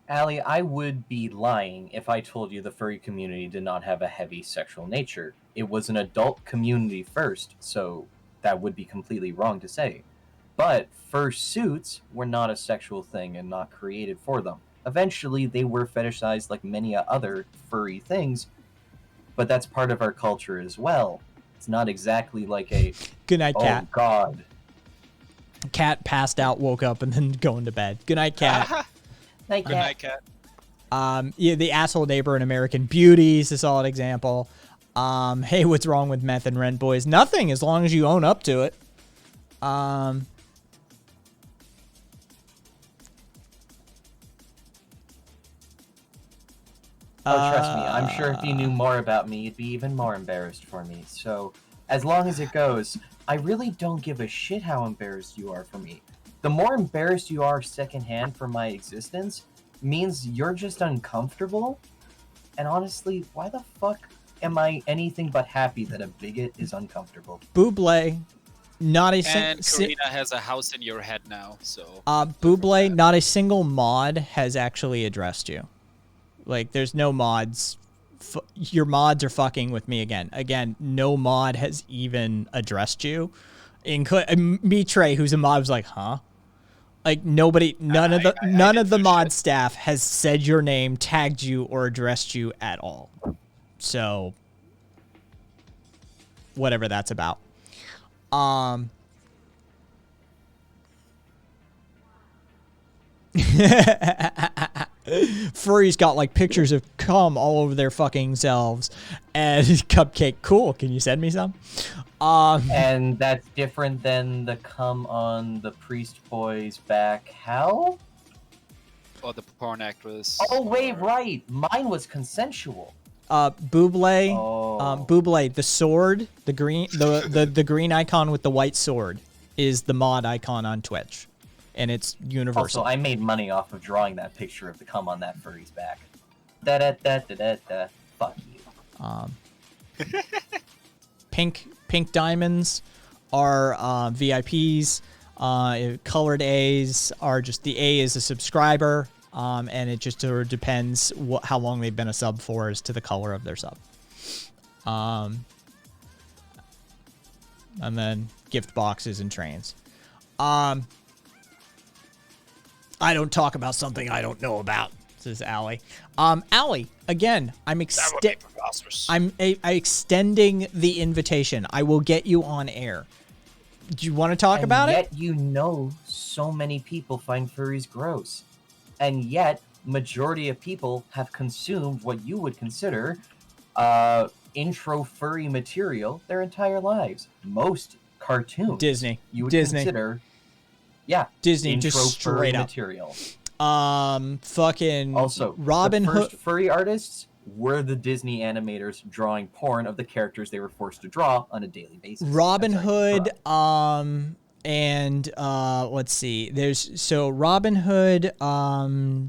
[SPEAKER 5] Allie, I would be lying if I told you the furry community did not have a heavy sexual nature. It was an adult community first, so that would be completely wrong to say. But fursuits were not a sexual thing and not created for them. Eventually, they were fetishized like many other furry things, but that's part of our culture as well. It's not exactly like a,
[SPEAKER 2] Good night, Cat.
[SPEAKER 5] oh god.
[SPEAKER 2] Cat passed out, woke up, and then going to bed. Good night, Cat.
[SPEAKER 5] Night,
[SPEAKER 4] Good night, Cat.
[SPEAKER 2] Yeah, the asshole neighbor in American Beauty is a solid example. Hey, what's wrong with meth and rent boys? Nothing, as long as you own up to it.
[SPEAKER 5] Oh, trust me, I'm sure if you knew more about me, you'd be even more embarrassed for me. So, as long as it goes, I really don't give a shit how embarrassed you are for me. The more embarrassed you are secondhand for my existence means you're just uncomfortable. And honestly, why the fuck am I anything but happy that a bigot is uncomfortable?
[SPEAKER 2] Buble, not a
[SPEAKER 4] And Karina has a house in your head now, so.
[SPEAKER 2] Buble, not a single mod has actually addressed you. Like, there's no mods. Your mods are fucking with me again. Again, no mod has even addressed you. Me, Trey, who's a mod, was like, huh? Like, nobody, none of the mod staff has said your name, tagged you, or addressed you at all. So, whatever that's about. Furries got like pictures of cum all over their fucking selves. And Cupcake, cool. Can you send me some?
[SPEAKER 5] And that's different than the cum on the priest boy's back. How?
[SPEAKER 4] Or the porn actress.
[SPEAKER 5] Oh wait, right. Mine was consensual.
[SPEAKER 2] Buble,
[SPEAKER 5] Oh.
[SPEAKER 2] Buble, the sword, the green, the green icon with the white sword is the mod icon on Twitch, and it's universal.
[SPEAKER 5] Also, I made money off of drawing that picture of the cum on that furry's back. Da da da da da da. Fuck you.
[SPEAKER 2] Pink diamonds are VIPs. Colored A's are just, the A is a subscriber. And it just sort of depends how long they've been a sub for as to the color of their sub. And then gift boxes and trains. I don't talk about something I don't know about, says Allie. Allie, again, I'm extending the invitation. I will get you on air. Do you want to talk about it?
[SPEAKER 5] Yet you know so many people find furries gross. And yet, majority of people have consumed what you would consider intro furry material their entire lives. Most cartoons,
[SPEAKER 2] Disney,
[SPEAKER 5] you would
[SPEAKER 2] Disney,
[SPEAKER 5] consider, yeah,
[SPEAKER 2] Disney,
[SPEAKER 5] intro
[SPEAKER 2] just straight
[SPEAKER 5] furry
[SPEAKER 2] up
[SPEAKER 5] material.
[SPEAKER 2] Fucking
[SPEAKER 5] Also,
[SPEAKER 2] Robin
[SPEAKER 5] the first
[SPEAKER 2] Hood
[SPEAKER 5] furry artists were the Disney animators drawing porn of the characters they were forced to draw on a daily basis.
[SPEAKER 2] Robin
[SPEAKER 5] That's
[SPEAKER 2] Hood,
[SPEAKER 5] right.
[SPEAKER 2] and let's see. So Robin Hood,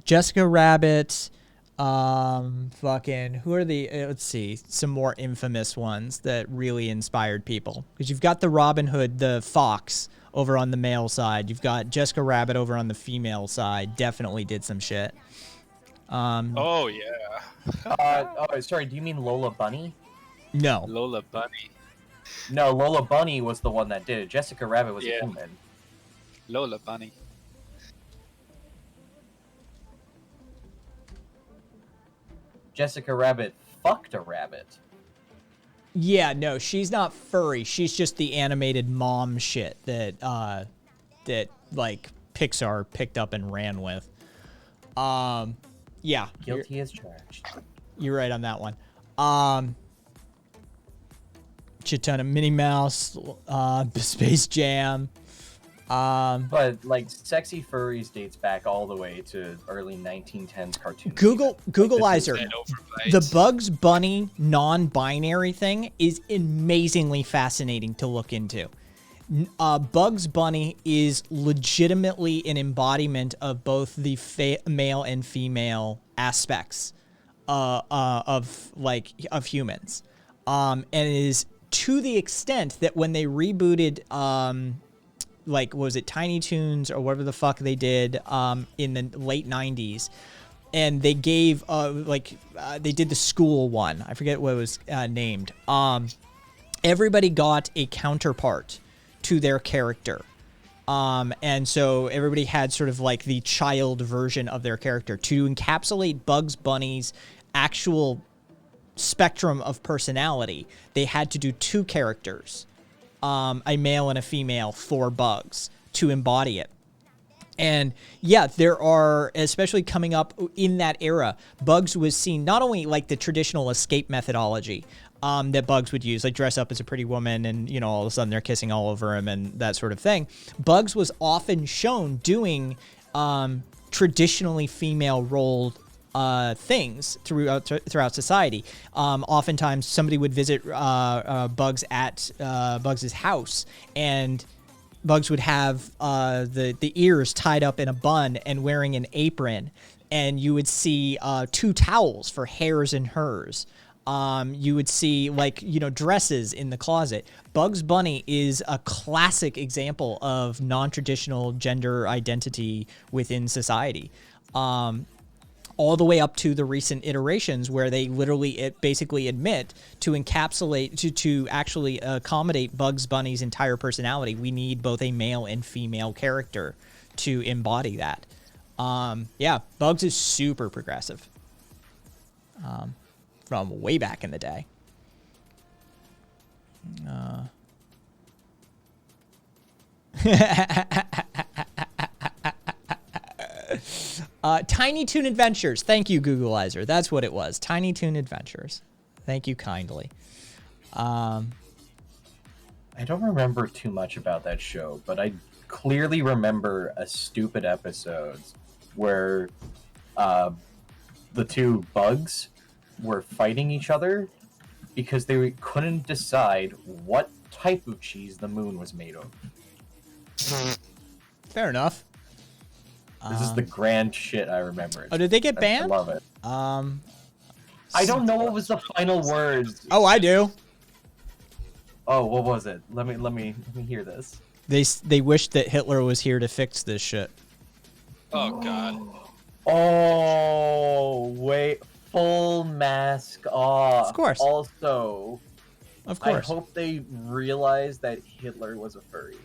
[SPEAKER 2] Jessica Rabbit, fucking who are the let's see, some more infamous ones that really inspired people. Because you've got the Robin Hood, the fox over on the male side. You've got Jessica Rabbit over on the female side. Definitely did some shit.
[SPEAKER 4] Oh yeah.
[SPEAKER 5] Oh, sorry. Do you mean Lola Bunny?
[SPEAKER 2] No.
[SPEAKER 4] Lola Bunny.
[SPEAKER 5] No, Lola Bunny was the one that did it. Jessica Rabbit was
[SPEAKER 4] Yeah.
[SPEAKER 5] a human.
[SPEAKER 4] Lola Bunny.
[SPEAKER 5] Jessica Rabbit fucked a rabbit.
[SPEAKER 2] Yeah, no, she's not furry. She's just the animated mom shit that like Pixar picked up and ran with. Yeah.
[SPEAKER 5] Guilty as charged.
[SPEAKER 2] You're right on that one. Shit ton of Minnie Mouse, Space Jam.
[SPEAKER 5] But like, sexy furries dates back all the way to early 1910s cartoons.
[SPEAKER 2] Googleizer.
[SPEAKER 4] And overplayed.
[SPEAKER 2] The Bugs Bunny non-binary thing is amazingly fascinating to look into. Bugs Bunny is legitimately an embodiment of both the male and female aspects of humans, and it is to the extent that when they rebooted what was it, Tiny Toons or whatever the fuck they did in the late 90s, and they gave they did the school one, I forget what it was named, everybody got a counterpart to their character, and so everybody had sort of like the child version of their character to encapsulate Bugs Bunny's actual spectrum of personality. They had to do two characters, a male and a female, for Bugs to embody it. And yeah, there are, especially coming up in that era, Bugs was seen not only like the traditional escape methodology that Bugs would use, like dress up as a pretty woman and, you know, all of a sudden they're kissing all over him and that sort of thing. Bugs was often shown doing traditionally female role things throughout society. Oftentimes somebody would visit Bugs at Bugs's house, and Bugs would have the ears tied up in a bun and wearing an apron, and you would see two towels for hers and hers. You would see, like, you know, dresses in the closet. Bugs Bunny is a classic example of non-traditional gender identity within society. All the way up to the recent iterations where they literally basically admit to encapsulate, to actually accommodate Bugs Bunny's entire personality, we need both a male and female character to embody that. Yeah, Bugs is super progressive. From way back in the day. Tiny Toon Adventures. Thank you, Googleizer. That's what it was. Tiny Toon Adventures. Thank you kindly.
[SPEAKER 5] I don't remember too much about that show, but I clearly remember a stupid episode where the two bugs were fighting each other because they couldn't decide what type of cheese the moon was made of.
[SPEAKER 2] Fair enough.
[SPEAKER 5] This is the grand shit I remember.
[SPEAKER 2] Oh, did they get banned?
[SPEAKER 5] I love it. I don't know what was the final words.
[SPEAKER 2] Oh, I do.
[SPEAKER 5] Oh, what was it? Let me hear this.
[SPEAKER 2] They wished that Hitler was here to fix this shit.
[SPEAKER 4] Oh god.
[SPEAKER 5] Oh, wait. Full mask off.
[SPEAKER 2] Of course.
[SPEAKER 5] Also,
[SPEAKER 2] Of course.
[SPEAKER 5] I hope they realize that Hitler was a furry.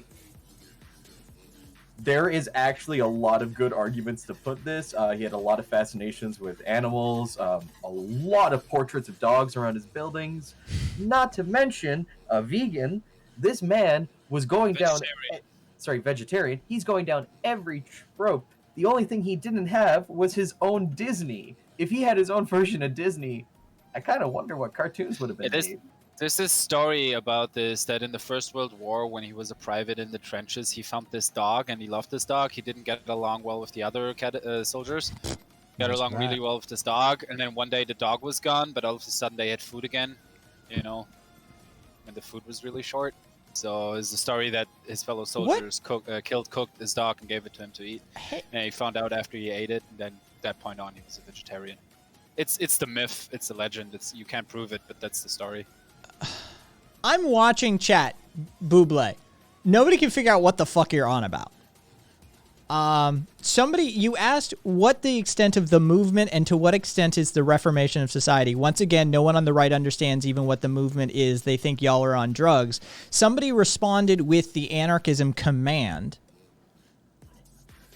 [SPEAKER 5] There is actually a lot of good arguments to put this. He had a lot of fascinations with animals, a lot of portraits of dogs around his buildings. Not to mention a vegan. This man was going vegetarian. He's going down every trope. The only thing he didn't have was his own Disney. If he had his own version of Disney, I kind of wonder what cartoons would have been made.
[SPEAKER 4] There's this story about this, that in the First World War, when he was a private in the trenches, he found this dog, and he loved this dog. He didn't get along well with the other soldiers. Got along really well with this dog, and then one day the dog was gone, but all of a sudden they had food again, you know, and the food was really short. So it's the story that his fellow soldiers cooked his dog and gave it to him to eat. And he found out after he ate it, and then at that point on he was a vegetarian. It's the myth, it's the legend, you can't prove it, but that's the story.
[SPEAKER 2] I'm watching chat, Buble. nobody can figure out what the fuck you're on about. You asked what the extent of the movement and to what extent is the reformation of society. Once again, no one on the right understands even what the movement is. They think y'all are on drugs. Somebody responded with the anarchism command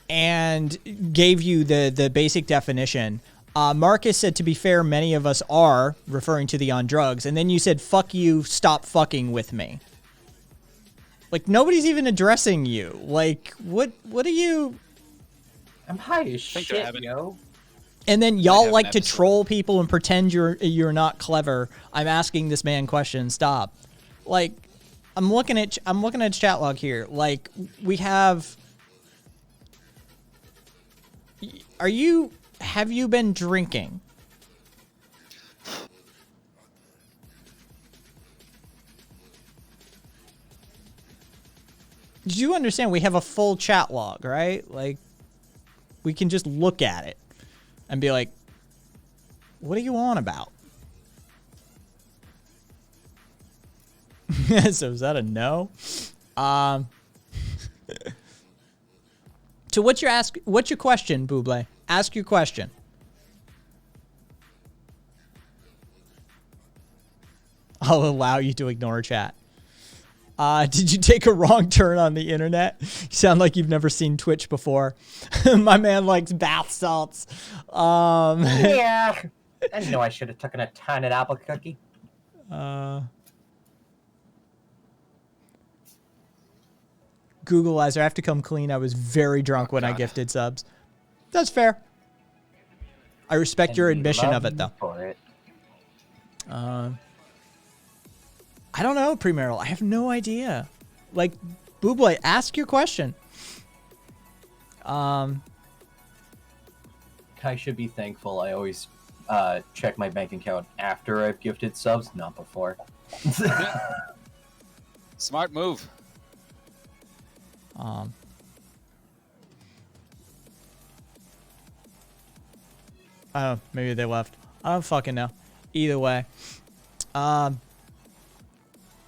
[SPEAKER 2] and gave you the basic definition. Marcus said, to be fair, many of us are, referring to the on drugs. And then you said, fuck you, stop fucking with me. Like, nobody's even addressing you. Like, what are you...
[SPEAKER 5] I'm high as
[SPEAKER 4] think they're
[SPEAKER 5] shit,
[SPEAKER 4] having-
[SPEAKER 5] yo.
[SPEAKER 2] And then y'all
[SPEAKER 4] have
[SPEAKER 2] like
[SPEAKER 4] an
[SPEAKER 2] to
[SPEAKER 4] episode.
[SPEAKER 2] troll people and pretend you're not clever. I'm asking this man questions. Stop. Like, I'm looking at chat log here. Like, we have... Have you been drinking? Did you understand? We have a full chat log, right? Like, we can just look at it and be like, what are you on about? So is that a no? So what's your question, Buble? Ask your question. I'll allow you to ignore chat. Did you take a wrong turn on the internet? You sound like you've never seen Twitch before. My man likes bath salts.
[SPEAKER 5] Yeah. I know I should have taken a tiny apple cookie.
[SPEAKER 2] Googleizer, I have to come clean. I was very drunk when I
[SPEAKER 4] God.
[SPEAKER 2] gifted subs. That's fair. I respect your
[SPEAKER 5] And
[SPEAKER 2] admission of
[SPEAKER 5] love
[SPEAKER 2] it, though.
[SPEAKER 5] for it.
[SPEAKER 2] I don't know, Premarital. I have no idea. Like, Buble, ask your question.
[SPEAKER 5] Kai should be thankful. I always check my bank account after I've gifted subs, not before.
[SPEAKER 4] Smart move.
[SPEAKER 2] Oh, maybe they left. I don't fucking know. Either way.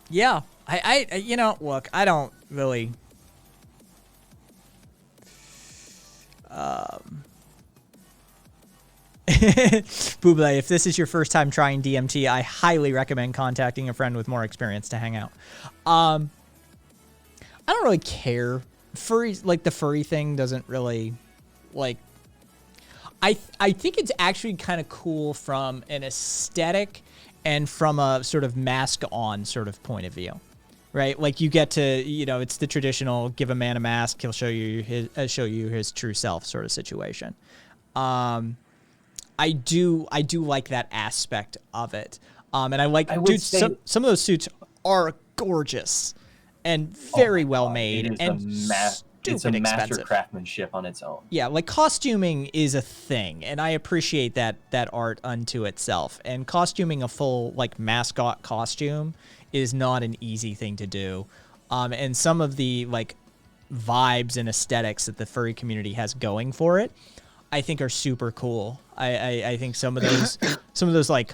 [SPEAKER 2] Yeah. I you know, look, I don't really... Buble, if this is your first time trying DMT, I highly recommend contacting a friend with more experience to hang out. I don't really care. The furry thing doesn't really, like... I think it's actually kind of cool from an aesthetic and from a sort of mask-on sort of point of view, right? Like, you get to, it's the traditional give a man a mask, he'll show you his true self sort of situation. I do like that aspect of it, and I like,
[SPEAKER 5] would
[SPEAKER 2] dude,
[SPEAKER 5] say-
[SPEAKER 2] some of those suits are gorgeous and very well made
[SPEAKER 5] It is
[SPEAKER 2] and
[SPEAKER 5] it's a
[SPEAKER 2] stupid
[SPEAKER 5] master
[SPEAKER 2] expensive.
[SPEAKER 5] craftsmanship on its own.
[SPEAKER 2] Yeah, like, costuming is a thing, and I appreciate that art unto itself. And costuming a full, like, mascot costume is not an easy thing to do. And some of the, like, vibes and aesthetics that the furry community has going for it, I think are super cool. I think some of those like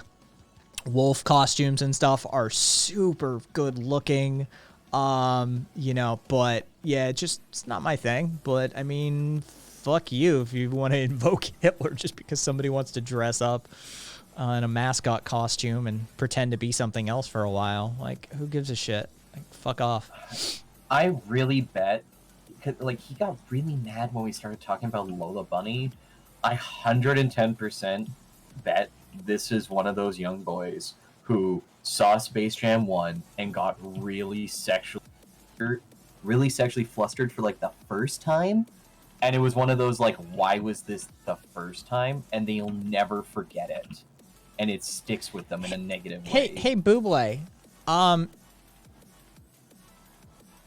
[SPEAKER 2] wolf costumes and stuff are super good looking. But yeah, it's not my thing. But I mean, fuck you if you want to invoke Hitler just because somebody wants to dress up in a mascot costume and pretend to be something else for a while. Like, who gives a shit? Like, fuck off.
[SPEAKER 5] I really bet, like, he got really mad when we started talking about Lola Bunny. I 110% bet this is one of those young boys who saw Space Jam 1 and got really sexually flustered for, like, the first time. And it was one of those, like, why was this the first time? And they'll never forget it. And it sticks with them in a negative way.
[SPEAKER 2] Hey, Buble.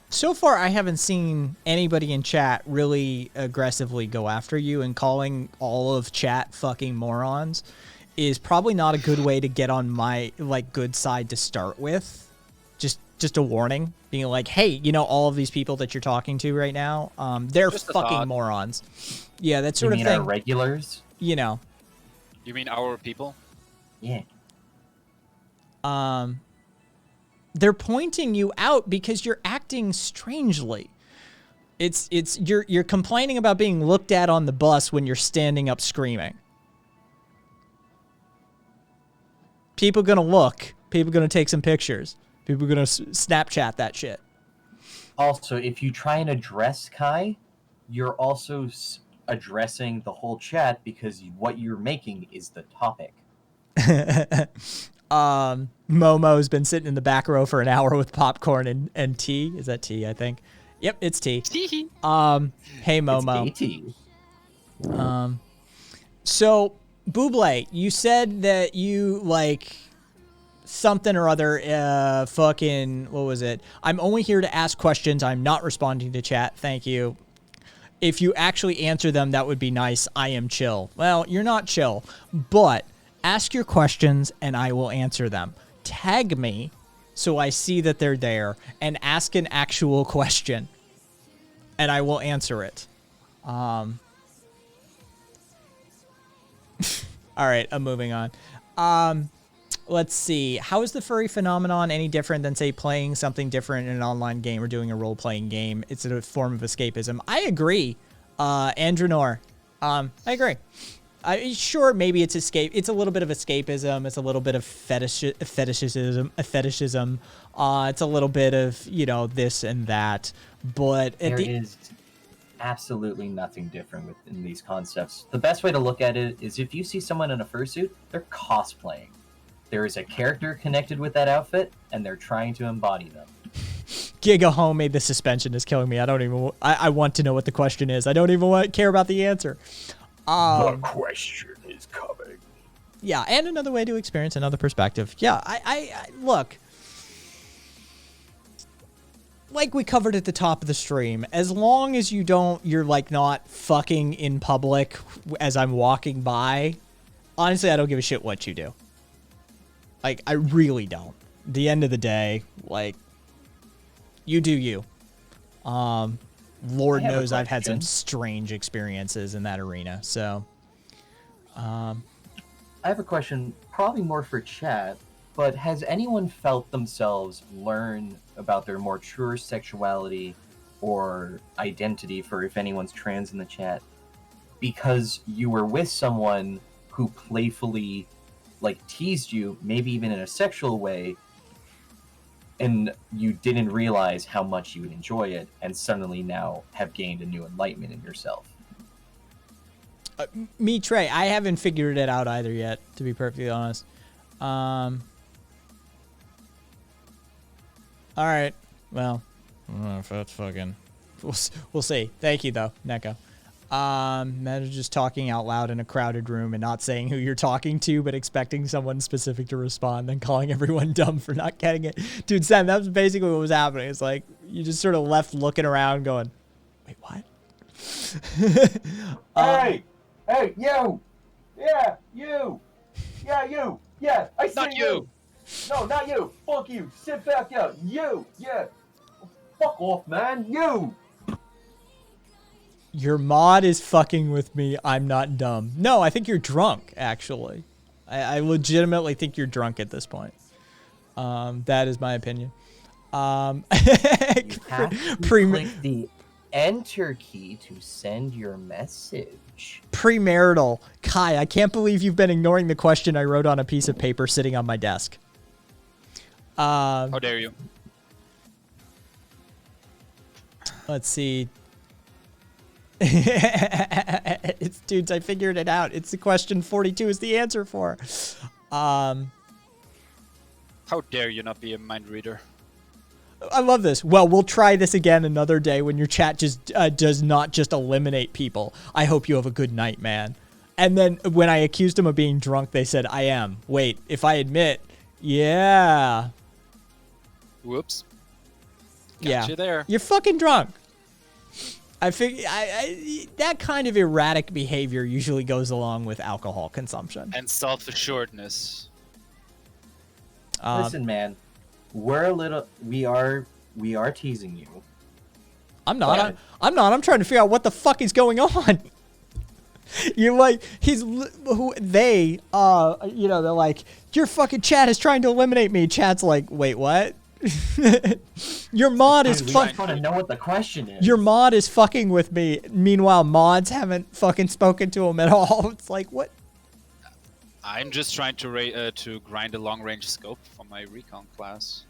[SPEAKER 2] So far, I haven't seen anybody in chat really aggressively go after you, and calling all of chat fucking morons is probably not a good way to get on my, like, good side to start with. Just a warning, being like, hey, all of these people that you're talking to right now, they're
[SPEAKER 4] Just a
[SPEAKER 2] fucking
[SPEAKER 4] thought.
[SPEAKER 2] morons. Yeah, that
[SPEAKER 5] You
[SPEAKER 2] sort of
[SPEAKER 5] mean our
[SPEAKER 2] thing.
[SPEAKER 5] regulars?
[SPEAKER 4] You mean our people?
[SPEAKER 5] Yeah.
[SPEAKER 2] They're pointing you out because you're acting strangely. You're complaining about being looked at on the bus when you're standing up screaming. People gonna look. People gonna take some pictures. People gonna Snapchat that shit.
[SPEAKER 5] Also, if you try and address Kai, you're also addressing the whole chat because what you're making is the topic.
[SPEAKER 2] Momo's been sitting in the back row for an hour with popcorn and tea. Is that tea? I think. Yep, it's tea. Hey Momo.
[SPEAKER 5] It's tea.
[SPEAKER 2] So Buble, you said that you like something or other. Fucking what was it? I'm only here to ask questions. I'm not responding to chat. Thank you. If you actually answer them, that would be nice. I am chill. Well, you're not chill, but ask your questions and I will answer them. Tag me so I see that they're there and ask an actual question and I will answer it. All right, I'm moving on. Let's see. How is the furry phenomenon any different than, say, playing something different in an online game or doing a role-playing game? It's a form of escapism. I agree, Andronor. I agree. Sure, maybe it's escape. It's a little bit of escapism. It's a little bit of fetishism. It's a little bit of, you know, this and that. But
[SPEAKER 5] there is absolutely nothing different within these concepts. The best way to look at it is if you see someone in a fursuit, they're cosplaying. There is a character connected with that outfit, and they're trying to embody them.
[SPEAKER 2] Giga Homemade, the suspension is killing me. I want to know what the question is. I don't even care about the answer.
[SPEAKER 5] The question is coming.
[SPEAKER 2] Yeah, and another way to experience another perspective. Yeah, I look. Like we covered at the top of the stream, as long as you're like not fucking in public as I'm walking by, honestly, I don't give a shit what you do. Like, I really don't. At the end of the day, like, you do you. Lord knows I've had some strange experiences in that arena, so.
[SPEAKER 5] I have a question, probably more for chat, but has anyone felt themselves learn about their more truer sexuality or identity, for if anyone's trans in the chat, because you were with someone who playfully like teased you, maybe even in a sexual way, and you didn't realize how much you would enjoy it, and suddenly now have gained a new enlightenment in yourself?
[SPEAKER 2] Me, Trey, I haven't figured it out either yet, to be perfectly honest. All right. Well, I don't know if that's fucking. We'll see. Thank you, though, Neko. Imagine just talking out loud in a crowded room and not saying who you're talking to, but expecting someone specific to respond, then calling everyone dumb for not getting it. Dude, Sam, that was basically what was happening. It's like you just sort of left looking around going, wait, what?
[SPEAKER 5] Hey, you! Yeah, you! Yeah, you! Yeah, I see
[SPEAKER 4] Not you!
[SPEAKER 5] No, not you! Fuck you! Sit back down! You! Yeah! Fuck off, man! You!
[SPEAKER 2] Your mod is fucking with me. I'm not dumb. No, I think you're drunk, actually. I legitimately think you're drunk at this point. That is my opinion.
[SPEAKER 5] You have to click the enter key to send your message.
[SPEAKER 2] Premarital. Kai, I can't believe you've been ignoring the question I wrote on a piece of paper sitting on my desk.
[SPEAKER 4] How dare you?
[SPEAKER 2] Let's see. It's dudes, I figured it out. It's the question 42 is the answer for.
[SPEAKER 4] How dare you not be a mind reader?
[SPEAKER 2] I love this. Well, we'll try this again another day when your chat just does not just eliminate people. I hope you have a good night, man. And then when I accused him of being drunk, they said, I am. Wait, if I admit, yeah.
[SPEAKER 4] Whoops.
[SPEAKER 2] Yeah.
[SPEAKER 4] You there.
[SPEAKER 2] You're fucking drunk. I figure that kind of erratic behavior usually goes along with alcohol consumption.
[SPEAKER 4] And self-assuredness.
[SPEAKER 5] Listen, man. We are teasing you.
[SPEAKER 2] I'm not. I'm trying to figure out what the fuck is going on. You're like, they're like, your fucking chat is trying to eliminate me. Chat's like, wait, what? Your mod is
[SPEAKER 5] Dude, we
[SPEAKER 2] fuck.
[SPEAKER 5] just want to know what the question is.
[SPEAKER 2] Your mod is fucking with me. Meanwhile, mods haven't fucking spoken to him at all. It's like, what?
[SPEAKER 4] I'm just trying to grind a long-range scope for my recon class.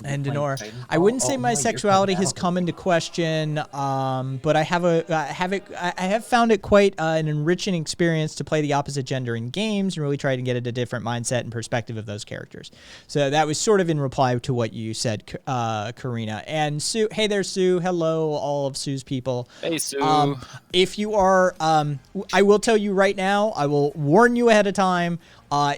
[SPEAKER 2] And
[SPEAKER 5] playing
[SPEAKER 2] Denor,
[SPEAKER 5] Titanfall?
[SPEAKER 2] I wouldn't say
[SPEAKER 5] Oh,
[SPEAKER 2] my
[SPEAKER 5] no, you're
[SPEAKER 2] sexuality
[SPEAKER 5] coming
[SPEAKER 2] has
[SPEAKER 5] out.
[SPEAKER 2] come into question, but I have found it quite an enriching experience to play the opposite gender in games and really try to get at a different mindset and perspective of those characters. So that was sort of in reply to what you said, Karina. And Sue, hey there, Sue. Hello, all of Sue's people.
[SPEAKER 4] Hey, Sue.
[SPEAKER 2] If you are, I will tell you right now, I will warn you ahead of time.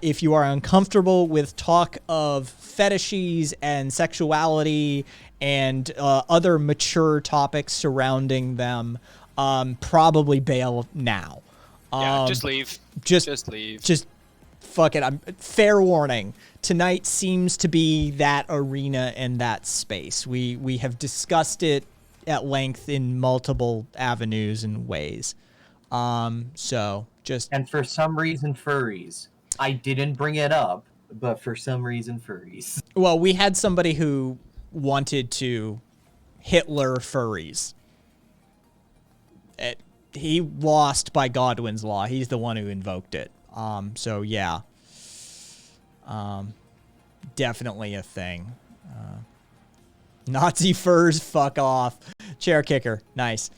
[SPEAKER 2] If you are uncomfortable with talk of fetishes and sexuality and other mature topics surrounding them, probably bail now.
[SPEAKER 4] Yeah, just leave.
[SPEAKER 2] Just
[SPEAKER 4] leave.
[SPEAKER 2] Just fuck it. Fair warning. Tonight seems to be that arena and that space. We have discussed it at length in multiple avenues and ways. So just
[SPEAKER 5] And for some reason, furries. I didn't bring it up, but for some reason, furries.
[SPEAKER 2] well, we had somebody who wanted to Hitler furries. He lost by Godwin's law. He's the one who invoked it. So yeah. Definitely a thing. Nazi furs, fuck off. Chair kicker, nice.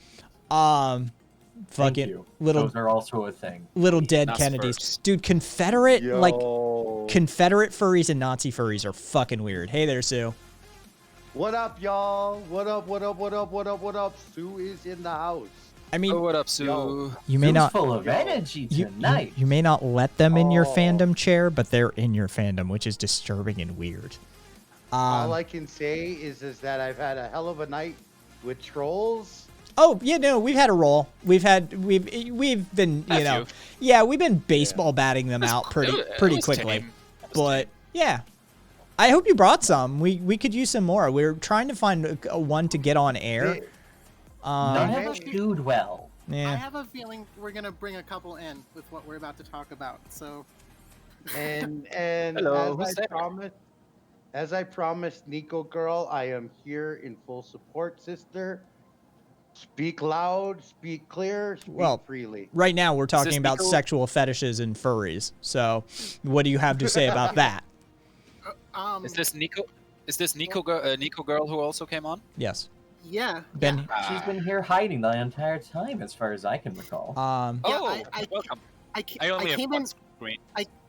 [SPEAKER 5] Thank
[SPEAKER 2] Fucking
[SPEAKER 5] you.
[SPEAKER 2] little
[SPEAKER 5] Those are also a thing.
[SPEAKER 2] little dead
[SPEAKER 4] Nazi
[SPEAKER 2] Kennedys.
[SPEAKER 4] furs.
[SPEAKER 2] Dude, Confederate like
[SPEAKER 8] Yo.
[SPEAKER 2] Confederate furries and Nazi furries are fucking weird. Hey there, Sue.
[SPEAKER 8] What up, y'all? What up, what up, what up, what up, what up? Sue is in the house.
[SPEAKER 2] I mean,
[SPEAKER 4] Oh, what up, Sue?
[SPEAKER 8] Yo.
[SPEAKER 2] you may
[SPEAKER 5] Sue's
[SPEAKER 2] not
[SPEAKER 5] full of energy
[SPEAKER 2] you,
[SPEAKER 5] tonight.
[SPEAKER 2] you may not let them in your
[SPEAKER 8] Oh.
[SPEAKER 2] fandom chair, but they're in your fandom, which is disturbing and weird.
[SPEAKER 8] All I can say is that I've had a hell of a night with trolls.
[SPEAKER 2] Oh yeah, no, we've had a roll. We've been
[SPEAKER 4] A
[SPEAKER 2] you know,
[SPEAKER 4] few.
[SPEAKER 2] yeah, we've been baseball batting them out pretty
[SPEAKER 4] It was
[SPEAKER 2] quickly.
[SPEAKER 4] tame. It was
[SPEAKER 2] But
[SPEAKER 4] tame.
[SPEAKER 2] yeah, I hope you brought some. We could use some more. We're trying to find a one to get on air.
[SPEAKER 5] None
[SPEAKER 8] Hey.
[SPEAKER 5] of us dude well.
[SPEAKER 9] I
[SPEAKER 2] Yeah,
[SPEAKER 9] have a feeling we're gonna bring a couple in with what we're about to talk about. So
[SPEAKER 8] And
[SPEAKER 4] Hello, who's
[SPEAKER 8] as
[SPEAKER 4] there?
[SPEAKER 8] as I promised, Nico girl, I am here in full support, sister. Speak loud, speak clear, speak
[SPEAKER 2] Well,
[SPEAKER 8] freely.
[SPEAKER 2] right now we're talking about
[SPEAKER 4] Nico?
[SPEAKER 2] sexual fetishes and furries. So, what do you have to say about that?
[SPEAKER 4] Is this Nico? Is this Nico girl who also came on?
[SPEAKER 2] Yes,
[SPEAKER 9] yeah,
[SPEAKER 2] Ben.
[SPEAKER 5] She's been here hiding the entire time, as far as I can recall.
[SPEAKER 9] Yeah,
[SPEAKER 4] Oh,
[SPEAKER 9] I-
[SPEAKER 4] welcome.
[SPEAKER 9] I
[SPEAKER 4] I only have
[SPEAKER 9] came
[SPEAKER 4] one
[SPEAKER 9] in.
[SPEAKER 4] screen.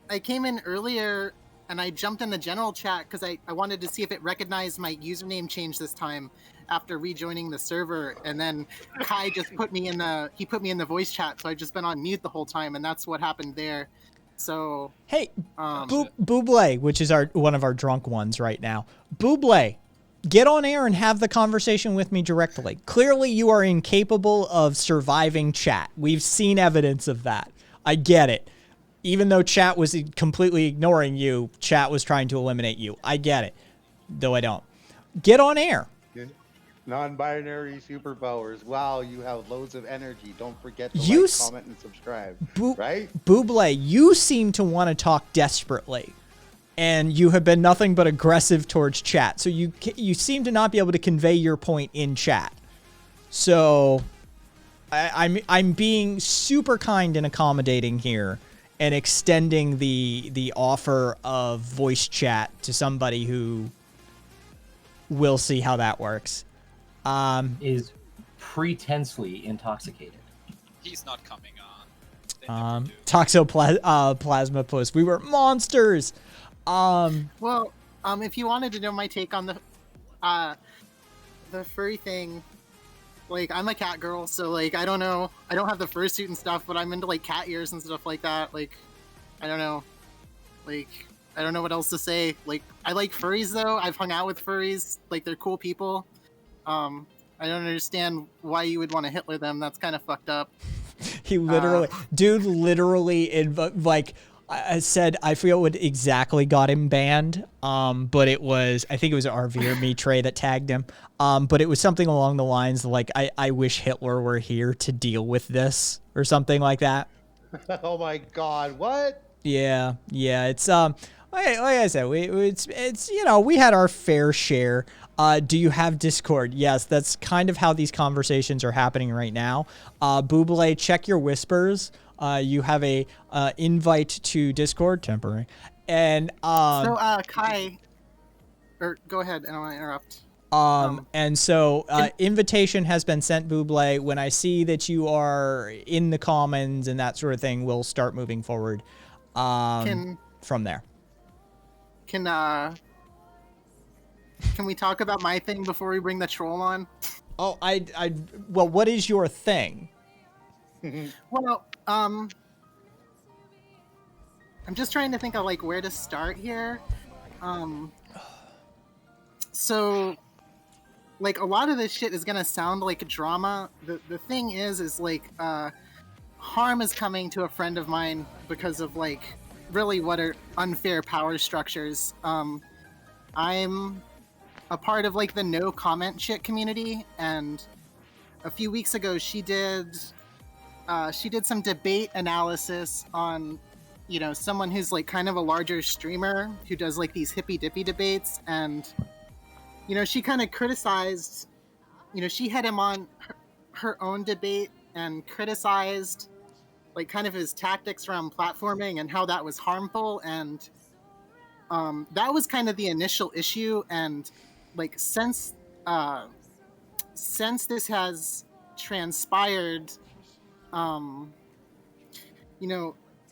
[SPEAKER 9] I came in earlier and I jumped in the general chat because I wanted to see if it recognized my username change this time after rejoining the server, and then Kai just put me in the voice chat, so I've just been on mute the whole time, and that's what happened there. So
[SPEAKER 2] Hey,
[SPEAKER 9] um,
[SPEAKER 2] Buble, which is one of our drunk ones right now. Buble, get on air and have the conversation with me directly. Clearly, you are incapable of surviving chat. We've seen evidence of that. I get it. Even though chat was completely ignoring you, chat was trying to eliminate you. I get it, though I don't. Get on air.
[SPEAKER 8] Non-binary superpowers. Wow, you have loads of energy. Don't forget to
[SPEAKER 2] You
[SPEAKER 8] like,
[SPEAKER 2] s-
[SPEAKER 8] comment, and subscribe.
[SPEAKER 2] Bu-
[SPEAKER 8] Right?
[SPEAKER 2] Buble, you seem to want to talk desperately, and you have been nothing but aggressive towards chat. So you seem to not be able to convey your point in chat. So I'm being super kind and accommodating here, and extending the offer of voice chat to somebody who will see how that works.
[SPEAKER 5] Is pretensely intoxicated.
[SPEAKER 4] He's not coming on. They never do.
[SPEAKER 2] Toxoplasma puss. We were monsters.
[SPEAKER 9] well, if you wanted to know my take on the furry thing, like I'm a cat girl, so like I don't know, I don't have the fursuit and stuff, but I'm into like cat ears and stuff like that. Like I don't know, like I don't know what else to say. Like I like furries though. I've hung out with furries. Like they're cool people. I don't understand why you would want to Hitler them. That's kind of fucked up.
[SPEAKER 2] He literally, dude, like I said, I forget what exactly got him banned. But it was, I think it was RV or me, Trey, that tagged him. But it was something along the lines like, I wish Hitler were here to deal with this or something like that.
[SPEAKER 8] Oh my God! What?
[SPEAKER 2] Yeah, it's Like I said, it's we had our fair share. Do you have Discord? Yes, that's kind of how these conversations are happening right now. Buble, check your whispers. You have a invite to Discord, temporary, and
[SPEAKER 9] Kai, or go ahead. I don't want to interrupt.
[SPEAKER 2] And so invitation has been sent, Buble. When I see that you are in the commons and that sort of thing, we'll start moving forward from there.
[SPEAKER 9] Can we talk about my thing before we bring the troll on?
[SPEAKER 2] Oh, well, what is your thing?
[SPEAKER 9] Well, I'm just trying to think of like where to start here. So like a lot of this shit is gonna sound like drama. The thing is like harm is coming to a friend of mine because of like really what are unfair power structures. I'm a part of like the no comment shit community, and a few weeks ago she did some debate analysis on someone who's like kind of a larger streamer who does like these hippy dippy debates, and she kind of criticized, she had him on her own debate and criticized like kind of his tactics around platforming and how that was harmful, and that was kind of the initial issue. And like since this has transpired,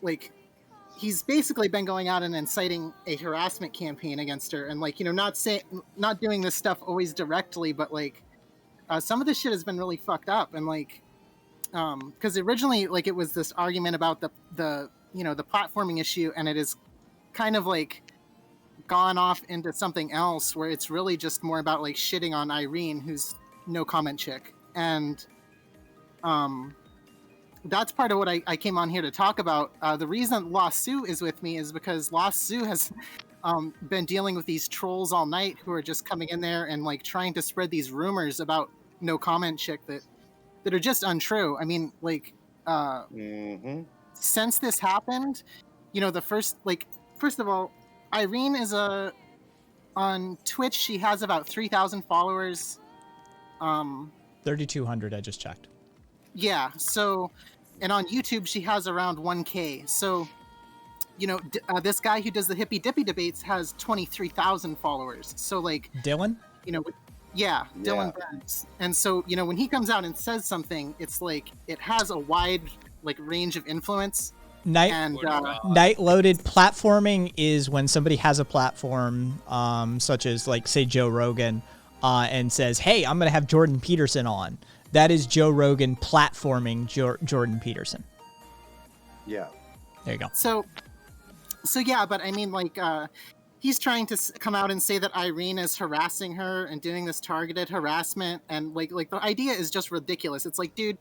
[SPEAKER 9] like he's basically been going out and inciting a harassment campaign against her, and like not doing this stuff always directly, but like some of this shit has been really fucked up. And like because originally like it was this argument about the platforming issue, and it is kind of like gone off into something else where it's really just more about like shitting on Irene, who's no comment chick. And that's part of what I came on here to talk about. The reason La Sue is with me is because La Sue has been dealing with these trolls all night who are just coming in there and like trying to spread these rumors about no comment chick that are just untrue. I mean, like since this happened, first of all, Irene is on Twitch. She has about 3,000 followers.
[SPEAKER 2] 3,200. I just checked.
[SPEAKER 9] Yeah. So, and on YouTube she has around 1K. So, this guy who does the hippy dippy debates has 23,000 followers. So, like
[SPEAKER 2] Dylan.
[SPEAKER 9] Yeah, Dylan Burns. And so, when he comes out and says something, it's like it has a wide like range of influence. Night loaded platforming is when somebody has a platform, such as like say Joe Rogan, and says, "Hey, I'm going to have Jordan Peterson on." That is Joe Rogan platforming Jordan Peterson.
[SPEAKER 8] Yeah.
[SPEAKER 2] There you go.
[SPEAKER 9] So yeah, but I mean, like, he's trying to come out and say that Irene is harassing her and doing this targeted harassment, and like the idea is just ridiculous. It's like, dude,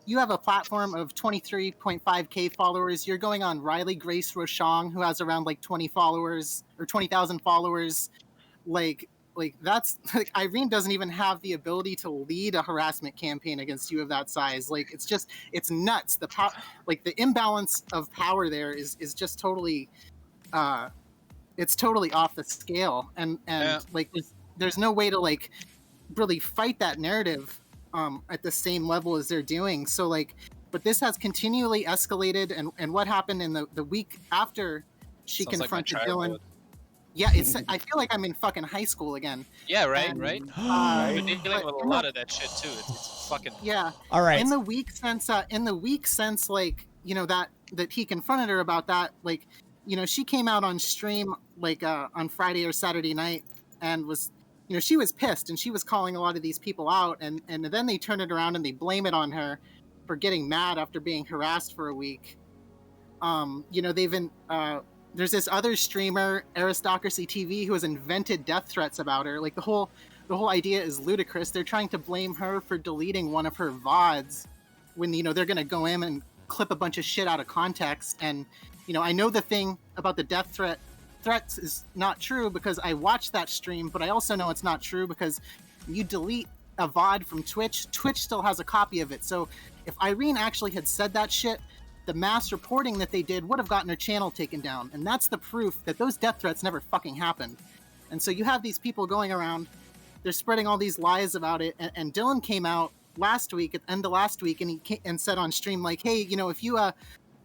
[SPEAKER 9] you have a platform of 23.5K followers. You're going on Riley Grace Rochong, who has around like 20 followers or 20,000 followers. Like that's like Irene doesn't even have the ability to lead a harassment campaign against you of that size. Like it's nuts. The the imbalance of power there is just totally it's totally off the scale. And like there's no way to like really fight that narrative at the same level as they're doing. So like, but this has continually escalated, and what happened in the week after she
[SPEAKER 4] Sounds
[SPEAKER 9] confronted
[SPEAKER 4] like my
[SPEAKER 9] Dylan.
[SPEAKER 4] childhood.
[SPEAKER 9] Yeah, I feel like I'm in fucking high school again.
[SPEAKER 4] Yeah, right,
[SPEAKER 9] And,
[SPEAKER 4] right. We're dealing with a lot of that shit too. It's fucking.
[SPEAKER 9] Yeah.
[SPEAKER 2] All right.
[SPEAKER 9] In the week since like that he confronted her about that, like she came out on stream like on Friday or Saturday night and was she was pissed, and she was calling a lot of these people out, and then they turn it around and they blame it on her for getting mad after being harassed for a week. They've been there's this other streamer, Aristocracy TV, who has invented death threats about her. Like the whole idea is ludicrous. They're trying to blame her for deleting one of her VODs when they're gonna go in and clip a bunch of shit out of context. And I know the thing about the death threats is not true because I watched that stream, but I also know it's not true because you delete a VOD from Twitch still has a copy of it. So if Irene actually had said that shit, the mass reporting that they did would have gotten her channel taken down. And that's the proof that those death threats never fucking happened. And so you have these people going around, they're spreading all these lies about it. And Dylan came out last week, at the end of last week, and he said on stream, like, hey, you know, if you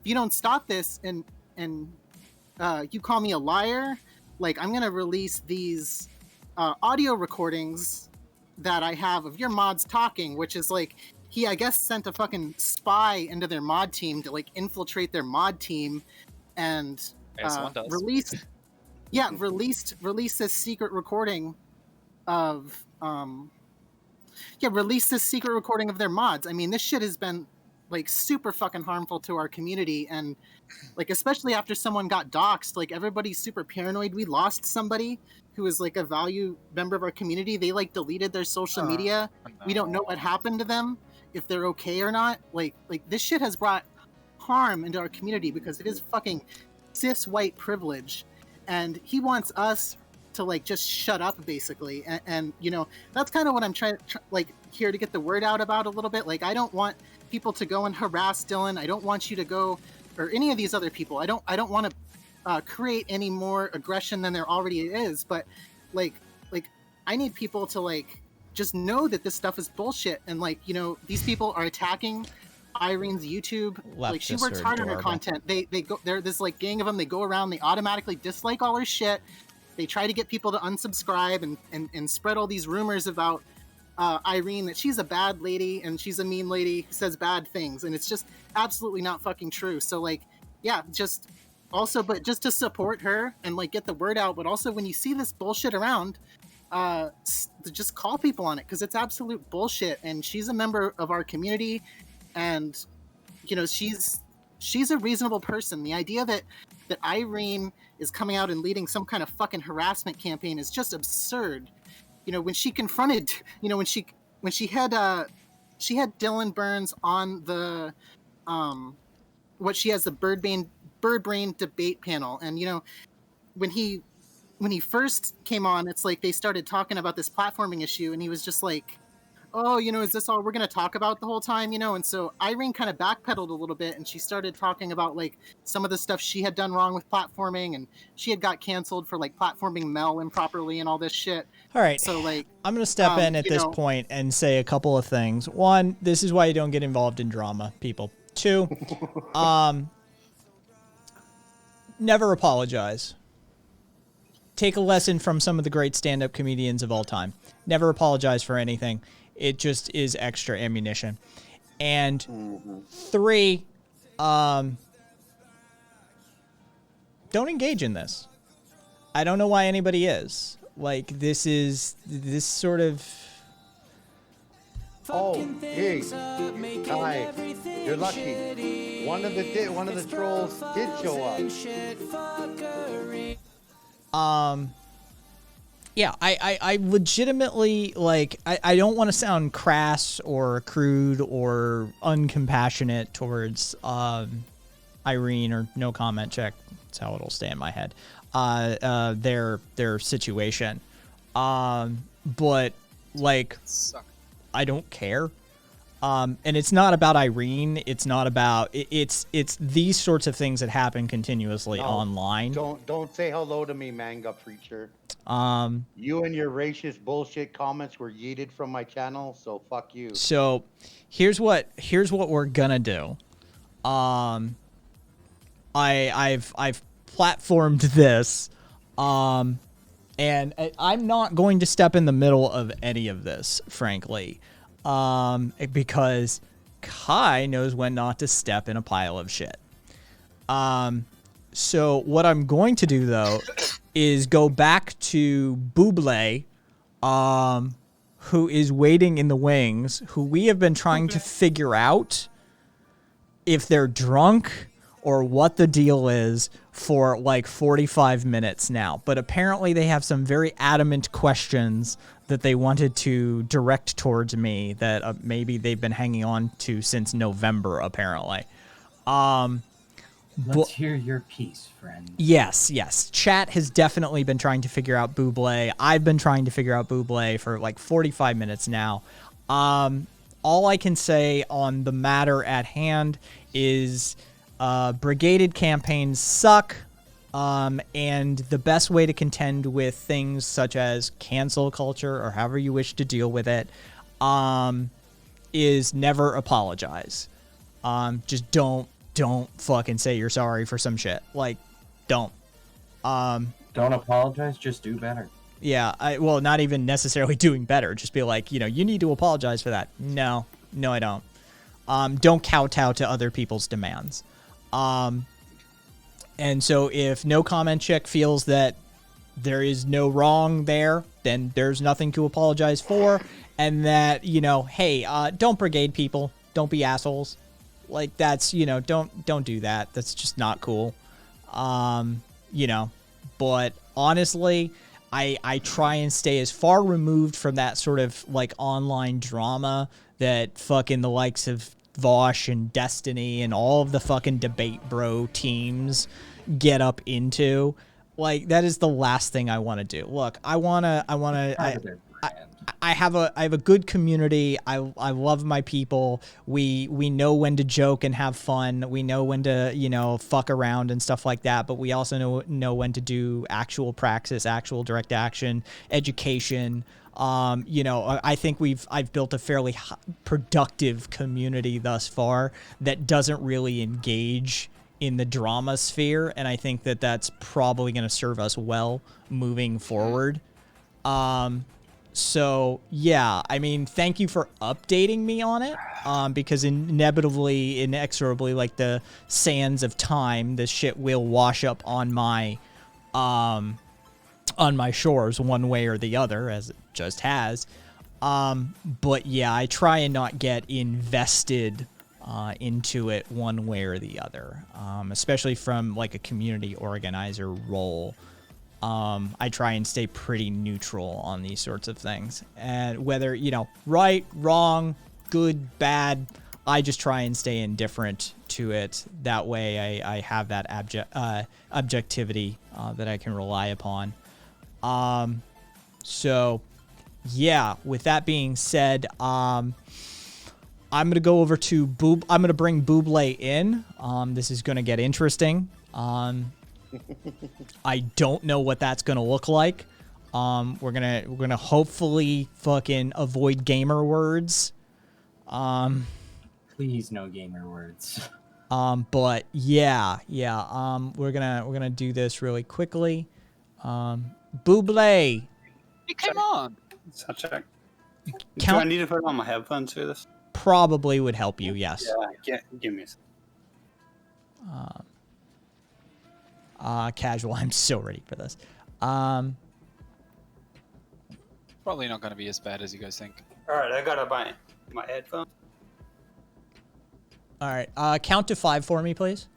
[SPEAKER 9] don't stop this and you call me a liar, like, I'm going to release these audio recordings that I have of your mods talking, which is like, he, I guess, sent a fucking spy into their mod team to like infiltrate their mod team and release this secret recording of release this secret recording of their mods. I mean, this shit has been like super fucking harmful to our community, and like especially after someone got doxxed, like everybody's super paranoid. We lost somebody who was like a value member of our community. They like deleted their social media. No. We don't know what happened to them, if they're okay or not. Like this shit has brought harm into our community because it is fucking cis white privilege, and he wants us to like just shut up basically. And you know, that's kind of what I'm trying like here to get the word out about a little bit. Like, I don't want people to go and harass Dylan. I don't want you to go, or any of these other people. I don't want to create any more aggression than there already is. But like I need people to like just know that this stuff is bullshit. And like, you know, these people are attacking Irene's YouTube. Like, she works hard on her content. They go, they're this like gang of them. They go around, they automatically dislike all her shit. They try to get people to unsubscribe and spread all these rumors about Irene, that she's a bad lady and she's a mean lady who says bad things, and it's just absolutely not fucking true. So like, yeah, just also, but just to support her and like get the word out, but also when you see this bullshit around, just call people on it, because it's absolute bullshit. And she's a member of our community, and you know, she's a reasonable person. The idea that Irene is coming out and leading some kind of fucking harassment campaign is just absurd. You know, when she confronted, you know, when she had Dylan Burns on the she has the Bird Brain debate panel, and you know, when he first came on, it's like they started talking about this platforming issue, and he was just like, oh, you know, is this all we're going to talk about the whole time, you know? And so Irene kind of backpedaled a little bit, and she started talking about like some of the stuff she had done wrong with platforming, and she had got canceled for like platforming Mel improperly and all this shit.
[SPEAKER 2] All right.
[SPEAKER 9] So like,
[SPEAKER 2] I'm going to step in at this point and say a couple of things. One, this is why you don't get involved in drama, people. Two, never apologize. Take a lesson from some of the great stand-up comedians of all time. Never apologize for anything. It just is extra ammunition. And three, don't engage in this. I don't know why anybody is. Like, this sort of...
[SPEAKER 8] Oh, hey, hi, you're lucky. One of the trolls did show up.
[SPEAKER 2] Yeah, I legitimately, like, I don't want to sound crass or crude or uncompassionate towards Irene, or no comment check. That's how it'll stay in my head. Their situation. But, like, I don't care. And it's not about Irene. It's not about it's these sorts of things that happen continuously online.
[SPEAKER 8] Don't say hello to me, manga preacher. You and your racist bullshit comments were yeeted from my channel, so fuck you.
[SPEAKER 2] So here's what we're gonna do. I've platformed this, and I'm not going to step in the middle of any of this, frankly. Because Kai knows when not to step in a pile of shit. So what I'm going to do, though, is go back to Buble, who is waiting in the wings, who we have been trying to figure out if they're drunk or what the deal is for like 45 minutes now. But apparently they have some very adamant questions that they wanted to direct towards me that maybe they've been hanging on to since November, apparently.
[SPEAKER 5] Let's hear your piece, friend.
[SPEAKER 2] Yes. Chat has definitely been trying to figure out Buble. I've been trying to figure out Buble for like 45 minutes now. All I can say on the matter at hand is brigaded campaigns suck. And the best way to contend with things such as cancel culture or however you wish to deal with it, is never apologize. Just don't fucking say you're sorry for some shit. Like, don't.
[SPEAKER 5] Don't apologize, just do better.
[SPEAKER 2] Yeah, well, not even necessarily doing better. Just be like, you need to apologize for that. No, I don't. Don't kowtow to other people's demands. And so if No Comment Chick feels that there is no wrong there, then there's nothing to apologize for. And that, hey, don't brigade people. Don't be assholes. Like, that's, don't do that. That's just not cool. But honestly, I try and stay as far removed from that sort of like online drama that fucking the likes of Vosh and Destiny and all of the fucking debate bro teams get up into. Like, that is the last thing I want to do. Look, I have a good community. I love my people. We know when to joke and have fun. We know when to, fuck around and stuff like that, but we also know when to do actual praxis, actual direct action, education. I think I've built a fairly productive community thus far that doesn't really engage in the drama sphere, and I think that that's probably going to serve us well moving forward. So yeah, I mean, thank you for updating me on it, because inexorably, like the sands of time, this shit will wash up on my shores one way or the other, as it just has. But yeah, I try and not get invested into it one way or the other, especially from like a community organizer role. I try and stay pretty neutral on these sorts of things, and whether, right, wrong, good, bad, I just try and stay indifferent to it. That way I have that objectivity that I can rely upon. So yeah, with that being said, I'm going to go over to Boob. I'm going to bring Buble in. This is going to get interesting. I don't know what that's going to look like. We're going to hopefully fucking avoid gamer words.
[SPEAKER 5] Please no gamer words.
[SPEAKER 2] But yeah. We're going to do this really quickly. Buble.
[SPEAKER 4] Hey, come on.
[SPEAKER 10] Sound check. Do I need to put on my headphones for this?
[SPEAKER 2] Probably would help you, yes.
[SPEAKER 10] Yeah, give me a second.
[SPEAKER 2] Casual, I'm so ready for this.
[SPEAKER 4] Probably not going to be as bad as you guys think.
[SPEAKER 10] Alright, I gotta buy my headphones.
[SPEAKER 2] Alright, count to 5 for me, please.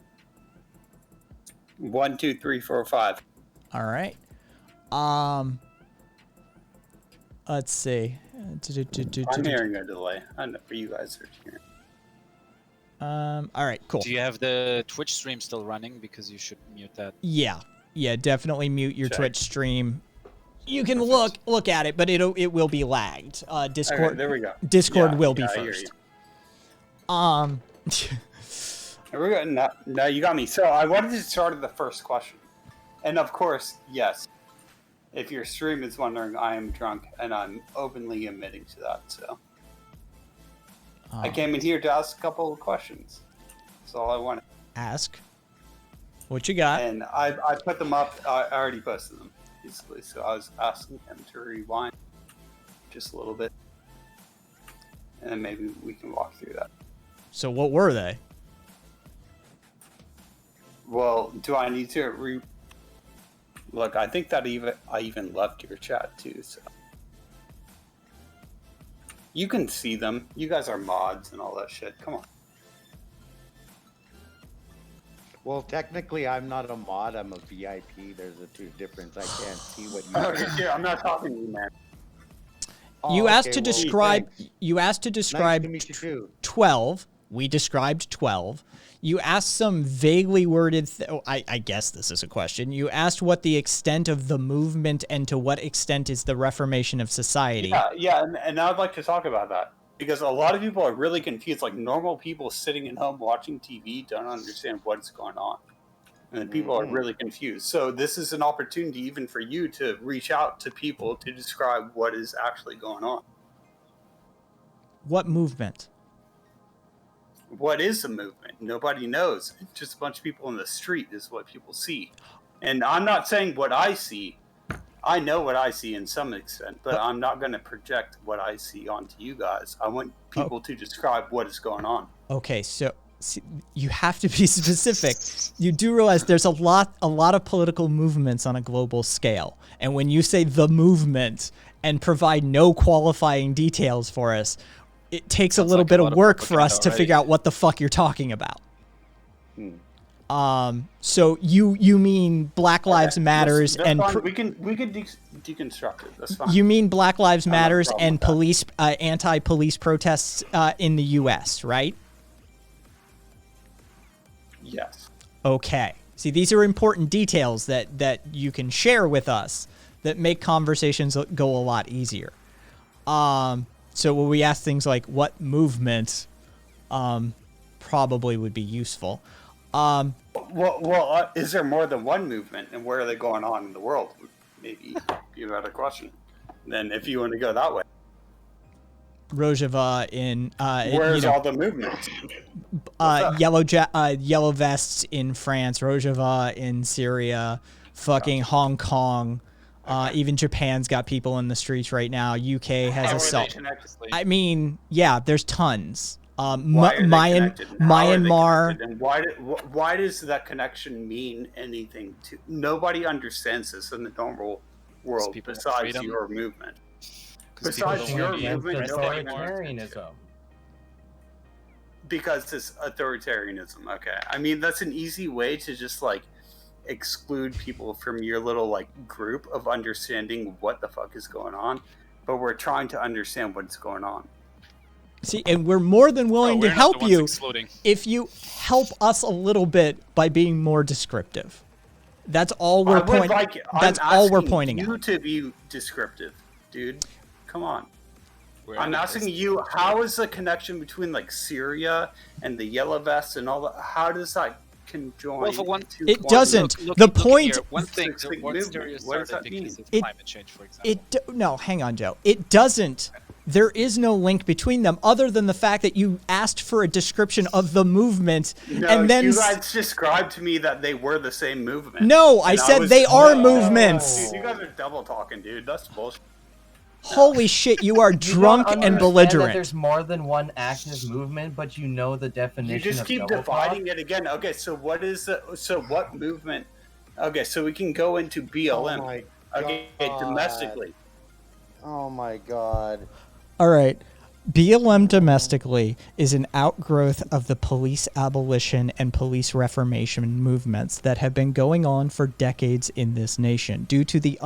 [SPEAKER 10] 1, 2, 3, 4, 5.
[SPEAKER 2] Alright. Let's see.
[SPEAKER 10] I'm hearing a delay. I know you guys are hearing.
[SPEAKER 2] All right, cool.
[SPEAKER 4] Do you have the Twitch stream still running? Because you should mute that.
[SPEAKER 2] Yeah, definitely mute your Twitch stream. You can look at it, but it will be lagged. Discord.
[SPEAKER 10] Okay, there we go.
[SPEAKER 2] Discord will be first.
[SPEAKER 10] There we go. Now you got me. So I wanted to start with the first question, and of course, yes. If your stream is wondering, I am drunk, and I'm openly admitting to that. So I came in here to ask a couple of questions. That's all I wanted.
[SPEAKER 2] Ask. What you got?
[SPEAKER 10] And I put them up. I already posted them, basically. So I was asking him to rewind just a little bit, and then maybe we can walk through that.
[SPEAKER 2] So what were they?
[SPEAKER 10] Well, do I need to Look, I think that I even left your chat too, so you can see them. You guys are mods and all that shit. Come on.
[SPEAKER 8] Well, technically, I'm not a mod. I'm a VIP. There's a difference. I can't see what you.
[SPEAKER 10] Okay, I'm not talking to you, man.
[SPEAKER 2] You asked to describe. You asked to describe
[SPEAKER 8] Nice to meet you too.
[SPEAKER 2] 12. We described 12. You asked some vaguely worded... I guess this is a question. You asked what the extent of the movement and to what extent is the reformation of society.
[SPEAKER 10] Yeah, and I'd like to talk about that. because a lot of people are really confused. Like normal people sitting at home watching TV don't understand what's going on. And people are really confused. So this is an opportunity even for you to reach out to people to describe what is actually going on.
[SPEAKER 2] What movement?
[SPEAKER 10] What is a movement? Nobody knows. It's just a bunch of people in the street is what people see. And I'm not saying what I see. I know what I see in some extent, but I'm not going to project what I see onto you guys. I want people to describe what is going on.
[SPEAKER 2] Okay, so you have to be specific. You do realize there's a lot of political movements on a global scale. And when you say the movement and provide no qualifying details for us, it takes a little bit of work for us to figure out what the fuck you're talking about. So you mean Black Lives Matters
[SPEAKER 10] that's
[SPEAKER 2] and
[SPEAKER 10] fine. we can deconstruct it. That's fine.
[SPEAKER 2] you mean Black Lives Matters and police anti-police protests in the U.S., right?
[SPEAKER 10] Yes.
[SPEAKER 2] Okay. See, these are important details that you can share with us that make conversations go a lot easier. So when we ask things like what movement, probably would be useful.
[SPEAKER 10] Is there more than one movement, and where are they going on in the world? Maybe you had a question. Then, if you want to go that way,
[SPEAKER 2] Rojava in
[SPEAKER 10] where's all the movements?
[SPEAKER 2] Yellow Vests in France, Rojava in Syria, fucking Hong Kong. Even Japan's got people in the streets right now. UK has a cell. I mean, yeah, there's tons. Myanmar.
[SPEAKER 10] And why does that connection mean anything to? Nobody understands this in the normal world besides your movement. Besides your movement,
[SPEAKER 5] authoritarianism.
[SPEAKER 10] Because it's authoritarianism. Okay, I mean that's an easy way to just like exclude people from your little like group of understanding what the fuck is going on. But we're trying to understand what's going on.
[SPEAKER 2] See, and we're more than willing to help you if you help us a little bit by being more descriptive. That's all we're pointing. That's all we're pointing at.
[SPEAKER 10] You to be descriptive, dude. Come on. I'm asking you, how is the connection between like Syria and the Yellow Vests and all that? How does that conjoin?
[SPEAKER 4] Well, for one,
[SPEAKER 2] it doesn't. The point.
[SPEAKER 4] One thing. What does that mean? Because of climate change, for example.
[SPEAKER 2] No, hang on, Joe. It doesn't. There is no link between them other than the fact that you asked for a description of the movement, and then
[SPEAKER 10] you guys described to me that they were the same movement.
[SPEAKER 2] No, I said they are movements.
[SPEAKER 10] Dude, you guys are double talking, dude. That's bullshit.
[SPEAKER 2] Holy shit, you are drunk and belligerent.
[SPEAKER 5] There's more than one active movement, but you know the definition.
[SPEAKER 10] You just keep dividing it again. Okay, so what is what movement? Okay, so we can go into BLM.
[SPEAKER 8] Oh my
[SPEAKER 10] okay, domestically.
[SPEAKER 8] Oh my god.
[SPEAKER 2] All right. BLM domestically is an outgrowth of the police abolition and police reformation movements that have been going on for decades in this nation due to the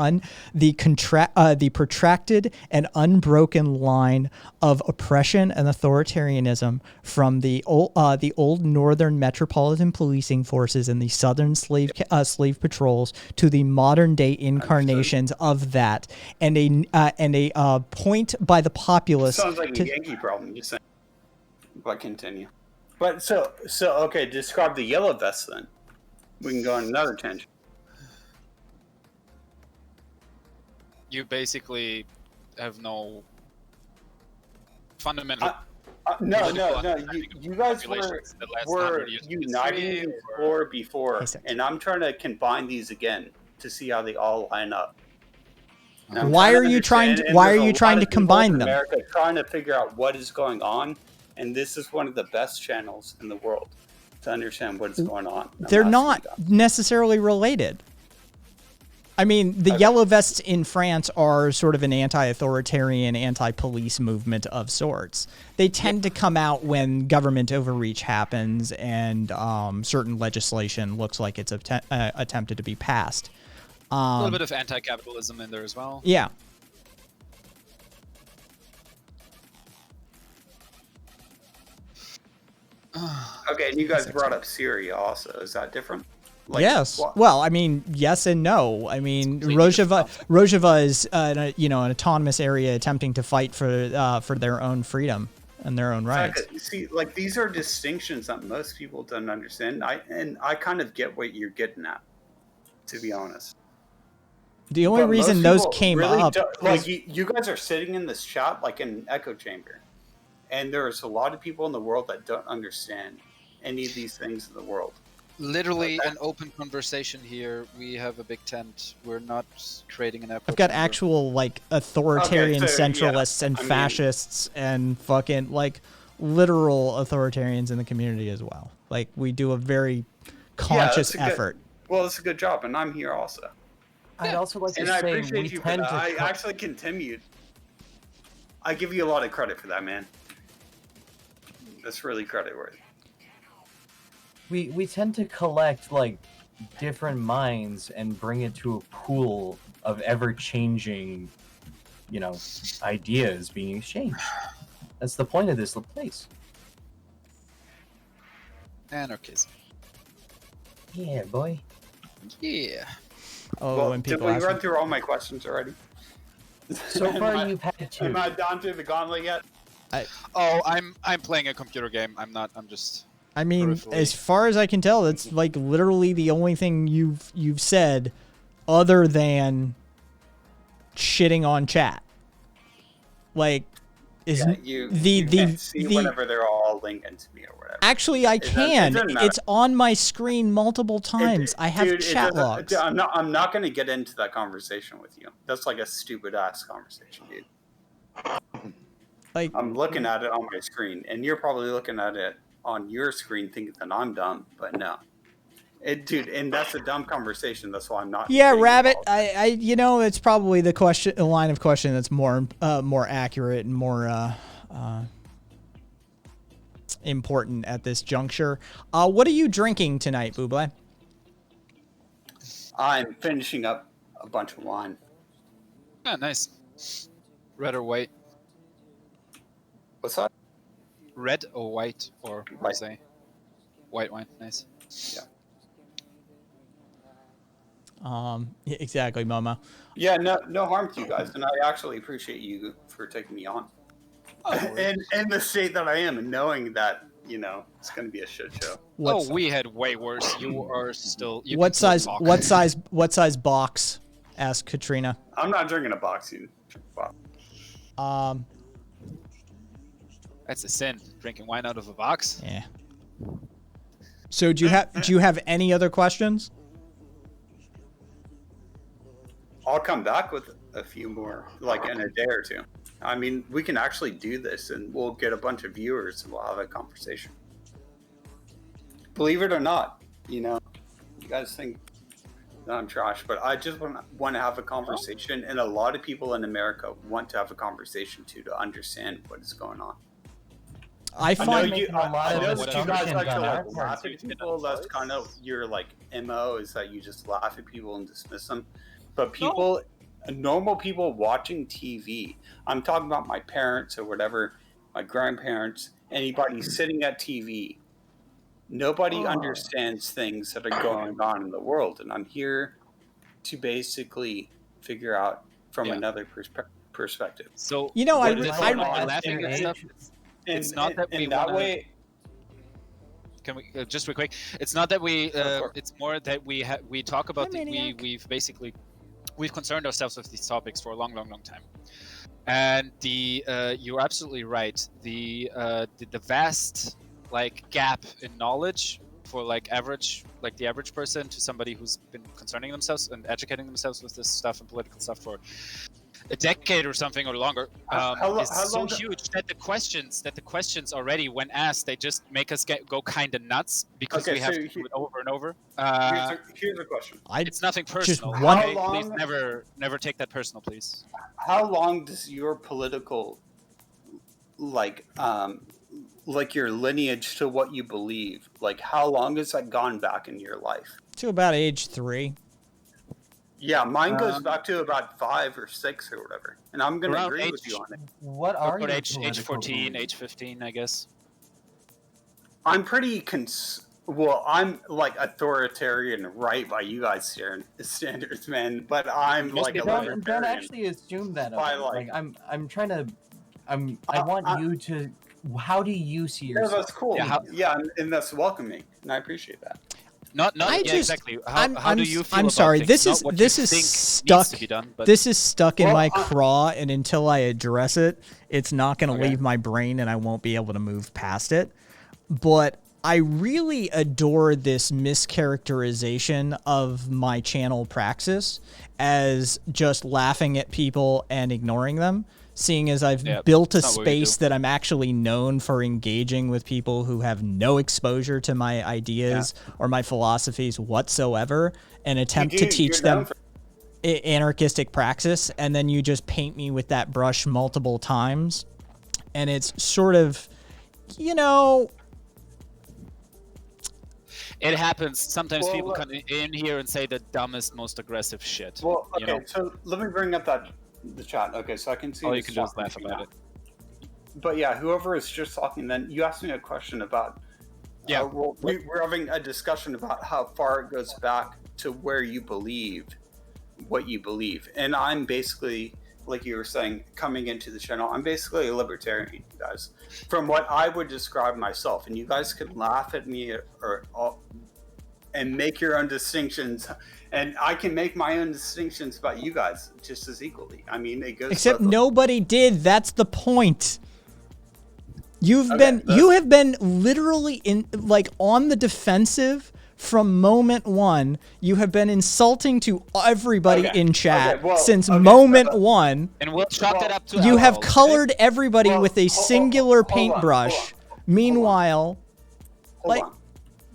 [SPEAKER 2] protracted and unbroken line of oppression and authoritarianism from the old northern metropolitan policing forces and the southern slave patrols to the modern day incarnations of that, and a point by the populace.
[SPEAKER 10] Sounds like a Yankee problem, just saying. But continue. But so okay, describe the Yellow Vests then. We can go on another tangent.
[SPEAKER 4] You basically have no fundamental.
[SPEAKER 10] No. You guys were uniting before, and I'm trying to combine these again to see how they all line up.
[SPEAKER 2] Why are you trying to combine them?
[SPEAKER 10] America trying to figure out what is going on, and this is one of the best channels in the world to understand what is going on.
[SPEAKER 2] They're not necessarily related. I mean, the Yellow Vests in France are sort of an anti-authoritarian, anti-police movement of sorts. They tend to come out when government overreach happens and certain legislation looks like it's attempted to be passed.
[SPEAKER 4] A little bit of anti-capitalism in there as well.
[SPEAKER 2] Yeah.
[SPEAKER 10] Okay, and you guys brought up Syria also. Is that different?
[SPEAKER 2] Like, yes. Well, I mean, yes and no. I mean, Rojava is an autonomous area attempting to fight for their own freedom. in their own rights.
[SPEAKER 10] See, like these are distinctions that most people don't understand. I kind of get what you're getting at, to be honest.
[SPEAKER 2] The only
[SPEAKER 10] But
[SPEAKER 2] reason
[SPEAKER 10] most
[SPEAKER 2] those
[SPEAKER 10] people
[SPEAKER 2] came
[SPEAKER 10] really
[SPEAKER 2] up
[SPEAKER 10] don't-
[SPEAKER 2] is
[SPEAKER 10] like you guys are sitting in this chat like in an echo chamber, and there's a lot of people in the world that don't understand any of these things in the world.
[SPEAKER 11] Literally an open conversation here. We have a big tent. We're not creating an echo
[SPEAKER 2] I've got
[SPEAKER 11] chamber.
[SPEAKER 2] actual like authoritarian
[SPEAKER 10] Okay, so, yeah,
[SPEAKER 2] centralists and
[SPEAKER 10] I mean-
[SPEAKER 2] fascists and fucking like literal authoritarians in the community as well. Like we do a very conscious
[SPEAKER 10] that's a good-
[SPEAKER 2] effort.
[SPEAKER 10] Well, it's a good job, and I'm here also.
[SPEAKER 5] I'd also like to
[SPEAKER 10] And I
[SPEAKER 5] say
[SPEAKER 10] appreciate
[SPEAKER 5] we
[SPEAKER 10] you for
[SPEAKER 5] tend
[SPEAKER 10] that.
[SPEAKER 5] to.
[SPEAKER 10] I actually continued. I give you a lot of credit for that, man. That's really credit worthy.
[SPEAKER 5] We tend to collect like different minds and bring it to a pool of ever changing, ideas being exchanged. That's the point of this place.
[SPEAKER 11] Anarchism.
[SPEAKER 5] Yeah, boy.
[SPEAKER 11] Yeah.
[SPEAKER 2] Oh,
[SPEAKER 10] Well,
[SPEAKER 2] and
[SPEAKER 10] did
[SPEAKER 2] people
[SPEAKER 10] we
[SPEAKER 2] ask
[SPEAKER 10] run
[SPEAKER 2] me-
[SPEAKER 10] through all my questions already?
[SPEAKER 5] So
[SPEAKER 10] Am
[SPEAKER 5] far,
[SPEAKER 10] I-
[SPEAKER 5] you've had two.
[SPEAKER 10] Am I down to the gauntlet yet?
[SPEAKER 11] Oh, I'm playing a computer game. I'm not. I'm just.
[SPEAKER 2] I mean,
[SPEAKER 11] peripherally.
[SPEAKER 2] as far as I can tell, that's like literally the only thing you've said, other than shitting on chat. Like, is
[SPEAKER 10] Yeah, you
[SPEAKER 2] the
[SPEAKER 10] can't see whenever they're all linking to me or whatever.
[SPEAKER 2] actually I
[SPEAKER 10] It doesn't-
[SPEAKER 2] can.
[SPEAKER 10] it doesn't matter.
[SPEAKER 2] It's on my screen multiple times. I have
[SPEAKER 10] Dude, it
[SPEAKER 2] chat
[SPEAKER 10] doesn't-
[SPEAKER 2] logs.
[SPEAKER 10] I'm not going to get into that conversation with you. That's like a stupid ass conversation, dude.
[SPEAKER 2] Like
[SPEAKER 10] I'm looking at it on my screen, and you're probably looking at it on your screen thinking that I'm dumb, but no. Dude, and that's a dumb conversation. That's why I'm not.
[SPEAKER 2] Yeah,
[SPEAKER 10] getting
[SPEAKER 2] Rabbit.
[SPEAKER 10] involved.
[SPEAKER 2] It's probably the line of question that's more accurate and more important at this juncture. What are you drinking tonight, Buble?
[SPEAKER 10] I'm finishing up a bunch of wine.
[SPEAKER 11] Yeah, nice. Red or white?
[SPEAKER 10] What's that?
[SPEAKER 11] Red or white or
[SPEAKER 10] White.
[SPEAKER 11] rosé? White wine. Nice.
[SPEAKER 10] Yeah.
[SPEAKER 2] Yeah, exactly, Momo.
[SPEAKER 10] Yeah, no harm to you guys, and I actually appreciate you for taking me on. And the state that I am, and knowing that it's going to be a shit show.
[SPEAKER 2] What's-
[SPEAKER 11] Oh, we had way worse. You are still. You
[SPEAKER 2] What
[SPEAKER 11] can still
[SPEAKER 2] size?
[SPEAKER 11] talk.
[SPEAKER 2] What size box? Asked Katrina.
[SPEAKER 10] I'm not drinking a box, you.
[SPEAKER 11] That's a sin. Drinking wine out of a box.
[SPEAKER 2] Yeah. So do you have any other questions?
[SPEAKER 10] I'll come back with a few more, like in a day or two. I mean, we can actually do this, and we'll get a bunch of viewers, and we'll have a conversation. Believe it or not, you guys think that I'm trash, but I just want to have a conversation, and a lot of people in America want to have a conversation too, to understand what is going on.
[SPEAKER 2] I find
[SPEAKER 5] making a lot of
[SPEAKER 10] know that you guys
[SPEAKER 5] assumptions
[SPEAKER 10] like to
[SPEAKER 5] on our
[SPEAKER 10] like
[SPEAKER 5] part.
[SPEAKER 10] laugh at people. That's kind of your like MO, is that you just laugh at people and dismiss them. But people, normal people watching TV, I'm talking about my parents or whatever, my grandparents, anybody sitting at TV. Nobody understands things that are going on in the world, and I'm here to basically figure out from another perspective.
[SPEAKER 11] So
[SPEAKER 2] You know,
[SPEAKER 11] what
[SPEAKER 2] I-
[SPEAKER 11] is
[SPEAKER 2] I-
[SPEAKER 11] going on, laughing at stuff. It's not that we
[SPEAKER 10] that
[SPEAKER 11] wanna-
[SPEAKER 10] way.
[SPEAKER 11] Can we just real quick? It's not that we. It's more that we talk about. We've concerned ourselves with these topics for a long time, and you're absolutely right. The vast gap in knowledge for the average person to somebody who's been concerning themselves and educating themselves with this stuff and political stuff for a decade or something or longer is so huge that the questions already, when asked, they just make us go kind of nuts because we have to do it over and over.
[SPEAKER 10] Here's a question.
[SPEAKER 11] It's nothing personal.
[SPEAKER 2] one-
[SPEAKER 11] Okay?
[SPEAKER 10] How
[SPEAKER 11] Please
[SPEAKER 10] long-
[SPEAKER 11] never take that personal, please.
[SPEAKER 10] How long does your political your lineage to what you believe, how long has that gone back in your life?
[SPEAKER 2] to about age 3.
[SPEAKER 10] Yeah, mine goes back to about 5 or 6 or whatever, and I'm going to
[SPEAKER 11] Around
[SPEAKER 10] agree
[SPEAKER 11] age-
[SPEAKER 10] with you on it.
[SPEAKER 5] What are
[SPEAKER 11] Or
[SPEAKER 5] your
[SPEAKER 11] age
[SPEAKER 5] political
[SPEAKER 11] 14,
[SPEAKER 5] beliefs?
[SPEAKER 11] age 15, I guess.
[SPEAKER 10] I'm pretty I'm authoritarian right by you guys here standards, man, but I'm
[SPEAKER 11] Most
[SPEAKER 10] a
[SPEAKER 11] people
[SPEAKER 10] libertarian.
[SPEAKER 5] Don't actually assume that. Of
[SPEAKER 10] By,
[SPEAKER 5] me. I'm trying to. I want you to how do you see
[SPEAKER 10] Yeah,
[SPEAKER 5] yourself?
[SPEAKER 10] that's cool.
[SPEAKER 11] Yeah,
[SPEAKER 10] and that's welcoming, and I appreciate that.
[SPEAKER 11] Not
[SPEAKER 2] I
[SPEAKER 11] yeah,
[SPEAKER 2] just,
[SPEAKER 11] exactly. How do you feel
[SPEAKER 2] I'm
[SPEAKER 11] about
[SPEAKER 2] sorry.
[SPEAKER 11] things?
[SPEAKER 2] This
[SPEAKER 11] Not
[SPEAKER 2] is
[SPEAKER 11] what
[SPEAKER 2] this
[SPEAKER 11] you
[SPEAKER 2] is
[SPEAKER 11] think
[SPEAKER 2] stuck.
[SPEAKER 11] needs to be done, but
[SPEAKER 2] This is stuck in
[SPEAKER 10] Well,
[SPEAKER 2] my craw, and until I address it, it's not going to
[SPEAKER 10] Okay.
[SPEAKER 2] leave my brain, and I won't be able to move past it. But I really adore this mischaracterization of my channel Praxis as just laughing at people and ignoring them. Seeing as I've built a
[SPEAKER 11] that's not what we
[SPEAKER 2] space
[SPEAKER 11] do.
[SPEAKER 2] that I'm actually known for engaging with people who have no exposure to my ideas or my philosophies whatsoever, and attempt to teach them anarchistic praxis, and then you just paint me with that brush multiple times, and it's sort of, you know...
[SPEAKER 11] it happens. Sometimes
[SPEAKER 10] Well,
[SPEAKER 11] people
[SPEAKER 10] look-
[SPEAKER 11] come in here and say the dumbest, most aggressive shit.
[SPEAKER 10] Well,
[SPEAKER 11] you
[SPEAKER 10] okay,
[SPEAKER 11] know?
[SPEAKER 10] so let me bring up the chat. Okay, so I can see
[SPEAKER 11] All
[SPEAKER 10] the
[SPEAKER 11] you can do is
[SPEAKER 10] chat
[SPEAKER 11] laugh
[SPEAKER 10] right
[SPEAKER 11] about
[SPEAKER 10] now.
[SPEAKER 11] it.
[SPEAKER 10] But yeah, whoever is just talking, then you asked me a question about.
[SPEAKER 11] Yeah.
[SPEAKER 10] We're having a discussion about how far it goes back to where you believe what you believe, and I'm basically, like you were saying, coming into the channel, I'm basically a libertarian, you guys, from what I would describe myself, and you guys can laugh at me and make your own distinctions, and I can make my own distinctions about you guys just as equally. I mean, it goes
[SPEAKER 2] Except
[SPEAKER 10] both ways.
[SPEAKER 2] nobody did. That's the point. You
[SPEAKER 10] Okay,
[SPEAKER 2] have been literally on the defensive from moment one. You have been insulting to everybody
[SPEAKER 10] Okay,
[SPEAKER 2] in chat
[SPEAKER 10] okay, well,
[SPEAKER 2] since
[SPEAKER 10] okay,
[SPEAKER 2] moment one.
[SPEAKER 11] And we'll chalk that up to
[SPEAKER 2] You have
[SPEAKER 11] alcohol,
[SPEAKER 2] colored everybody
[SPEAKER 10] Well,
[SPEAKER 2] with a
[SPEAKER 10] hold on,
[SPEAKER 2] singular
[SPEAKER 10] hold on,
[SPEAKER 2] paintbrush.
[SPEAKER 10] hold on.
[SPEAKER 2] Meanwhile,
[SPEAKER 10] Hold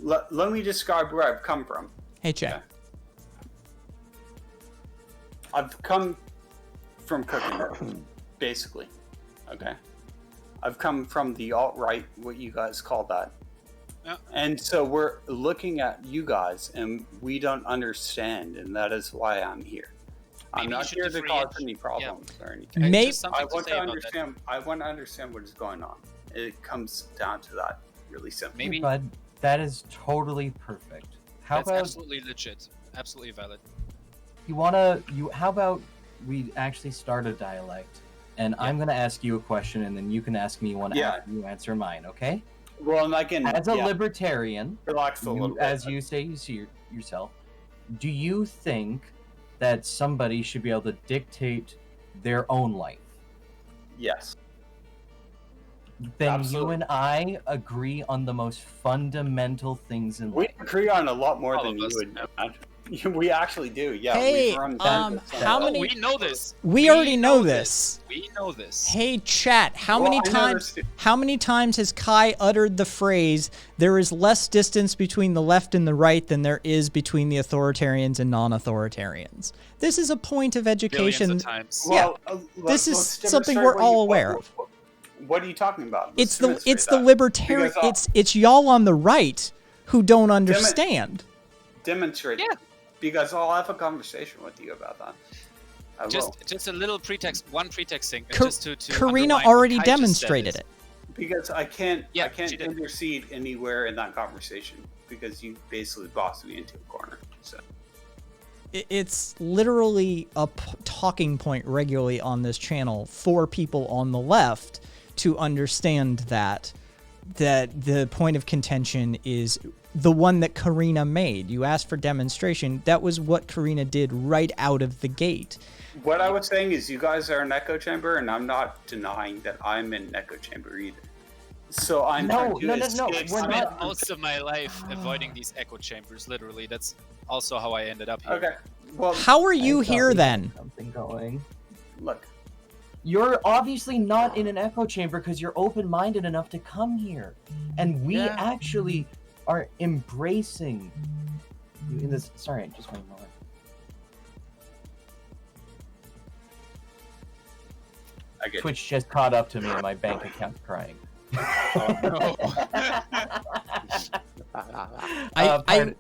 [SPEAKER 10] on. Let me describe where I've come from.
[SPEAKER 2] hey, chat.
[SPEAKER 10] Okay. I've come from cooking, basically. Okay. I've come from the alt-right, what you guys call that.
[SPEAKER 4] Yeah.
[SPEAKER 10] And so we're looking at you guys, and we don't understand, and that is why I'm here. I'm
[SPEAKER 4] Maybe you
[SPEAKER 10] not
[SPEAKER 4] should
[SPEAKER 10] here to cause
[SPEAKER 4] differentiate-
[SPEAKER 10] any problems or anything.
[SPEAKER 2] May-
[SPEAKER 11] Just something
[SPEAKER 10] I
[SPEAKER 11] to
[SPEAKER 10] want
[SPEAKER 11] say
[SPEAKER 10] to
[SPEAKER 11] about that.
[SPEAKER 10] understand. I want to understand what is going on. It comes down to that, really simple.
[SPEAKER 11] Maybe
[SPEAKER 5] Bud, that is totally perfect. How
[SPEAKER 11] that's
[SPEAKER 5] about
[SPEAKER 11] absolutely legit, absolutely valid.
[SPEAKER 5] how about we actually start a dialect, and I'm gonna ask you a question, and then you can ask me one
[SPEAKER 10] Yeah.
[SPEAKER 5] after you answer mine, okay?
[SPEAKER 10] Well, and I can,
[SPEAKER 5] As a
[SPEAKER 10] yeah,
[SPEAKER 5] libertarian,
[SPEAKER 10] relax a little bit.
[SPEAKER 5] as you say you see yourself, do you think that somebody should be able to dictate their own life?
[SPEAKER 10] Yes.
[SPEAKER 5] Then
[SPEAKER 10] Absolutely.
[SPEAKER 5] you and I agree on the most fundamental things in
[SPEAKER 10] We
[SPEAKER 5] life.
[SPEAKER 10] agree on a lot more
[SPEAKER 4] All
[SPEAKER 10] than
[SPEAKER 4] of
[SPEAKER 10] you
[SPEAKER 4] us.
[SPEAKER 10] would imagine. We actually do, yeah.
[SPEAKER 2] Hey,
[SPEAKER 10] we've run
[SPEAKER 2] how
[SPEAKER 11] Oh,
[SPEAKER 2] many-
[SPEAKER 11] we know this.
[SPEAKER 2] We already know this.
[SPEAKER 11] We know this.
[SPEAKER 2] Hey, chat. How
[SPEAKER 10] Well,
[SPEAKER 2] many
[SPEAKER 10] I know
[SPEAKER 2] times?
[SPEAKER 10] this too.
[SPEAKER 2] How many times has Kai uttered the phrase, "There is less distance between the left and the right than there is between the authoritarians and non-authoritarians"? This is a point of education.
[SPEAKER 11] Billions of times.
[SPEAKER 2] Yeah, this is something we're all aware of.
[SPEAKER 10] What are you talking about?
[SPEAKER 2] It's
[SPEAKER 10] Let's
[SPEAKER 2] the
[SPEAKER 10] demonstrate that.
[SPEAKER 2] libertarian.
[SPEAKER 10] Because,
[SPEAKER 2] It's y'all on the right who don't understand.
[SPEAKER 10] demonstrate.
[SPEAKER 11] Yeah.
[SPEAKER 10] It. Because I'll have a conversation with you about that. I will.
[SPEAKER 11] Just a little pretext, one pretext thing,
[SPEAKER 2] Ka-
[SPEAKER 11] just to
[SPEAKER 2] Karina
[SPEAKER 11] underline what
[SPEAKER 2] already
[SPEAKER 11] Kai just said
[SPEAKER 2] demonstrated
[SPEAKER 11] is-
[SPEAKER 2] it.
[SPEAKER 10] Because I can't
[SPEAKER 11] Yeah,
[SPEAKER 10] I can't
[SPEAKER 11] she did.
[SPEAKER 10] intercede anywhere in that conversation because you basically bossed me into a corner. So
[SPEAKER 2] It's literally a talking point regularly on this channel for people on the left to understand that the point of contention is the one that Karina made. You asked for demonstration. That was what Karina did right out of the gate.
[SPEAKER 10] what I was saying is you guys are an echo chamber, and I'm not denying that I'm in an echo chamber either. So I'm
[SPEAKER 5] No,
[SPEAKER 10] trying to
[SPEAKER 5] no,
[SPEAKER 10] escape
[SPEAKER 5] we're
[SPEAKER 11] I
[SPEAKER 10] some-
[SPEAKER 11] spent most of my life avoiding these echo chambers. Literally, that's also how I ended up here.
[SPEAKER 10] Okay. Well,
[SPEAKER 2] How are you
[SPEAKER 5] I thought
[SPEAKER 2] here
[SPEAKER 5] we had
[SPEAKER 2] then?
[SPEAKER 5] Something going.
[SPEAKER 10] look.
[SPEAKER 5] You're obviously not in an echo chamber because you're open-minded enough to come here, and we
[SPEAKER 10] Yeah.
[SPEAKER 5] actually are embracing you in this. Sorry, just one moment.
[SPEAKER 10] I get
[SPEAKER 5] Twitch just caught up to me and my bank account crying.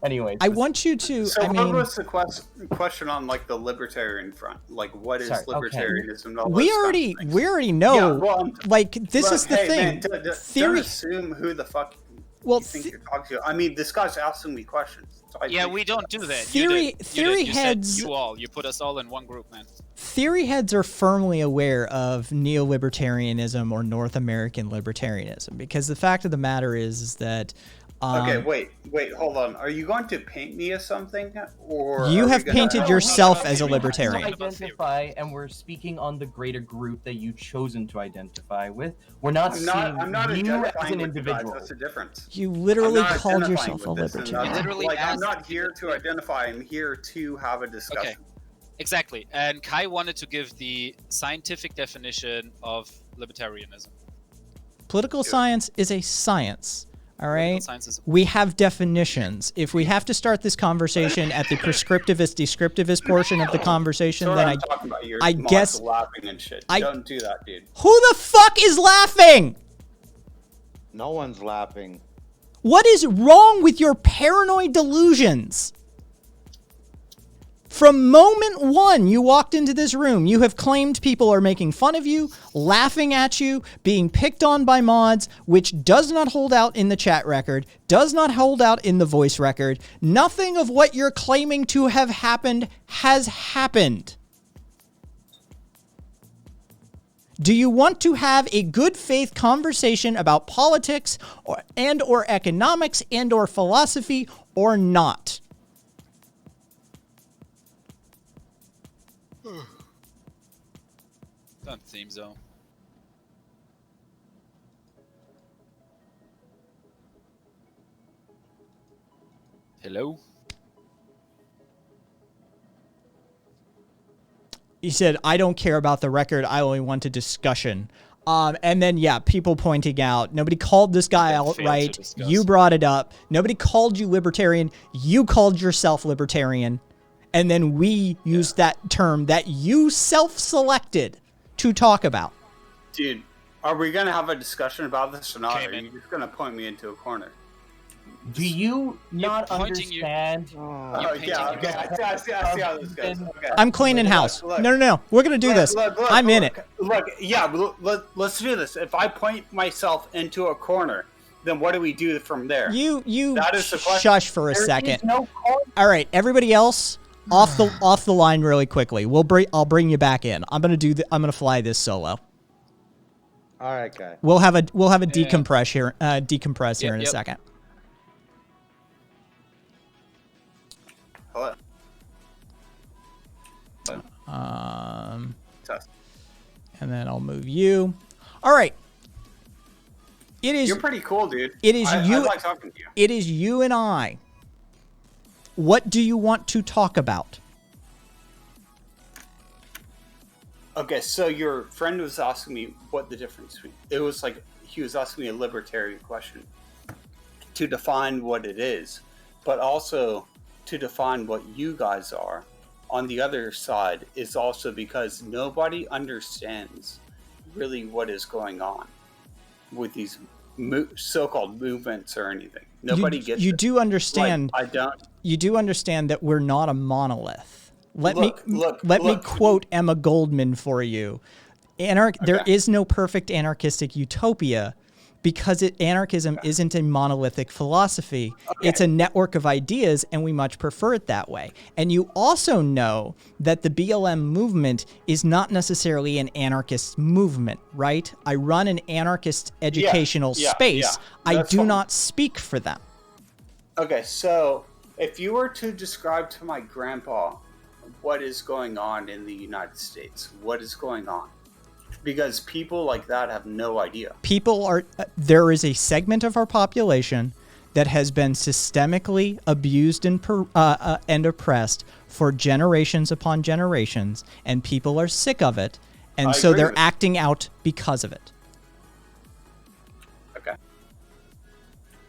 [SPEAKER 5] Anyways,
[SPEAKER 2] I want you to.
[SPEAKER 10] So
[SPEAKER 2] I
[SPEAKER 10] what
[SPEAKER 2] mean,
[SPEAKER 10] was the question on like the libertarian front? Like what is
[SPEAKER 5] Sorry, okay.
[SPEAKER 10] libertarianism? and all
[SPEAKER 2] we
[SPEAKER 10] those kinds of
[SPEAKER 2] already
[SPEAKER 10] things?
[SPEAKER 2] we already know.
[SPEAKER 10] Yeah, well,
[SPEAKER 2] like this
[SPEAKER 10] look,
[SPEAKER 2] is the
[SPEAKER 10] hey,
[SPEAKER 2] thing.
[SPEAKER 10] Man, don't
[SPEAKER 2] Theory.
[SPEAKER 10] assume who the fuck
[SPEAKER 2] Well,
[SPEAKER 10] you think you're talking to? I mean, this guy's asking me questions. So
[SPEAKER 11] Yeah, we don't do that.
[SPEAKER 2] Theory
[SPEAKER 11] You
[SPEAKER 2] heads.
[SPEAKER 11] said you put us all in one group, man.
[SPEAKER 2] Theory heads are firmly aware of neo-libertarianism or North American libertarianism, because the fact of the matter is that.
[SPEAKER 10] Okay, wait, hold on. Are you going to paint me as something, or
[SPEAKER 2] You
[SPEAKER 10] are we
[SPEAKER 2] have
[SPEAKER 10] gonna-
[SPEAKER 2] painted yourself as a libertarian.
[SPEAKER 5] Identify, and we're speaking on the greater group that you've chosen to identify with. We're not seeing
[SPEAKER 10] I'm not
[SPEAKER 5] you as
[SPEAKER 10] identifying
[SPEAKER 5] an
[SPEAKER 10] with you guys.
[SPEAKER 5] individual.
[SPEAKER 10] That's the difference.
[SPEAKER 2] You literally
[SPEAKER 10] I'm not
[SPEAKER 2] called
[SPEAKER 10] identifying
[SPEAKER 2] yourself a
[SPEAKER 10] with this, and
[SPEAKER 2] libertarian.
[SPEAKER 11] Literally
[SPEAKER 10] like, I'm
[SPEAKER 11] asked-
[SPEAKER 10] not here to identify. I'm here to have a discussion.
[SPEAKER 11] Okay. Exactly. And Kai wanted to give the scientific definition of libertarianism.
[SPEAKER 2] Political science is a science. All right.
[SPEAKER 11] science is-
[SPEAKER 2] We have definitions. If we have to start this conversation at the prescriptivist, descriptivist portion of the conversation,
[SPEAKER 10] That's
[SPEAKER 2] then
[SPEAKER 10] what I'm talking about. Your
[SPEAKER 2] I
[SPEAKER 10] mods
[SPEAKER 2] guess
[SPEAKER 10] laughing and shit.
[SPEAKER 2] I-
[SPEAKER 10] Don't do that, dude.
[SPEAKER 2] who the fuck is laughing?
[SPEAKER 8] No one's laughing.
[SPEAKER 2] What is wrong with your paranoid delusions? From moment one you walked into this room, you have claimed people are making fun of you, laughing at you, being picked on by mods, which does not hold out in the chat record, does not hold out in the voice record. Nothing of what you're claiming to have happened has happened. Do you want to have a good faith conversation about politics or economics and or philosophy or not?
[SPEAKER 11] Don't seem so. Hello?
[SPEAKER 2] He said, I don't care about the record. I only want a discussion. And then, yeah, people pointing out, nobody called this guy outright. You brought it up. Nobody called you libertarian. You called yourself libertarian. And then we used that term that you self-selected to talk about.
[SPEAKER 10] Dude, are we going to have a discussion about this or not?
[SPEAKER 11] Okay,
[SPEAKER 10] or are you just going to point me into a corner?
[SPEAKER 5] Do you not
[SPEAKER 11] pointing
[SPEAKER 5] understand?
[SPEAKER 10] Oh, yeah, okay. I see how this goes. Okay.
[SPEAKER 2] I'm cleaning house. No. We're going to do this. I'm in it.
[SPEAKER 10] Look, yeah, let's do this. If I point myself into a corner, then what do we do from there?
[SPEAKER 2] You
[SPEAKER 10] That is the question.
[SPEAKER 2] shush for a
[SPEAKER 5] There is
[SPEAKER 2] second.
[SPEAKER 5] no corner.
[SPEAKER 2] All right, everybody else, off the line really quickly. I'll bring you back in. I'm gonna fly this solo.
[SPEAKER 8] All right, guy.
[SPEAKER 2] We'll have a decompress here in a second.
[SPEAKER 10] Hello. Test.
[SPEAKER 2] And then I'll move you. All right.
[SPEAKER 10] You're pretty cool, dude.
[SPEAKER 2] It is
[SPEAKER 10] I
[SPEAKER 2] you.
[SPEAKER 10] like talking to you.
[SPEAKER 2] It is you and I. What do you want to talk about?
[SPEAKER 10] Okay, so your friend was asking me what the difference between. It was like he was asking me a libertarian question to define what it is, but also to define what you guys are. On the other side is also because nobody understands really what is going on with these so-called movements or anything. Nobody gets.
[SPEAKER 2] You
[SPEAKER 10] it.
[SPEAKER 2] do understand.
[SPEAKER 10] Like, I don't.
[SPEAKER 2] You do understand that we're not a monolith. Let
[SPEAKER 10] Look,
[SPEAKER 2] me quote Emma Goldman for you. There is no perfect anarchistic utopia because anarchism isn't a monolithic philosophy.
[SPEAKER 10] Okay.
[SPEAKER 2] It's a network of ideas, and we much prefer it that way. And you also know that the BLM movement is not necessarily an anarchist movement, right? I run an anarchist educational space. I
[SPEAKER 10] That's
[SPEAKER 2] do
[SPEAKER 10] fine.
[SPEAKER 2] not speak for them.
[SPEAKER 10] Okay, so if you were to describe to my grandpa what is going on in the United States, what is going on? Because people like that have no idea.
[SPEAKER 2] There is a segment of our population that has been systemically abused and oppressed for generations upon generations, and people are sick of it, and so they're acting out because of it.
[SPEAKER 10] Okay.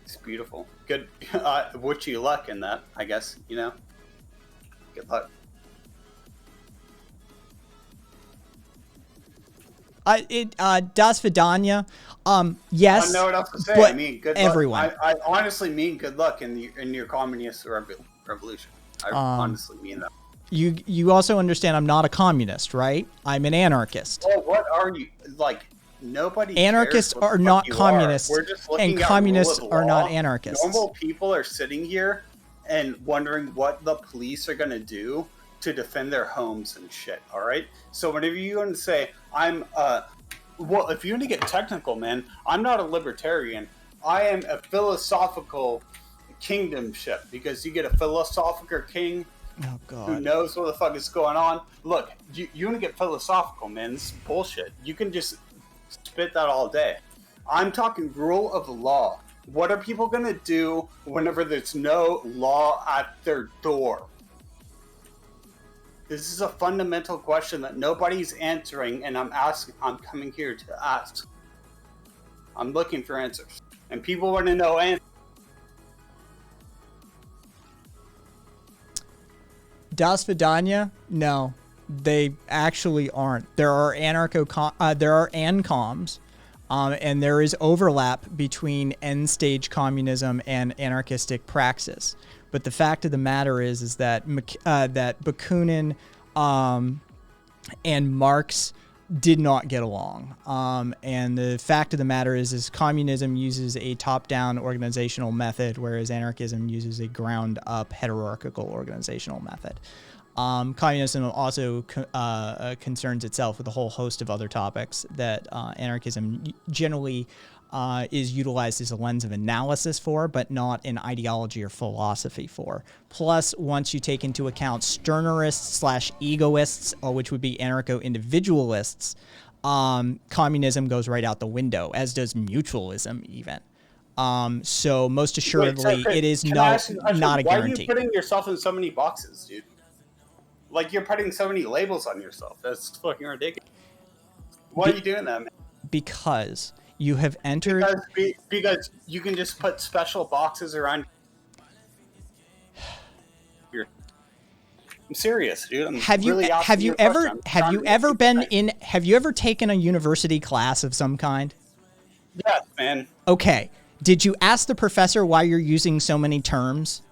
[SPEAKER 10] It's beautiful. Good. Wish you luck in that, I guess, you know? Good luck.
[SPEAKER 2] Das Vidania, yes.
[SPEAKER 10] I know what else to say.
[SPEAKER 2] But
[SPEAKER 10] I mean, good
[SPEAKER 2] everyone.
[SPEAKER 10] luck. I honestly mean good luck in your communist revolution. I honestly mean that.
[SPEAKER 2] You also understand I'm not a communist, right? I'm an anarchist.
[SPEAKER 10] Well, what are you like? nobody.
[SPEAKER 2] Anarchists
[SPEAKER 10] cares what
[SPEAKER 2] are
[SPEAKER 10] the
[SPEAKER 2] not
[SPEAKER 10] fuck you
[SPEAKER 2] communists,
[SPEAKER 10] We're just
[SPEAKER 2] and
[SPEAKER 10] looking at
[SPEAKER 2] communists
[SPEAKER 10] rule of
[SPEAKER 2] are not
[SPEAKER 10] law.
[SPEAKER 2] anarchists.
[SPEAKER 10] Normal people are sitting here and wondering what the police are gonna do to defend their homes and shit. All right. So whenever you want to say I'm well, if you want to get technical, man, I'm not a libertarian. I am a philosophical kingdomship, because you get a philosophical king
[SPEAKER 2] Oh
[SPEAKER 10] who
[SPEAKER 2] God.
[SPEAKER 10] knows what the fuck is going on. Look, you want to get philosophical, man. This is bullshit. You can just spit that all day. I'm talking rule of law. What are people going to do whenever there's no law at their door? This is a fundamental question that nobody's answering, and I'm coming here to ask. I'm looking for answers. And people want to know answers.
[SPEAKER 2] Das Vidania? No, they actually aren't. There are there are ANCOMs, and there is overlap between end-stage communism and anarchistic praxis. But the fact of the matter is that that Bakunin and Marx did not get along. And the fact of the matter is communism uses a top-down organizational method, whereas anarchism uses a ground-up hierarchical organizational method. Communism also concerns itself with a whole host of other topics that anarchism generally is utilized as a lens of analysis for, but not an ideology or philosophy for. Plus, once you take into account Stirnerists/egoists, which would be anarcho-individualists, communism goes right out the window, as does mutualism even. So most assuredly, it is not a guarantee.
[SPEAKER 10] Why are you putting yourself in so many boxes, dude? Like, you're putting so many labels on yourself. That's fucking ridiculous. Why are you doing that, man?
[SPEAKER 2] Because you have entered...
[SPEAKER 10] Because you can just put special boxes around... I'm serious, dude.
[SPEAKER 2] Have you ever taken a university class of some kind?
[SPEAKER 10] Yes, man.
[SPEAKER 2] Okay. Did you ask the professor why you're using so many terms?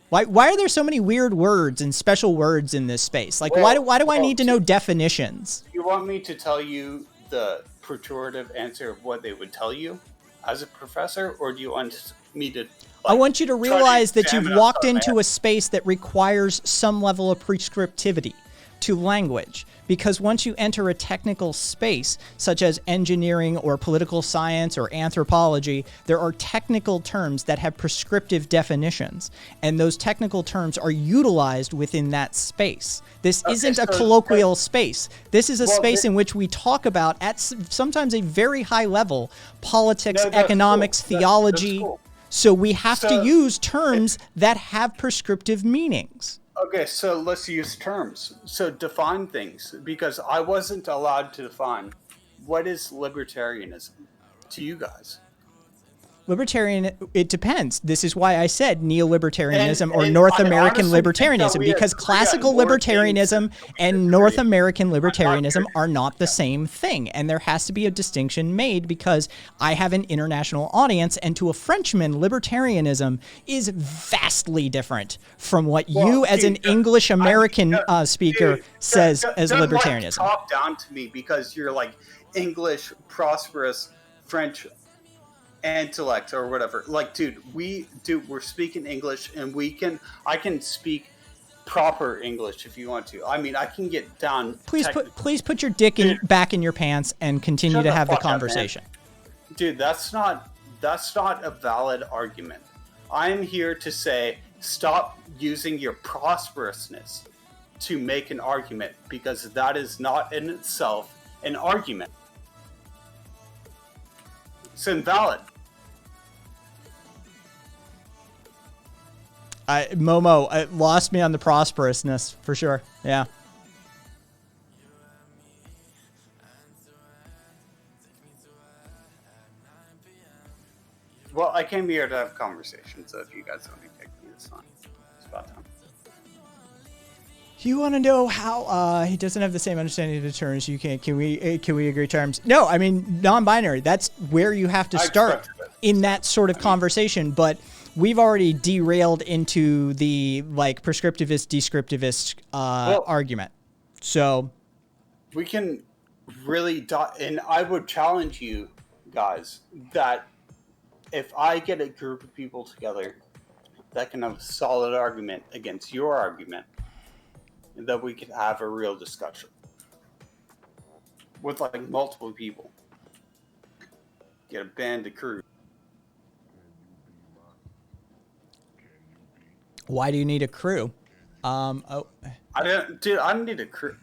[SPEAKER 2] Why are there so many weird words and special words in this space? Like, why do I need to know definitions?
[SPEAKER 10] Do you want me to tell you the pejorative answer of what they would tell you as a professor, or do you want me to...
[SPEAKER 2] I want you to realize that you've walked into a space that requires some level of prescriptivity to language. Because once you enter a technical space, such as engineering or political science or anthropology, there are technical terms that have prescriptive definitions. And those technical terms are utilized within that space. This isn't a colloquial space. This is a space in which we talk about, at sometimes a very high level, politics, economics, theology. So we have to use terms that have prescriptive meanings.
[SPEAKER 10] Okay, so let's use terms. So define things, because I wasn't allowed to define. What is libertarianism to you guys?
[SPEAKER 2] Libertarian, it depends. This is why I said neolibertarianism or North American libertarianism, because classical libertarianism and North American libertarianism are not the same thing. And there has to be a distinction made, because I have an international audience, and to a Frenchman, libertarianism is vastly different from what you as an English American speaker says as libertarianism.
[SPEAKER 10] Talk down to me because you're like English, prosperous, French intellect or whatever. Like, dude, we're speaking English, and I can speak proper English if you want to. I mean, I can get down.
[SPEAKER 2] Please put your dick back in your pants and continue to have the conversation.
[SPEAKER 10] Dude, that's not a valid argument. I'm here to say stop using your prosperousness to make an argument, because that is not in itself an argument. It's invalid.
[SPEAKER 2] Momo, it lost me on the prosperousness for sure. Yeah.
[SPEAKER 10] Well, I came here to have conversations, so if you guys want to kick me, it's fine. It's about time.
[SPEAKER 2] You want to know how he doesn't have the same understanding of the terms? Can we agree terms? No, I mean non-binary. That's where you have to start in that sort of conversation. But we've already derailed into the like prescriptivist, descriptivist argument. So
[SPEAKER 10] we can really, and I would challenge you guys that if I get a group of people together that can have a solid argument against your argument, that we could have a real discussion with like multiple people. Get a band of crew.
[SPEAKER 2] Why do you need a crew?
[SPEAKER 10] I don't need a crew.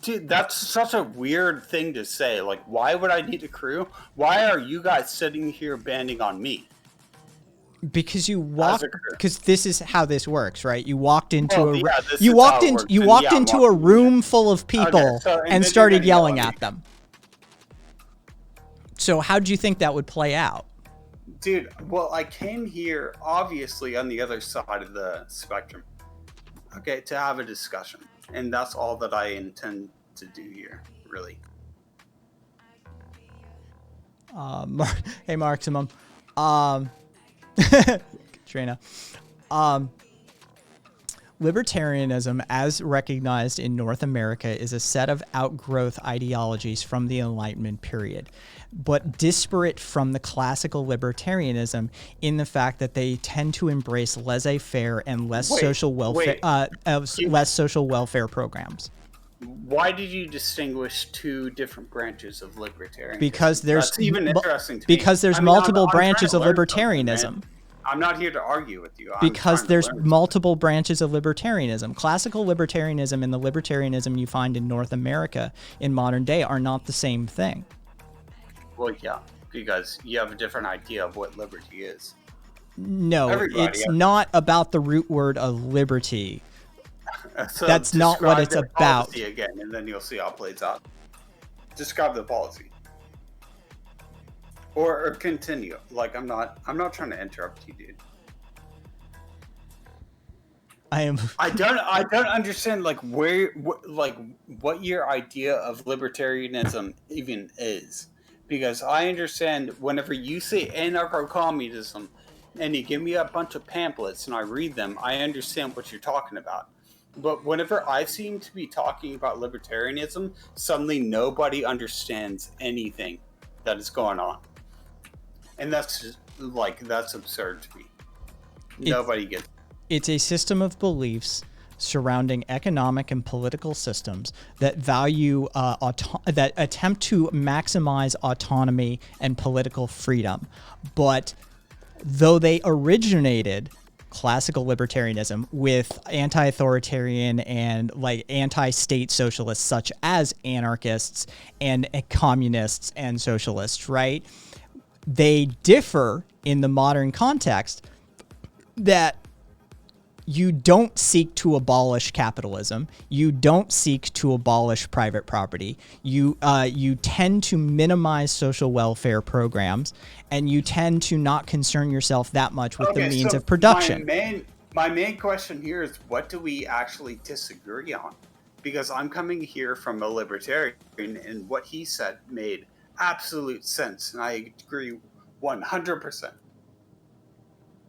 [SPEAKER 10] Dude, that's such a weird thing to say. Like, why would I need a crew? Why are you guys sitting here banding on me?
[SPEAKER 2] Because you walked. Because this is how this works, right? You walked into a room full of people and started yelling at them. So how do you think that would play out?
[SPEAKER 10] Dude, well, I came here obviously on the other side of the spectrum. Okay, to have a discussion. And that's all that I intend to do here, really.
[SPEAKER 2] Hey, Marximum. Katrina. Libertarianism, as recognized in North America, is a set of outgrowth ideologies from the Enlightenment period, but disparate from the classical libertarianism in the fact that they tend to embrace laissez-faire and less social welfare programs.
[SPEAKER 10] Why did you distinguish two different branches of libertarianism?
[SPEAKER 2] Because there's
[SPEAKER 10] That's even interesting to
[SPEAKER 2] because
[SPEAKER 10] me.
[SPEAKER 2] there's multiple branches of libertarianism.
[SPEAKER 10] I'm not here to argue with you.
[SPEAKER 2] Because there's multiple branches of libertarianism. Classical libertarianism and the libertarianism you find in North America in modern day are not the same thing.
[SPEAKER 10] Well, yeah, because you have a different idea of what liberty is.
[SPEAKER 2] No, it's not about the root word of liberty.
[SPEAKER 10] So
[SPEAKER 2] that's not what it's about.
[SPEAKER 10] Policy again, and then you'll see how it plays out. Describe the policy. Or continue. Like I'm not trying to interrupt you, dude. I don't understand like what your idea of libertarianism even is, because I understand whenever you say anarcho-communism and you give me a bunch of pamphlets and I read them, I understand what you're talking about. But whenever I seem to be talking about libertarianism, suddenly nobody understands anything that is going on. And that's just, that's absurd to me. Nobody gets it.
[SPEAKER 2] It's a system of beliefs surrounding economic and political systems that value, that attempt to maximize autonomy and political freedom. But though they originated classical libertarianism with anti-authoritarian and anti-state socialists such as anarchists and communists and socialists, right? They differ in the modern context that you don't seek to abolish capitalism. You don't seek to abolish private property. You tend to minimize social welfare programs, and you tend to not concern yourself that much with the means of production.
[SPEAKER 10] My main question here is, what do we actually disagree on? Because I'm coming here from a libertarian, and what he said made absolute sense, and I agree 100%.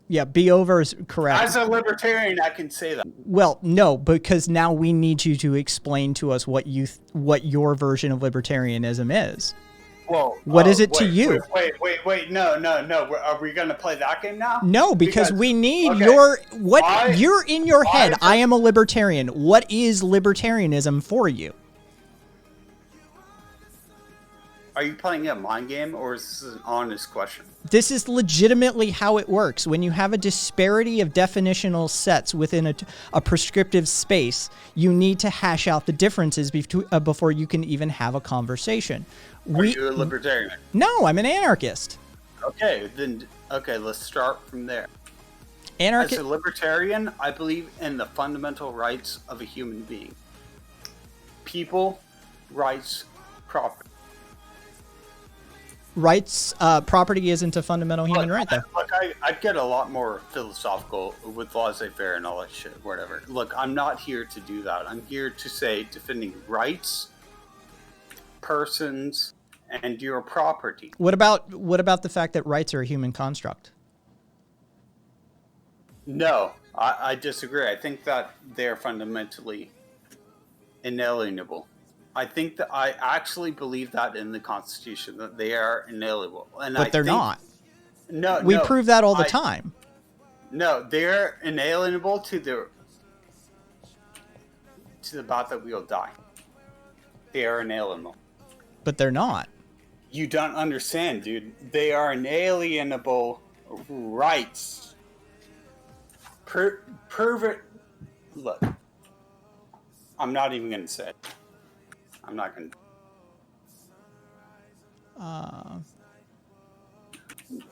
[SPEAKER 2] Yeah, be over is correct.
[SPEAKER 10] As a libertarian, I can say that.
[SPEAKER 2] Well, no, because now we need you to explain to us what your version of libertarianism is.
[SPEAKER 10] Well,
[SPEAKER 2] what is it to you?
[SPEAKER 10] Wait, no. Are we going to play that game now?
[SPEAKER 2] No, because we need you're in your head. I am a libertarian. What is libertarianism for you?
[SPEAKER 10] Are you playing a mind game, or is this an honest question?
[SPEAKER 2] This is legitimately how it works. When you have a disparity of definitional sets within a prescriptive space, you need to hash out the differences before you can even have a conversation.
[SPEAKER 10] Are you a libertarian?
[SPEAKER 2] No, I'm an anarchist.
[SPEAKER 10] Okay, let's start from there. As a libertarian, I believe in the fundamental rights of a human being. People, rights, property.
[SPEAKER 2] Rights, property isn't a fundamental human right, though.
[SPEAKER 10] Look, I'd get a lot more philosophical with laissez-faire and all that shit, whatever. Look, I'm not here to do that. I'm here to say defending rights, persons, and your property.
[SPEAKER 2] What about the fact that rights are a human construct?
[SPEAKER 10] No, I disagree. I think that they're fundamentally inalienable. I think that I actually believe that in the Constitution, that they are inalienable. And
[SPEAKER 2] But they're not.
[SPEAKER 10] No,
[SPEAKER 2] We prove that all the time.
[SPEAKER 10] No, they're inalienable to the bout that we will die. They are inalienable.
[SPEAKER 2] But they're not.
[SPEAKER 10] You don't understand, dude. They are inalienable rights. Prove it. Look, I'm not even gonna say it. I'm not gonna.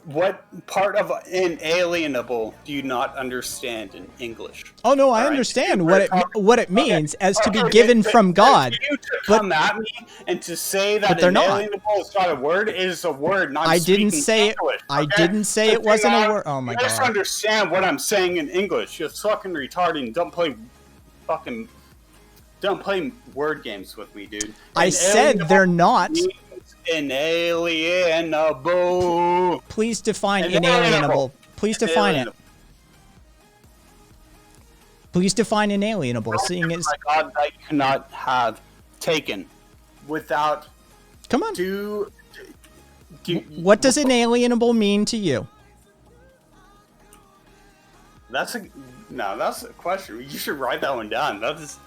[SPEAKER 10] What part of inalienable do you not understand in English?
[SPEAKER 2] Oh no, I understand what it means as to be given from God.
[SPEAKER 10] You to come at me and to say that
[SPEAKER 2] they're not.
[SPEAKER 10] inalienable is not a word, it is a word. And
[SPEAKER 2] I didn't say it.
[SPEAKER 10] English,
[SPEAKER 2] I didn't say it wasn't a word. Oh my
[SPEAKER 10] God! Just
[SPEAKER 2] God.
[SPEAKER 10] understand what I'm saying in English. You're fucking retarded. And don't play word games with me, dude.
[SPEAKER 2] I said they're not.
[SPEAKER 10] Inalienable.
[SPEAKER 2] Please define inalienable. Please define it. Please define inalienable. Seeing as
[SPEAKER 10] God, that you cannot have taken without.
[SPEAKER 2] Come on. What does inalienable mean to you?
[SPEAKER 10] That's a question. You should write that one down. That's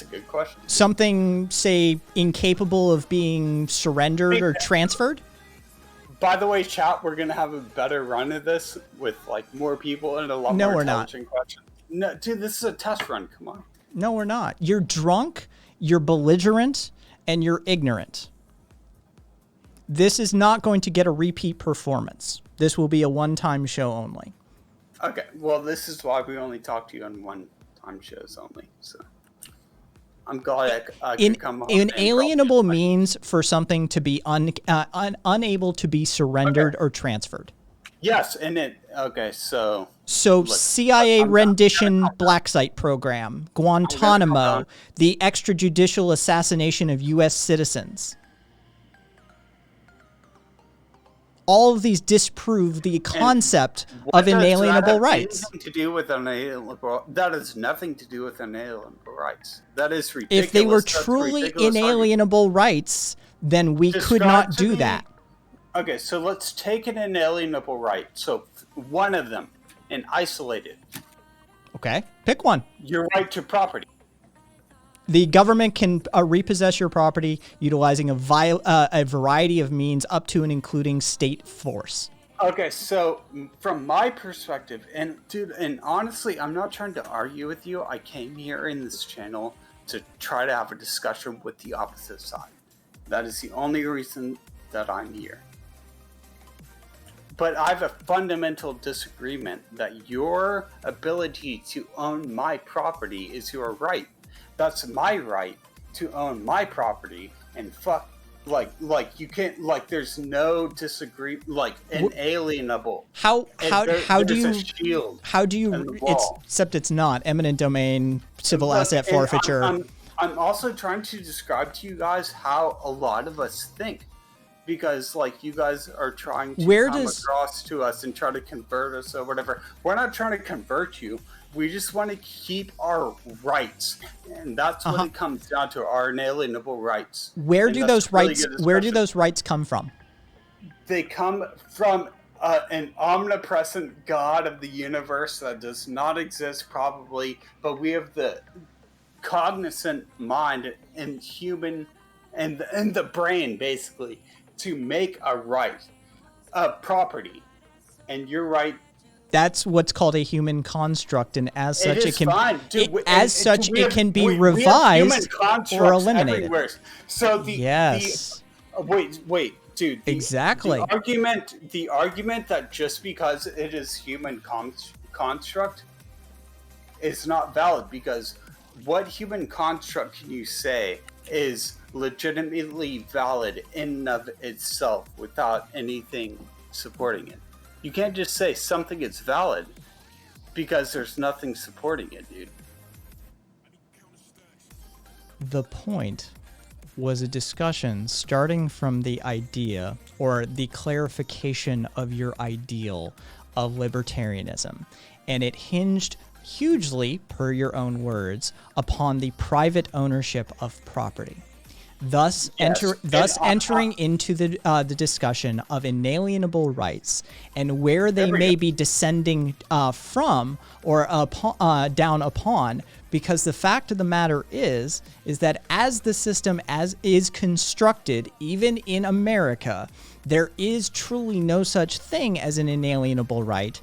[SPEAKER 10] a good question.
[SPEAKER 2] Something, say, incapable of being surrendered or transferred?
[SPEAKER 10] By the way, chat, we're gonna have a better run of this with like more people and a lot more intelligent questions. No, dude, this is a test run. Come on.
[SPEAKER 2] No, we're not. You're drunk, you're belligerent, and you're ignorant. This is not going to get a repeat performance. This will be a one-time show only.
[SPEAKER 10] Okay, well, this is why we only talk to you on one-time shows only. So I'm glad I could come home.
[SPEAKER 2] Inalienable means for something to be unable to be surrendered or transferred.
[SPEAKER 10] Yes, and so
[SPEAKER 2] look, CIA rendition black site program, Guantanamo, the extrajudicial assassination of U.S. citizens. All of these disprove the concept of inalienable rights.
[SPEAKER 10] To do with inalienable, that has nothing to do with inalienable rights. That is ridiculous.
[SPEAKER 2] If they were truly inalienable rights, then we could not do that.
[SPEAKER 10] Okay, so let's take an inalienable right. So one of them, and isolate it.
[SPEAKER 2] Okay, pick one.
[SPEAKER 10] Your right to property.
[SPEAKER 2] The government can repossess your property utilizing a variety of means up to and including state force.
[SPEAKER 10] Okay, so from my perspective, and dude, and honestly, I'm not trying to argue with you. I came here in this channel to try to have a discussion with the opposite side. That is the only reason that I'm here. But I have a fundamental disagreement that your ability to own my property is your right. That's my right to own my property, and like you can't, like, there's no disagree, like, inalienable.
[SPEAKER 2] How do you except it's not eminent domain, civil asset forfeiture.
[SPEAKER 10] I'm also trying to describe to you guys how a lot of us think, because like you guys are trying to come across to us and try to convert us or whatever. We're not trying to convert you. We just want to keep our rights, and that's what it comes down to: our inalienable rights.
[SPEAKER 2] Where do those rights? Where do those rights come from?
[SPEAKER 10] They come from an omnipresent God of the universe that does not exist, probably, but we have the cognizant mind and human and the brain, basically, to make a right, a property, and you're right.
[SPEAKER 2] That's what's called a human construct, and as such, it can
[SPEAKER 10] it
[SPEAKER 2] can be revised or eliminated.
[SPEAKER 10] Everywhere. So wait, dude.
[SPEAKER 2] Exactly.
[SPEAKER 10] The argument that just because it is human construct is not valid, because what human construct can you say is legitimately valid in and of itself without anything supporting it? You can't just say something is valid because there's nothing supporting it, dude.
[SPEAKER 2] The point was a discussion starting from the idea or the clarification of your ideal of libertarianism, and it hinged hugely, per your own words, upon the private ownership of property. thus entering into the discussion of inalienable rights and where they may be descending from or down upon. Because the fact of the matter is that as the system as is constructed, even in America, there is truly no such thing as an inalienable right,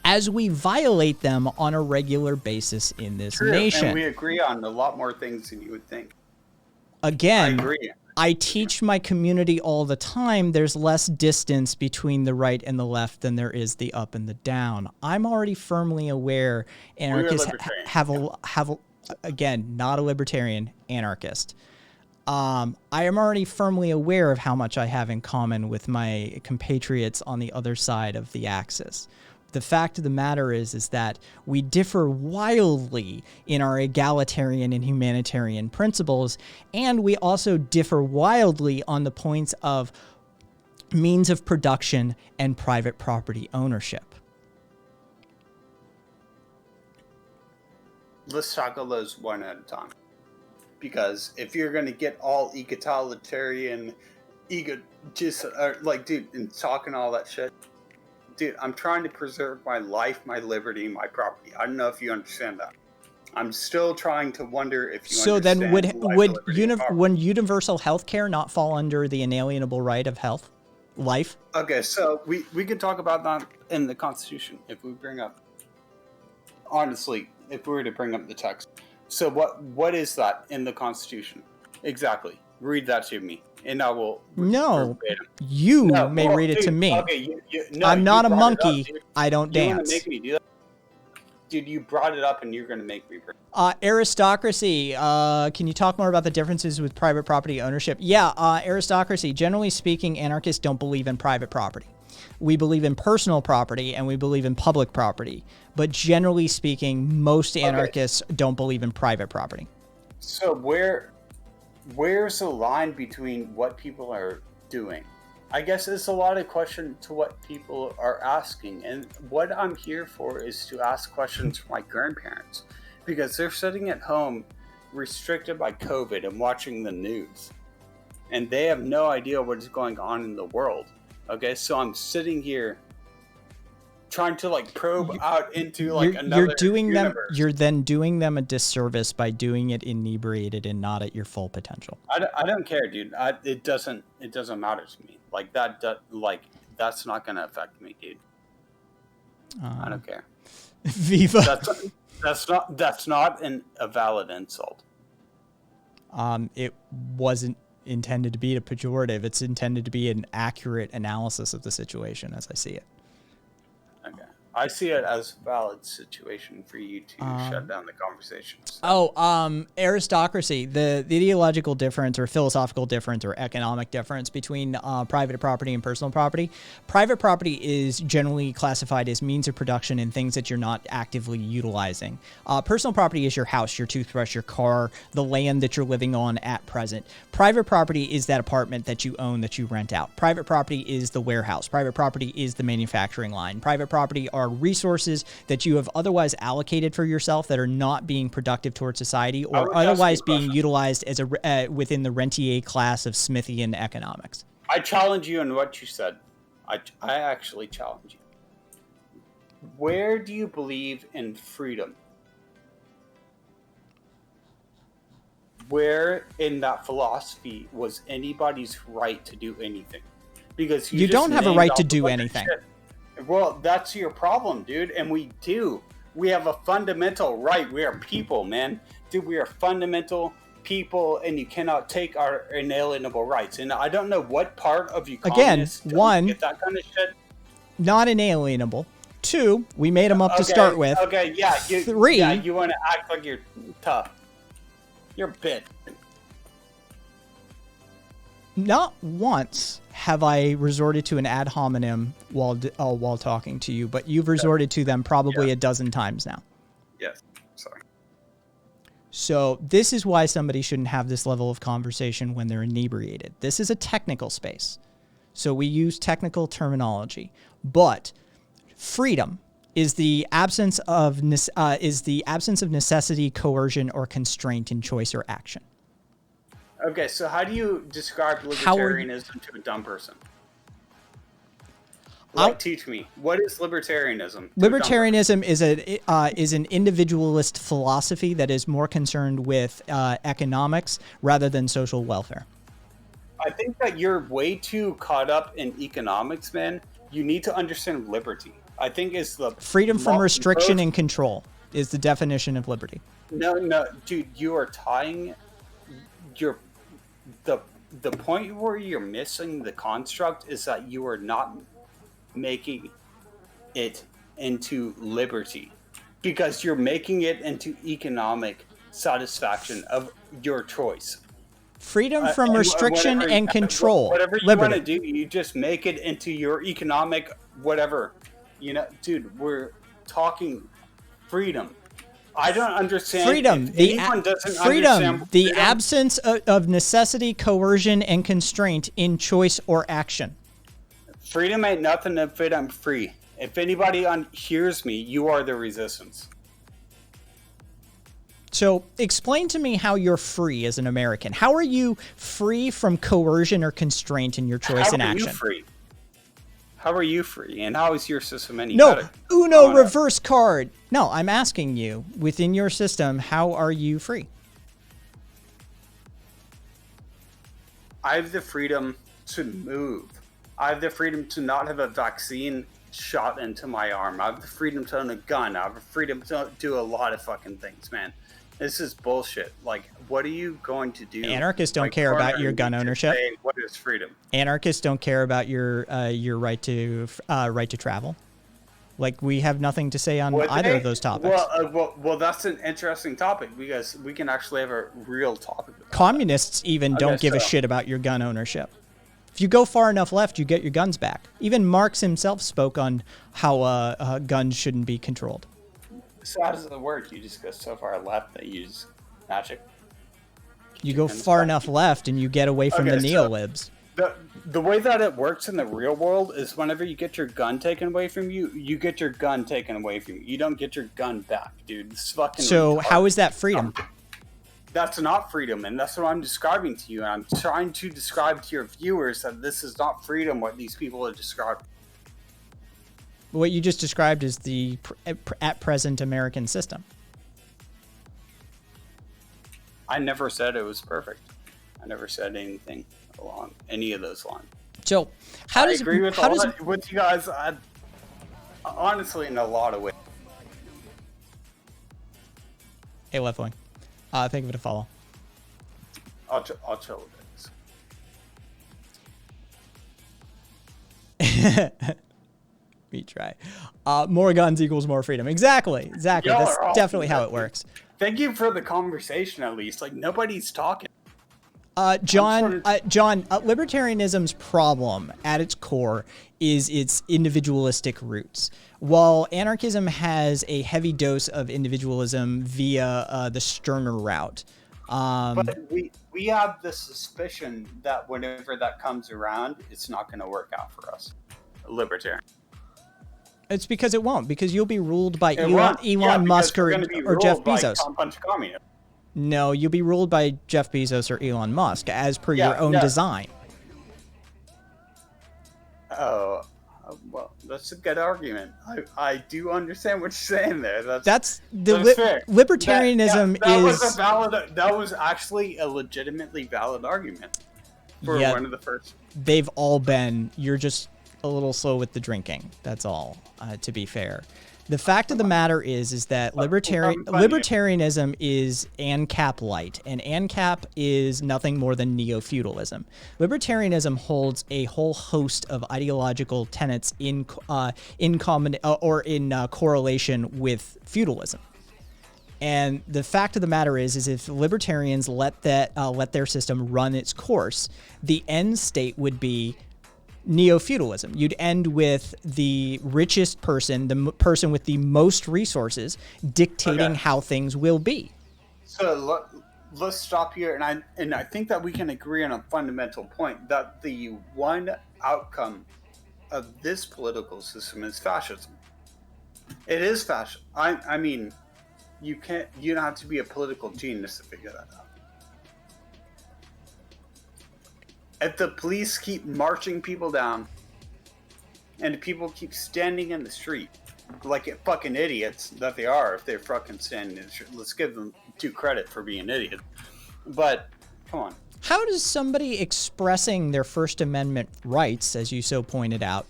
[SPEAKER 2] as we violate them on a regular basis in this nation.
[SPEAKER 10] And we agree on a lot more things than you would think.
[SPEAKER 2] Again,
[SPEAKER 10] I agree.
[SPEAKER 2] I teach my community all the time there's less distance between the right and the left than there is the up and the down. I'm already firmly aware anarchists have again, not a libertarian, anarchist. I am already firmly aware of how much I have in common with my compatriots on the other side of the axis. The fact of the matter is that we differ wildly in our egalitarian and humanitarian principles, and we also differ wildly on the points of means of production and private property ownership.
[SPEAKER 10] Let's tackle those one at a time. Because if you're going to get all egalitarian, like, dude, and talking all that shit, dude, I'm trying to preserve my life, my liberty, my property. I don't know if you understand that. I'm still trying to wonder if you understand.
[SPEAKER 2] So then would universal health care not fall under the inalienable right of life?
[SPEAKER 10] Okay, so we could talk about that in the Constitution if we bring up, honestly, if we were to bring up the text. So what is that in the Constitution? Exactly. Read that to me. And I will.
[SPEAKER 2] No, you may read it to me.
[SPEAKER 10] Okay,
[SPEAKER 2] I'm not a monkey. I don't dance.
[SPEAKER 10] You want to make me do that? Dude, you brought it up and you're going to make me bring it.
[SPEAKER 2] Aristocracy. Can you talk more about the differences with private property ownership? Yeah, aristocracy. Generally speaking, anarchists don't believe in private property. We believe in personal property and we believe in public property. But generally speaking, most anarchists don't believe in private property.
[SPEAKER 10] So where's the line between what people are doing? I guess it's a lot of question to what people are asking. And what I'm here for is to ask questions for my grandparents. Because they're sitting at home restricted by COVID and watching the news. And they have no idea what is going on in the world. Okay, so I'm sitting here trying to like probe out into like another universe.
[SPEAKER 2] You're then doing them a disservice by doing it inebriated and not at your full potential.
[SPEAKER 10] I don't care, dude. It doesn't matter to me. Like that's not gonna affect me, dude. I don't care.
[SPEAKER 2] Viva.
[SPEAKER 10] That's not a valid insult.
[SPEAKER 2] It wasn't intended to be a pejorative. It's intended to be an accurate analysis of the situation as I see it.
[SPEAKER 10] Okay. I see it as a valid situation for you to shut down the conversations.
[SPEAKER 2] Aristocracy, the ideological difference or philosophical difference or economic difference between private property and personal property. Private property is generally classified as means of production and things that you're not actively utilizing. Personal property is your house, your toothbrush, your car, the land that you're living on at present. Private property is that apartment that you own that you rent out. Private property is the warehouse. Private property is the manufacturing line. Private property are resources that you have otherwise allocated for yourself that are not being productive towards society or otherwise being utilized as within the rentier class of Smithian economics.
[SPEAKER 10] I challenge you on what you said. I actually challenge you. Where do you believe in freedom? Where in that philosophy was anybody's right to do anything? Because
[SPEAKER 2] you don't have a right to do anything.
[SPEAKER 10] Well, that's your problem, dude. And we do. We have a fundamental right. We are people, man. Dude, we are fundamental people, and you cannot take our inalienable rights. And I don't know what part of you
[SPEAKER 2] communists
[SPEAKER 10] get that kind of shit.
[SPEAKER 2] Not inalienable. 2, we made them up to start with.
[SPEAKER 10] Okay, yeah.
[SPEAKER 2] 3,
[SPEAKER 10] you want to act like you're tough. You're a bit.
[SPEAKER 2] Not once have I resorted to an ad hominem while talking to you, but you've resorted to them probably a dozen times now.
[SPEAKER 10] Yes. Sorry.
[SPEAKER 2] So this is why somebody shouldn't have this level of conversation when they're inebriated. This is a technical space. So we use technical terminology, but freedom is the absence of necessity, coercion, or constraint in choice or action.
[SPEAKER 10] Okay, so how do you describe libertarianism to a dumb person? Like, teach me. What is libertarianism?
[SPEAKER 2] Libertarianism is an individualist philosophy that is more concerned with economics rather than social welfare.
[SPEAKER 10] I think that you're way too caught up in economics, man. You need to understand liberty. I think it's the
[SPEAKER 2] freedom from restriction and control is the definition of liberty.
[SPEAKER 10] No, dude, you are tying the point where you're missing the construct is that you are not making it into liberty, because you're making it into economic satisfaction of your choice.
[SPEAKER 2] Freedom from restriction and control.
[SPEAKER 10] Whatever you want to do, you just make it into your economic whatever. You know, dude, we're talking freedom. I don't understand.
[SPEAKER 2] Freedom. The absence of necessity, coercion, and constraint in choice or action.
[SPEAKER 10] Freedom ain't nothing if it I'm free. If anybody hears me, you are the resistance.
[SPEAKER 2] So explain to me how you're free as an American. How are you free from coercion or constraint in your choice and action?
[SPEAKER 10] How are you free? How are you free? And how is your system any
[SPEAKER 2] No,
[SPEAKER 10] better?
[SPEAKER 2] Uno reverse card. No, I'm asking you, within your system, how are you free?
[SPEAKER 10] I have the freedom to move. I have the freedom to not have a vaccine shot into my arm. I have the freedom to own a gun. I have the freedom to do a lot of fucking things, man. This is bullshit. Like, what are you going to do?
[SPEAKER 2] Anarchists don't care about your gun ownership.
[SPEAKER 10] What is freedom?
[SPEAKER 2] Anarchists don't care about your right to travel. Like, we have nothing to say on either of those topics.
[SPEAKER 10] Well, that's an interesting topic because we can actually have a real topic.
[SPEAKER 2] Communists even don't give a shit about your gun ownership. If you go far enough left, you get your guns back. Even Marx himself spoke on how guns shouldn't be controlled.
[SPEAKER 10] So how does it work? You just go so far left that you use magic?
[SPEAKER 2] You go far enough left and you get away from the neolibs.
[SPEAKER 10] The way that it works in the real world is whenever you get your gun taken away from you, you get your gun taken away from you. You don't get your gun back, dude. It's fucking
[SPEAKER 2] So
[SPEAKER 10] retarded.
[SPEAKER 2] how is that freedom?
[SPEAKER 10] That's not freedom, and that's what I'm describing to you. And I'm trying to describe to your viewers that this is not freedom, what these people are describing.
[SPEAKER 2] What you just described is the at present American system.
[SPEAKER 10] I never said it was perfect. I never said anything along any of those lines.
[SPEAKER 2] So, how does
[SPEAKER 10] I agree with with you guys? Honestly, in a lot of ways.
[SPEAKER 2] Hey, Leftwing. Think of it a follow.
[SPEAKER 10] I'll chill with
[SPEAKER 2] it. We try. More guns equals more freedom. Exactly. That's definitely how it works.
[SPEAKER 10] Thank you for the conversation, at least. Like, nobody's talking.
[SPEAKER 2] John, libertarianism's problem at its core is its individualistic roots. While anarchism has a heavy dose of individualism via the Stirner route.
[SPEAKER 10] But we have the suspicion that whenever that comes around, it's not going to work out for us. Libertarian.
[SPEAKER 2] It's because it won't, because you'll be ruled by Elon Musk or Jeff Bezos. No, you'll be ruled by Jeff Bezos or Elon Musk as per your own design.
[SPEAKER 10] Oh, well, that's a good argument. I do understand what you're saying there.
[SPEAKER 2] That's libertarianism is
[SPEAKER 10] that was actually a legitimately valid argument for one of the first.
[SPEAKER 2] They've all been. You're just a little slow with the drinking. That's all. To be fair. The fact of the matter is that libertarianism is ANCAP light, and ANCAP is nothing more than neo-feudalism. Libertarianism holds a whole host of ideological tenets in correlation with feudalism. And the fact of the matter is if libertarians let their system run its course, the end state would be neo-feudalism. You'd end with the richest person, the person with the most resources, dictating how things will be.
[SPEAKER 10] So let's stop here, and I think that we can agree on a fundamental point that the one outcome of this political system is fascism. It is fascism. I mean, you don't have to be a political genius to figure that out. if the police keep marching people down and people keep standing in the street like fucking idiots that they are, if they're fucking standing in the street, let's give them due credit for being idiots. But come on.
[SPEAKER 2] How does somebody expressing their First Amendment rights, as you so pointed out,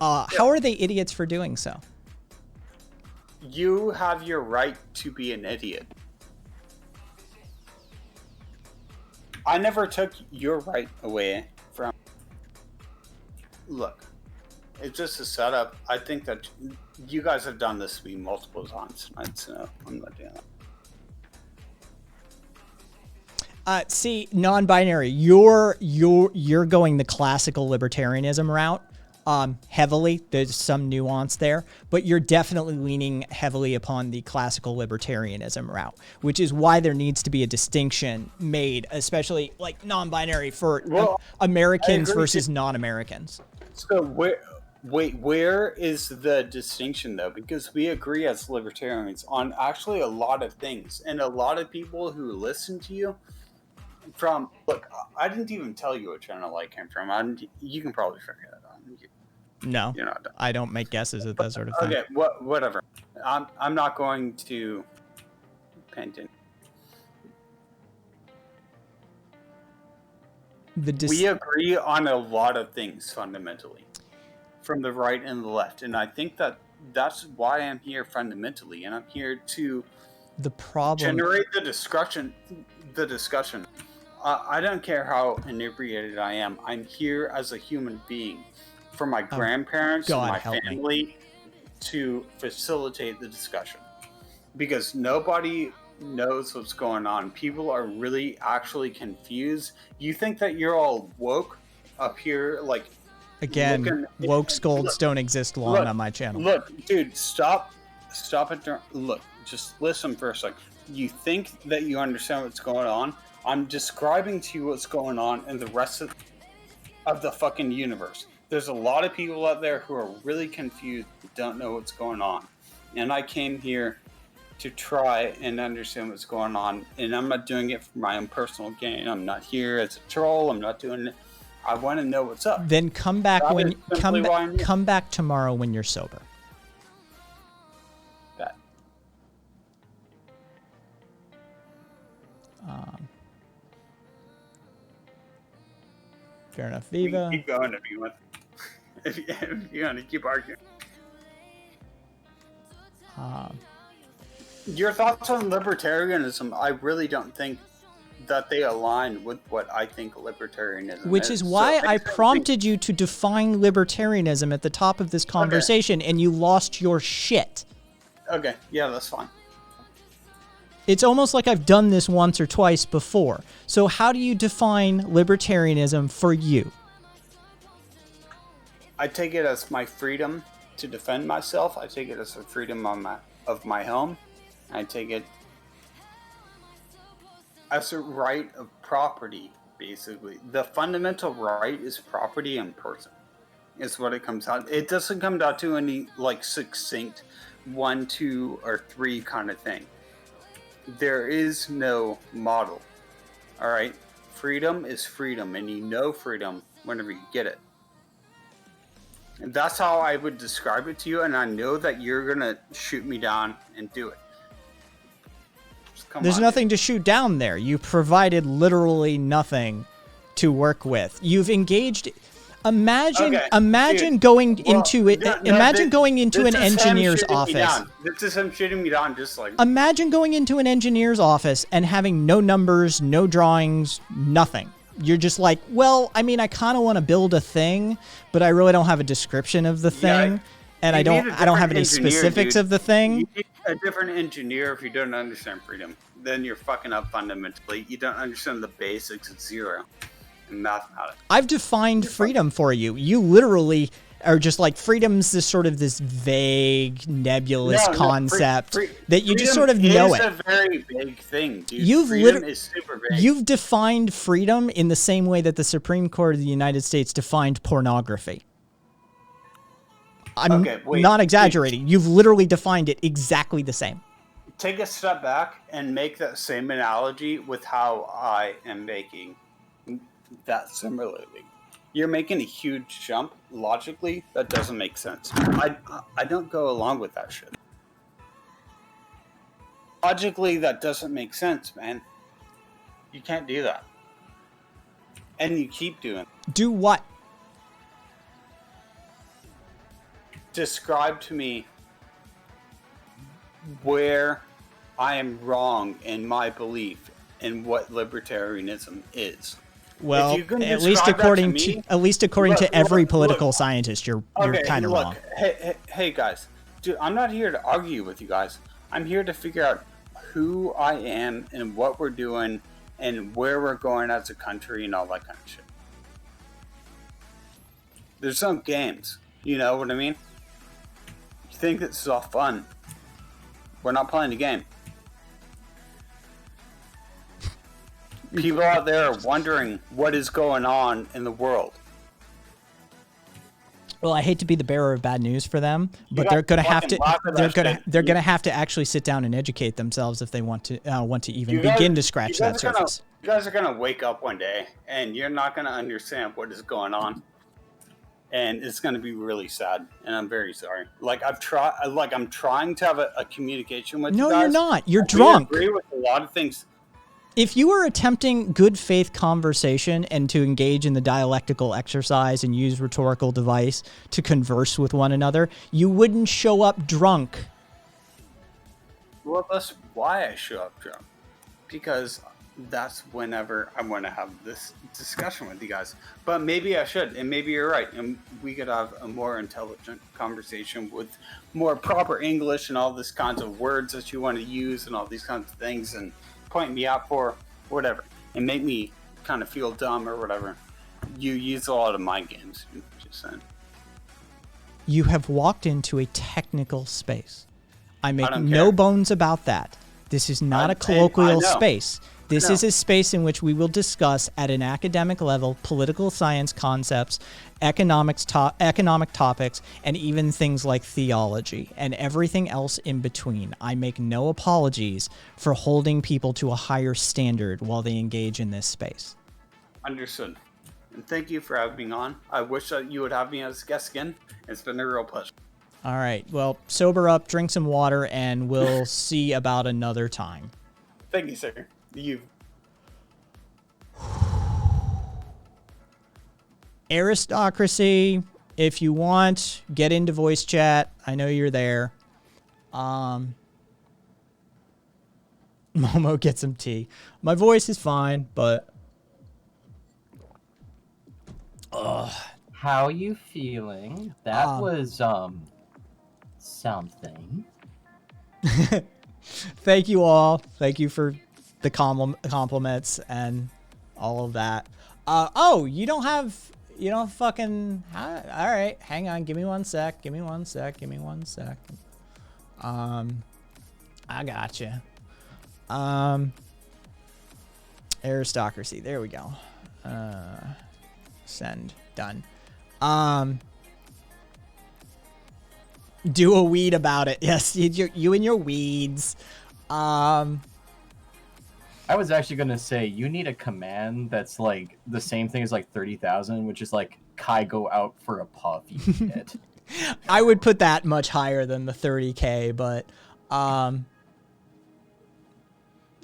[SPEAKER 2] how are they idiots for doing so?
[SPEAKER 10] You have your right to be an idiot. I never took your right away from... Look, it's just a setup. I think that you guys have done this to me multiple times tonight, so I'm not doing that.
[SPEAKER 2] See, non-binary, you're going the classical libertarianism route. Heavily, there's some nuance there, but you're definitely leaning heavily upon the classical libertarianism route, which is why there needs to be a distinction made, especially like non-binary for Americans versus non-Americans.
[SPEAKER 10] So where is the distinction though? Because we agree as libertarians on actually a lot of things, and a lot of people who listen to you look, I didn't even tell you what channel I came from. You can probably figure that out.
[SPEAKER 2] No,
[SPEAKER 10] You're not done.
[SPEAKER 2] I don't make guesses at that sort of thing.
[SPEAKER 10] Okay, whatever. I'm not going to paint it. We agree on a lot of things fundamentally, from the right and the left, and I think that's why I'm here fundamentally, and I'm here to generate the discussion. I don't care how inebriated I am. I'm here as a human being, for my grandparents and my family, to facilitate the discussion, because nobody knows what's going on. People are really actually confused. You think that you're all woke up here, like,
[SPEAKER 2] again, woke scolds don't exist long on my channel.
[SPEAKER 10] Look, dude, stop it. Look, just listen for a second. You think that you understand what's going on? I'm describing to you what's going on in the rest of the fucking universe. There's a lot of people out there who are really confused, don't know what's going on. And I came here to try and understand what's going on. And I'm not doing it for my own personal gain. I'm not here as a troll. I'm not doing it. I want to know what's up.
[SPEAKER 2] Then come back come back tomorrow when you're sober.
[SPEAKER 10] That.
[SPEAKER 2] Fair enough, Viva.
[SPEAKER 10] Keep going if you want. If you want to keep arguing. Your thoughts on libertarianism, I really don't think that they align with what I think libertarianism
[SPEAKER 2] Which is why I prompted you to define libertarianism at the top of this conversation, and you lost your shit.
[SPEAKER 10] Okay, yeah, that's fine.
[SPEAKER 2] It's almost like I've done this once or twice before. So how do you define libertarianism for you?
[SPEAKER 10] I take it as my freedom to defend myself. I take it as a freedom of my home. I take it as a right of property, basically. The fundamental right is property and person, is what it comes out. It doesn't come down to any, like, succinct 1, 2, or 3 kind of thing. There is no model. All right? Freedom is freedom, and you know freedom whenever you get it. And that's how I would describe it to you, and I know that you're going to shoot me down and do it.
[SPEAKER 2] There's nothing to shoot down there. You provided literally nothing to work with. You've engaged... Imagine going into an engineer's office.
[SPEAKER 10] This is him shooting me down, just like...
[SPEAKER 2] Imagine going into an engineer's office and having no numbers, no drawings, nothing. You're just like, well, I mean, I kind of want to build a thing, but I really don't have a description of the thing, and I don't have any specifics of the thing.
[SPEAKER 10] You need a different engineer if you don't understand freedom. Then you're fucking up fundamentally. You don't understand the basics of zero and mathematics.
[SPEAKER 2] I've defined freedom for you. You literally are just like, freedom's this sort of this vague, nebulous concept that you just sort of know it.
[SPEAKER 10] It's a very big thing, dude. Freedom is super vague.
[SPEAKER 2] You've defined freedom in the same way that the Supreme Court of the United States defined pornography. I'm not exaggerating. You've literally defined it exactly the same.
[SPEAKER 10] Take a step back and make that same analogy with how I am making that similarly. You're making a huge jump. Logically, that doesn't make sense. I don't go along with that shit. Logically, that doesn't make sense, man. You can't do that. And you keep doing it.
[SPEAKER 2] Do what?
[SPEAKER 10] Describe to me where I am wrong in my belief in what libertarianism is.
[SPEAKER 2] Well,
[SPEAKER 10] If you can
[SPEAKER 2] at least
[SPEAKER 10] describe that
[SPEAKER 2] according
[SPEAKER 10] me-
[SPEAKER 2] to every
[SPEAKER 10] look,
[SPEAKER 2] political scientist, you're kind of
[SPEAKER 10] look,
[SPEAKER 2] wrong.
[SPEAKER 10] Hey guys, dude, I'm not here to argue with you guys. I'm here to figure out who I am and what we're doing and where we're going as a country and all that kind of shit. There's some games, you know what I mean? You think this is all fun. We're not playing the game. People out there are wondering what is going on in the world.
[SPEAKER 2] Well, I hate to be the bearer of bad news for them, but
[SPEAKER 10] got
[SPEAKER 2] they're gonna
[SPEAKER 10] to
[SPEAKER 2] have to.
[SPEAKER 10] fucking laugh at that
[SPEAKER 2] They're
[SPEAKER 10] shit.
[SPEAKER 2] gonna have to actually sit down and educate themselves if they want to even
[SPEAKER 10] You guys-
[SPEAKER 2] begin to scratch
[SPEAKER 10] you guys
[SPEAKER 2] that
[SPEAKER 10] are gonna-
[SPEAKER 2] surface.
[SPEAKER 10] You guys are gonna wake up one day and you're not gonna understand what is going on, and it's gonna be really sad. And I'm very sorry. Like I'm trying to have a communication with
[SPEAKER 2] No,
[SPEAKER 10] you guys.
[SPEAKER 2] you're not. You're
[SPEAKER 10] We
[SPEAKER 2] drunk.
[SPEAKER 10] agree with a lot of things.
[SPEAKER 2] If you were attempting good faith conversation and to engage in the dialectical exercise and use rhetorical device to converse with one another, you wouldn't show up drunk.
[SPEAKER 10] Well, that's why I show up drunk, because that's whenever I want to have this discussion with you guys. But maybe I should, and maybe you're right, and we could have a more intelligent conversation with more proper English and all these kinds of words that you want to use and all these kinds of things, and point me out for whatever, and make me kind of feel dumb or whatever. You use a lot of mind games, just saying.
[SPEAKER 2] You have walked into a technical space. I make
[SPEAKER 10] don't
[SPEAKER 2] no
[SPEAKER 10] care.
[SPEAKER 2] bones about that. This is not a
[SPEAKER 10] I
[SPEAKER 2] colloquial
[SPEAKER 10] know.
[SPEAKER 2] space. This
[SPEAKER 10] know.
[SPEAKER 2] is a space in which we will discuss at an academic level political science concepts, economic topics, and even things like theology and everything else in between. I make no apologies for holding people to a higher standard while they engage in this space.
[SPEAKER 10] Understood. And thank you for having me on. I wish that you would have me as a guest again. It's been a real pleasure.
[SPEAKER 2] All right. Well, sober up, drink some water, and we'll see about another time.
[SPEAKER 10] Thank you, sir. You.
[SPEAKER 2] Aristocracy, if you want, get into voice chat. I know you're there. Momo, get some tea. My voice is fine, but
[SPEAKER 5] How you feeling? That was something.
[SPEAKER 2] thank you all. Thank you for the compliments and all of that. Oh, you don't fucking. All right, hang on. Give me one sec. I gotcha. Aristocracy. There we go. Send. Done. Do a weed about it. Yes, you and your weeds.
[SPEAKER 5] I was actually gonna say you need a command that's like the same thing as like 30,000, which is like Kai go out for a puff. You shit.
[SPEAKER 2] I would put that much higher than the 30K, but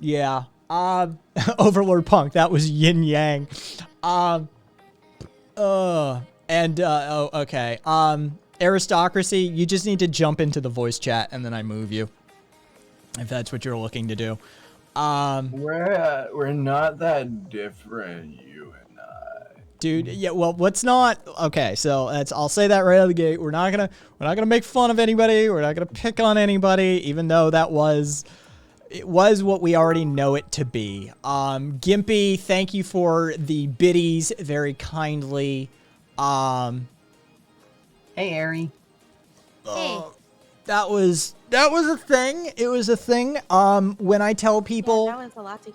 [SPEAKER 2] yeah. Overlord Punk, that was yin yang. Okay. Aristocracy, you just need to jump into the voice chat and then I move you. If that's what you're looking to do.
[SPEAKER 5] We're not that different, you and I.
[SPEAKER 2] Dude, yeah, well, what's not okay, so I'll say that right out of the gate. We're not gonna make fun of anybody, we're not gonna pick on anybody, even though it was what we already know it to be. Gimpy, thank you for the biddies very kindly.
[SPEAKER 5] Hey, Ari.
[SPEAKER 12] Hey.
[SPEAKER 2] That was a thing. It was a thing. When I tell people
[SPEAKER 12] Yeah, that was a lot to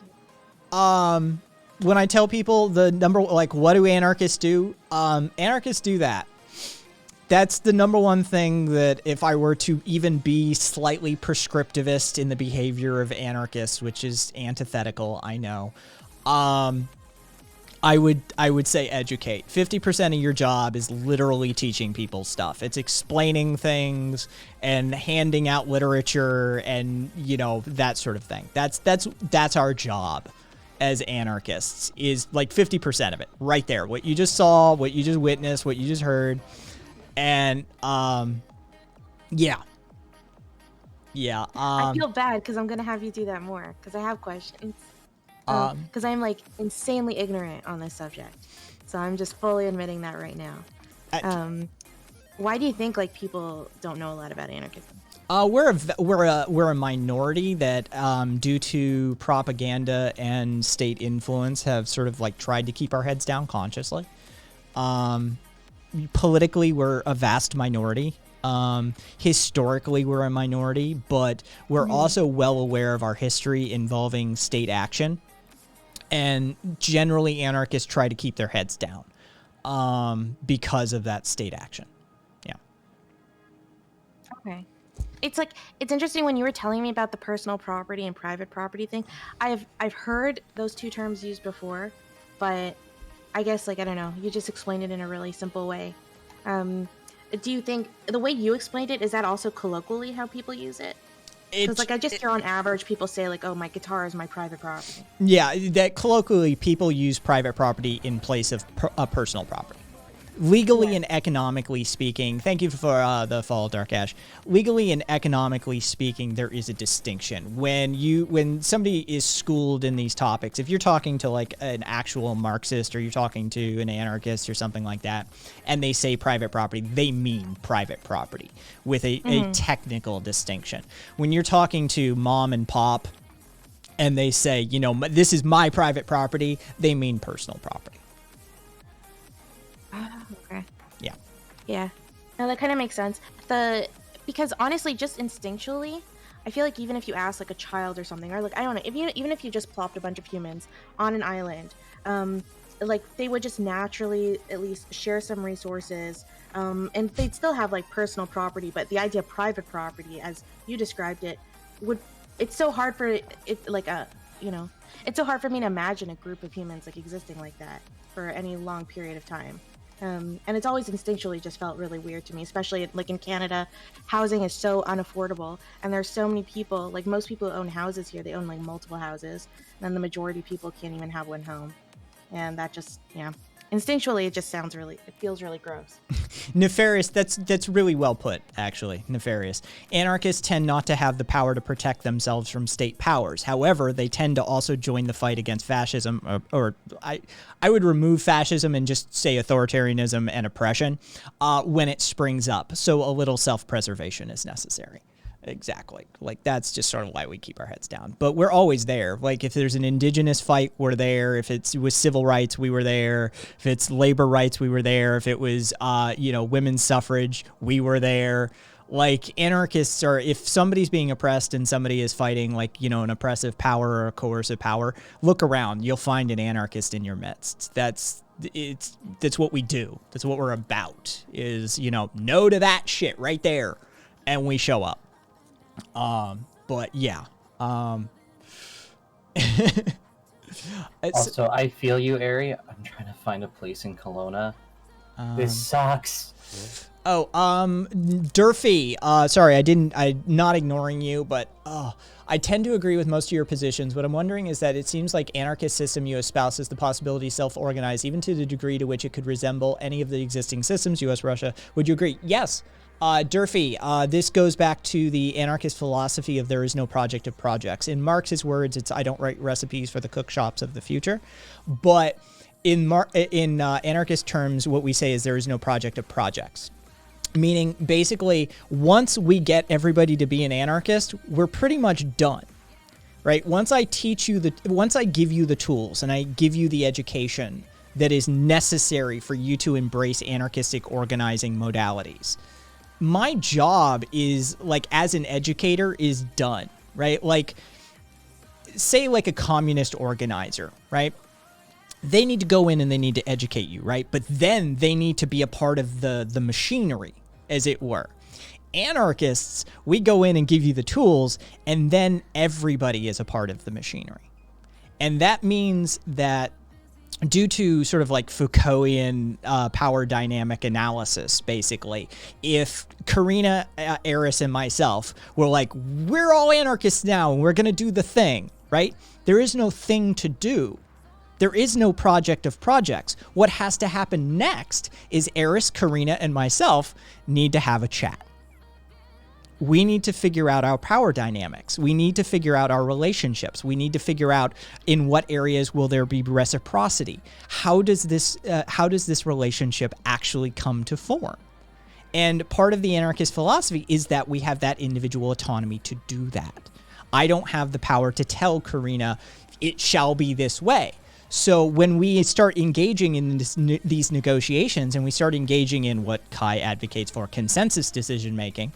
[SPEAKER 2] when I tell people the number, like, what do anarchists do? Anarchists do that. That's the number one thing that if I were to even be slightly prescriptivist in the behavior of anarchists, which is antithetical, I know. I would say educate. 50% of your job is literally teaching people stuff. It's explaining things and handing out literature and, you know, that sort of thing. That's our job as anarchists, is like 50% of it right there. What you just saw, what you just witnessed, what you just heard. And yeah.
[SPEAKER 12] I feel bad because I'm gonna have you do that more because I have questions. Because I'm like insanely ignorant on this subject, so I'm just fully admitting that right now. Why do you think like people don't know a lot about anarchism?
[SPEAKER 2] We're a minority that, due to propaganda and state influence, have sort of like tried to keep our heads down consciously. Politically, we're a vast minority. Historically, we're a minority, but we're also well aware of our history involving state action. And generally, anarchists try to keep their heads down because of that state action. Yeah.
[SPEAKER 12] Okay. It's like, it's interesting when you were telling me about the personal property and private property thing. I've heard those two terms used before, but I guess, like, I don't know, you just explained it in a really simple way. Do you think the way you explained it, is that also colloquially how people use it? Because, like, I just hear on average people say, like, oh, my guitar is my private property.
[SPEAKER 2] Yeah, that colloquially people use private property in place of personal property. Legally and economically speaking, thank you for the follow, Dark Ash. Legally and economically speaking, there is a distinction. When somebody is schooled in these topics, if you're talking to like an actual Marxist or you're talking to an anarchist or something like that, and they say private property, they mean private property with a technical distinction. When you're talking to mom and pop and they say, you know, this is my private property, they mean personal property.
[SPEAKER 12] Okay.
[SPEAKER 2] Yeah.
[SPEAKER 12] Yeah. No, that kind of makes sense. Because honestly, just instinctually, I feel like even if you ask like a child or something, or like, I don't know, even if you just plopped a bunch of humans on an island, like they would just naturally at least share some resources, and they'd still have like personal property, but the idea of private property, as you described it, it's so hard for it, like it's so hard for me to imagine a group of humans like existing like that for any long period of time. And it's always instinctually just felt really weird to me, especially like in Canada, housing is so unaffordable, and there's so many people, like most people who own houses here, they own like multiple houses, and then the majority of people can't even have one home. And that just, instinctually, it feels really gross.
[SPEAKER 2] Nefarious, that's really well put, actually. Nefarious. Anarchists tend not to have the power to protect themselves from state powers. However, they tend to also join the fight against fascism, or I would remove fascism and just say authoritarianism and oppression when it springs up. So a little self-preservation is necessary. Exactly. Like, that's just sort of why we keep our heads down. But we're always there. Like, if there's an indigenous fight, we're there. If it's with civil rights, we were there. If it's labor rights, we were there. If it was, women's suffrage, we were there. Like, anarchists are, if somebody's being oppressed and somebody is fighting, like, an oppressive power or a coercive power, look around. You'll find an anarchist in your midst. That's what we do. That's what we're about, is, no to that shit right there. And we show up. But yeah. Also,
[SPEAKER 5] I feel you, Ari. I'm trying to find a place in Kelowna. This sucks.
[SPEAKER 2] Durfee. Sorry, I'm not ignoring you, but I tend to agree with most of your positions. What I'm wondering is that it seems like anarchist system you espouse is the possibility self-organize, even to the degree to which it could resemble any of the existing systems, US, Russia. Would you agree? Yes. Durfee, this goes back to the anarchist philosophy of there is no project of projects. In Marx's words, it's I don't write recipes for the cookshops of the future. But in anarchist terms, what we say is there is no project of projects. Meaning, basically, once we get everybody to be an anarchist, we're pretty much done. Right? Once I give you the tools and I give you the education that is necessary for you to embrace anarchistic organizing modalities, my job is, like, as an educator, is done, right? Like, say, like, a communist organizer, right? They need to go in and they need to educate you, right? But then they need to be a part of the machinery, as it were. Anarchists, we go in and give you the tools, and then everybody is a part of the machinery. And that means that due to sort of like Foucaultian power dynamic analysis, basically, if Karina, Eris, and myself were like, we're all anarchists now and we're going to do the thing, right? There is no thing to do. There is no project of projects. What has to happen next is Eris, Karina, and myself need to have a chat. We need to figure out our power dynamics. We need to figure out our relationships. We need to figure out in what areas will there be reciprocity. How does this relationship actually come to form? And part of the anarchist philosophy is that we have that individual autonomy to do that. I don't have the power to tell Karina, it shall be this way. So when we start engaging in these negotiations and we start engaging in what Kai advocates for, consensus decision making,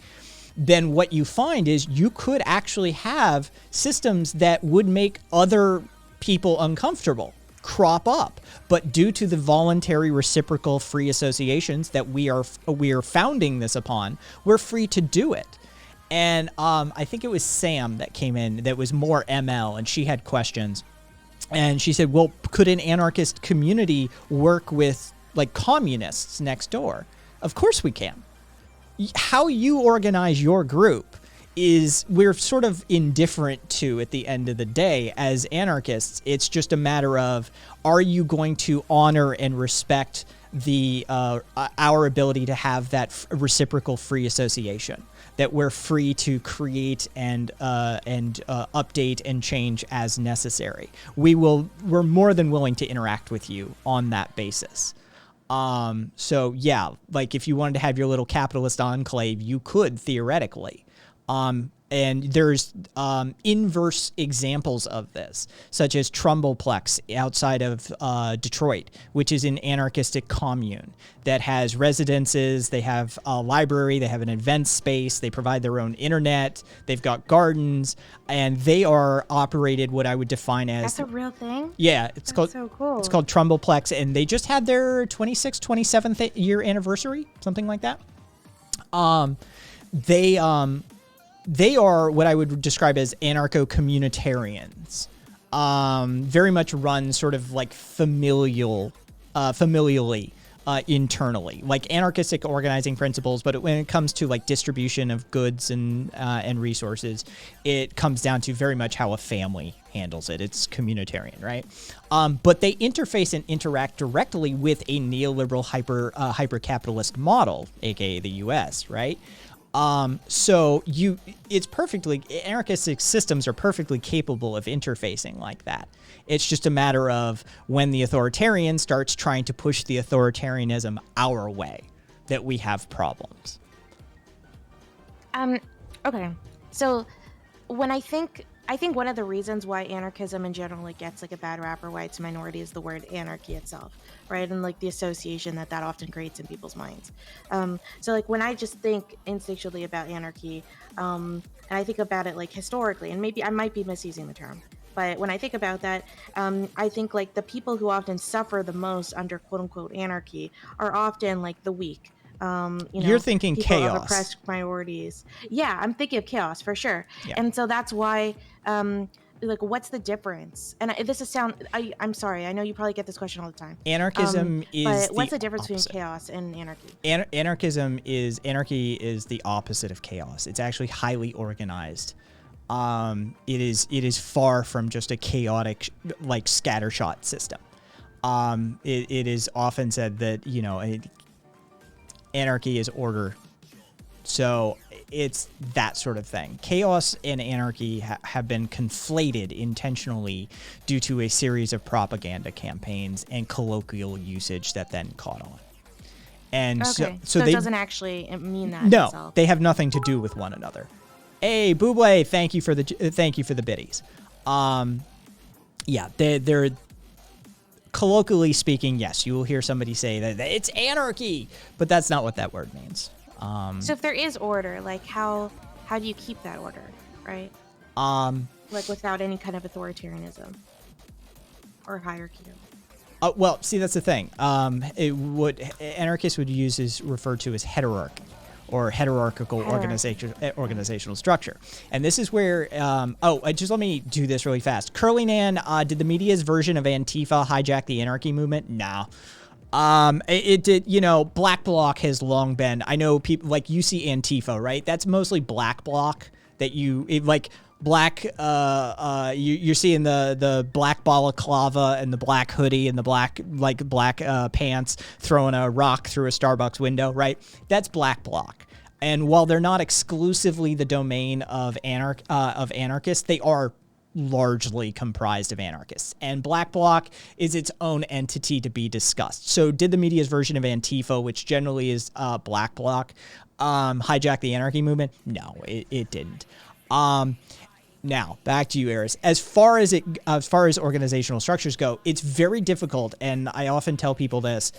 [SPEAKER 2] then what you find is you could actually have systems that would make other people uncomfortable crop up. But due to the voluntary reciprocal free associations that we are founding this upon, we're free to do it. And I think it was Sam that came in that was more ML, and she had questions. And she said, well, could an anarchist community work with like communists next door? Of course we can. How you organize your group is we're sort of indifferent to at the end of the day as anarchists. It's just a matter of, are you going to honor and respect the our ability to have that reciprocal free association, that we're free to create and update and change as necessary. We're more than willing to interact with you on that basis. So yeah, like if you wanted to have your little capitalist enclave, you could theoretically. And there's inverse examples of this, such as Trumbleplex outside of Detroit, which is an anarchistic commune that has residences, they have a library, they have an event space, they provide their own internet, they've got gardens, and they are operated what I would define as...
[SPEAKER 12] That's a real thing?
[SPEAKER 2] Yeah, it's called
[SPEAKER 12] so cool.
[SPEAKER 2] It's called Trumbleplex, and they just had their 26th, 27th year anniversary, something like that. They are what I would describe as anarcho-communitarians. Very much run sort of like familially internally, like anarchistic organizing principles. But when it comes to like distribution of goods and resources, it comes down to very much how a family handles it. It's communitarian, right? But they interface and interact directly with a neoliberal hyper-capitalist model, aka the U.S., right? So it's perfectly, anarchistic systems are perfectly capable of interfacing like that. It's just a matter of when the authoritarian starts trying to push the authoritarianism our way that we have problems.
[SPEAKER 12] Okay. So when I think one of the reasons why anarchism in general like gets like a bad rap or why it's a minority is the word anarchy itself, right? And like the association that often creates in people's minds. So like when I just think instinctually about anarchy, and I think about it like historically, and maybe I might be misusing the term, but when I think about that, I think like the people who often suffer the most under quote unquote anarchy are often like the weak.
[SPEAKER 2] You're thinking
[SPEAKER 12] people
[SPEAKER 2] chaos.
[SPEAKER 12] of oppressed minorities. Yeah, I'm thinking of chaos for sure.
[SPEAKER 2] Yeah.
[SPEAKER 12] And so that's why, like, what's the difference? And I'm sorry, I know you probably get this question all the time.
[SPEAKER 2] Anarchism is
[SPEAKER 12] but what's
[SPEAKER 2] the
[SPEAKER 12] the difference
[SPEAKER 2] opposite.
[SPEAKER 12] between chaos and anarchy?
[SPEAKER 2] Anarchy is the opposite of chaos. It's actually highly organized. It is far from just a chaotic like scattershot system. It is often said that anarchy is order. So it's that sort of thing. Chaos and anarchy have been conflated intentionally due to a series of propaganda campaigns and colloquial usage that then caught on. And
[SPEAKER 12] okay.
[SPEAKER 2] so
[SPEAKER 12] it
[SPEAKER 2] they
[SPEAKER 12] doesn't actually mean that.
[SPEAKER 2] No,
[SPEAKER 12] itself.
[SPEAKER 2] they have nothing to do with one another. Hey, Buble, thank you for the biddies. Yeah, they're colloquially speaking, yes, you will hear somebody say that it's anarchy, but that's not what that word means.
[SPEAKER 12] So if there is order, like how do you keep that order, right? Like without any kind of authoritarianism or hierarchy.
[SPEAKER 2] Well, see, that's the thing. Anarchists would use is referred to as heterarchy, or hierarchical organizational structure. And this is where, just let me do this really fast. Curlynan, did the media's version of Antifa hijack the anarchy movement? No. It did, Black Bloc has long been, I know people, like, you see Antifa, right? That's mostly Black Bloc that black, you're seeing the black balaclava and the black hoodie and the black pants throwing a rock through a Starbucks window, right? That's Black Bloc. And while they're not exclusively the domain of anarchists, they are largely comprised of anarchists. And Black Bloc is its own entity to be discussed. So did the media's version of Antifa, which generally is Black Bloc, hijack the anarchy movement? No, it didn't. Now, back to you, Eris. As far as organizational structures go, it's very difficult, and I often tell people this.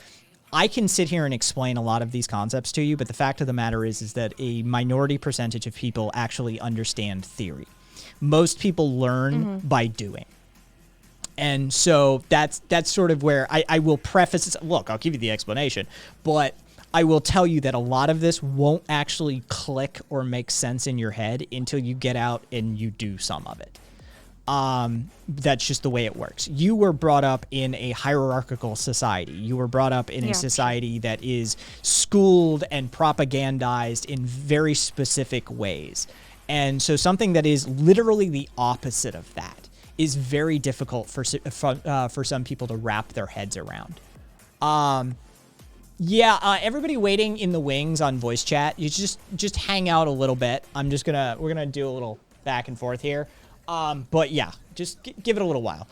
[SPEAKER 2] I can sit here and explain a lot of these concepts to you, but the fact of the matter is that a minority percentage of people actually understand theory. Most people learn by doing. And so that's sort of where I will preface this. Look, I'll give you the explanation, but I will tell you that a lot of this won't actually click or make sense in your head until you get out and you do some of it. That's just the way it works. You were brought up in a hierarchical society. You were brought up in a society that is schooled and propagandized in very specific ways. And so something that is literally the opposite of that is very difficult for some people to wrap their heads around. Everybody waiting in the wings on voice chat, you just hang out a little bit. We're gonna do a little back and forth here. But yeah, just give it a little while.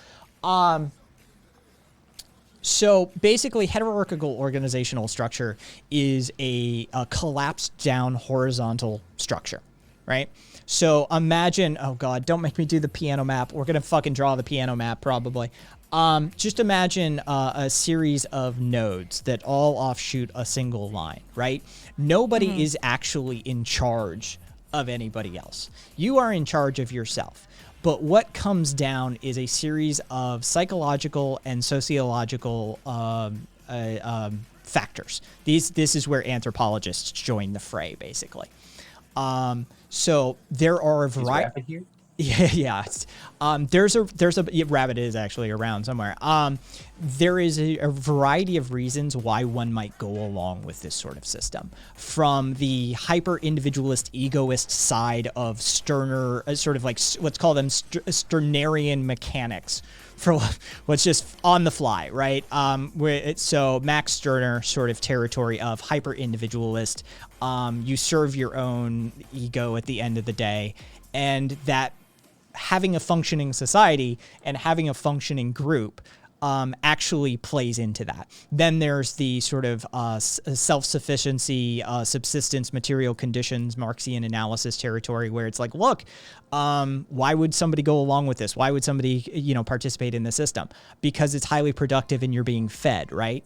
[SPEAKER 2] So basically, hierarchical organizational structure is a collapsed down horizontal structure, right? So imagine, oh God, don't make me do the piano map. We're gonna fucking draw the piano map probably. Just imagine a series of nodes that all offshoot a single line, right? Nobody is actually in charge of anybody else. You are in charge of yourself. But what comes down is a series of psychological and sociological factors. This is where anthropologists join the fray, basically. So there are a variety. Yeah. There's a rabbit is actually around somewhere. There is a variety of reasons why one might go along with this sort of system. From the hyper-individualist, egoist side of Stirner, sort of like, let's call them Stirnerian mechanics, for what's just on the fly, right? So Max Stirner sort of territory of hyper-individualist. You serve your own ego at the end of the day, and that having a functioning society and having a functioning group actually plays into that. Then there's the sort of self-sufficiency, subsistence, material conditions, Marxian analysis territory, where it's like, look, why would somebody go along with this? Why would somebody, participate in the system? Because it's highly productive and you're being fed, right?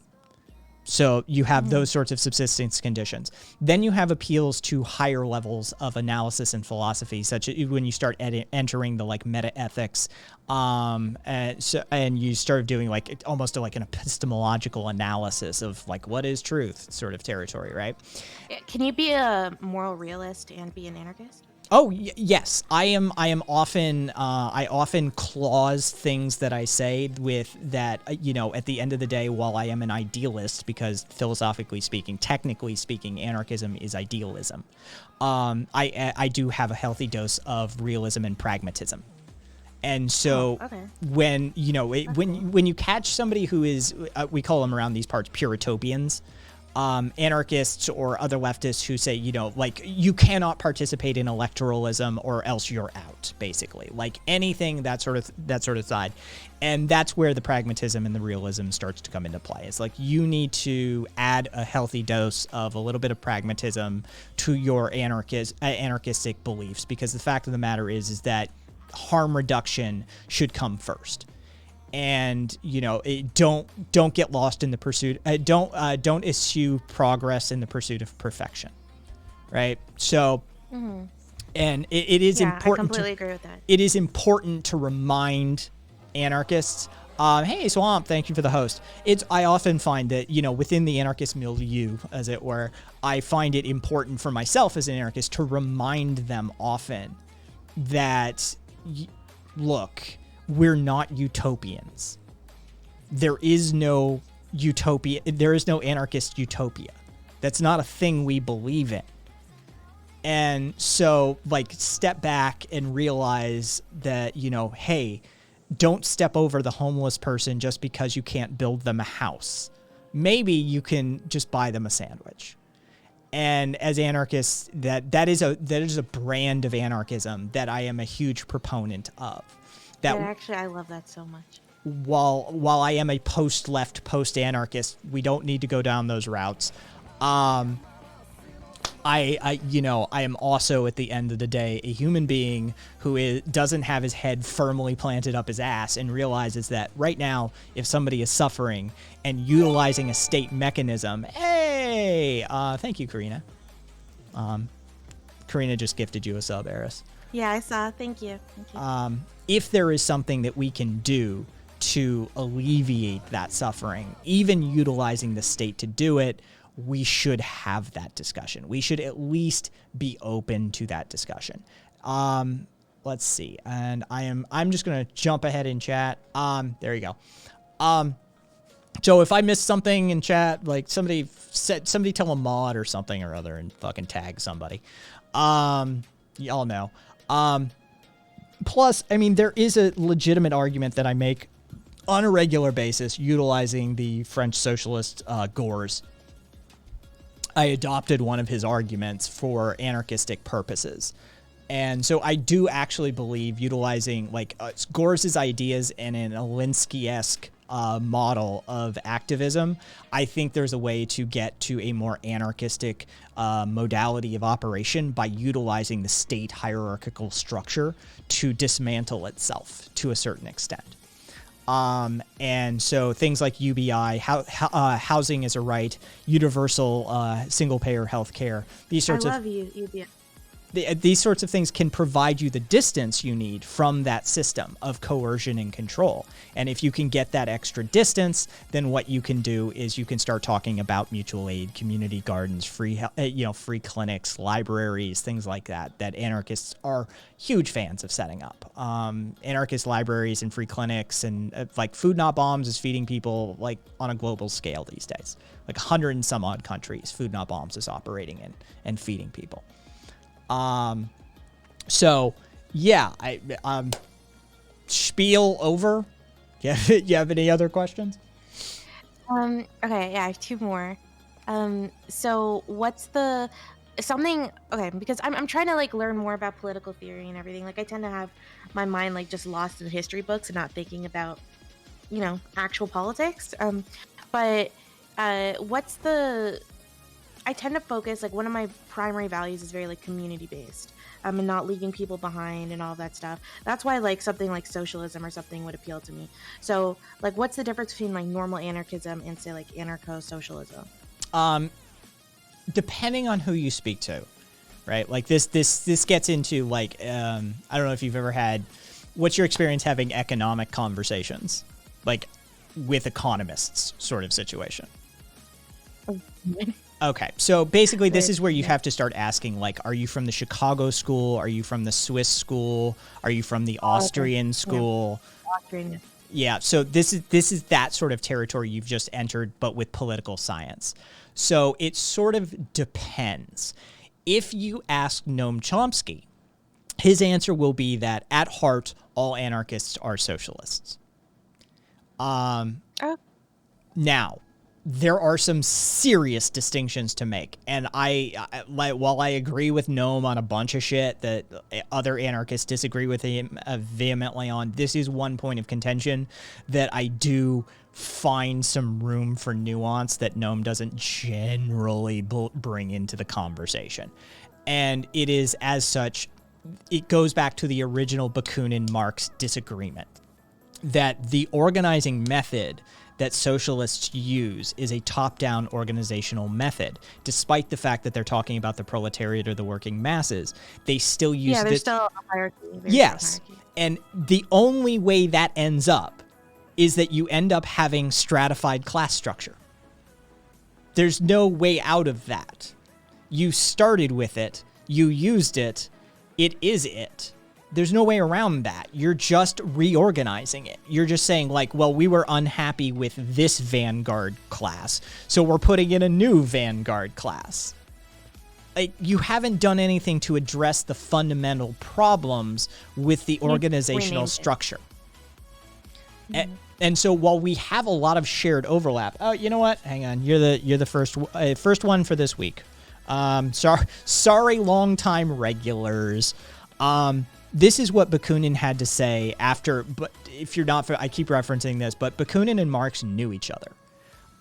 [SPEAKER 2] So you have those sorts of subsistence conditions. Then you have appeals to higher levels of analysis and philosophy, such as when you start entering the like meta ethics, and you start doing like almost like an epistemological analysis of like what is truth sort of territory, right?
[SPEAKER 12] Can you be a moral realist and be an anarchist?
[SPEAKER 2] Oh, yes. I often, I often clause things that I say with that, at the end of the day, while I am an idealist, because philosophically speaking, technically speaking, anarchism is idealism. I do have a healthy dose of realism and pragmatism. And so when you catch somebody who is, we call them around these parts puritopians, anarchists or other leftists who say, you cannot participate in electoralism or else you're out, basically. Like anything that sort of side. And that's where the pragmatism and the realism starts to come into play. It's like you need to add a healthy dose of a little bit of pragmatism to your anarchistic beliefs, because the fact of the matter is that harm reduction should come first. And don't get lost in the pursuit. Don't eschew progress in the pursuit of perfection, right? So, and it is important.
[SPEAKER 12] I completely agree with that.
[SPEAKER 2] It is important to remind anarchists Hey, Swamp, thank you for the host. I often find that, within the anarchist milieu, as it were, I find it important for myself as an anarchist to remind them often that, look, we're not utopians. There is no utopia. There is no anarchist utopia. That's not a thing we believe in. And so, step back and realize that, hey, don't step over the homeless person just because you can't build them a house. Maybe you can just buy them a sandwich. And as anarchists, that is a brand of anarchism that I am a huge proponent of. That
[SPEAKER 12] actually, I love that so much.
[SPEAKER 2] While I am a post-left, post-anarchist, we don't need to go down those routes. I am also, at the end of the day, a human being who doesn't have his head firmly planted up his ass and realizes that right now, if somebody is suffering and utilizing a state mechanism, hey, thank you, Karina. Karina just gifted you a sub, Eris.
[SPEAKER 12] Yeah, I saw. Thank you.
[SPEAKER 2] If there is something that we can do to alleviate that suffering, even utilizing the state to do it, we should have that discussion. We should at least be open to that discussion. Let's see. And I'm just going to jump ahead in chat. There you go. So if I missed something in chat, somebody tell a mod or something or other and fucking tag somebody. Y'all know. Plus, there is a legitimate argument that I make on a regular basis utilizing the French socialist Gors. I adopted one of his arguments for anarchistic purposes. And so I do actually believe utilizing Gors' ideas in an Alinsky-esque model of activism. I think there's a way to get to a more anarchistic modality of operation by utilizing the state hierarchical structure to dismantle itself to a certain extent. And so things like UBI, housing is a right, universal single-payer health care, these sorts of
[SPEAKER 12] UBI.
[SPEAKER 2] These sorts of things can provide you the distance you need from that system of coercion and control. And if you can get that extra distance, then what you can do is you can start talking about mutual aid, community gardens, free clinics, libraries, things like that anarchists are huge fans of setting up. Anarchist libraries and free clinics and Food Not Bombs is feeding people on a global scale these days. 100 and some odd countries, Food Not Bombs is operating in and feeding people. So yeah, spiel over. You have any other questions?
[SPEAKER 12] Okay, yeah, I have two more. So what's because I'm trying to learn more about political theory and everything. I tend to have my mind just lost in history books and not thinking about, actual politics. But I tend to focus, one of my primary values is very community based, and not leaving people behind and all that stuff. That's why something like socialism or something would appeal to me. So what's the difference between normal anarchism and say anarcho-socialism?
[SPEAKER 2] Depending on who you speak to, right? This gets into I don't know if you've ever had, what's your experience having economic conversations, with economists sort of situation? Okay, so basically this is where you have to start asking, are you from the Chicago school? Are you from the Swiss school? Are you from the Austrian school?
[SPEAKER 12] Yeah. Austrian.
[SPEAKER 2] Yeah, so this is that sort of territory you've just entered, but with political science. So it sort of depends. If you ask Noam Chomsky, his answer will be that at heart, all anarchists are socialists. Now, there are some serious distinctions to make. And while I agree with Noam on a bunch of shit that other anarchists disagree with him vehemently on, this is one point of contention that I do find some room for nuance that Noam doesn't generally bring into the conversation. And it is, as such, it goes back to the original Bakunin-Marx disagreement, that the organizing method that socialists use is a top-down organizational method. Despite the fact that they're talking about the proletariat or the working masses, they still use
[SPEAKER 12] there's still a hierarchy.
[SPEAKER 2] Yes, and the only way that ends up is that you end up having stratified class structure. There's no way out of that. You started with it, you used it, it is it. There's no way around that. You're just reorganizing it. You're just saying, like, well, we were unhappy with this Vanguard class, so we're putting in a new Vanguard class. Like, you haven't done anything to address the fundamental problems with the organizational structure. And so while we have a lot of shared overlap, oh, you know what? Hang on, you're the first one for this week. Sorry, longtime regulars. This is what Bakunin had to say after. But if you're not, I keep referencing this, but Bakunin and Marx knew each other.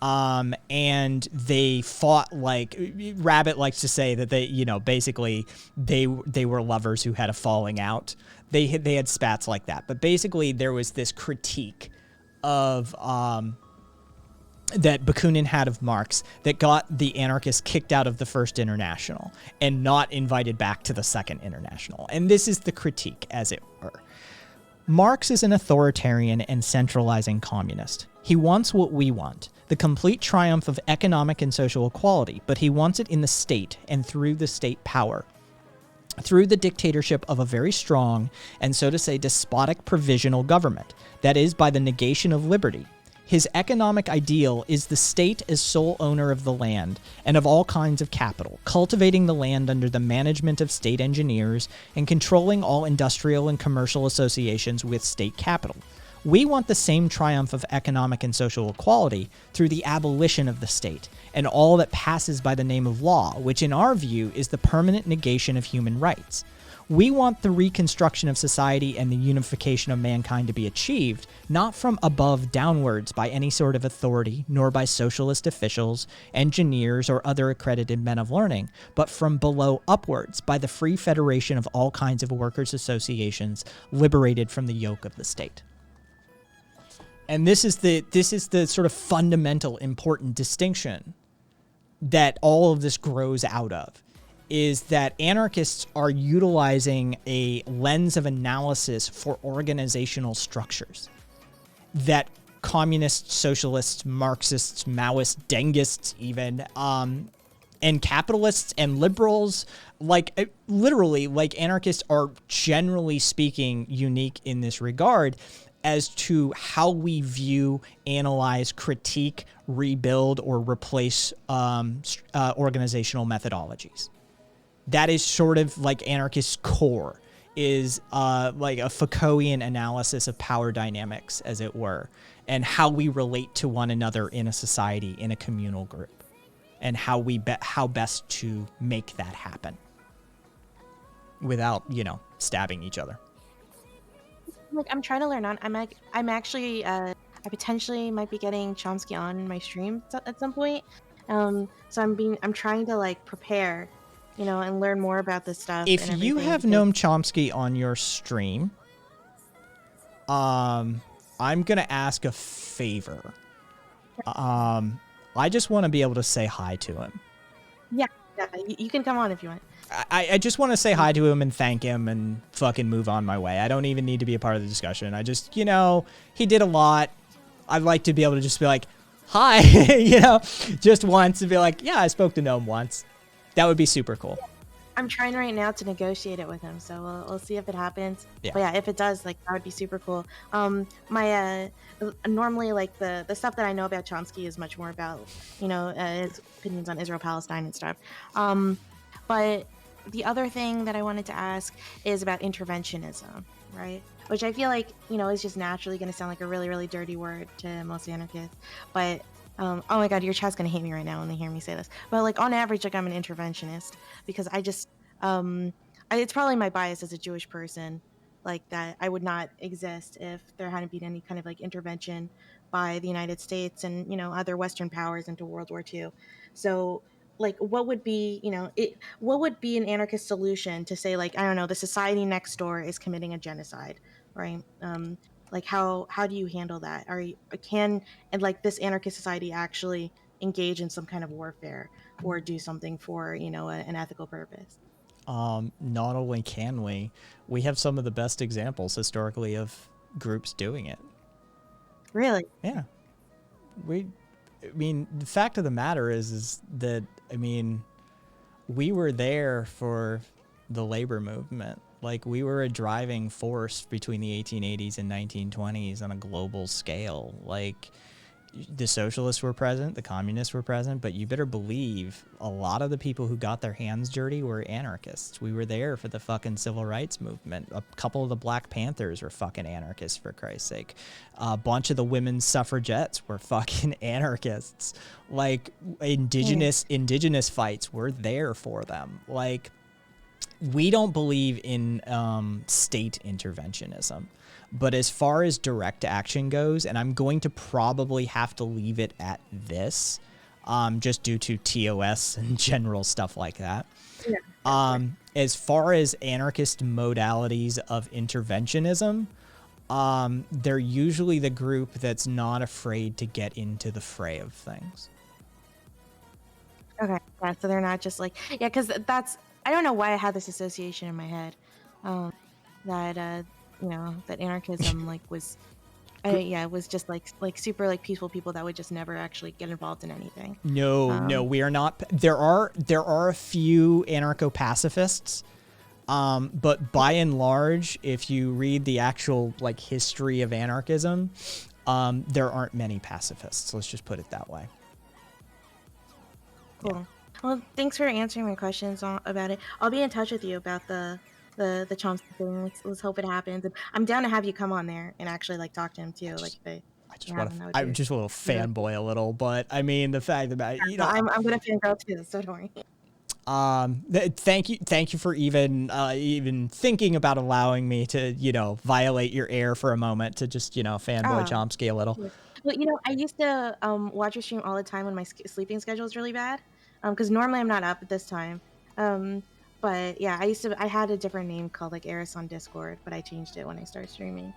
[SPEAKER 2] And they fought like Rabbit likes to say that they, basically they were lovers who had a falling out. They had spats like that, but basically there was this critique of that Bakunin had of Marx that got the anarchists kicked out of the First International and not invited back to the Second International. And this is the critique, as it were. Marx is an authoritarian and centralizing communist. He wants what we want, the complete triumph of economic and social equality, but he wants it in the state and through the state power, through the dictatorship of a very strong and, so to say, despotic provisional government, that is, by the negation of liberty. His economic ideal is the state as sole owner of the land and of all kinds of capital, cultivating the land under the management of state engineers and controlling all industrial and commercial associations with state capital. We want the same triumph of economic and social equality through the abolition of the state and all that passes by the name of law, which in our view is the permanent negation of human rights. We want the reconstruction of society and the unification of mankind to be achieved, not from above downwards by any sort of authority, nor by socialist officials, engineers, or other accredited men of learning, but from below upwards by the free federation of all kinds of workers' associations liberated from the yoke of the state. And this is the sort of fundamental important distinction that all of this grows out of, is that anarchists are utilizing a lens of analysis for organizational structures that communists, socialists, Marxists, Maoists, Dengists even, and capitalists and liberals, literally, anarchists are generally speaking unique in this regard as to how we view, analyze, critique, rebuild, or replace organizational methodologies. That is sort of like anarchist core, is like a Foucaultian analysis of power dynamics, as it were, and how we relate to one another in a society, in a communal group, and how best to make that happen without, stabbing each other.
[SPEAKER 12] I'm trying to learn on. I'm actually I potentially might be getting Chomsky on my stream at some point. So I'm trying to prepare, and learn more about this stuff.
[SPEAKER 2] If you have Noam Chomsky on your stream, I'm gonna ask a favor. I just want to be able to say hi to him.
[SPEAKER 12] Yeah, you can come on if you want.
[SPEAKER 2] I just want to say hi to him and thank him and fucking move on my way. I don't even need to be a part of the discussion. I just, he did a lot. I'd like to be able to just be like, hi, just once and be like, yeah, I spoke to Noam once. That would be super cool.
[SPEAKER 12] I'm trying right now to negotiate it with him, so we'll see if it happens.
[SPEAKER 2] Yeah.
[SPEAKER 12] But yeah, if it does, that would be super cool. My normally the stuff that I know about Chomsky is much more about his opinions on Israel-Palestine and stuff. But the other thing that I wanted to ask is about interventionism, right? Which I feel like is just naturally going to sound like a really, really dirty word to most anarchists, but. Oh my god, your chat's gonna hate me right now when they hear me say this. But on average, I'm an interventionist because I just, it's probably my bias as a Jewish person, that I would not exist if there hadn't been any kind of intervention by the United States and other Western powers into World War II. So, what would be, what would be an anarchist solution to say, I don't know, the society next door is committing a genocide, right? How do you handle that? Can this anarchist society actually engage in some kind of warfare or do something for an ethical purpose?
[SPEAKER 2] Not only can we have some of the best examples historically of groups doing it.
[SPEAKER 12] Really?
[SPEAKER 2] Yeah. I mean, the fact of the matter is that, I mean, we were there for the labor movement. Like, we were a driving force between the 1880s and 1920s on a global scale. Like, the socialists were present, the communists were present, but you better believe a lot of the people who got their hands dirty were anarchists. We were there for the fucking civil rights movement. A couple of the Black Panthers were fucking anarchists, for Christ's sake. A bunch of the women's suffragettes were fucking anarchists. Like, indigenous fights, we're there for them. Like, we don't believe in state interventionism. But as far as direct action goes, and I'm going to probably have to leave it at this, just due to TOS and general stuff like that. Yeah. As far as anarchist modalities of interventionism, they're usually the group that's not afraid to get into the fray of things.
[SPEAKER 12] Okay, yeah, so they're not just like, yeah, because that's, I don't know why I had this association in my head, that you know, that anarchism like was, yeah, it was just like super like peaceful people that would just never actually get involved in anything.
[SPEAKER 2] No, we are not. There are a few anarcho-pacifists, but by and large, if you read the actual like history of anarchism, there aren't many pacifists. Let's just put it that way.
[SPEAKER 12] Cool. Yeah. Well, thanks for answering my questions about it. I'll be in touch with you about the Chomsky thing. Let's hope it happens. And I'm down to have you come on there and actually like talk to him too.
[SPEAKER 2] I'm just a little fanboy a little, but I mean the fact that you know
[SPEAKER 12] I'm gonna fangirl too, so don't worry.
[SPEAKER 2] Thank you for even thinking about allowing me to, you know, violate your air for a moment to just, you know, fanboy Chomsky a little.
[SPEAKER 12] Well, you know, I used to watch your stream all the time when my sleeping schedule is really bad, because normally I'm not up at this time. But yeah, I had a different name called like Eris on Discord, but I changed it when I started streaming.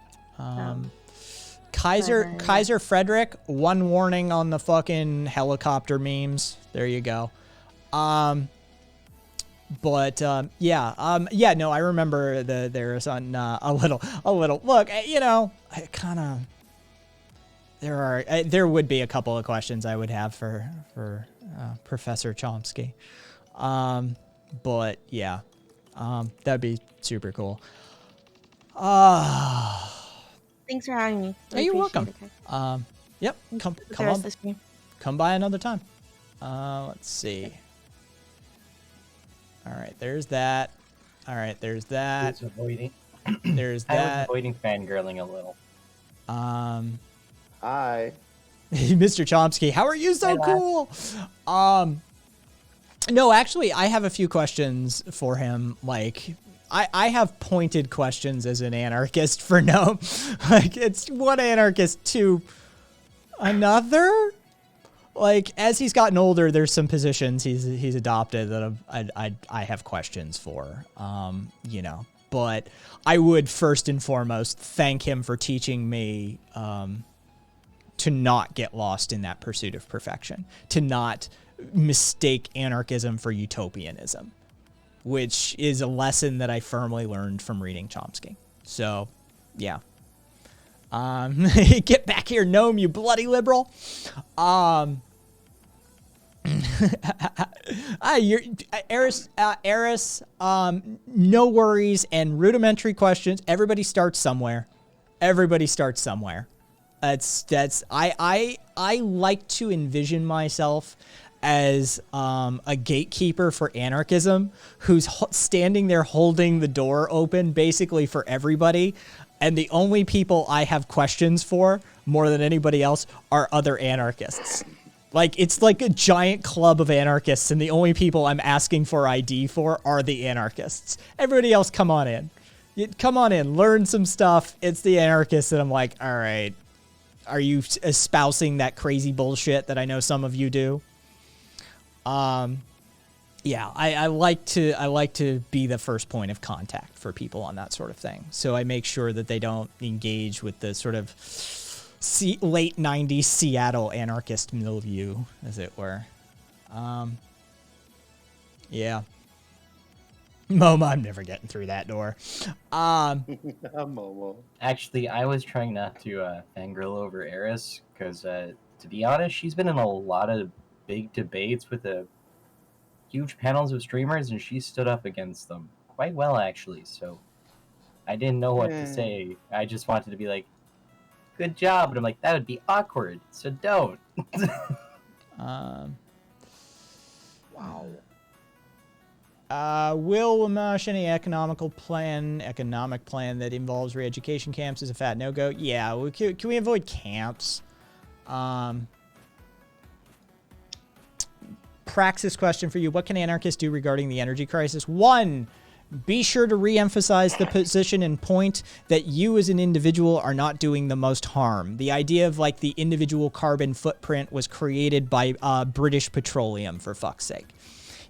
[SPEAKER 2] Kaiser Frederick, one warning on the fucking helicopter memes. There you go. Yeah, no, I remember there's on a little. Look, you know, I kind of there would be a couple of questions I would have for Professor Chomsky. But yeah, that'd be super cool.
[SPEAKER 12] Thanks for having me.
[SPEAKER 2] You're welcome. Yep. Come on. Come by another time. Let's see. All right, there's that. All right, there's that. There's that.
[SPEAKER 5] I was avoiding fangirling a little.
[SPEAKER 8] Hi.
[SPEAKER 2] Mr. Chomsky, how are you so cool? No, actually, I have a few questions for him. Like, I have pointed questions as an anarchist for no. Like, it's one anarchist to another. Like, as he's gotten older, there's some positions he's adopted that I have questions for. You know, but I would first and foremost thank him for teaching me to not get lost in that pursuit of perfection, to not mistake anarchism for utopianism, which is a lesson that I firmly learned from reading Chomsky. So, yeah. Get back here, Gnome, you bloody liberal. Eris, no worries and rudimentary questions. Everybody starts somewhere. I like to envision myself as a gatekeeper for anarchism who's standing there holding the door open basically for everybody. And the only people I have questions for more than anybody else are other anarchists. Like, it's like a giant club of anarchists, and the only people I'm asking for ID for are the anarchists. Everybody else, come on in. Come on in, learn some stuff. It's the anarchists, and I'm like, all right, are you espousing that crazy bullshit that I know some of you do? Yeah, I like to be the first point of contact for people on that sort of thing. So I make sure that they don't engage with the sort of late 90s Seattle anarchist milieu, as it were. Yeah. Momo, I'm never getting through that door.
[SPEAKER 8] Momo.
[SPEAKER 5] Actually, I was trying not to fangirl over Eris because, to be honest, she's been in a lot of big debates with huge panels of streamers, and she stood up against them quite well, actually. So I didn't know what to say. I just wanted to be like, "Good job," but I'm like, that would be awkward, so don't.
[SPEAKER 2] Wow. Will Wamash any economic plan that involves re-education camps is a fat no-go? Yeah, can we avoid camps? Praxis question for you. What can anarchists do regarding the energy crisis? 1, be sure to re-emphasize the position and point that you as an individual are not doing the most harm. The idea of like the individual carbon footprint was created by British Petroleum, for fuck's sake.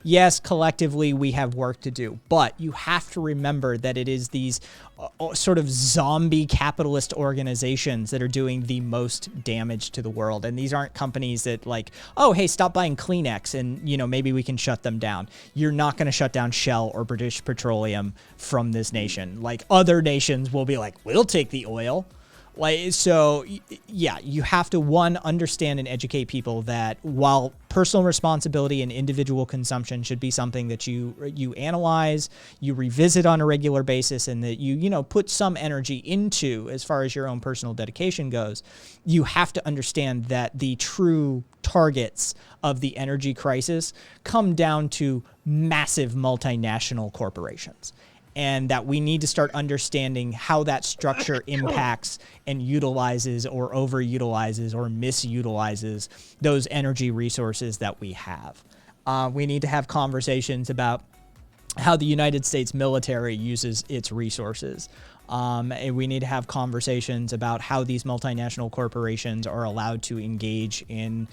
[SPEAKER 2] Yes, collectively we have work to do, but you have to remember that it is these sort of zombie capitalist organizations that are doing the most damage to the world. And these aren't companies that like, oh, hey, stop buying Kleenex and, you know, maybe we can shut them down. You're not going to shut down Shell or British Petroleum from this nation. Like other nations will be like, we'll take the oil. Like, so yeah, you have to, 1, understand and educate people that while personal responsibility and individual consumption should be something that you analyze, you revisit on a regular basis, and that you know, put some energy into as far as your own personal dedication goes, you have to understand that the true targets of the energy crisis come down to massive multinational corporations. And that we need to start understanding how that structure impacts and utilizes or overutilizes or misutilizes those energy resources that we have. We need to have conversations about how the United States military uses its resources. And we need to have conversations about how these multinational corporations are allowed to engage in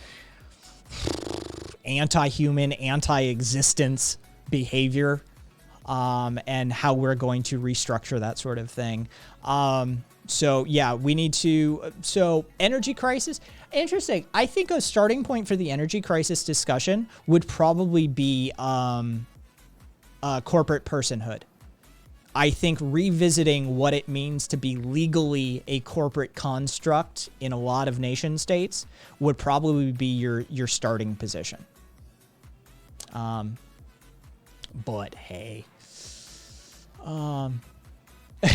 [SPEAKER 2] anti-human, anti-existence behavior. And how we're going to restructure that sort of thing. So yeah, we need to, so energy crisis, interesting. I think a starting point for the energy crisis discussion would probably be corporate personhood. I think revisiting what it means to be legally a corporate construct in a lot of nation states would probably be your starting position. But hey,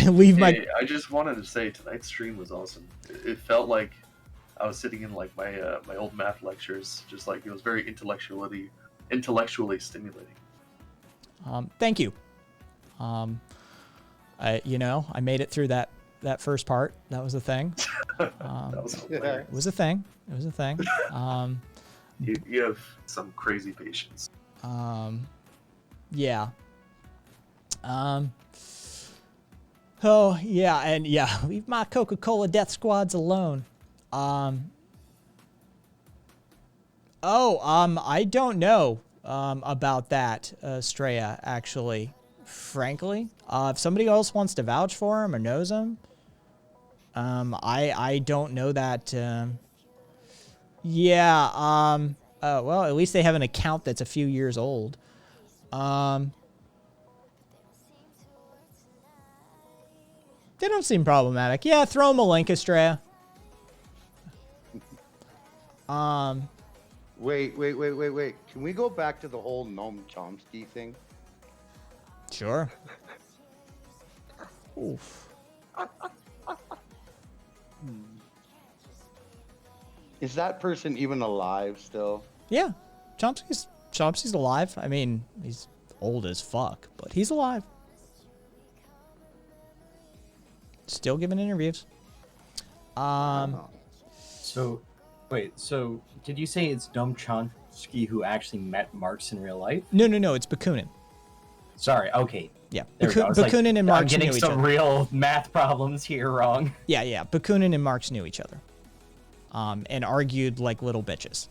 [SPEAKER 2] leave my.
[SPEAKER 13] Hey, I just wanted to say tonight's stream was awesome. It felt like I was sitting in like my my old math lectures. Just like it was very intellectually stimulating.
[SPEAKER 2] Thank you. I made it through that first part. That was a thing. It was a thing. It was a thing.
[SPEAKER 13] You have some crazy patience.
[SPEAKER 2] Yeah. Oh yeah, and yeah, leave my Coca-Cola Death Squads alone. I don't know about that, Straya, actually. Frankly, if somebody else wants to vouch for him or knows him, I don't know that. Well, at least they have an account that's a few years old. They don't seem problematic. Yeah, throw them a link, Estrella.
[SPEAKER 8] Wait. Can we go back to the whole Noam Chomsky thing?
[SPEAKER 2] Sure. Oof.
[SPEAKER 8] Is that person even alive still?
[SPEAKER 2] Yeah, Chomsky's alive. I mean, he's old as fuck, but he's alive. Still giving interviews.
[SPEAKER 5] So did you say it's Noam Chomsky who actually met Marx in real life?
[SPEAKER 2] No, it's Bakunin.
[SPEAKER 5] Sorry, okay.
[SPEAKER 2] Yeah,
[SPEAKER 5] Bakunin
[SPEAKER 2] and Marx
[SPEAKER 5] I'm getting
[SPEAKER 2] knew each
[SPEAKER 5] some
[SPEAKER 2] other.
[SPEAKER 5] real math problems here wrong.
[SPEAKER 2] Yeah, Bakunin and Marx knew each other. And argued like little bitches.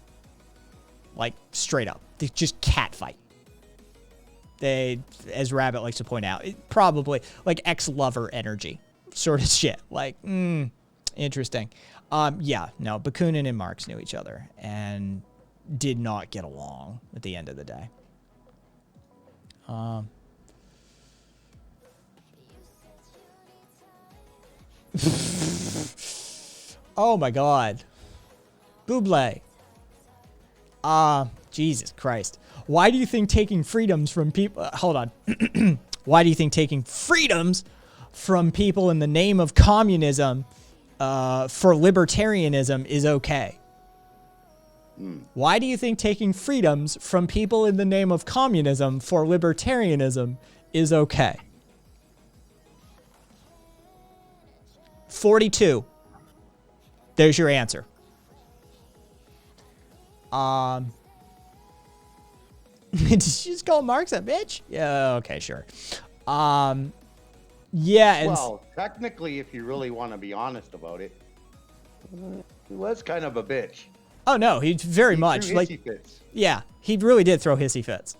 [SPEAKER 2] Like, straight up. They just catfight. They, as Rabbit likes to point out, probably like ex-lover energy sort of shit. Like, interesting. Bakunin and Marx knew each other and did not get along at the end of the day. Oh my God. Buble. Jesus Christ. Why do you think taking freedoms from people... hold on. Why do you think taking freedoms from people in the name of communism for libertarianism is okay? Why do you think taking freedoms from people in the name of communism for libertarianism is okay? 42. There's your answer. Did you just call Marx a bitch? Yeah, okay, sure. Yeah, and
[SPEAKER 8] well, technically, if you really want to be honest about it, he was kind of a bitch.
[SPEAKER 2] oh no, he very much
[SPEAKER 8] threw
[SPEAKER 2] like
[SPEAKER 8] hissy fits.
[SPEAKER 2] yeah, he really did throw hissy fits.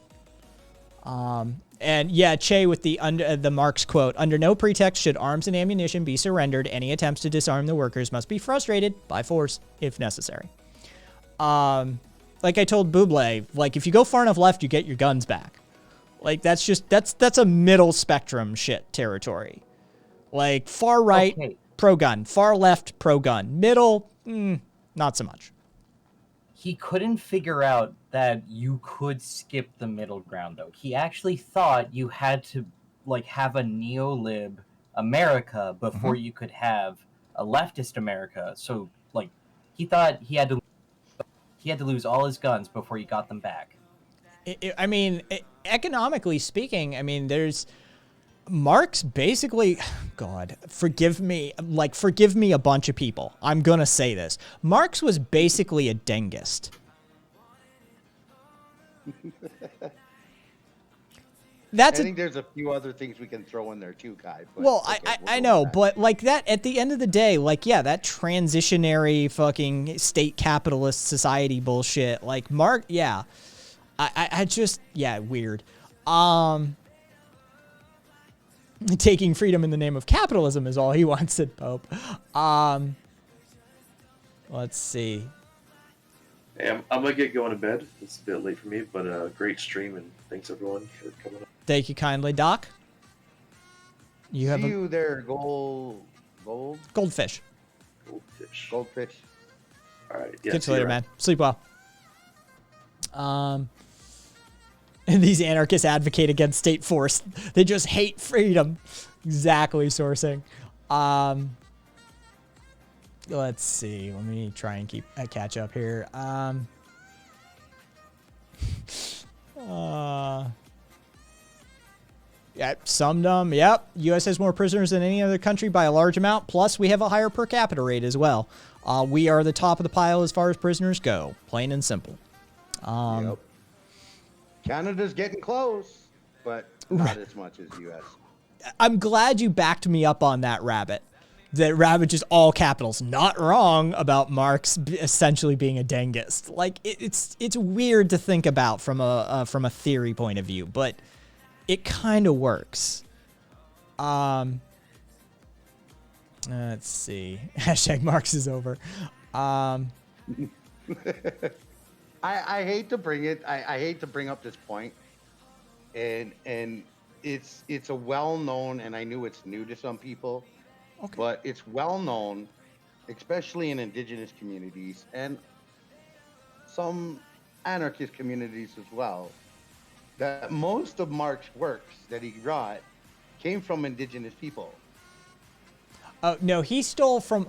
[SPEAKER 2] And yeah, Che with the Marx quote: "Under no pretext should arms and ammunition be surrendered. Any attempts to disarm the workers must be frustrated by force if necessary." Like I told Buble, like if you go far enough left, you get your guns back. Like that's a middle spectrum shit territory. Like far right, pro gun, far left, pro gun, middle, not so much.
[SPEAKER 5] He couldn't figure out that you could skip the middle ground, though. He actually thought you had to like have a neo-lib America before you could have a leftist America. So like he thought he had to lose all his guns before he got them back.
[SPEAKER 2] I mean, economically speaking, I mean, there's Marx basically, God, forgive me a bunch of people. I'm going to say this. Marx was basically a Dengist.
[SPEAKER 8] I think there's a few other things we can throw in there too, Kai. But
[SPEAKER 2] well,
[SPEAKER 8] okay,
[SPEAKER 2] I know, but like that, at the end of the day, like, yeah, that transitionary fucking state capitalist society bullshit, like Marx, yeah, I just, yeah, weird. Taking freedom in the name of capitalism is all he wants, said Pope. Let's see.
[SPEAKER 13] Hey, I'm gonna get going to bed. It's a bit late for me, but great stream, and thanks everyone for coming up.
[SPEAKER 2] Thank you kindly, Doc. You have
[SPEAKER 8] See you there, goldfish.
[SPEAKER 13] Goldfish.
[SPEAKER 8] All
[SPEAKER 13] right. Yeah.
[SPEAKER 2] Catch you later, man. Sleep well. And these anarchists advocate against state force. They just hate freedom. Exactly, sourcing. Let's see. Let me try and catch up here. Yeah, some dumb. Yep. U.S. has more prisoners than any other country by a large amount. Plus, we have a higher per capita rate as well. We are the top of the pile as far as prisoners go. Plain and simple.
[SPEAKER 8] Yep. Canada's getting close, but not as much as U.S.
[SPEAKER 2] I'm glad you backed me up on that, Rabbit. That Rabbit just all capitals. Not wrong about Marx essentially being a Dengist. Like it's weird to think about from a theory point of view, but it kind of works. Let's see. Hashtag Marx is over.
[SPEAKER 8] I hate to bring it. I hate to bring up this point, and it's a well-known, and I knew it's new to some people, but it's well-known, especially in indigenous communities and some anarchist communities as well, that most of Marx's works that he wrote came from indigenous people.
[SPEAKER 2] No, he stole from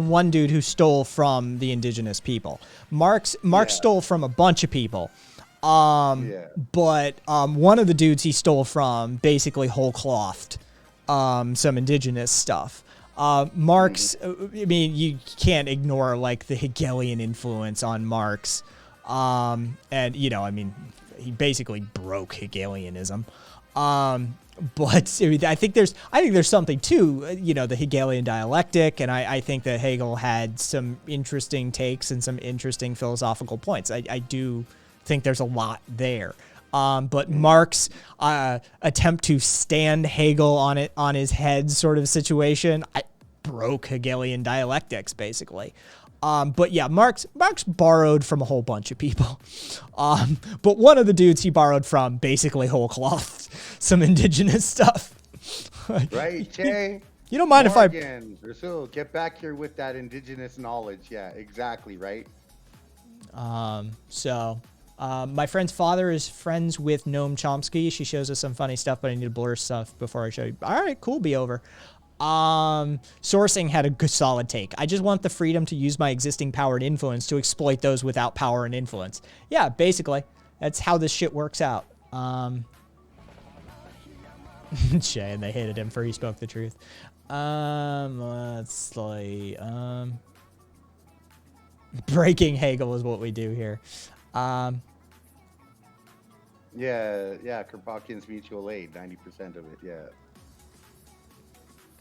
[SPEAKER 2] one dude who stole from the indigenous people. Marx stole from a bunch of people. But one of the dudes he stole from basically whole clothed some indigenous stuff. Marx, I mean, you can't ignore like the Hegelian influence on Marx. And you know, I mean, he basically broke Hegelianism. But I think there's something to, you know, the Hegelian dialectic, and I think that Hegel had some interesting takes and some interesting philosophical points. I do think there's a lot there. But Marx attempt to stand Hegel on his head sort of situation, I broke Hegelian dialectics basically. But yeah, Marx borrowed from a whole bunch of people. But one of the dudes he borrowed from basically whole cloth some indigenous stuff.
[SPEAKER 8] Right, Jay?
[SPEAKER 2] You don't mind if I...
[SPEAKER 8] Morgan, Rasul, get back here with that indigenous knowledge. Yeah, exactly, right?
[SPEAKER 2] My friend's father is friends with Noam Chomsky. She shows us some funny stuff, but I need to blur stuff before I show you. All right, cool, be over. Sourcing had a good solid take. I just want the freedom to use my existing power and influence to exploit those without power and influence. Yeah, basically. That's how this shit works out. Shay, and they hated him for he spoke the truth. Let's like, breaking Hegel is what we do here.
[SPEAKER 8] Yeah, Kropotkin's mutual aid, 90% of it, yeah.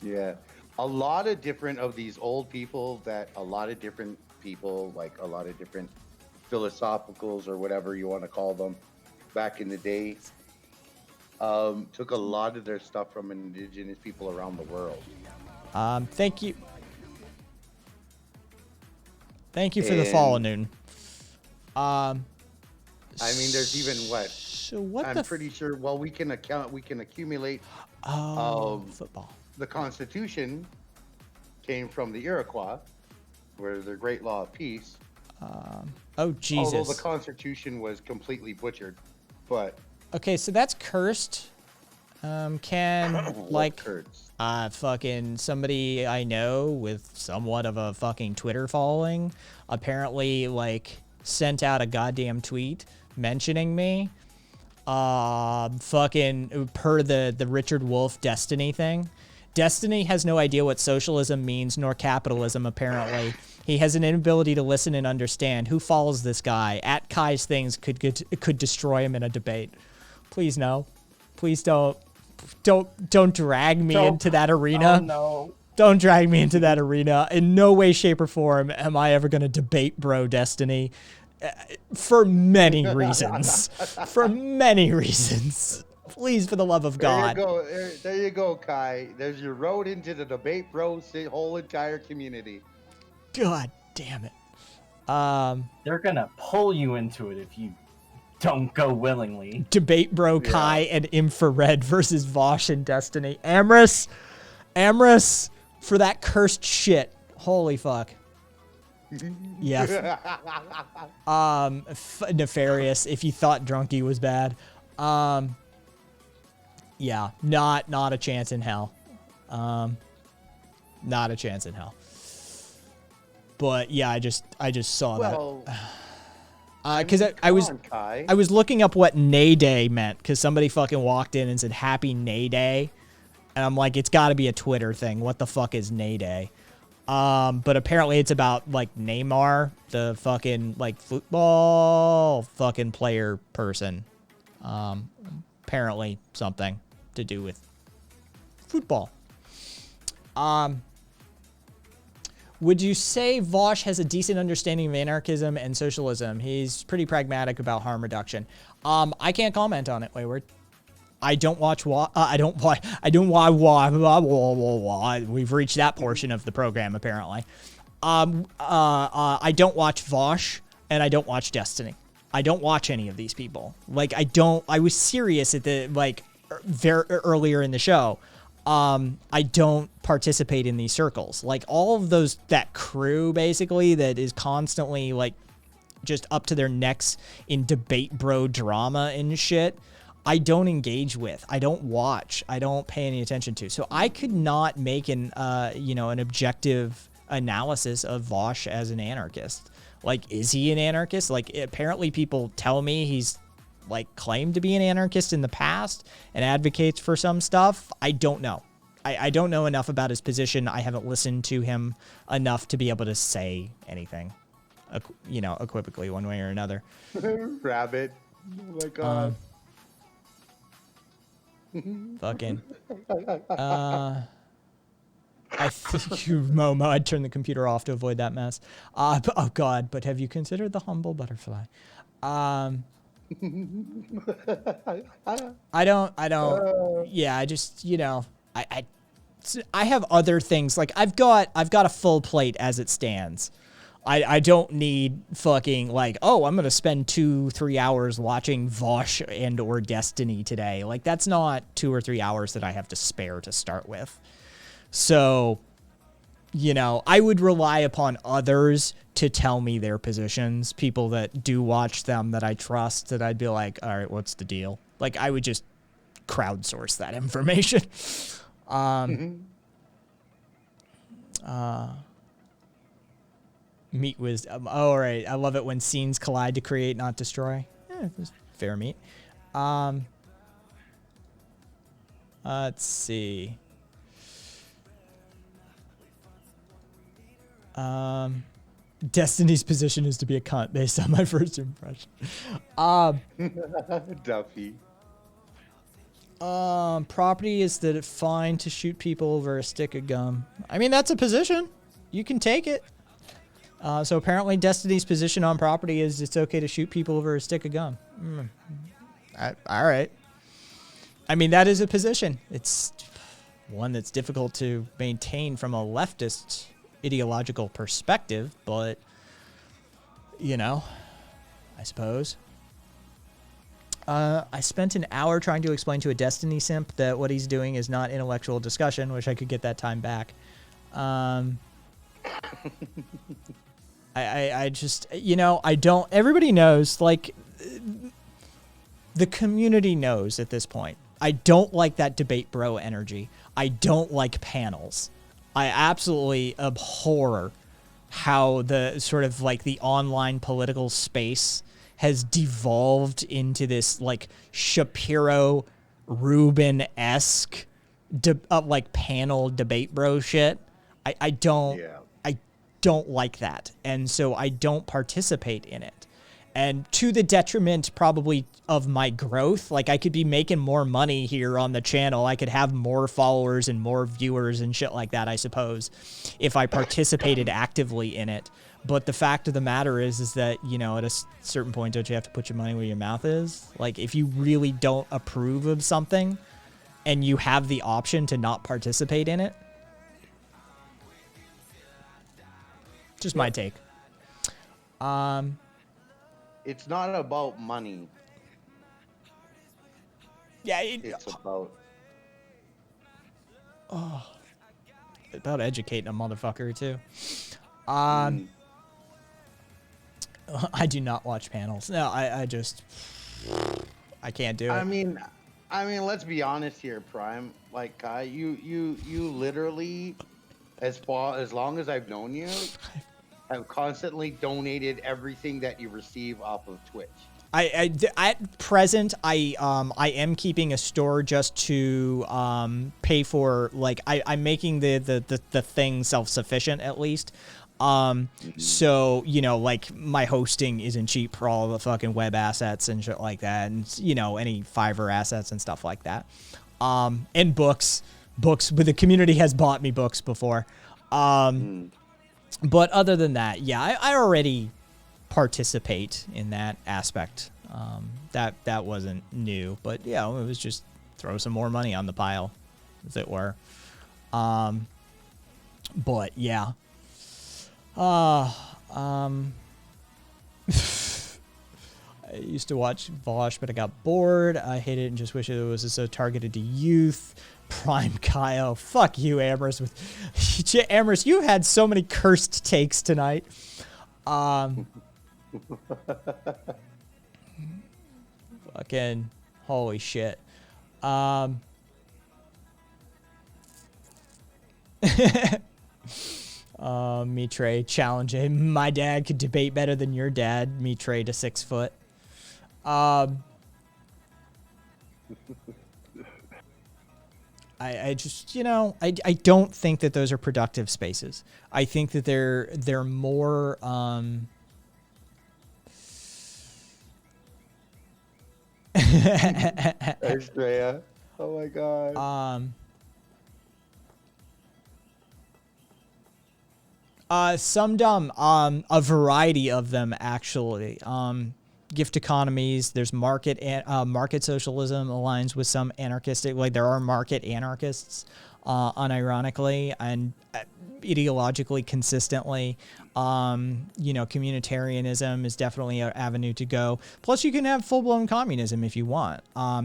[SPEAKER 8] Yeah. A lot of different of these old people like a lot of different philosophicals or whatever you want to call them back in the day, took a lot of their stuff from indigenous people around the world.
[SPEAKER 2] Thank you. Thank you for the follow, Noon.
[SPEAKER 8] I mean, there's even what?
[SPEAKER 2] So what?
[SPEAKER 8] I'm pretty sure. Well, we can accumulate.
[SPEAKER 2] Football.
[SPEAKER 8] The Constitution came from the Iroquois, where the Great Law of Peace.
[SPEAKER 2] Oh Jesus!
[SPEAKER 8] Although the Constitution was completely butchered, but
[SPEAKER 2] okay, so that's cursed. Can like fucking somebody I know with somewhat of a fucking Twitter following apparently like sent out a goddamn tweet mentioning me. Fucking per the Richard Wolff Destiny thing. Destiny has no idea what socialism means, nor capitalism, apparently. He has an inability to listen and understand. Who follows this guy? At Kai's things could destroy him in a debate. Please no. Please don't drag me into that arena.
[SPEAKER 5] Oh, no.
[SPEAKER 2] Don't drag me into that arena. In no way, shape, or form am I ever going to debate Bro Destiny. For many reasons. For many reasons. Please, for the love of God.
[SPEAKER 8] There you go, Kai. There's your road into the debate bro whole entire community.
[SPEAKER 2] God damn it.
[SPEAKER 5] They're gonna pull you into it if you don't go willingly.
[SPEAKER 2] Debate bro Kai and Infrared versus Vosh and Destiny. Amorous for that cursed shit. Holy fuck. Yeah. Nefarious if you thought Drunky was bad. Yeah, not a chance in hell. Not a chance in hell. But yeah, I just saw that. Because I was looking up what Nay Day meant because somebody fucking walked in and said Happy Nay Day, and I'm like, it's got to be a Twitter thing. What the fuck is Nay Day? But apparently it's about like Neymar, the fucking like football fucking player person. Apparently something to do with football. Would you say Vosh has a decent understanding of anarchism and socialism? He's pretty pragmatic about harm reduction. I can't comment on it, Wayward. I don't watch. We've reached that portion of the program apparently. I don't watch Vosh and I don't watch Destiny. I don't watch any of these people. Like I was serious at the very earlier in the show. I don't participate in these circles. Like all of that crew basically that is constantly like just up to their necks in debate bro drama and shit. I don't engage with. I don't watch. I don't pay any attention to. So I could not make an objective analysis of Vosh as an anarchist. Like, is he an anarchist? Like, apparently people tell me he's like claimed to be an anarchist in the past and advocates for some stuff. I don't know. I don't know enough about his position. I haven't listened to him enough to be able to say anything, equivocally one way or another.
[SPEAKER 8] Rabbit. Oh my God.
[SPEAKER 2] Fucking. I think Momo, I'd turn the computer off to avoid that mess. Oh God, but have you considered the humble butterfly? I don't, yeah, I just, I have other things. Like I've got a full plate as it stands. I don't need fucking like, oh, I'm going to spend 2-3 hours watching Vosh and or Destiny today. Like that's not 2 or 3 hours that I have to spare to start with. So, you know, I would rely upon others to tell me their positions, people that do watch them that I trust, that I'd be like, all right, what's the deal? Like, I would just crowdsource that information. Meat wisdom. Oh, all right. I love it when scenes collide to create, not destroy. Yeah, fair meat. Let's see. Destiny's position is to be a cunt based on my first impression.
[SPEAKER 8] Duffy.
[SPEAKER 2] Property is that it's fine to shoot people over a stick of gum. I mean, that's a position. You can take it. So apparently Destiny's position on property is it's okay to shoot people over a stick of gum. All right. I mean, that is a position. It's one that's difficult to maintain from a leftist ideological perspective, but, you know, I suppose. I spent an hour trying to explain to a Destiny simp that what he's doing is not intellectual discussion. Wish I could get that time back. I just, you know, I don't, everybody knows, like, the community knows at this point. I don't like that debate bro energy. I don't like panels. I absolutely abhor how the sort of like the online political space has devolved into this like Shapiro Rubin-esque like panel debate bro shit. I don't like that. And so I don't participate in it. And to the detriment probably of my growth, like I could be making more money here on the channel. I could have more followers and more viewers and shit like that, I suppose, if I participated actively in it. But the fact of the matter is that, you know, at a certain point, don't you have to put your money where your mouth is? Like if you really don't approve of something and you have the option to not participate in it. Just my take.
[SPEAKER 8] It's not about money.
[SPEAKER 2] Yeah,
[SPEAKER 8] it's about
[SPEAKER 2] about educating a motherfucker too. I do not watch panels. No, I just I can't do it.
[SPEAKER 8] I mean, let's be honest here, Prime. Like, Kai, you literally, as long as I've known you, have constantly donated everything that you receive off of Twitch.
[SPEAKER 2] At present, I am keeping a store just to pay for, like, I'm making the thing self-sufficient at least. So, you know, like my hosting isn't cheap for all the fucking web assets and shit like that, and you know, any Fiverr assets and stuff like that. And books, but the community has bought me books before. But other than that, yeah, I already participate in that aspect. That wasn't new, but yeah, it was just throw some more money on the pile, as it were. But yeah. I used to watch Vosh, but I got bored. I hate it and just wish it was so targeted to youth. Prime Kyle. Fuck you, Amherst. Amherst, you had so many cursed takes tonight. Fucking holy shit. Mitre challenging. My dad could debate better than your dad. Mitre to 6 foot. I just, you know, I don't think that those are productive spaces. I think that they're more
[SPEAKER 8] Estrella. Oh my god. Some
[SPEAKER 2] a variety of them actually. gift economies. There's market socialism aligns with some anarchistic, like there are market anarchists, unironically and ideologically consistently. Communitarianism is definitely an avenue to go. Plus, you can have full-blown communism if you want.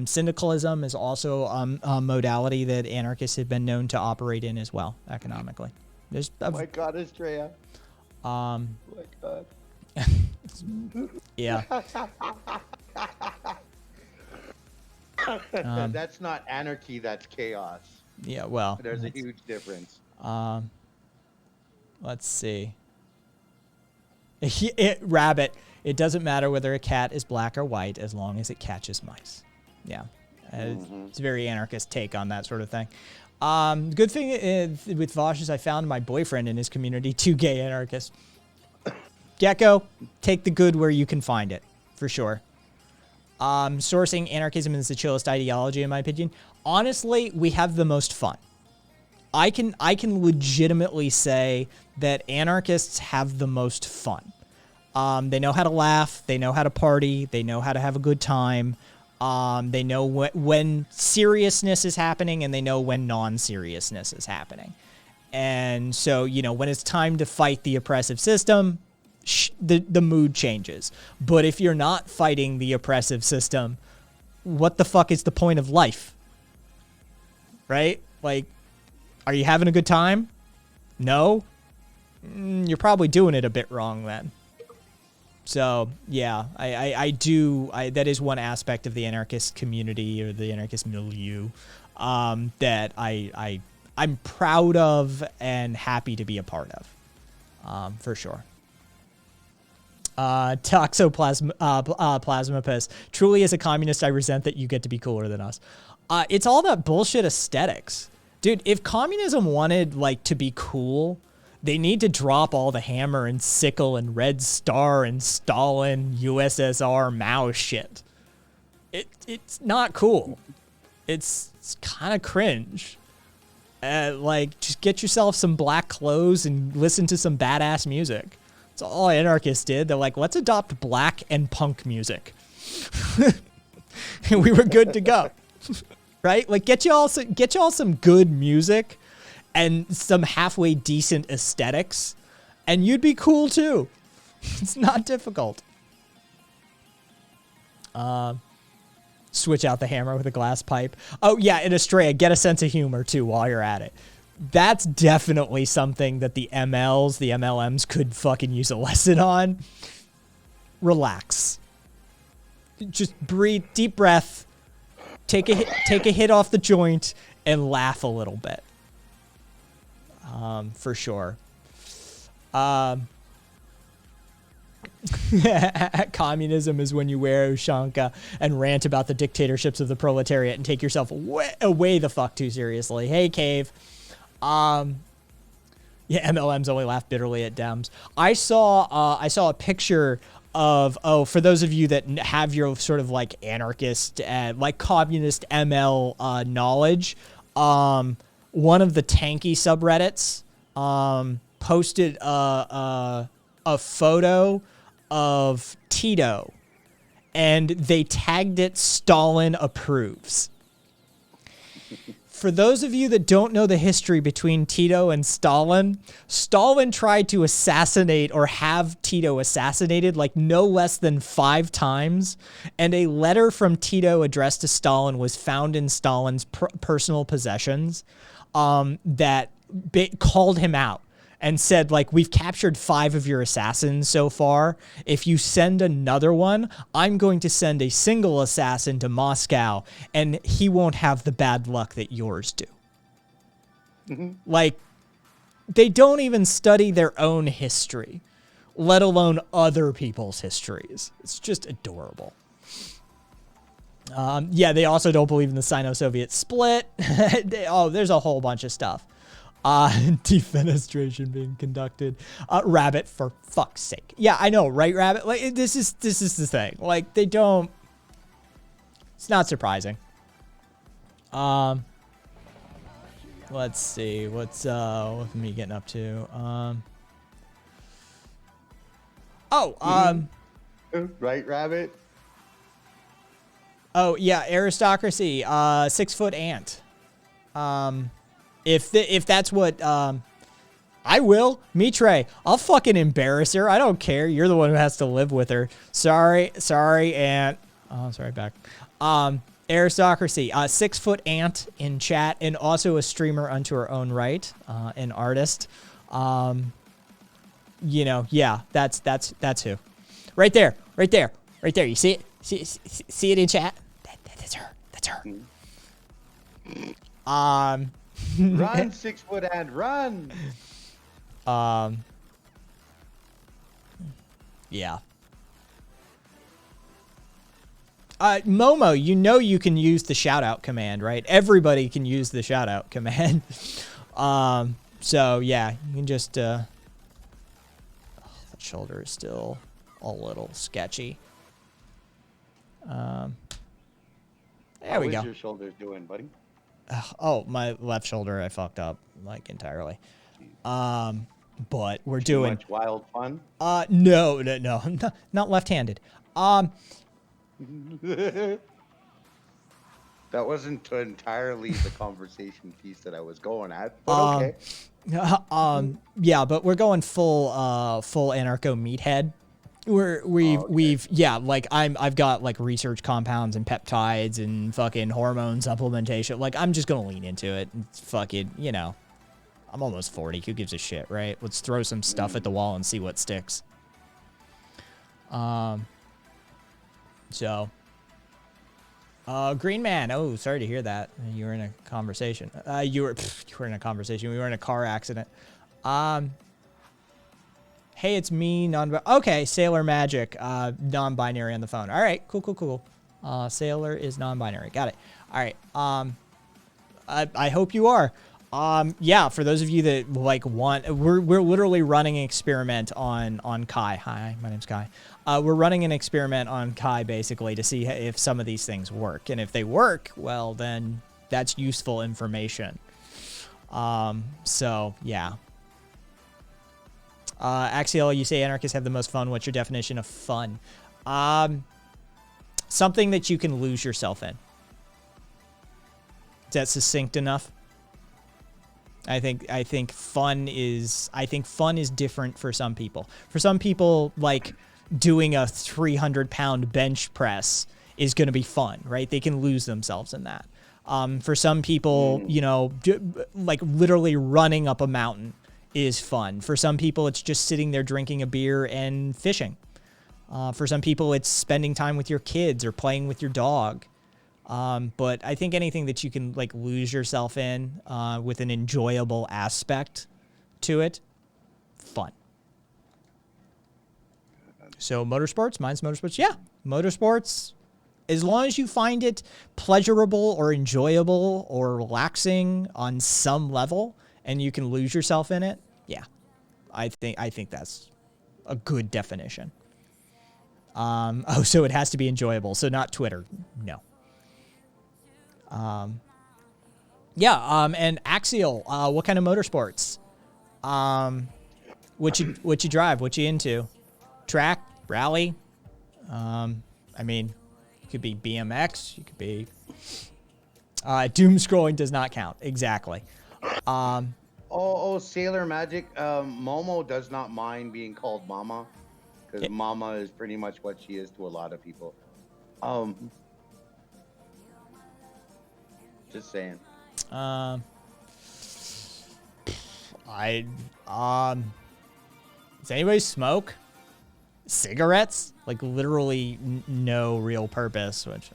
[SPEAKER 2] Syndicalism is also a modality that anarchists have been known to operate in as well, economically. There's
[SPEAKER 8] Oh my God, Estrella.
[SPEAKER 2] Oh
[SPEAKER 8] my God.
[SPEAKER 2] Yeah.
[SPEAKER 8] That's not anarchy, that's chaos.
[SPEAKER 2] Yeah, well.
[SPEAKER 8] There's a huge difference.
[SPEAKER 2] Let's see. Rabbit. It doesn't matter whether a cat is black or white as long as it catches mice. Yeah. It's a very anarchist take on that sort of thing. Good thing with Vosh is I found my boyfriend in his community, 2 gay anarchists. Gecko, take the good where you can find it, for sure. Sourcing anarchism is the chillest ideology, in my opinion. Honestly, we have the most fun. I can legitimately say that anarchists have the most fun. They know how to laugh. They know how to party. They know how to have a good time. They know when seriousness is happening, and they know when non-seriousness is happening. And so, when it's time to fight the oppressive system, the mood changes. But if you're not fighting the oppressive system, what the fuck is the point of life? Right? Like, are you having a good time? No? You're probably doing it a bit wrong then. So, yeah, I do, that is one aspect of the anarchist community or the anarchist milieu that I'm proud of and happy to be a part of, for sure. Toxoplasmopus. Truly, as a communist, I resent that you get to be cooler than us. It's all that bullshit aesthetics. Dude, if communism wanted, to be cool, they need to drop all the hammer and sickle and red star and Stalin, USSR, Mao shit. It's not cool. It's kind of cringe. Just get yourself some black clothes and listen to some badass music. That's all anarchists did. They're like, let's adopt black and punk music. And we were good to go. Right? Get y'all some good music and some halfway decent aesthetics, and you'd be cool too. It's not difficult. Switch out the hammer with a glass pipe. Oh yeah, and Estrella, get a sense of humor too while you're at it. That's definitely something that the MLMs could fucking use a lesson on. Relax. Just breathe, deep breath, take a hit off the joint, and laugh a little bit. For sure. Communism is when you wear Ushanka and rant about the dictatorships of the proletariat and take yourself way the fuck too seriously. Hey, Cave. Yeah, MLMs only laugh bitterly at Dems. I saw a picture of, for those of you that have your sort of anarchist, communist ML knowledge, one of the tanky subreddits posted a photo of Tito, and they tagged it Stalin approves. For those of you that don't know the history between Tito and Stalin, Stalin tried to assassinate or have Tito assassinated no less than 5 times, and a letter from Tito addressed to Stalin was found in Stalin's personal possessions that called him out and said, we've captured 5 of your assassins so far. If you send another one, I'm going to send a single assassin to Moscow, and he won't have the bad luck that yours do. Mm-hmm. They don't even study their own history, let alone other people's histories. It's just adorable. Yeah, they also don't believe in the Sino-Soviet split. There's a whole bunch of stuff. Defenestration being conducted. Rabbit, for fuck's sake. Yeah, I know, right, Rabbit? This is the thing. They don't. It's not surprising. Let's see. What's me getting up to?
[SPEAKER 8] Right, Rabbit?
[SPEAKER 2] Oh yeah, aristocracy. 6-foot ant. If that's what I will, Mitre. I'll fucking embarrass her. I don't care. You're the one who has to live with her. Sorry, ant. Oh, sorry, back. Aristocracy. 6-foot ant in chat, and also a streamer unto her own right. An artist. Yeah, that's who. Right there. You see it? See it in chat? That's her.
[SPEAKER 8] Run, 6-foot ant, run!
[SPEAKER 2] Yeah. Momo, you can use the shout out command, right? Everybody can use the shout out command. So yeah, you can just, that shoulder is still a little sketchy. There we go.
[SPEAKER 8] How's your shoulders doing, buddy?
[SPEAKER 2] Oh, my left shoulder, I fucked up like entirely. But we're doing
[SPEAKER 8] much wild fun.
[SPEAKER 2] No, not left-handed.
[SPEAKER 8] That wasn't entirely the conversation piece that I was going at, but okay.
[SPEAKER 2] Yeah, but we're going full anarcho meathead. I've got like research compounds and peptides and fucking hormone supplementation. Like, I'm just gonna lean into it and fucking, I'm almost 40. Who gives a shit, right? Let's throw some stuff at the wall and see what sticks. Green Man. Oh, sorry to hear that. You were in a conversation. You were in a conversation. We were in a car accident. Hey, it's me, okay, Sailor Magic, non-binary on the phone. All right, cool. Sailor is non-binary. Got it. All right. I hope you are. Yeah, for those of you that we're literally running an experiment on Kai. Hi, my name's Kai. We're running an experiment on Kai basically to see if some of these things work, and if they work, well, then that's useful information. So yeah. Axial, you say anarchists have the most fun. What's your definition of fun? Something that you can lose yourself in. Is that succinct enough? I think fun is different for some people. For some people, like doing a 300-pound bench press is going to be fun, right? They can lose themselves in that. For some people, like literally running up a mountain is fun. For some people, it's just sitting there drinking a beer and fishing. For some people, it's spending time with your kids or playing with your dog. But I think anything that you can like lose yourself in with an enjoyable aspect to it, fun. So motorsports, mine's motorsports. Yeah, motorsports. As long as you find it pleasurable or enjoyable or relaxing on some level, and you can lose yourself in it, yeah, I think that's a good definition. So it has to be enjoyable. So not Twitter, no. And Axial, what kind of motorsports? What you drive? What you into? Track, rally? I mean, it could be BMX. You could be. Doom scrolling does not count. Exactly.
[SPEAKER 8] Sailor Magic. Momo does not mind being called Mama, because Mama is pretty much what she is to a lot of people. Just saying. Does
[SPEAKER 2] anybody smoke cigarettes? Like literally no real purpose. Which,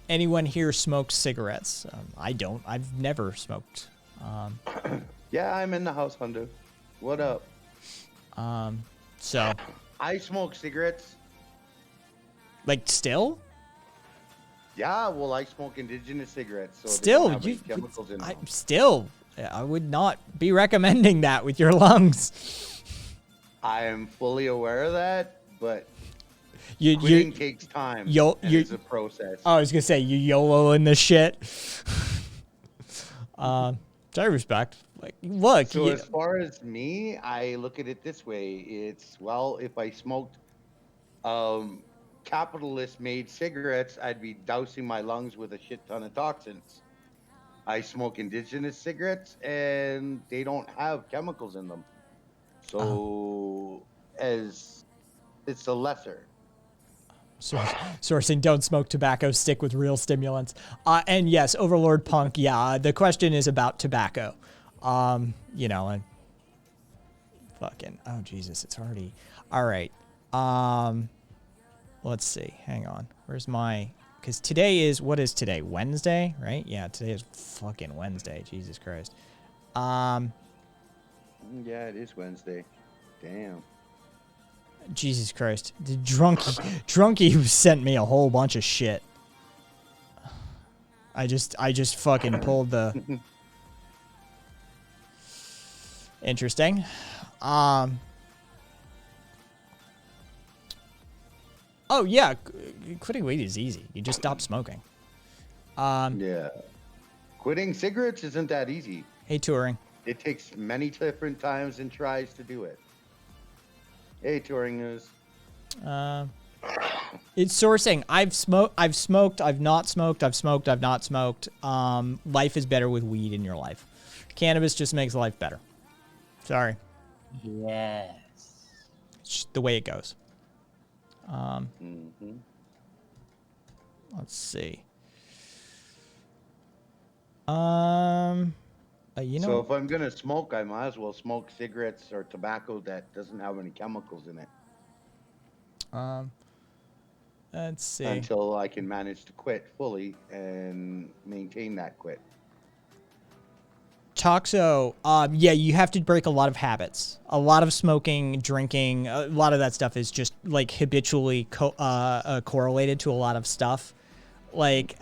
[SPEAKER 2] anyone here smokes cigarettes? I don't. I've never smoked.
[SPEAKER 8] Yeah, I'm in the house, Hunter. What up?
[SPEAKER 2] So.
[SPEAKER 8] I smoke cigarettes.
[SPEAKER 2] Like still?
[SPEAKER 8] Yeah, well, I smoke indigenous cigarettes, so
[SPEAKER 2] still,
[SPEAKER 8] they don't have any chemicals in them.
[SPEAKER 2] I would not be recommending that with your lungs.
[SPEAKER 8] I am fully aware of that, but quitting takes time. It's a process.
[SPEAKER 2] I was gonna say you YOLO-ing this shit. I respect. Like, look.
[SPEAKER 8] So as far as me, I look at it this way: it's if I smoked Capitalists made cigarettes, I'd be dousing my lungs with a shit ton of toxins. I smoke indigenous cigarettes, and they don't have chemicals in them. So, as it's the lesser.
[SPEAKER 2] Sourcing, don't smoke tobacco, stick with real stimulants. And yes, Overlord Punk, yeah, the question is about tobacco. You know, and fucking, oh Jesus, it's already, all right. Let's see, hang on. Where's my, because today is, what is today? Wednesday, right? Yeah, today is fucking Wednesday, Jesus Christ.
[SPEAKER 8] Yeah, it is Wednesday. Damn.
[SPEAKER 2] Jesus Christ. The drunkie who sent me a whole bunch of shit. I just fucking pulled the interesting. Oh yeah, quitting weed is easy. You just stop smoking.
[SPEAKER 8] Yeah. Quitting cigarettes isn't that easy.
[SPEAKER 2] Hey, Touring.
[SPEAKER 8] It takes many different times and tries to do it. Hey, Touring News.
[SPEAKER 2] It's sourcing. I've smoked, I've not smoked, I've smoked, I've not smoked. Life is better with weed in your life. Cannabis just makes life better. Sorry.
[SPEAKER 5] Yes.
[SPEAKER 2] It's just the way it goes. Let's see. You know,
[SPEAKER 8] so if I'm gonna smoke, I might as well smoke cigarettes or tobacco that doesn't have any chemicals in it.
[SPEAKER 2] Let's see.
[SPEAKER 8] Until I can manage to quit fully and maintain that quit.
[SPEAKER 2] Toxo, yeah, you have to break a lot of habits. A lot of smoking, drinking, a lot of that stuff is just like habitually correlated to a lot of stuff. Like,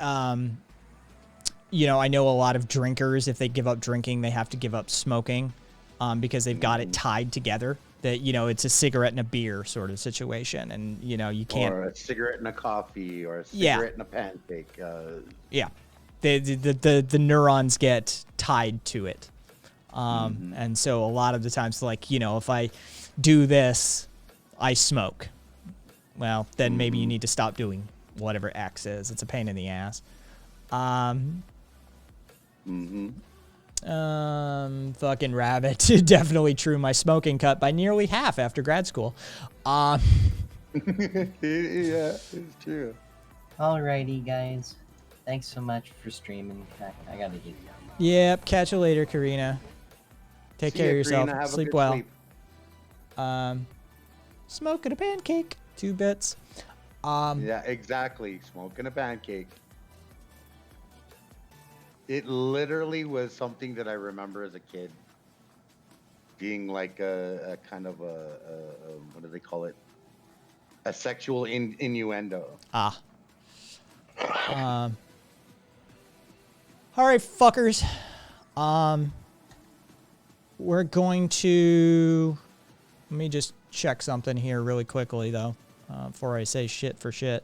[SPEAKER 2] you know, I know a lot of drinkers, if they give up drinking, they have to give up smoking because they've got it tied together. That, you know, it's a cigarette and a beer sort of situation. And, you know, you can't.
[SPEAKER 8] Or a cigarette and a coffee or a cigarette and a pancake.
[SPEAKER 2] Yeah. The neurons get tied to it. And so a lot of the times, like, you know, if I do this, I smoke. Well, then maybe you need to stop doing whatever X is. It's a pain in the ass. Fucking rabbit. Definitely true. My smoking cut by nearly half after grad school.
[SPEAKER 8] Yeah, it's true.
[SPEAKER 14] Alrighty, guys. Thanks so much for streaming. I gotta get you.
[SPEAKER 2] Yep. Catch you later, Karina. Take care of yourself.
[SPEAKER 8] Karina. Have a
[SPEAKER 2] Sleep
[SPEAKER 8] good
[SPEAKER 2] well.
[SPEAKER 8] sleep.
[SPEAKER 2] Smoking a pancake. 2 bits.
[SPEAKER 8] Yeah, exactly. Smoking a pancake. It literally was something that I remember as a kid. Being like a kind of a what do they call it? A sexual innuendo.
[SPEAKER 2] All right, fuckers. We're going to... Let me just check something here really quickly, though, before I say shit for shit.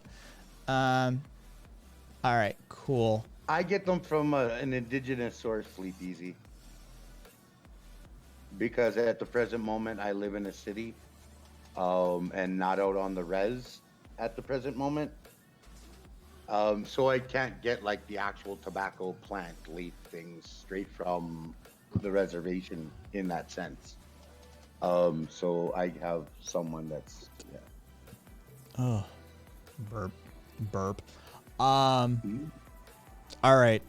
[SPEAKER 2] All right, cool.
[SPEAKER 8] I get them from an indigenous source, Sleep Easy. Because at the present moment, I live in a city and not out on the res at the present moment. So I can't get like the actual tobacco plant leaf things straight from the reservation in that sense. So I have someone that's, yeah.
[SPEAKER 2] Oh, burp. All right,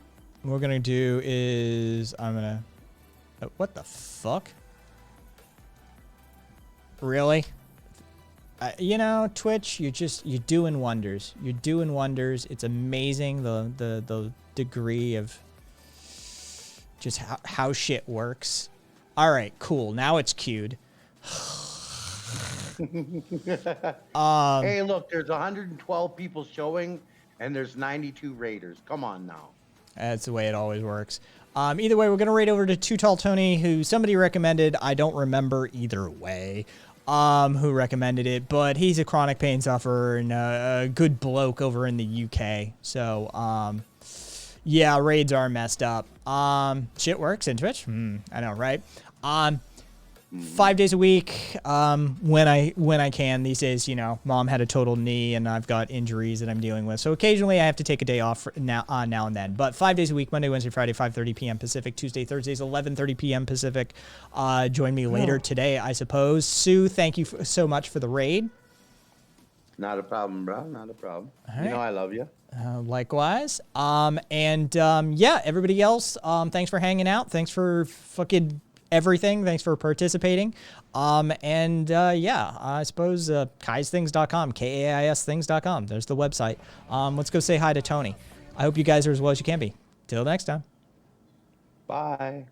[SPEAKER 2] what we're gonna do is I'm gonna. What the fuck? Really? You know, Twitch, you're doing wonders. You're doing wonders. It's amazing the degree of just how shit works. All right, cool. Now it's queued.
[SPEAKER 8] Hey, look, there's 112 people showing, and there's 92 raiders. Come on now.
[SPEAKER 2] That's the way it always works. Either way, we're going to raid over to Too Tall Tony, who somebody recommended. I don't remember either way who recommended it, but he's a chronic pain sufferer and a good bloke over in the UK. So, yeah, raids are messed up. Shit works in Twitch. I know, right? 5 days a week, when I can. These days, you know, mom had a total knee and I've got injuries that I'm dealing with. So occasionally I have to take a day off now and then. But 5 days a week, Monday, Wednesday, Friday, 5:30 p.m. Pacific, Tuesday, Thursdays, 11:30 p.m. Pacific. Join me later today, I suppose. Sue, thank you so much for the raid.
[SPEAKER 8] Not a problem, bro. Not a problem.
[SPEAKER 2] All
[SPEAKER 8] You know
[SPEAKER 2] right.
[SPEAKER 8] I love you.
[SPEAKER 2] Likewise. Yeah, everybody else, thanks for hanging out. Thanks for fucking everything. Thanks for participating. Yeah, I suppose kaisthings.com, KAISthings.com. There's the website. Let's go say hi to Tony. I hope you guys are as well as you can be. Till next time.
[SPEAKER 8] Bye.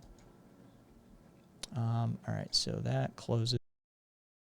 [SPEAKER 2] All right, so that closes.